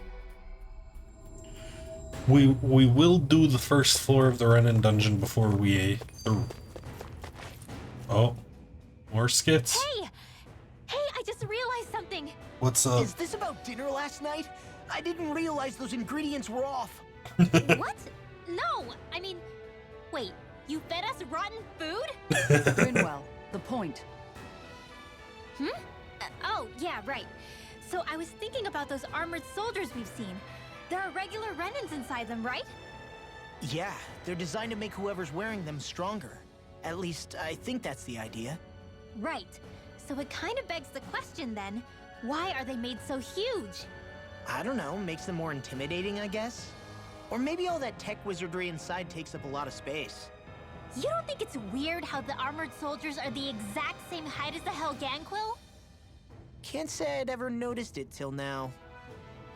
Speaker 1: We will do the first floor of the Renan dungeon before we. Oh, more skits.
Speaker 11: Hey, I just realized something.
Speaker 1: What's up?
Speaker 18: Is this about dinner last night? I didn't realize those ingredients were off.
Speaker 11: What? No, I mean, wait, you fed us rotten food?
Speaker 5: Rinwell, the point.
Speaker 11: Oh, yeah, right. So I was thinking about those armored soldiers we've seen. There are regular Renans inside them, right?
Speaker 18: Yeah, they're designed to make whoever's wearing them stronger. At least, I think that's the idea.
Speaker 11: Right. So it kind of begs the question then, why are they made so huge?
Speaker 18: I don't know, makes them more intimidating, I guess? Or maybe all that tech wizardry inside takes up a lot of space.
Speaker 11: You don't think it's weird how the armored soldiers are the exact same height as the Helganquil?
Speaker 18: Can't say I'd ever noticed it till now.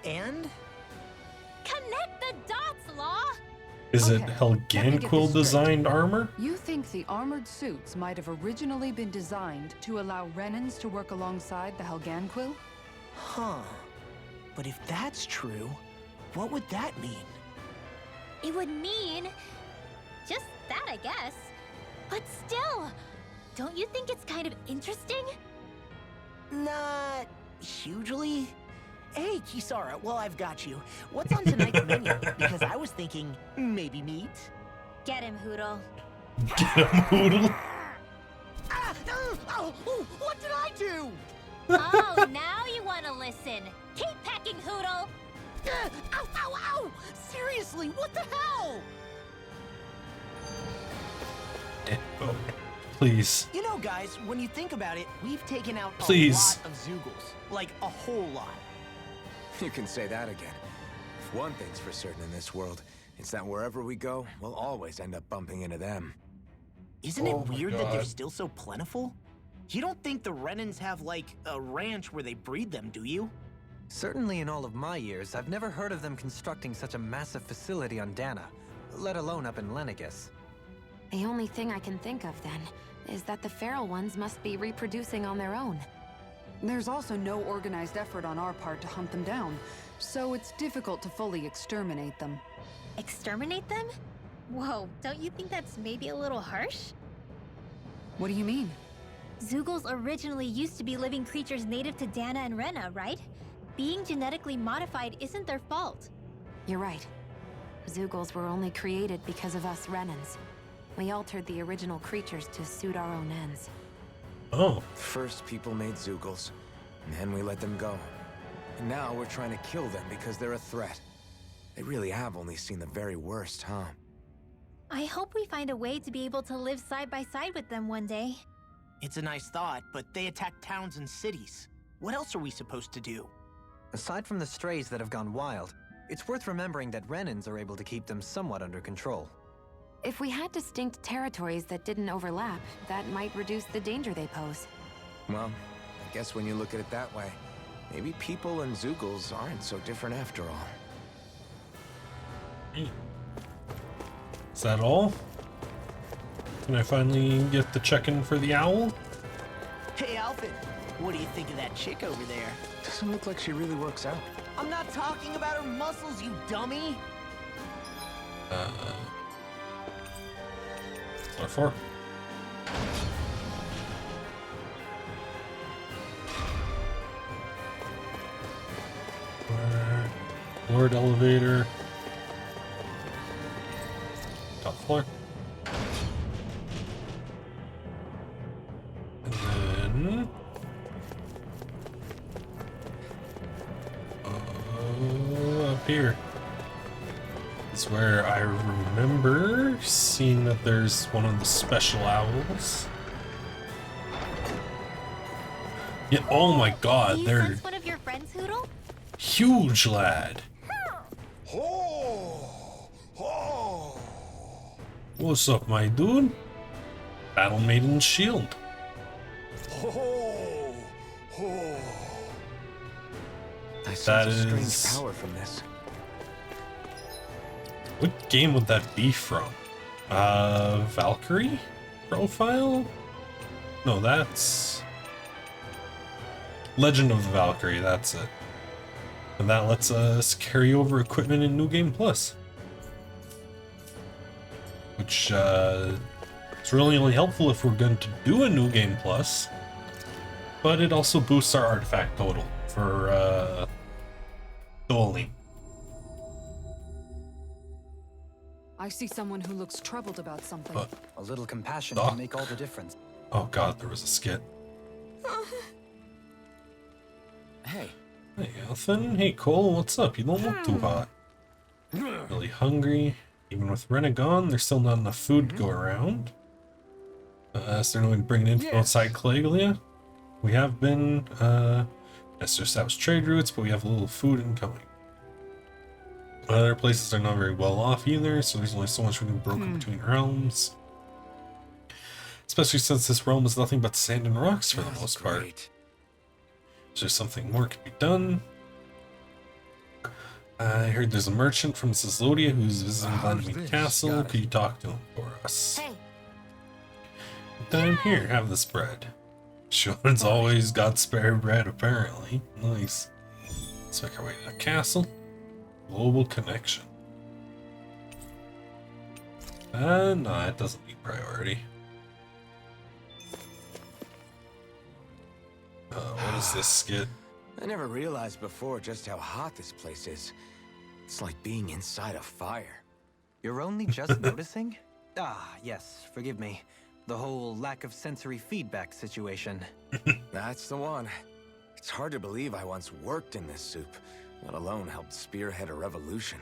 Speaker 18: And?
Speaker 11: Connect the dots, Law!
Speaker 1: Is it Helganquil designed armor?
Speaker 5: You think the armored suits might have originally been designed to allow Renans to work alongside the Helganquil?
Speaker 18: Huh. But if that's true, what would that mean?
Speaker 11: It would mean... just that, I guess. But still, don't you think it's kind of interesting?
Speaker 18: Not... hugely? Hey, Kisara, well, I've got you. What's on tonight's menu? Because I was thinking, maybe meat?
Speaker 11: Get him, Hoodle.
Speaker 1: Get him, Hoodle.
Speaker 18: Oh, what did I do?
Speaker 11: Oh, now you want to listen. Keep pecking, Hoodle.
Speaker 18: Ow, ow, ow! Seriously, what the hell?
Speaker 1: Oh, please.
Speaker 18: You know, guys, when you think about it, we've taken out a
Speaker 1: Please.
Speaker 18: lot of Zoogles. Like, a whole lot.
Speaker 8: You can say that again. If one thing's for certain in this world, it's that wherever we go, we'll always end up bumping into them.
Speaker 18: Isn't it weird that they're still so plentiful? You don't think the Renans have, like, a ranch where they breed them, do you?
Speaker 4: Certainly in all of my years, I've never heard of them constructing such a massive facility on Dana, let alone up in Lenegis.
Speaker 3: The only thing I can think of, then, is that the feral ones must be reproducing on their own.
Speaker 5: There's also no organized effort on our part to hunt them down, so it's difficult to fully exterminate them.
Speaker 11: Exterminate them? Whoa, don't you think that's maybe a little harsh?
Speaker 5: What do you mean?
Speaker 11: Zoogles originally used to be living creatures native to Dana and Rena, right? Being genetically modified isn't their fault.
Speaker 3: You're right. Zoogles were only created because of us Renans. We altered the original creatures to suit our own ends.
Speaker 1: Oh.
Speaker 8: First people made Zoogles, and then we let them go. And now we're trying to kill them because they're a threat. They really have only seen the very worst, huh?
Speaker 11: I hope we find a way to be able to live side by side with them one day.
Speaker 18: It's a nice thought, but they attack towns and cities. What else are we supposed to do?
Speaker 4: Aside from the strays that have gone wild, it's worth remembering that Renans are able to keep them somewhat under control.
Speaker 3: If we had distinct territories that didn't overlap, that might reduce the danger they pose.
Speaker 8: Well, I guess when you look at it that way, maybe people and Zeugles aren't so different after all.
Speaker 1: Is that all? Can I finally get the check-in for the owl?
Speaker 7: Hey, Alfred, what do you think of that chick over there?
Speaker 8: Doesn't look like she really works out.
Speaker 7: I'm not talking about her muscles, you dummy!
Speaker 1: What for? Lord elevator. Top floor. And then up here is where I remember seeing that there's one of the special owls. Yeah, oh my god, they're
Speaker 11: one of your friends, Hoodle?
Speaker 1: huge, lad. What's up, my dude? Battle Maiden Shield.
Speaker 8: I sense
Speaker 1: That
Speaker 8: a strange
Speaker 1: is...
Speaker 8: power from this.
Speaker 1: What game would that be from? Valkyrie profile? No, that's Legend of the Valkyrie, that's it. And that lets us carry over equipment in New Game Plus. Which is really only helpful if we're going to do a New Game Plus. But it also boosts our artifact total for dueling.
Speaker 5: I see someone who looks troubled about something.
Speaker 4: A little compassion
Speaker 1: Doc.
Speaker 4: can make all the difference.
Speaker 1: Oh god, there was a skit.
Speaker 8: Hey.
Speaker 1: Hey, Elfin. Hey, Cole, what's up? You don't look too hot. Really hungry. Even with Rena gone, there's still not enough food to go around. Is there no way to bring it in from outside Caligula? We have been, yes, there's established trade routes, but we have a little food incoming. Other places are not very well off either, so there's only so much we can broker between realms. Especially since this realm is nothing but sand and rocks for the most part. Is there something more can be done? I heard there's a merchant from Zizlodia who's visiting Glenmead Castle. Could you talk to him for us?
Speaker 3: Hey.
Speaker 1: Down here, have this bread. Sean's always got spare bread, apparently. Nice. Let's make our way to the castle. Global connection. No, it doesn't need priority. What is this skit?
Speaker 8: I never realized before just how hot this place is. It's like being inside a fire.
Speaker 4: You're only just noticing? Ah, yes, forgive me. The whole lack of sensory feedback situation.
Speaker 8: That's the one. It's hard to believe I once worked in this soup, let alone helped spearhead a revolution.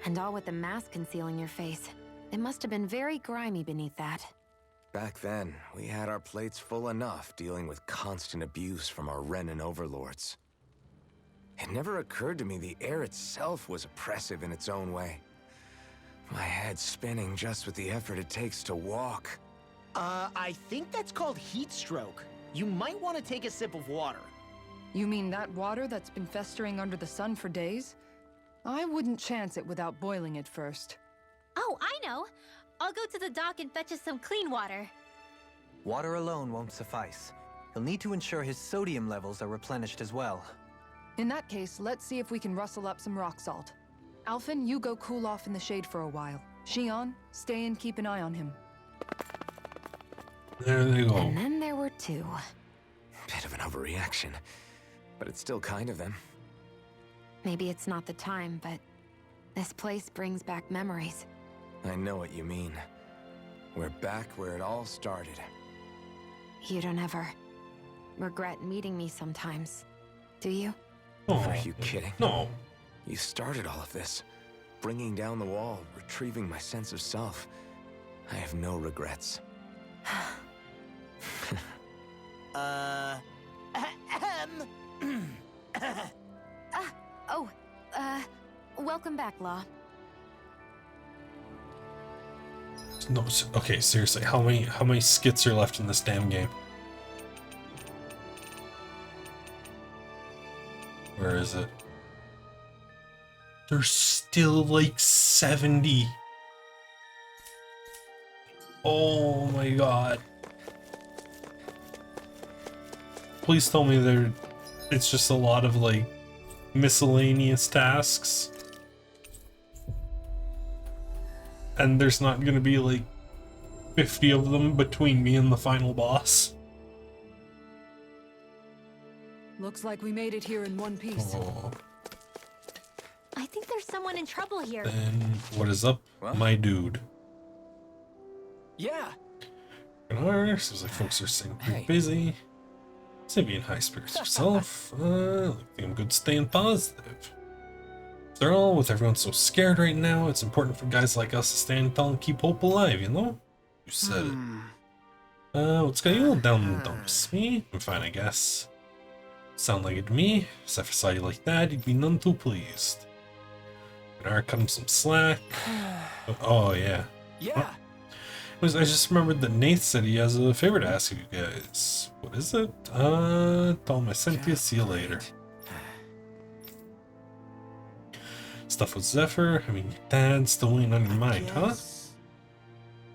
Speaker 3: And all with the mask concealing your face. It must have been very grimy beneath that.
Speaker 8: Back then, we had our plates full enough dealing with constant abuse from our Renan overlords. It never occurred to me the air itself was oppressive in its own way. My head's spinning just with the effort it takes to walk.
Speaker 18: I think that's called heat stroke. You might want to take a sip of water.
Speaker 5: You mean that water that's been festering under the sun for days? I wouldn't chance it without boiling it first.
Speaker 11: Oh, I know! I'll go to the dock and fetch us some clean water.
Speaker 4: Water alone won't suffice. He'll need to ensure his sodium levels are replenished as well.
Speaker 5: In that case, let's see if we can rustle up some rock salt. Alfin, you go cool off in the shade for a while. Xion, stay and keep an eye on him.
Speaker 1: There they go.
Speaker 3: And then there were two.
Speaker 8: Bit of an overreaction, but it's still kind of them.
Speaker 3: Maybe it's not the time, but this place brings back memories.
Speaker 8: I know what you mean. We're back where it all started.
Speaker 3: You don't ever regret meeting me sometimes, do you?
Speaker 1: Oh,
Speaker 8: are you kidding?
Speaker 1: No.
Speaker 8: You started all of this. Bringing down the wall, retrieving my sense of self. I have no regrets.
Speaker 3: Welcome back, Law.
Speaker 1: No, okay, seriously, how many skits are left in this damn game? Where is it? There's still like 70. Oh my god. Please tell me it's just a lot of like miscellaneous tasks. And there's not gonna be like 50 of them between me and the final boss.
Speaker 5: Looks like we made it here in one piece.
Speaker 1: Oh.
Speaker 11: I think there's someone in trouble here.
Speaker 1: Then what is up, my dude?
Speaker 9: Yeah.
Speaker 1: Seems like folks are staying pretty busy. Seem to be in high spirits yourself. I think I'm good staying positive. After all, with everyone so scared right now, it's important for guys like us to stand tall and keep hope alive, you know? You said it. What's got you all down in the dumps? Me? I'm fine, I guess. Sound like it to me. If I saw you like that, you'd be none too pleased. Gonna cut him some slack. Oh, yeah.
Speaker 9: Yeah.
Speaker 1: I just remembered that Nath said he has a favor to ask of you guys. What is it? Tell him I sent you. See you later. Stuff with Zephyr. I mean, your dad's still weighing on your mind, huh?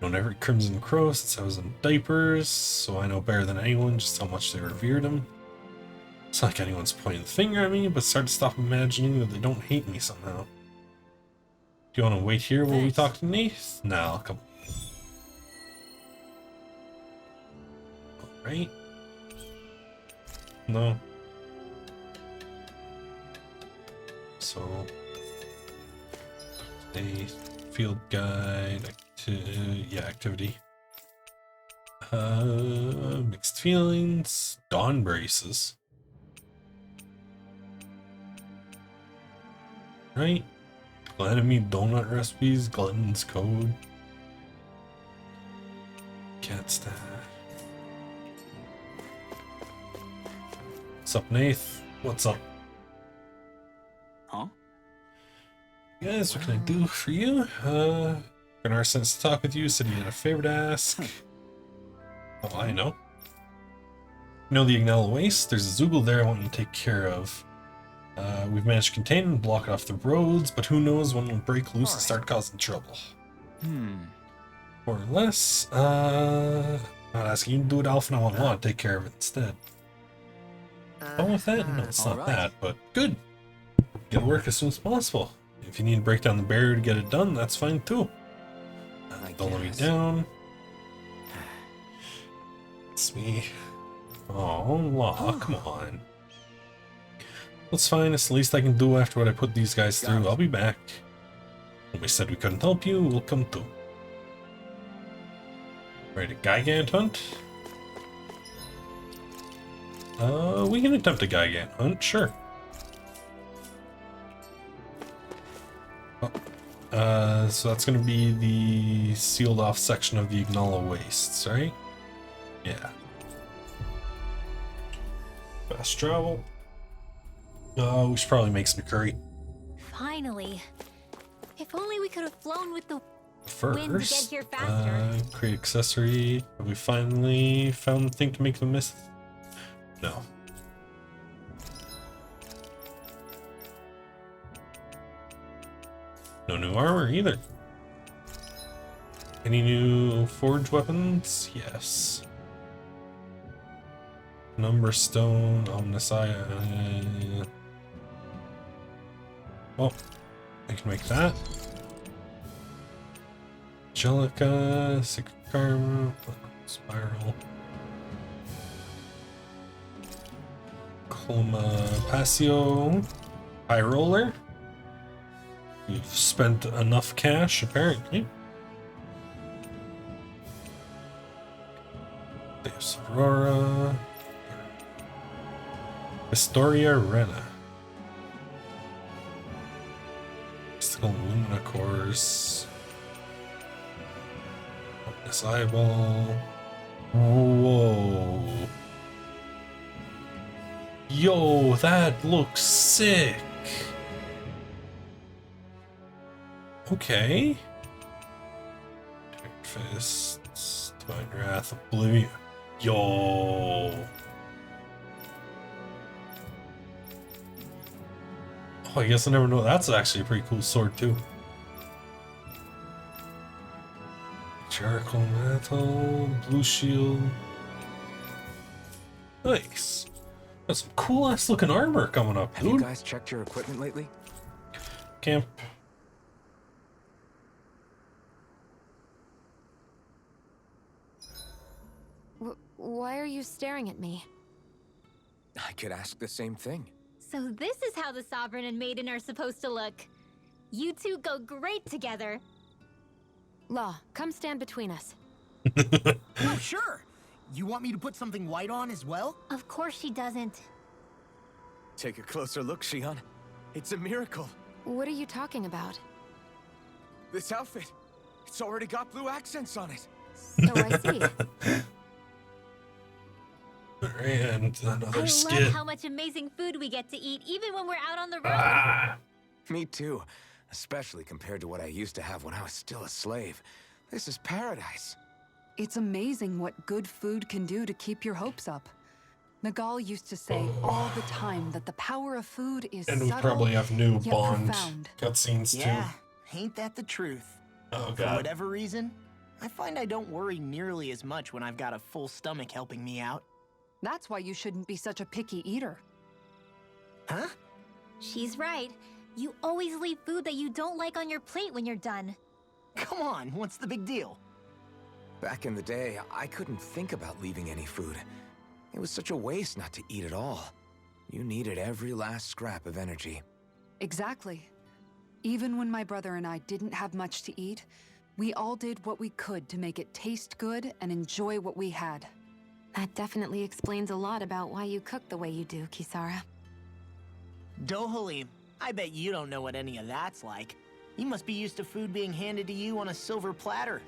Speaker 1: Known every Crimson Crow since I was in diapers, so I know better than anyone just how much they revered him. It's not like anyone's pointing the finger at me, but it's hard to stop imagining that they don't hate me somehow. Do you want to wait here while we talk to Nath? No, I'll come. Right? No. So, a field guide, activity. Mixed feelings, dawn braces. Right? Enemy donut recipes, glutton's code. Cat staff. What's up, Nath? What's up?
Speaker 21: Huh?
Speaker 1: Guys, what can I do for you? Bernard sent us to talk with you, said he had a favor to ask. Oh, I know. You know the Ignala Waste? There's a Zoogle there I want you to take care of. We've managed to contain and block off the roads, but who knows when it'll break loose and start causing trouble. More or less. Not asking you to do it, Alpha, and I want to take care of it instead. Oh, with that? No, it's not that, but good. Get to work as soon as possible. If you need to break down the barrier to get it done, that's fine too. Don't let me down. It's me. Oh, Law, come on. That's fine, it's the least I can do after what I put these guys through. I'll be back. When we said we couldn't help you, we'll come too. Ready to Gigant hunt? We can attempt a Gigant hunt, sure. So that's gonna be the sealed off section of the Ignala Wastes, right? Yeah. Fast travel. We should probably make some curry.
Speaker 11: Finally. If only we could have flown with the
Speaker 1: First,
Speaker 11: wind to get here faster.
Speaker 1: create accessory. Have we finally found the thing to make the mist? No. No new armor either. Any new forge weapons? Yes. Number stone, Omnisci. Oh, I can make that. Angelica, Secret Karma, Spiral. Cloma Passio, High Roller. You've spent enough cash, apparently. Deus Aurora. Historia Rena. Mystical Lumina Cores. This eyeball. Whoa. Yo, that looks sick. Fists, Divine Wrath, Oblivion. Yo! Oh, I guess I never know. That's actually a pretty cool sword, too. Charcoal Metal, Blue Shield. Nice. Got some cool ass looking armor coming up, dude.
Speaker 8: Have you guys checked your equipment lately?
Speaker 1: Camp.
Speaker 3: Why are you staring at me?
Speaker 8: I could ask the same thing.
Speaker 11: So this is how the Sovereign and Maiden are supposed to look. You two go great together.
Speaker 3: Law, come stand between us.
Speaker 18: Oh, sure. You want me to put something white on as well?
Speaker 11: Of course she doesn't.
Speaker 8: Take a closer look, Shion. It's a miracle.
Speaker 3: What are you talking about?
Speaker 8: This outfit, it's already got blue accents on it.
Speaker 3: So I see.
Speaker 1: And another
Speaker 11: I
Speaker 1: skit.
Speaker 11: love how much amazing food we get to eat, even when we're out on the road.
Speaker 8: Me too. Especially compared to what I used to have when I was still a slave. This is paradise.
Speaker 6: It's amazing what good food can do to keep your hopes up. Nagal used to say all the time that the power of food is
Speaker 1: And we
Speaker 6: subtle,
Speaker 1: probably have new
Speaker 6: yet
Speaker 1: Bond
Speaker 6: profound.
Speaker 1: cutscenes
Speaker 18: Yeah, ain't that the truth?
Speaker 1: Oh,
Speaker 18: For
Speaker 1: God.
Speaker 18: whatever reason, I find I don't worry nearly as much when I've got a full stomach helping me out.
Speaker 6: That's why you shouldn't be such a picky eater.
Speaker 18: Huh?
Speaker 11: She's right. You always leave food that you don't like on your plate when you're done.
Speaker 18: Come on, what's the big deal?
Speaker 8: Back in the day, I couldn't think about leaving any food. It was such a waste not to eat at all. You needed every last scrap of energy.
Speaker 6: Exactly. Even when my brother and I didn't have much to eat, we all did what we could to make it taste good and enjoy what we had.
Speaker 3: That definitely explains a lot about why you cook the way you do, Kisara.
Speaker 7: Dohalim, I bet you don't know what any of that's like. You must be used to food being handed to you on a silver platter.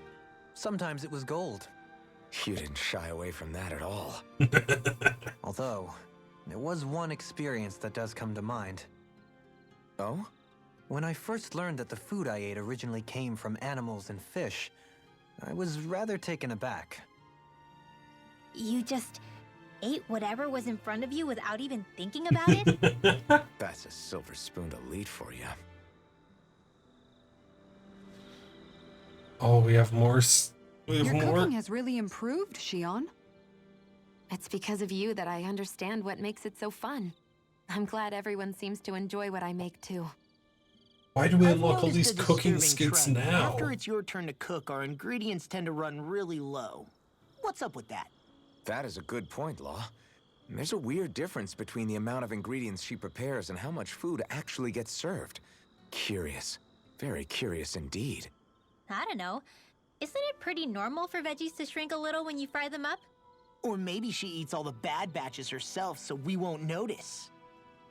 Speaker 4: Sometimes it was gold.
Speaker 8: You didn't shy away from that at all.
Speaker 4: Although, there was one experience that does come to mind.
Speaker 8: Oh?
Speaker 4: When I first learned that the food I ate originally came from animals and fish, I was rather taken aback.
Speaker 11: You just ate whatever was in front of you without even thinking about it?
Speaker 8: That's a silver spoon elite for you.
Speaker 1: Oh, we have more.
Speaker 6: Your cooking has really improved, Shion.
Speaker 3: It's because of you that I understand what makes it so fun. I'm glad everyone seems to enjoy what I make too.
Speaker 1: Why do we
Speaker 7: I've
Speaker 1: unlock all
Speaker 7: noticed
Speaker 1: these
Speaker 7: a
Speaker 1: cooking
Speaker 7: disturbing
Speaker 1: skits
Speaker 7: trend.
Speaker 1: now?
Speaker 7: After it's your turn to cook, our ingredients tend to run really low. What's up with that?
Speaker 8: That is a good point, Law. There's a weird difference between the amount of ingredients she prepares and how much food actually gets served. Curious. Very curious indeed.
Speaker 11: I don't know. Isn't it pretty normal for veggies to shrink a little when you fry them up?
Speaker 7: Or maybe she eats all the bad batches herself so we won't notice.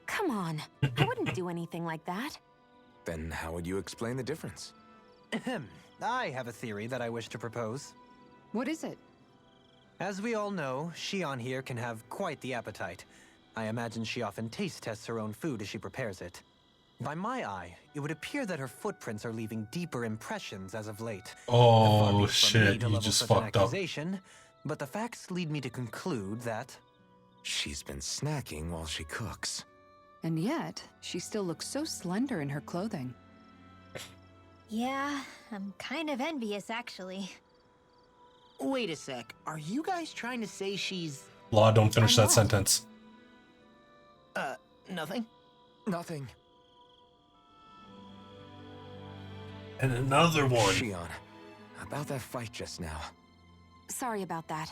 Speaker 3: Come on, I wouldn't do anything like that.
Speaker 8: Then how would you explain the difference?
Speaker 4: I have a theory that I wish to propose.
Speaker 6: What is it?
Speaker 4: As we all know, Shion here can have quite the appetite. I imagine she often taste tests her own food as she prepares it. By my eye, it would appear that her footprints are leaving deeper impressions as of late.
Speaker 1: Oh,
Speaker 4: Far be it from me
Speaker 1: shit,
Speaker 4: to
Speaker 1: you
Speaker 4: level
Speaker 1: just
Speaker 4: such an
Speaker 1: fucked up.
Speaker 4: accusation, but the facts lead me to conclude that
Speaker 8: She's been snacking while she cooks.
Speaker 6: And yet, she still looks so slender in her clothing.
Speaker 11: Yeah, I'm kind of envious, actually.
Speaker 7: Wait a sec, are you guys trying to say she's...
Speaker 1: Law, don't finish
Speaker 7: I'm
Speaker 1: that
Speaker 7: not.
Speaker 1: sentence.
Speaker 7: Nothing?
Speaker 8: Nothing.
Speaker 1: And another one.
Speaker 8: Shion, about that fight just now.
Speaker 3: Sorry about that.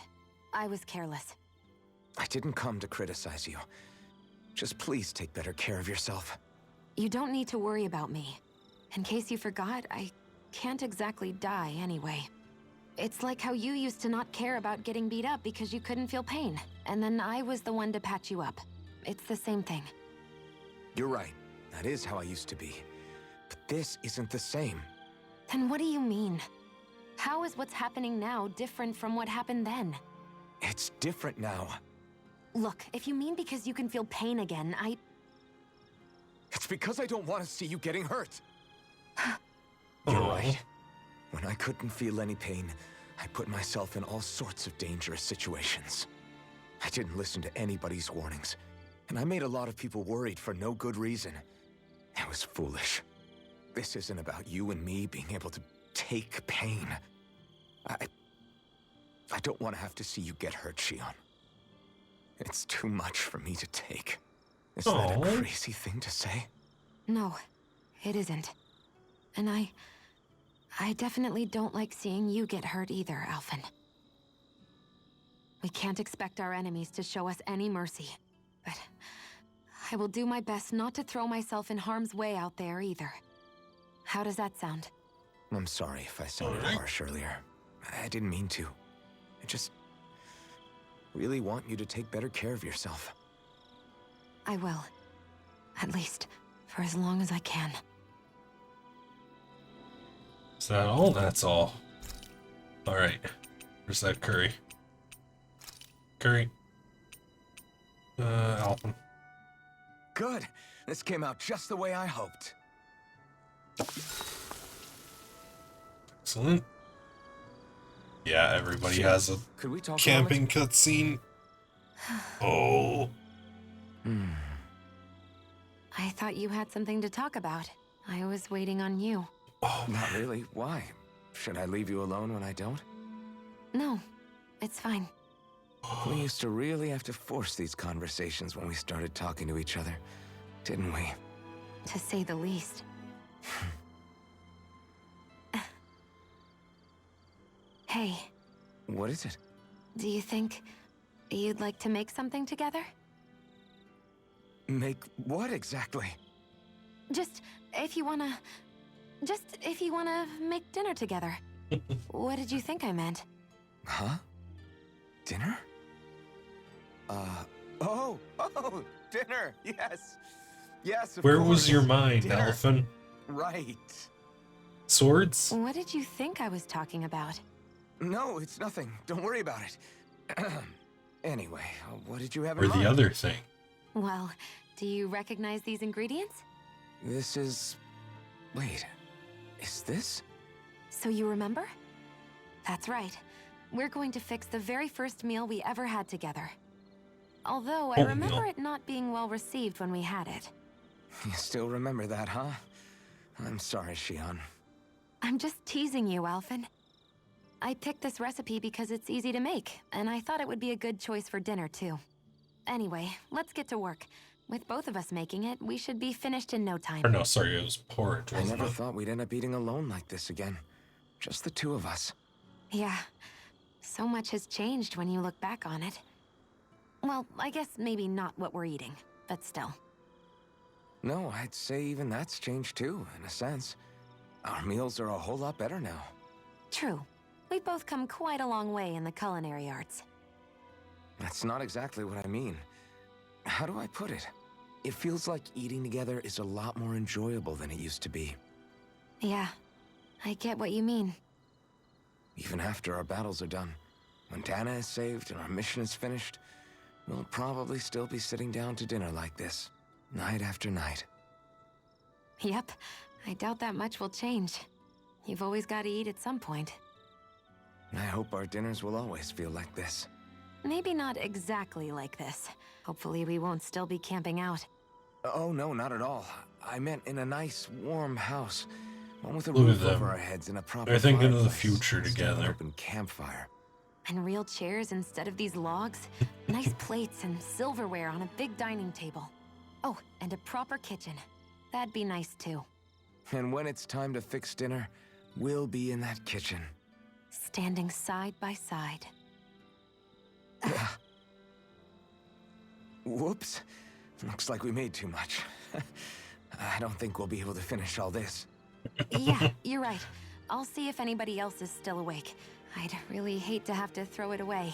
Speaker 3: I was careless.
Speaker 8: I didn't come to criticize you. Just please take better care of yourself.
Speaker 3: You don't need to worry about me. In case you forgot, I can't exactly die anyway. It's like how you used to not care about getting beat up because you couldn't feel pain, and then I was the one to patch you up. It's the same thing.
Speaker 8: You're right. That is how I used to be. But this isn't the same.
Speaker 3: Then what do you mean? How is what's happening now different from what happened then?
Speaker 8: It's different now.
Speaker 3: Look, if you mean because you can feel pain again,
Speaker 8: It's because I don't want to see you getting hurt. You're right. When I couldn't feel any pain, I put myself in all sorts of dangerous situations. I didn't listen to anybody's warnings, and I made a lot of people worried for no good reason. It was foolish. This isn't about you and me being able to take pain. I don't want to have to see you get hurt, Shion. It's too much for me to take. Is that a crazy thing to say?
Speaker 3: No, it isn't. And I definitely don't like seeing you get hurt either, Alphen. We can't expect our enemies to show us any mercy. But I will do my best not to throw myself in harm's way out there either. How does that sound?
Speaker 8: I'm sorry if I sounded harsh earlier. I didn't mean to. I just really want you to take better care of yourself.
Speaker 3: I will. At least, for as long as I can.
Speaker 1: Is that all? That's all. Alright. Where's that curry? Curry. Alphen.
Speaker 8: Good. This came out just the way I hoped.
Speaker 1: Excellent. Yeah, everybody has a camping cutscene. Oh.
Speaker 3: I thought you had something to talk about. I was waiting on you.
Speaker 8: Oh, not really. Why? Should I leave you alone when I don't?
Speaker 3: No, it's fine.
Speaker 8: We used to really have to force these conversations when we started talking to each other, didn't we?
Speaker 3: To say the least. Hey.
Speaker 8: What is it?
Speaker 3: Do you think you'd like to make something together?
Speaker 8: Make what exactly?
Speaker 3: Just if you wanna make dinner together. What did you think I meant?
Speaker 8: Huh? Dinner? Oh, dinner, yes. Yes, of
Speaker 1: Where
Speaker 8: course.
Speaker 1: was your mind,
Speaker 8: Dinner.
Speaker 1: Alphen?
Speaker 8: Right.
Speaker 1: Swords?
Speaker 3: What did you think I was talking about?
Speaker 8: No, it's nothing. Don't worry about it. Anyway, what did you have
Speaker 1: Or
Speaker 8: in mind?
Speaker 1: the other thing?
Speaker 3: Well, do you recognize these ingredients?
Speaker 8: This is... Wait, is this?
Speaker 3: So you remember? That's right. We're going to fix the very first meal we ever had together. Although I remember it not being well received when we had it.
Speaker 8: You still remember that, huh? I'm sorry, Shion.
Speaker 3: I'm just teasing you, Alphen. I picked this recipe because it's easy to make, and I thought it would be a good choice for dinner, too. Anyway, let's get to work. With both of us making it, we should be finished in no time.
Speaker 1: Or no, sorry, it was porridge,
Speaker 8: I
Speaker 1: wasn't
Speaker 8: never
Speaker 1: it?
Speaker 8: thought we'd end up eating alone like this again. Just the two of us.
Speaker 3: Yeah. So much has changed when you look back on it. Well, I guess maybe not what we're eating, but still.
Speaker 8: No, I'd say even that's changed too, in a sense. Our meals are a whole lot better now.
Speaker 3: True. We've both come quite a long way in the culinary arts.
Speaker 8: That's not exactly what I mean. How do I put it? It feels like eating together is a lot more enjoyable than it used to be.
Speaker 3: Yeah, I get what you mean.
Speaker 8: Even after our battles are done, when Dana is saved and our mission is finished, we'll probably still be sitting down to dinner like this, night after night.
Speaker 3: Yep, I doubt that much will change. You've always got to eat at some point.
Speaker 8: I hope our dinners will always feel like this.
Speaker 3: Maybe not exactly like this. Hopefully we won't still be camping out.
Speaker 8: Oh, no, not at all. I meant in a nice, warm house. One with a
Speaker 1: Look at
Speaker 8: roof
Speaker 1: them.
Speaker 8: over our heads and a proper
Speaker 1: They're thinking of the
Speaker 8: fireplace.
Speaker 1: future
Speaker 8: Still an
Speaker 1: together.
Speaker 8: open campfire.
Speaker 3: And real chairs instead of these logs. Nice plates and silverware on a big dining table. Oh, and a proper kitchen. That'd be nice too.
Speaker 8: And when it's time to fix dinner, we'll be in that kitchen.
Speaker 3: Standing side by side.
Speaker 8: Whoops. Looks like we made too much. I don't think we'll be able to finish all this.
Speaker 3: Yeah, you're right. I'll see if anybody else is still awake. I'd really hate to have to throw it away.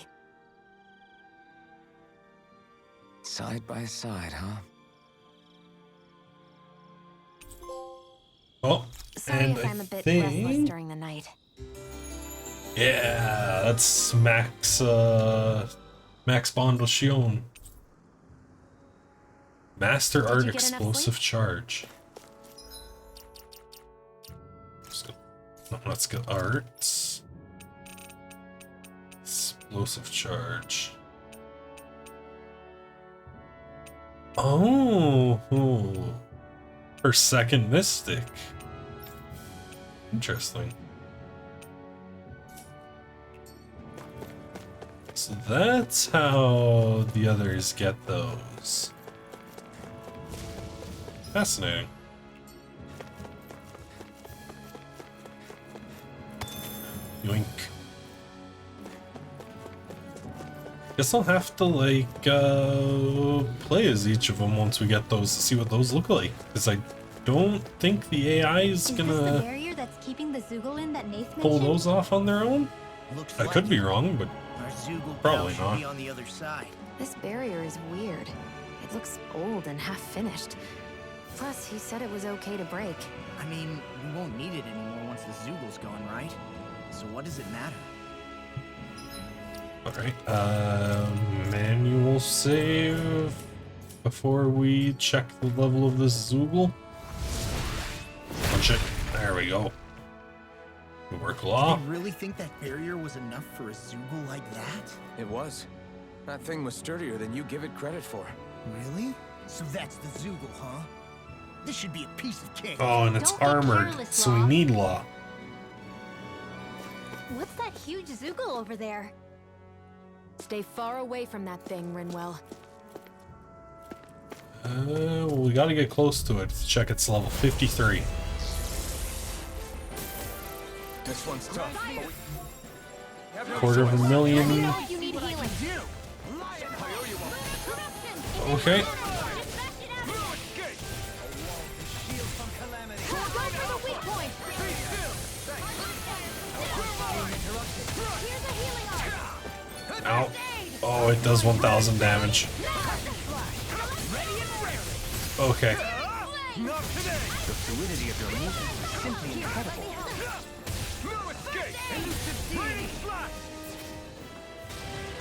Speaker 8: Side by side, huh?
Speaker 1: Oh,
Speaker 3: Sorry
Speaker 1: and
Speaker 3: if I'm a bit
Speaker 1: think...
Speaker 3: restless during the night.
Speaker 1: Yeah, that's Max Bond with Shion. Master Art
Speaker 3: you get enough
Speaker 1: Explosive Charge. Let's get arts. Explosive charge. Oh, her second mystic. Interesting. So that's how the others get those. Fascinating. Yoink. Guess I'll have to like play as each of them once we get those to see what those look like, because I don't think the AI is
Speaker 11: this
Speaker 1: gonna
Speaker 11: the barrier that's keeping the Zooglin that Nath
Speaker 1: pull
Speaker 11: mentioned?
Speaker 1: those off on their own. I could be wrong, but
Speaker 7: Our Zoogle
Speaker 1: probably
Speaker 7: pal should be
Speaker 1: not.
Speaker 7: on the other side.
Speaker 3: This barrier is weird. It looks old and half finished. Plus, he said it was okay to break.
Speaker 18: I mean, we won't need it anymore once the Zoogle's gone, right? So what does it matter?
Speaker 1: Alright, manual save before we check the level of this Zoogle. Punch it. There we go. Good work, Law.
Speaker 18: Do you really think that barrier was enough for a Zoogle like that?
Speaker 8: It was. That thing was sturdier than you give it credit for.
Speaker 18: Really? So that's the Zoogle, huh? This should be a piece of cake.
Speaker 1: Oh, and it's armored, so we need Law.
Speaker 11: What's that huge Zoogle over there?
Speaker 3: Stay far away from that thing, Rinwell.
Speaker 1: Well, we gotta get close to it to check its level 53.
Speaker 8: This one's tough.
Speaker 1: $250,000.
Speaker 11: You need healing.
Speaker 1: Okay. Ow. Oh, it does 1,000 damage. Okay.
Speaker 18: The fluidity of your movement is simply incredible.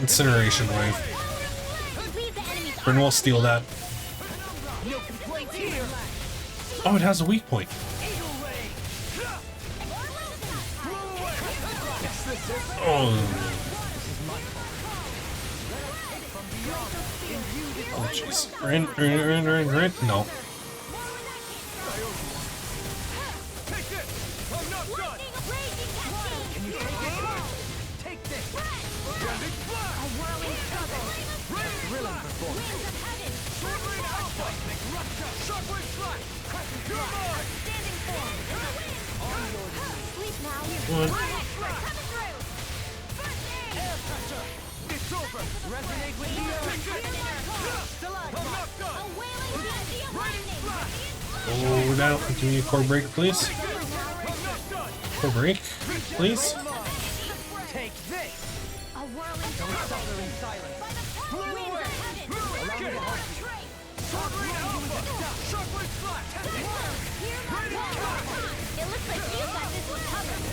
Speaker 1: Incineration wave. Bryn will steal that. Oh, it has a weak point. Oh. Oh, jeez. Rin. No. One. Oh, down. Give me a core break, please. Core break, please.
Speaker 18: Take this.
Speaker 11: Don't suffer in silence. It looks like you got this one covered.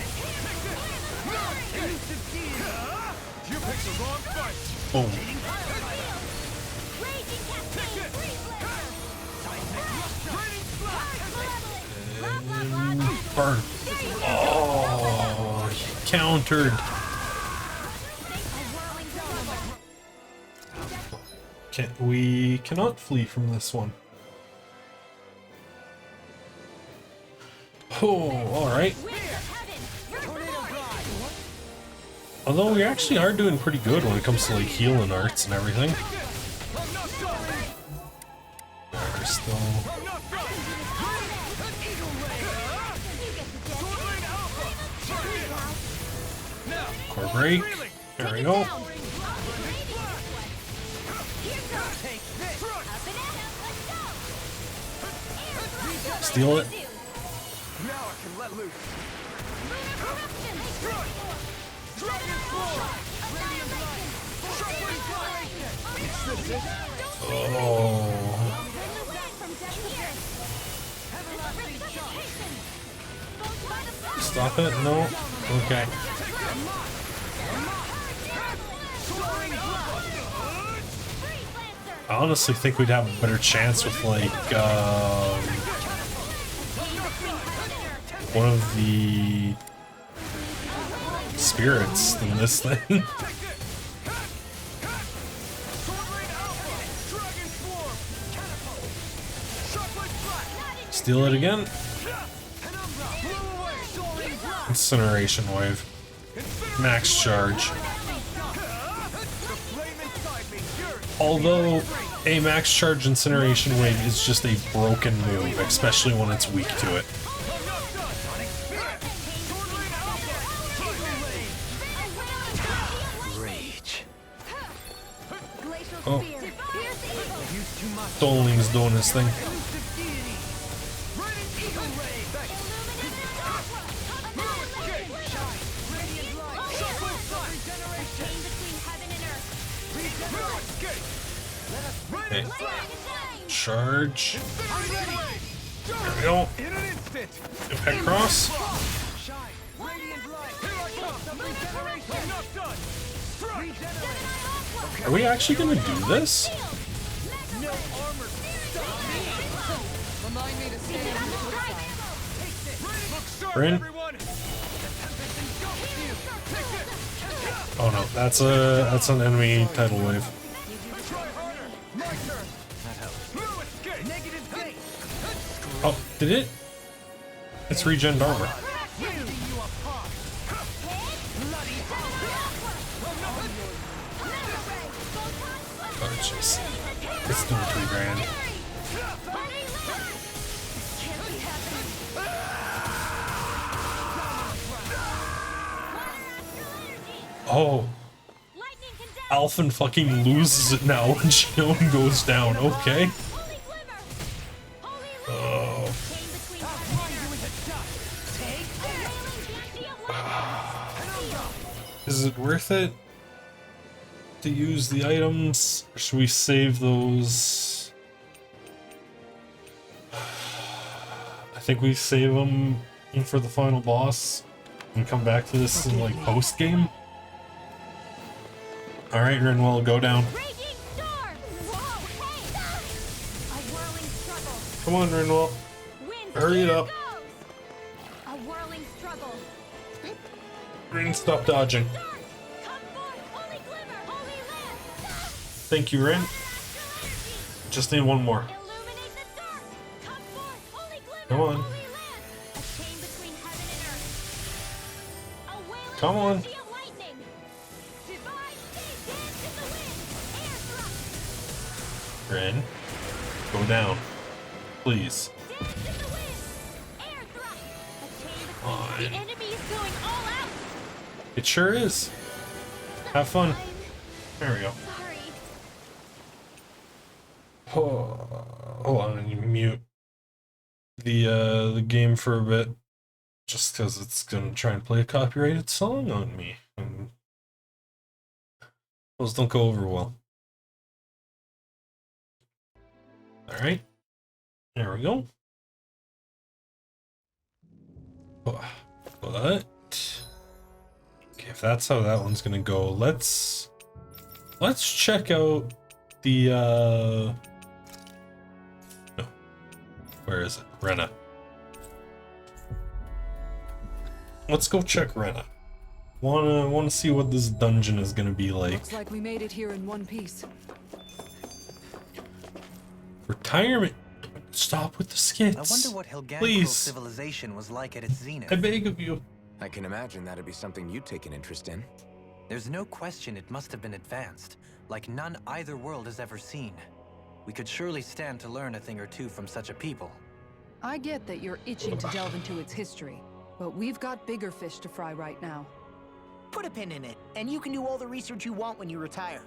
Speaker 14: You picked the wrong fight.
Speaker 1: Boom. Burn. Oh, he countered. We cannot flee from this one. Oh, alright. Although we actually are doing pretty good when it comes to like healing arts and everything. We're still... Core break. There we go. Steal it.
Speaker 14: Now I can let loose.
Speaker 1: Oh. Stop it? No? Okay. I honestly think we'd have a better chance with like one of the spirits than this thing. Steal it again. Incineration wave. Max charge. Although a max charge incineration wave is just a broken move, especially when it's weak to it.
Speaker 4: Rage.
Speaker 1: Oh. Doling's doing his thing. Okay. Charge. There we go. Impact cross. Are we actually gonna do this? Rin? Oh no, that's an enemy tidal wave. Oh, did it? It's regen armor. Oh jeez. It's doing 3 grand. Oh. Alphen fucking loses it now when Shion goes down. Okay. Oh. Is it worth it to use the items? Or should we save those? I think we save them for the final boss and come back to this in like post game. All right, Renwell, go down. Come on, Renwell. Hurry it up. Ren, stop dodging. Thank you, Ren. Just need one more. Come on. Come on. Ren, go down. Please. Come on. It sure is. Have fun. There we go. Oh, hold on, I need to mute the game for a bit, just because it's gonna try and play a copyrighted song on me, and those don't go over well. All right, there we go. But okay, if that's how that one's gonna go, let's check out the no, where is it? Rena. Let's go check Rena. Wanna see what this dungeon is gonna be like.
Speaker 5: Looks like we made it here in one piece.
Speaker 1: Retirement. Stop with the skits.
Speaker 4: I wonder what Helganquil
Speaker 1: Please.
Speaker 4: civilization was like at its zenith.
Speaker 1: I beg of you.
Speaker 8: I can imagine that'd be something you'd take an interest in.
Speaker 4: There's no question it must have been advanced, like none either world has ever seen. We could surely stand to learn a thing or two from such a people.
Speaker 5: I get that you're itching to delve into its history, but we've got bigger fish to fry right now.
Speaker 18: Put a pin in it, and you can do all the research you want when you retire.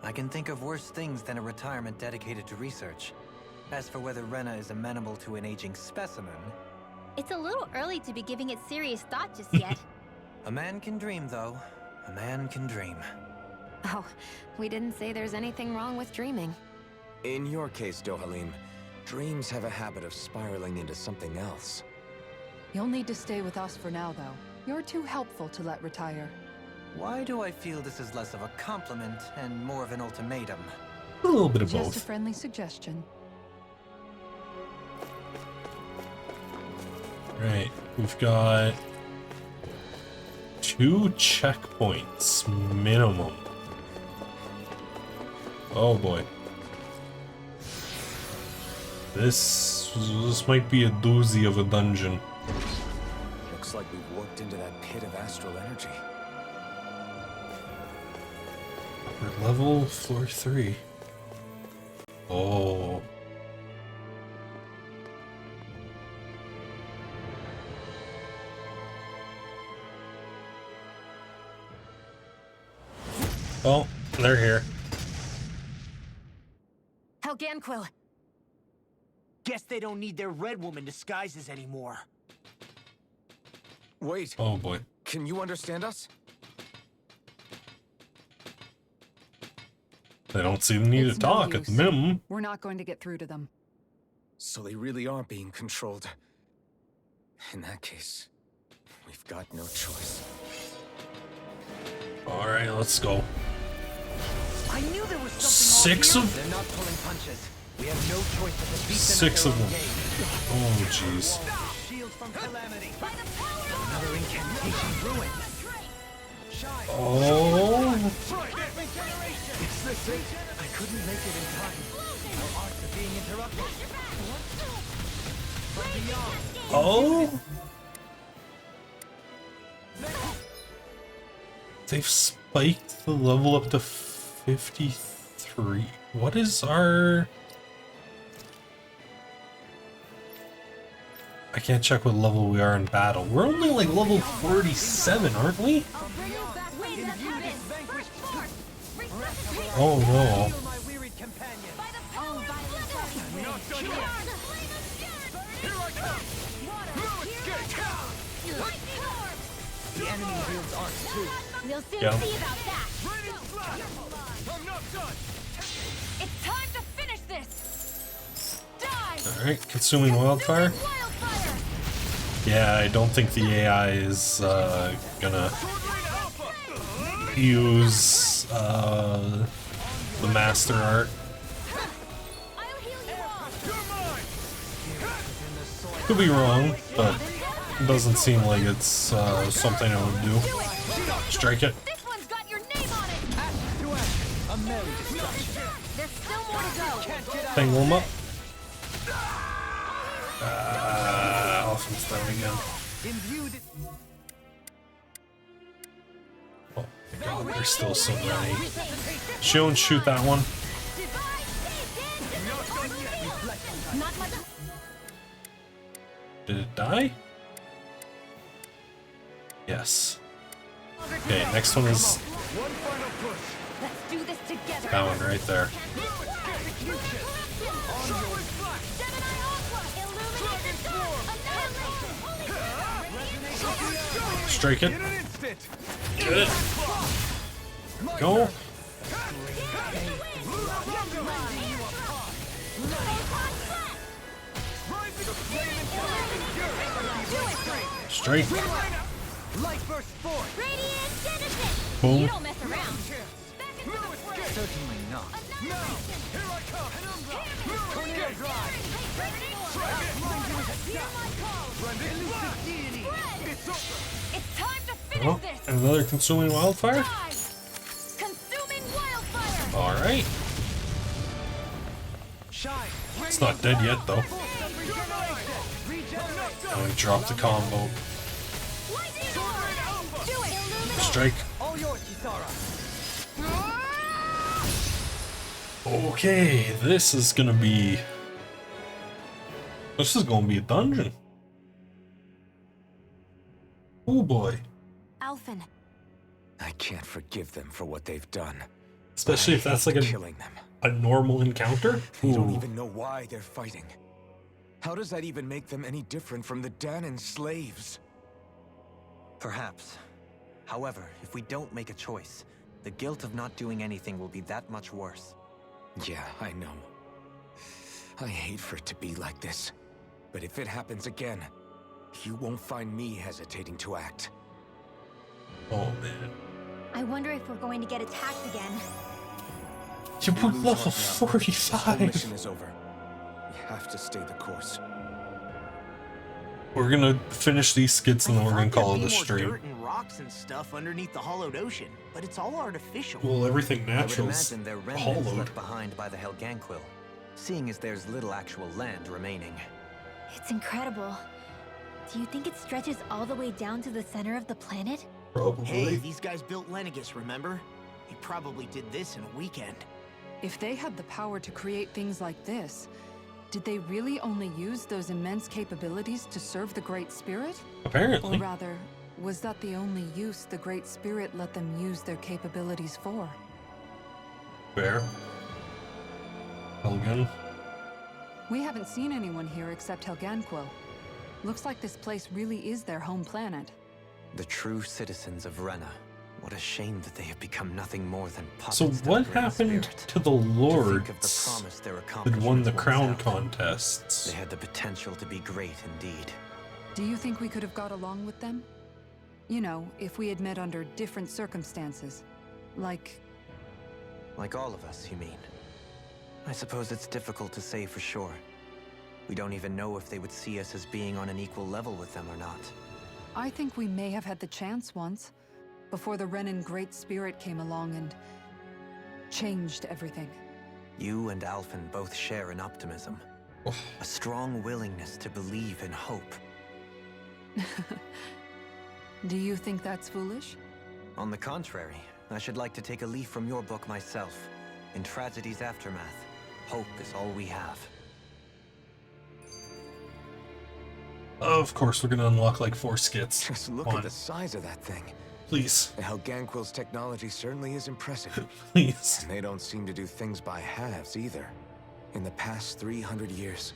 Speaker 4: I can think of worse things than a retirement dedicated to research. As for whether Rena is amenable to an aging specimen...
Speaker 11: It's a little early to be giving it serious thought just yet.
Speaker 4: A man can dream, though. A man can dream.
Speaker 3: Oh, we didn't say there's anything wrong with dreaming.
Speaker 8: In your case, Dohalim, dreams have a habit of spiraling into something else.
Speaker 5: You'll need to stay with us for now, though. You're too helpful to let retire.
Speaker 4: Why do I feel this is less of a compliment and more of an ultimatum?
Speaker 1: A little bit of
Speaker 5: Just
Speaker 1: both.
Speaker 5: a friendly suggestion.
Speaker 1: Right, we've got 2 checkpoints minimum. Oh boy. This This might be a doozy of a dungeon.
Speaker 8: Looks like we warped into that pit of astral energy.
Speaker 1: We're level floor 3. Oh. Oh, they're here.
Speaker 3: Helganquil!
Speaker 7: Guess they don't need their Red Woman disguises anymore.
Speaker 8: Wait.
Speaker 1: Oh boy.
Speaker 8: Can you understand us?
Speaker 1: They don't seem to need
Speaker 5: It's
Speaker 1: to
Speaker 5: no
Speaker 1: talk at the
Speaker 5: use.
Speaker 1: minimum.
Speaker 5: We're not going to get through to them.
Speaker 8: So they really are being controlled. In that case, we've got no choice.
Speaker 1: Alright, let's go.
Speaker 18: I knew there was something
Speaker 1: Six
Speaker 18: off
Speaker 1: of-
Speaker 18: here. They're not pulling punches. We have no choice but to beat them
Speaker 1: 6
Speaker 18: at
Speaker 1: of
Speaker 18: their
Speaker 1: them.
Speaker 18: own game.
Speaker 1: Oh jeez.
Speaker 18: Shield from calamity. Another incantation ruined.
Speaker 1: Oh.
Speaker 18: It's the thing. I couldn't make it in time. Our arts are being interrupted. From beyond.
Speaker 1: Oh. They've spiked the level up to 53. What is our... I can't check what level we are in battle. We're only like level 47, aren't we? Oh no.
Speaker 18: The enemy wields arts too.
Speaker 10: We'll soon
Speaker 1: Yeah.
Speaker 10: see about that.
Speaker 14: I'm not done.
Speaker 10: It's time to finish this. Die.
Speaker 1: Alright, consuming wildfire. Yeah, I don't think the AI is gonna use the master art. Could be wrong, but it doesn't seem like it's something I would do. Strike it.
Speaker 10: This one's got your name on it.
Speaker 18: A merry destruction.
Speaker 10: There's still more to go.
Speaker 1: Tangle him up. Elephant's down again.
Speaker 18: Imbued.
Speaker 1: Oh my god, there's still so many. Don't shoot that one.
Speaker 10: Not much.
Speaker 1: Did it die? Yes. Okay, next one is
Speaker 18: One final push.
Speaker 10: Let's do this together.
Speaker 1: that one right there. Strike it. Get it. Go. Strike.
Speaker 18: Light burst forth.
Speaker 10: Radiant citizen.
Speaker 1: Boom.
Speaker 10: You don't mess around.
Speaker 18: Certainly not.
Speaker 14: Here I come.
Speaker 18: Tornado drive.
Speaker 10: It's time to finish
Speaker 1: Oh,
Speaker 10: this.
Speaker 1: and another consuming wildfire.
Speaker 10: Consuming wildfire.
Speaker 1: Alright.
Speaker 18: Shine.
Speaker 1: It's not dead yet though. And we dropped the combo. Strike.
Speaker 18: All yours, Kisara.
Speaker 1: Okay, this is gonna be a dungeon. Oh boy.
Speaker 3: Alphen.
Speaker 8: I can't forgive them for what they've done.
Speaker 1: Especially if that's like
Speaker 8: killing them.
Speaker 1: a normal encounter.
Speaker 8: They don't
Speaker 1: Ooh.
Speaker 8: even know why they're fighting. How does that even make them any different from the Danon slaves?
Speaker 4: Perhaps. However, if we don't make a choice, the guilt of not doing anything will be that much worse.
Speaker 8: Yeah, I know. I hate for it to be like this. But if it happens again, you won't find me hesitating to act.
Speaker 1: Oh man.
Speaker 11: I wonder if we're going to get attacked again.
Speaker 1: You were
Speaker 8: lose
Speaker 1: level
Speaker 8: heart now. This whole
Speaker 1: 45.
Speaker 8: mission is over. We have to stay the course.
Speaker 1: We're gonna finish these skits and then we're gonna call it a
Speaker 7: More
Speaker 1: stream.
Speaker 7: dirt and rocks and stuff underneath the hollowed ocean, but it's all artificial.
Speaker 1: Well, everything
Speaker 4: I would
Speaker 1: natural's
Speaker 4: imagine they're remnants
Speaker 1: hollowed.
Speaker 4: left behind by the Helganquil, seeing as there's little actual land remaining.
Speaker 11: It's incredible. Do you think it stretches all the way down to the center of the planet?
Speaker 1: Probably.
Speaker 7: Hey, these guys built Lenegus, remember? He probably did this in a weekend.
Speaker 5: If they had the power to create things like this, did they really only use those immense capabilities to serve the Great Spirit?
Speaker 1: Apparently.
Speaker 5: Or rather, was that the only use the Great Spirit let them use their capabilities for?
Speaker 1: Fair. Helgen.
Speaker 5: We haven't seen anyone here except Helganquil. Looks like this place really is their home planet.
Speaker 4: The true citizens of Rena. What a shame that they have become nothing more than puppets.
Speaker 1: So what
Speaker 4: of the Great
Speaker 1: happened
Speaker 4: Spirit.
Speaker 1: to the
Speaker 4: To think of the
Speaker 1: lords
Speaker 4: promise their
Speaker 1: that won the
Speaker 4: accomplishments
Speaker 1: crown
Speaker 4: once held.
Speaker 1: contests?
Speaker 4: They had the potential to be great indeed.
Speaker 5: Do you think we could have got along with them? You know, if we had met under different circumstances. Like
Speaker 4: all of us, you mean? I suppose it's difficult to say for sure. We don't even know if they would see us as being on an equal level with them or not.
Speaker 5: I think we may have had the chance once, before the Renan Great Spirit came along and changed everything.
Speaker 4: You and Alphen both share an optimism. A strong willingness to believe in hope.
Speaker 5: Do you think that's foolish?
Speaker 4: On the contrary, I should like to take a leaf from your book myself. In Tragedy's Aftermath, hope is all we have.
Speaker 1: Of course, we're gonna unlock like 4 skits.
Speaker 8: Just look at the size of that thing.
Speaker 1: Please.
Speaker 8: The Helganquil's technology certainly is impressive.
Speaker 1: Please.
Speaker 8: And they don't seem to do things by halves either. In the past 300 years,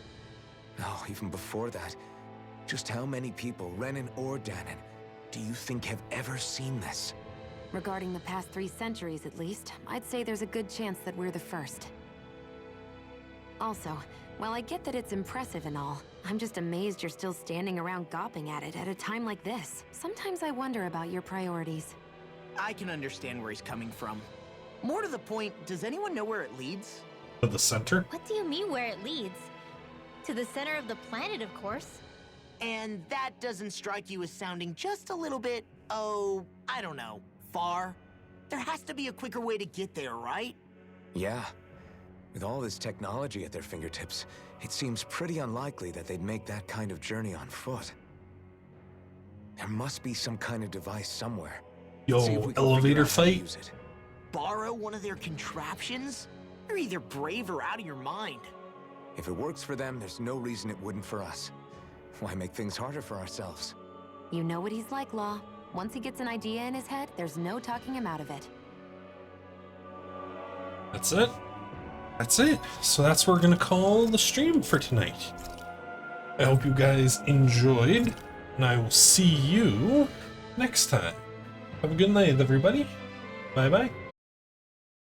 Speaker 8: oh, even before that, just how many people, Renan or Danon, do you think have ever seen this?
Speaker 3: Regarding the past 3 centuries at least, I'd say there's a good chance that we're the first. Also, while I get that it's impressive and all, I'm just amazed you're still standing around gawping at it at a time like this. Sometimes I wonder about your priorities.
Speaker 7: I can understand where he's coming from. More to the point, does anyone know where it leads?
Speaker 1: To the center?
Speaker 11: What do you mean where it leads? To the center of the planet, of course.
Speaker 7: And that doesn't strike you as sounding just a little bit, oh, I don't know, far? There has to be a quicker way to get there, right?
Speaker 8: Yeah. With all this technology at their fingertips, it seems pretty unlikely that they'd make that kind of journey on foot. There must be some kind of device somewhere.
Speaker 1: Yo,
Speaker 8: See if we can
Speaker 1: elevator
Speaker 8: figure out how to
Speaker 1: fight?
Speaker 8: use it.
Speaker 7: Borrow one of their contraptions? You're either brave or out of your mind.
Speaker 8: If it works for them, there's no reason it wouldn't for us. Why make things harder for ourselves?
Speaker 3: You know what he's like, Law. Once he gets an idea in his head, there's no talking him out of it.
Speaker 1: That's it. That's it. So that's what we're gonna call the stream for tonight. I hope you guys enjoyed, and I will see you next time. Have a good night, everybody. Bye-bye.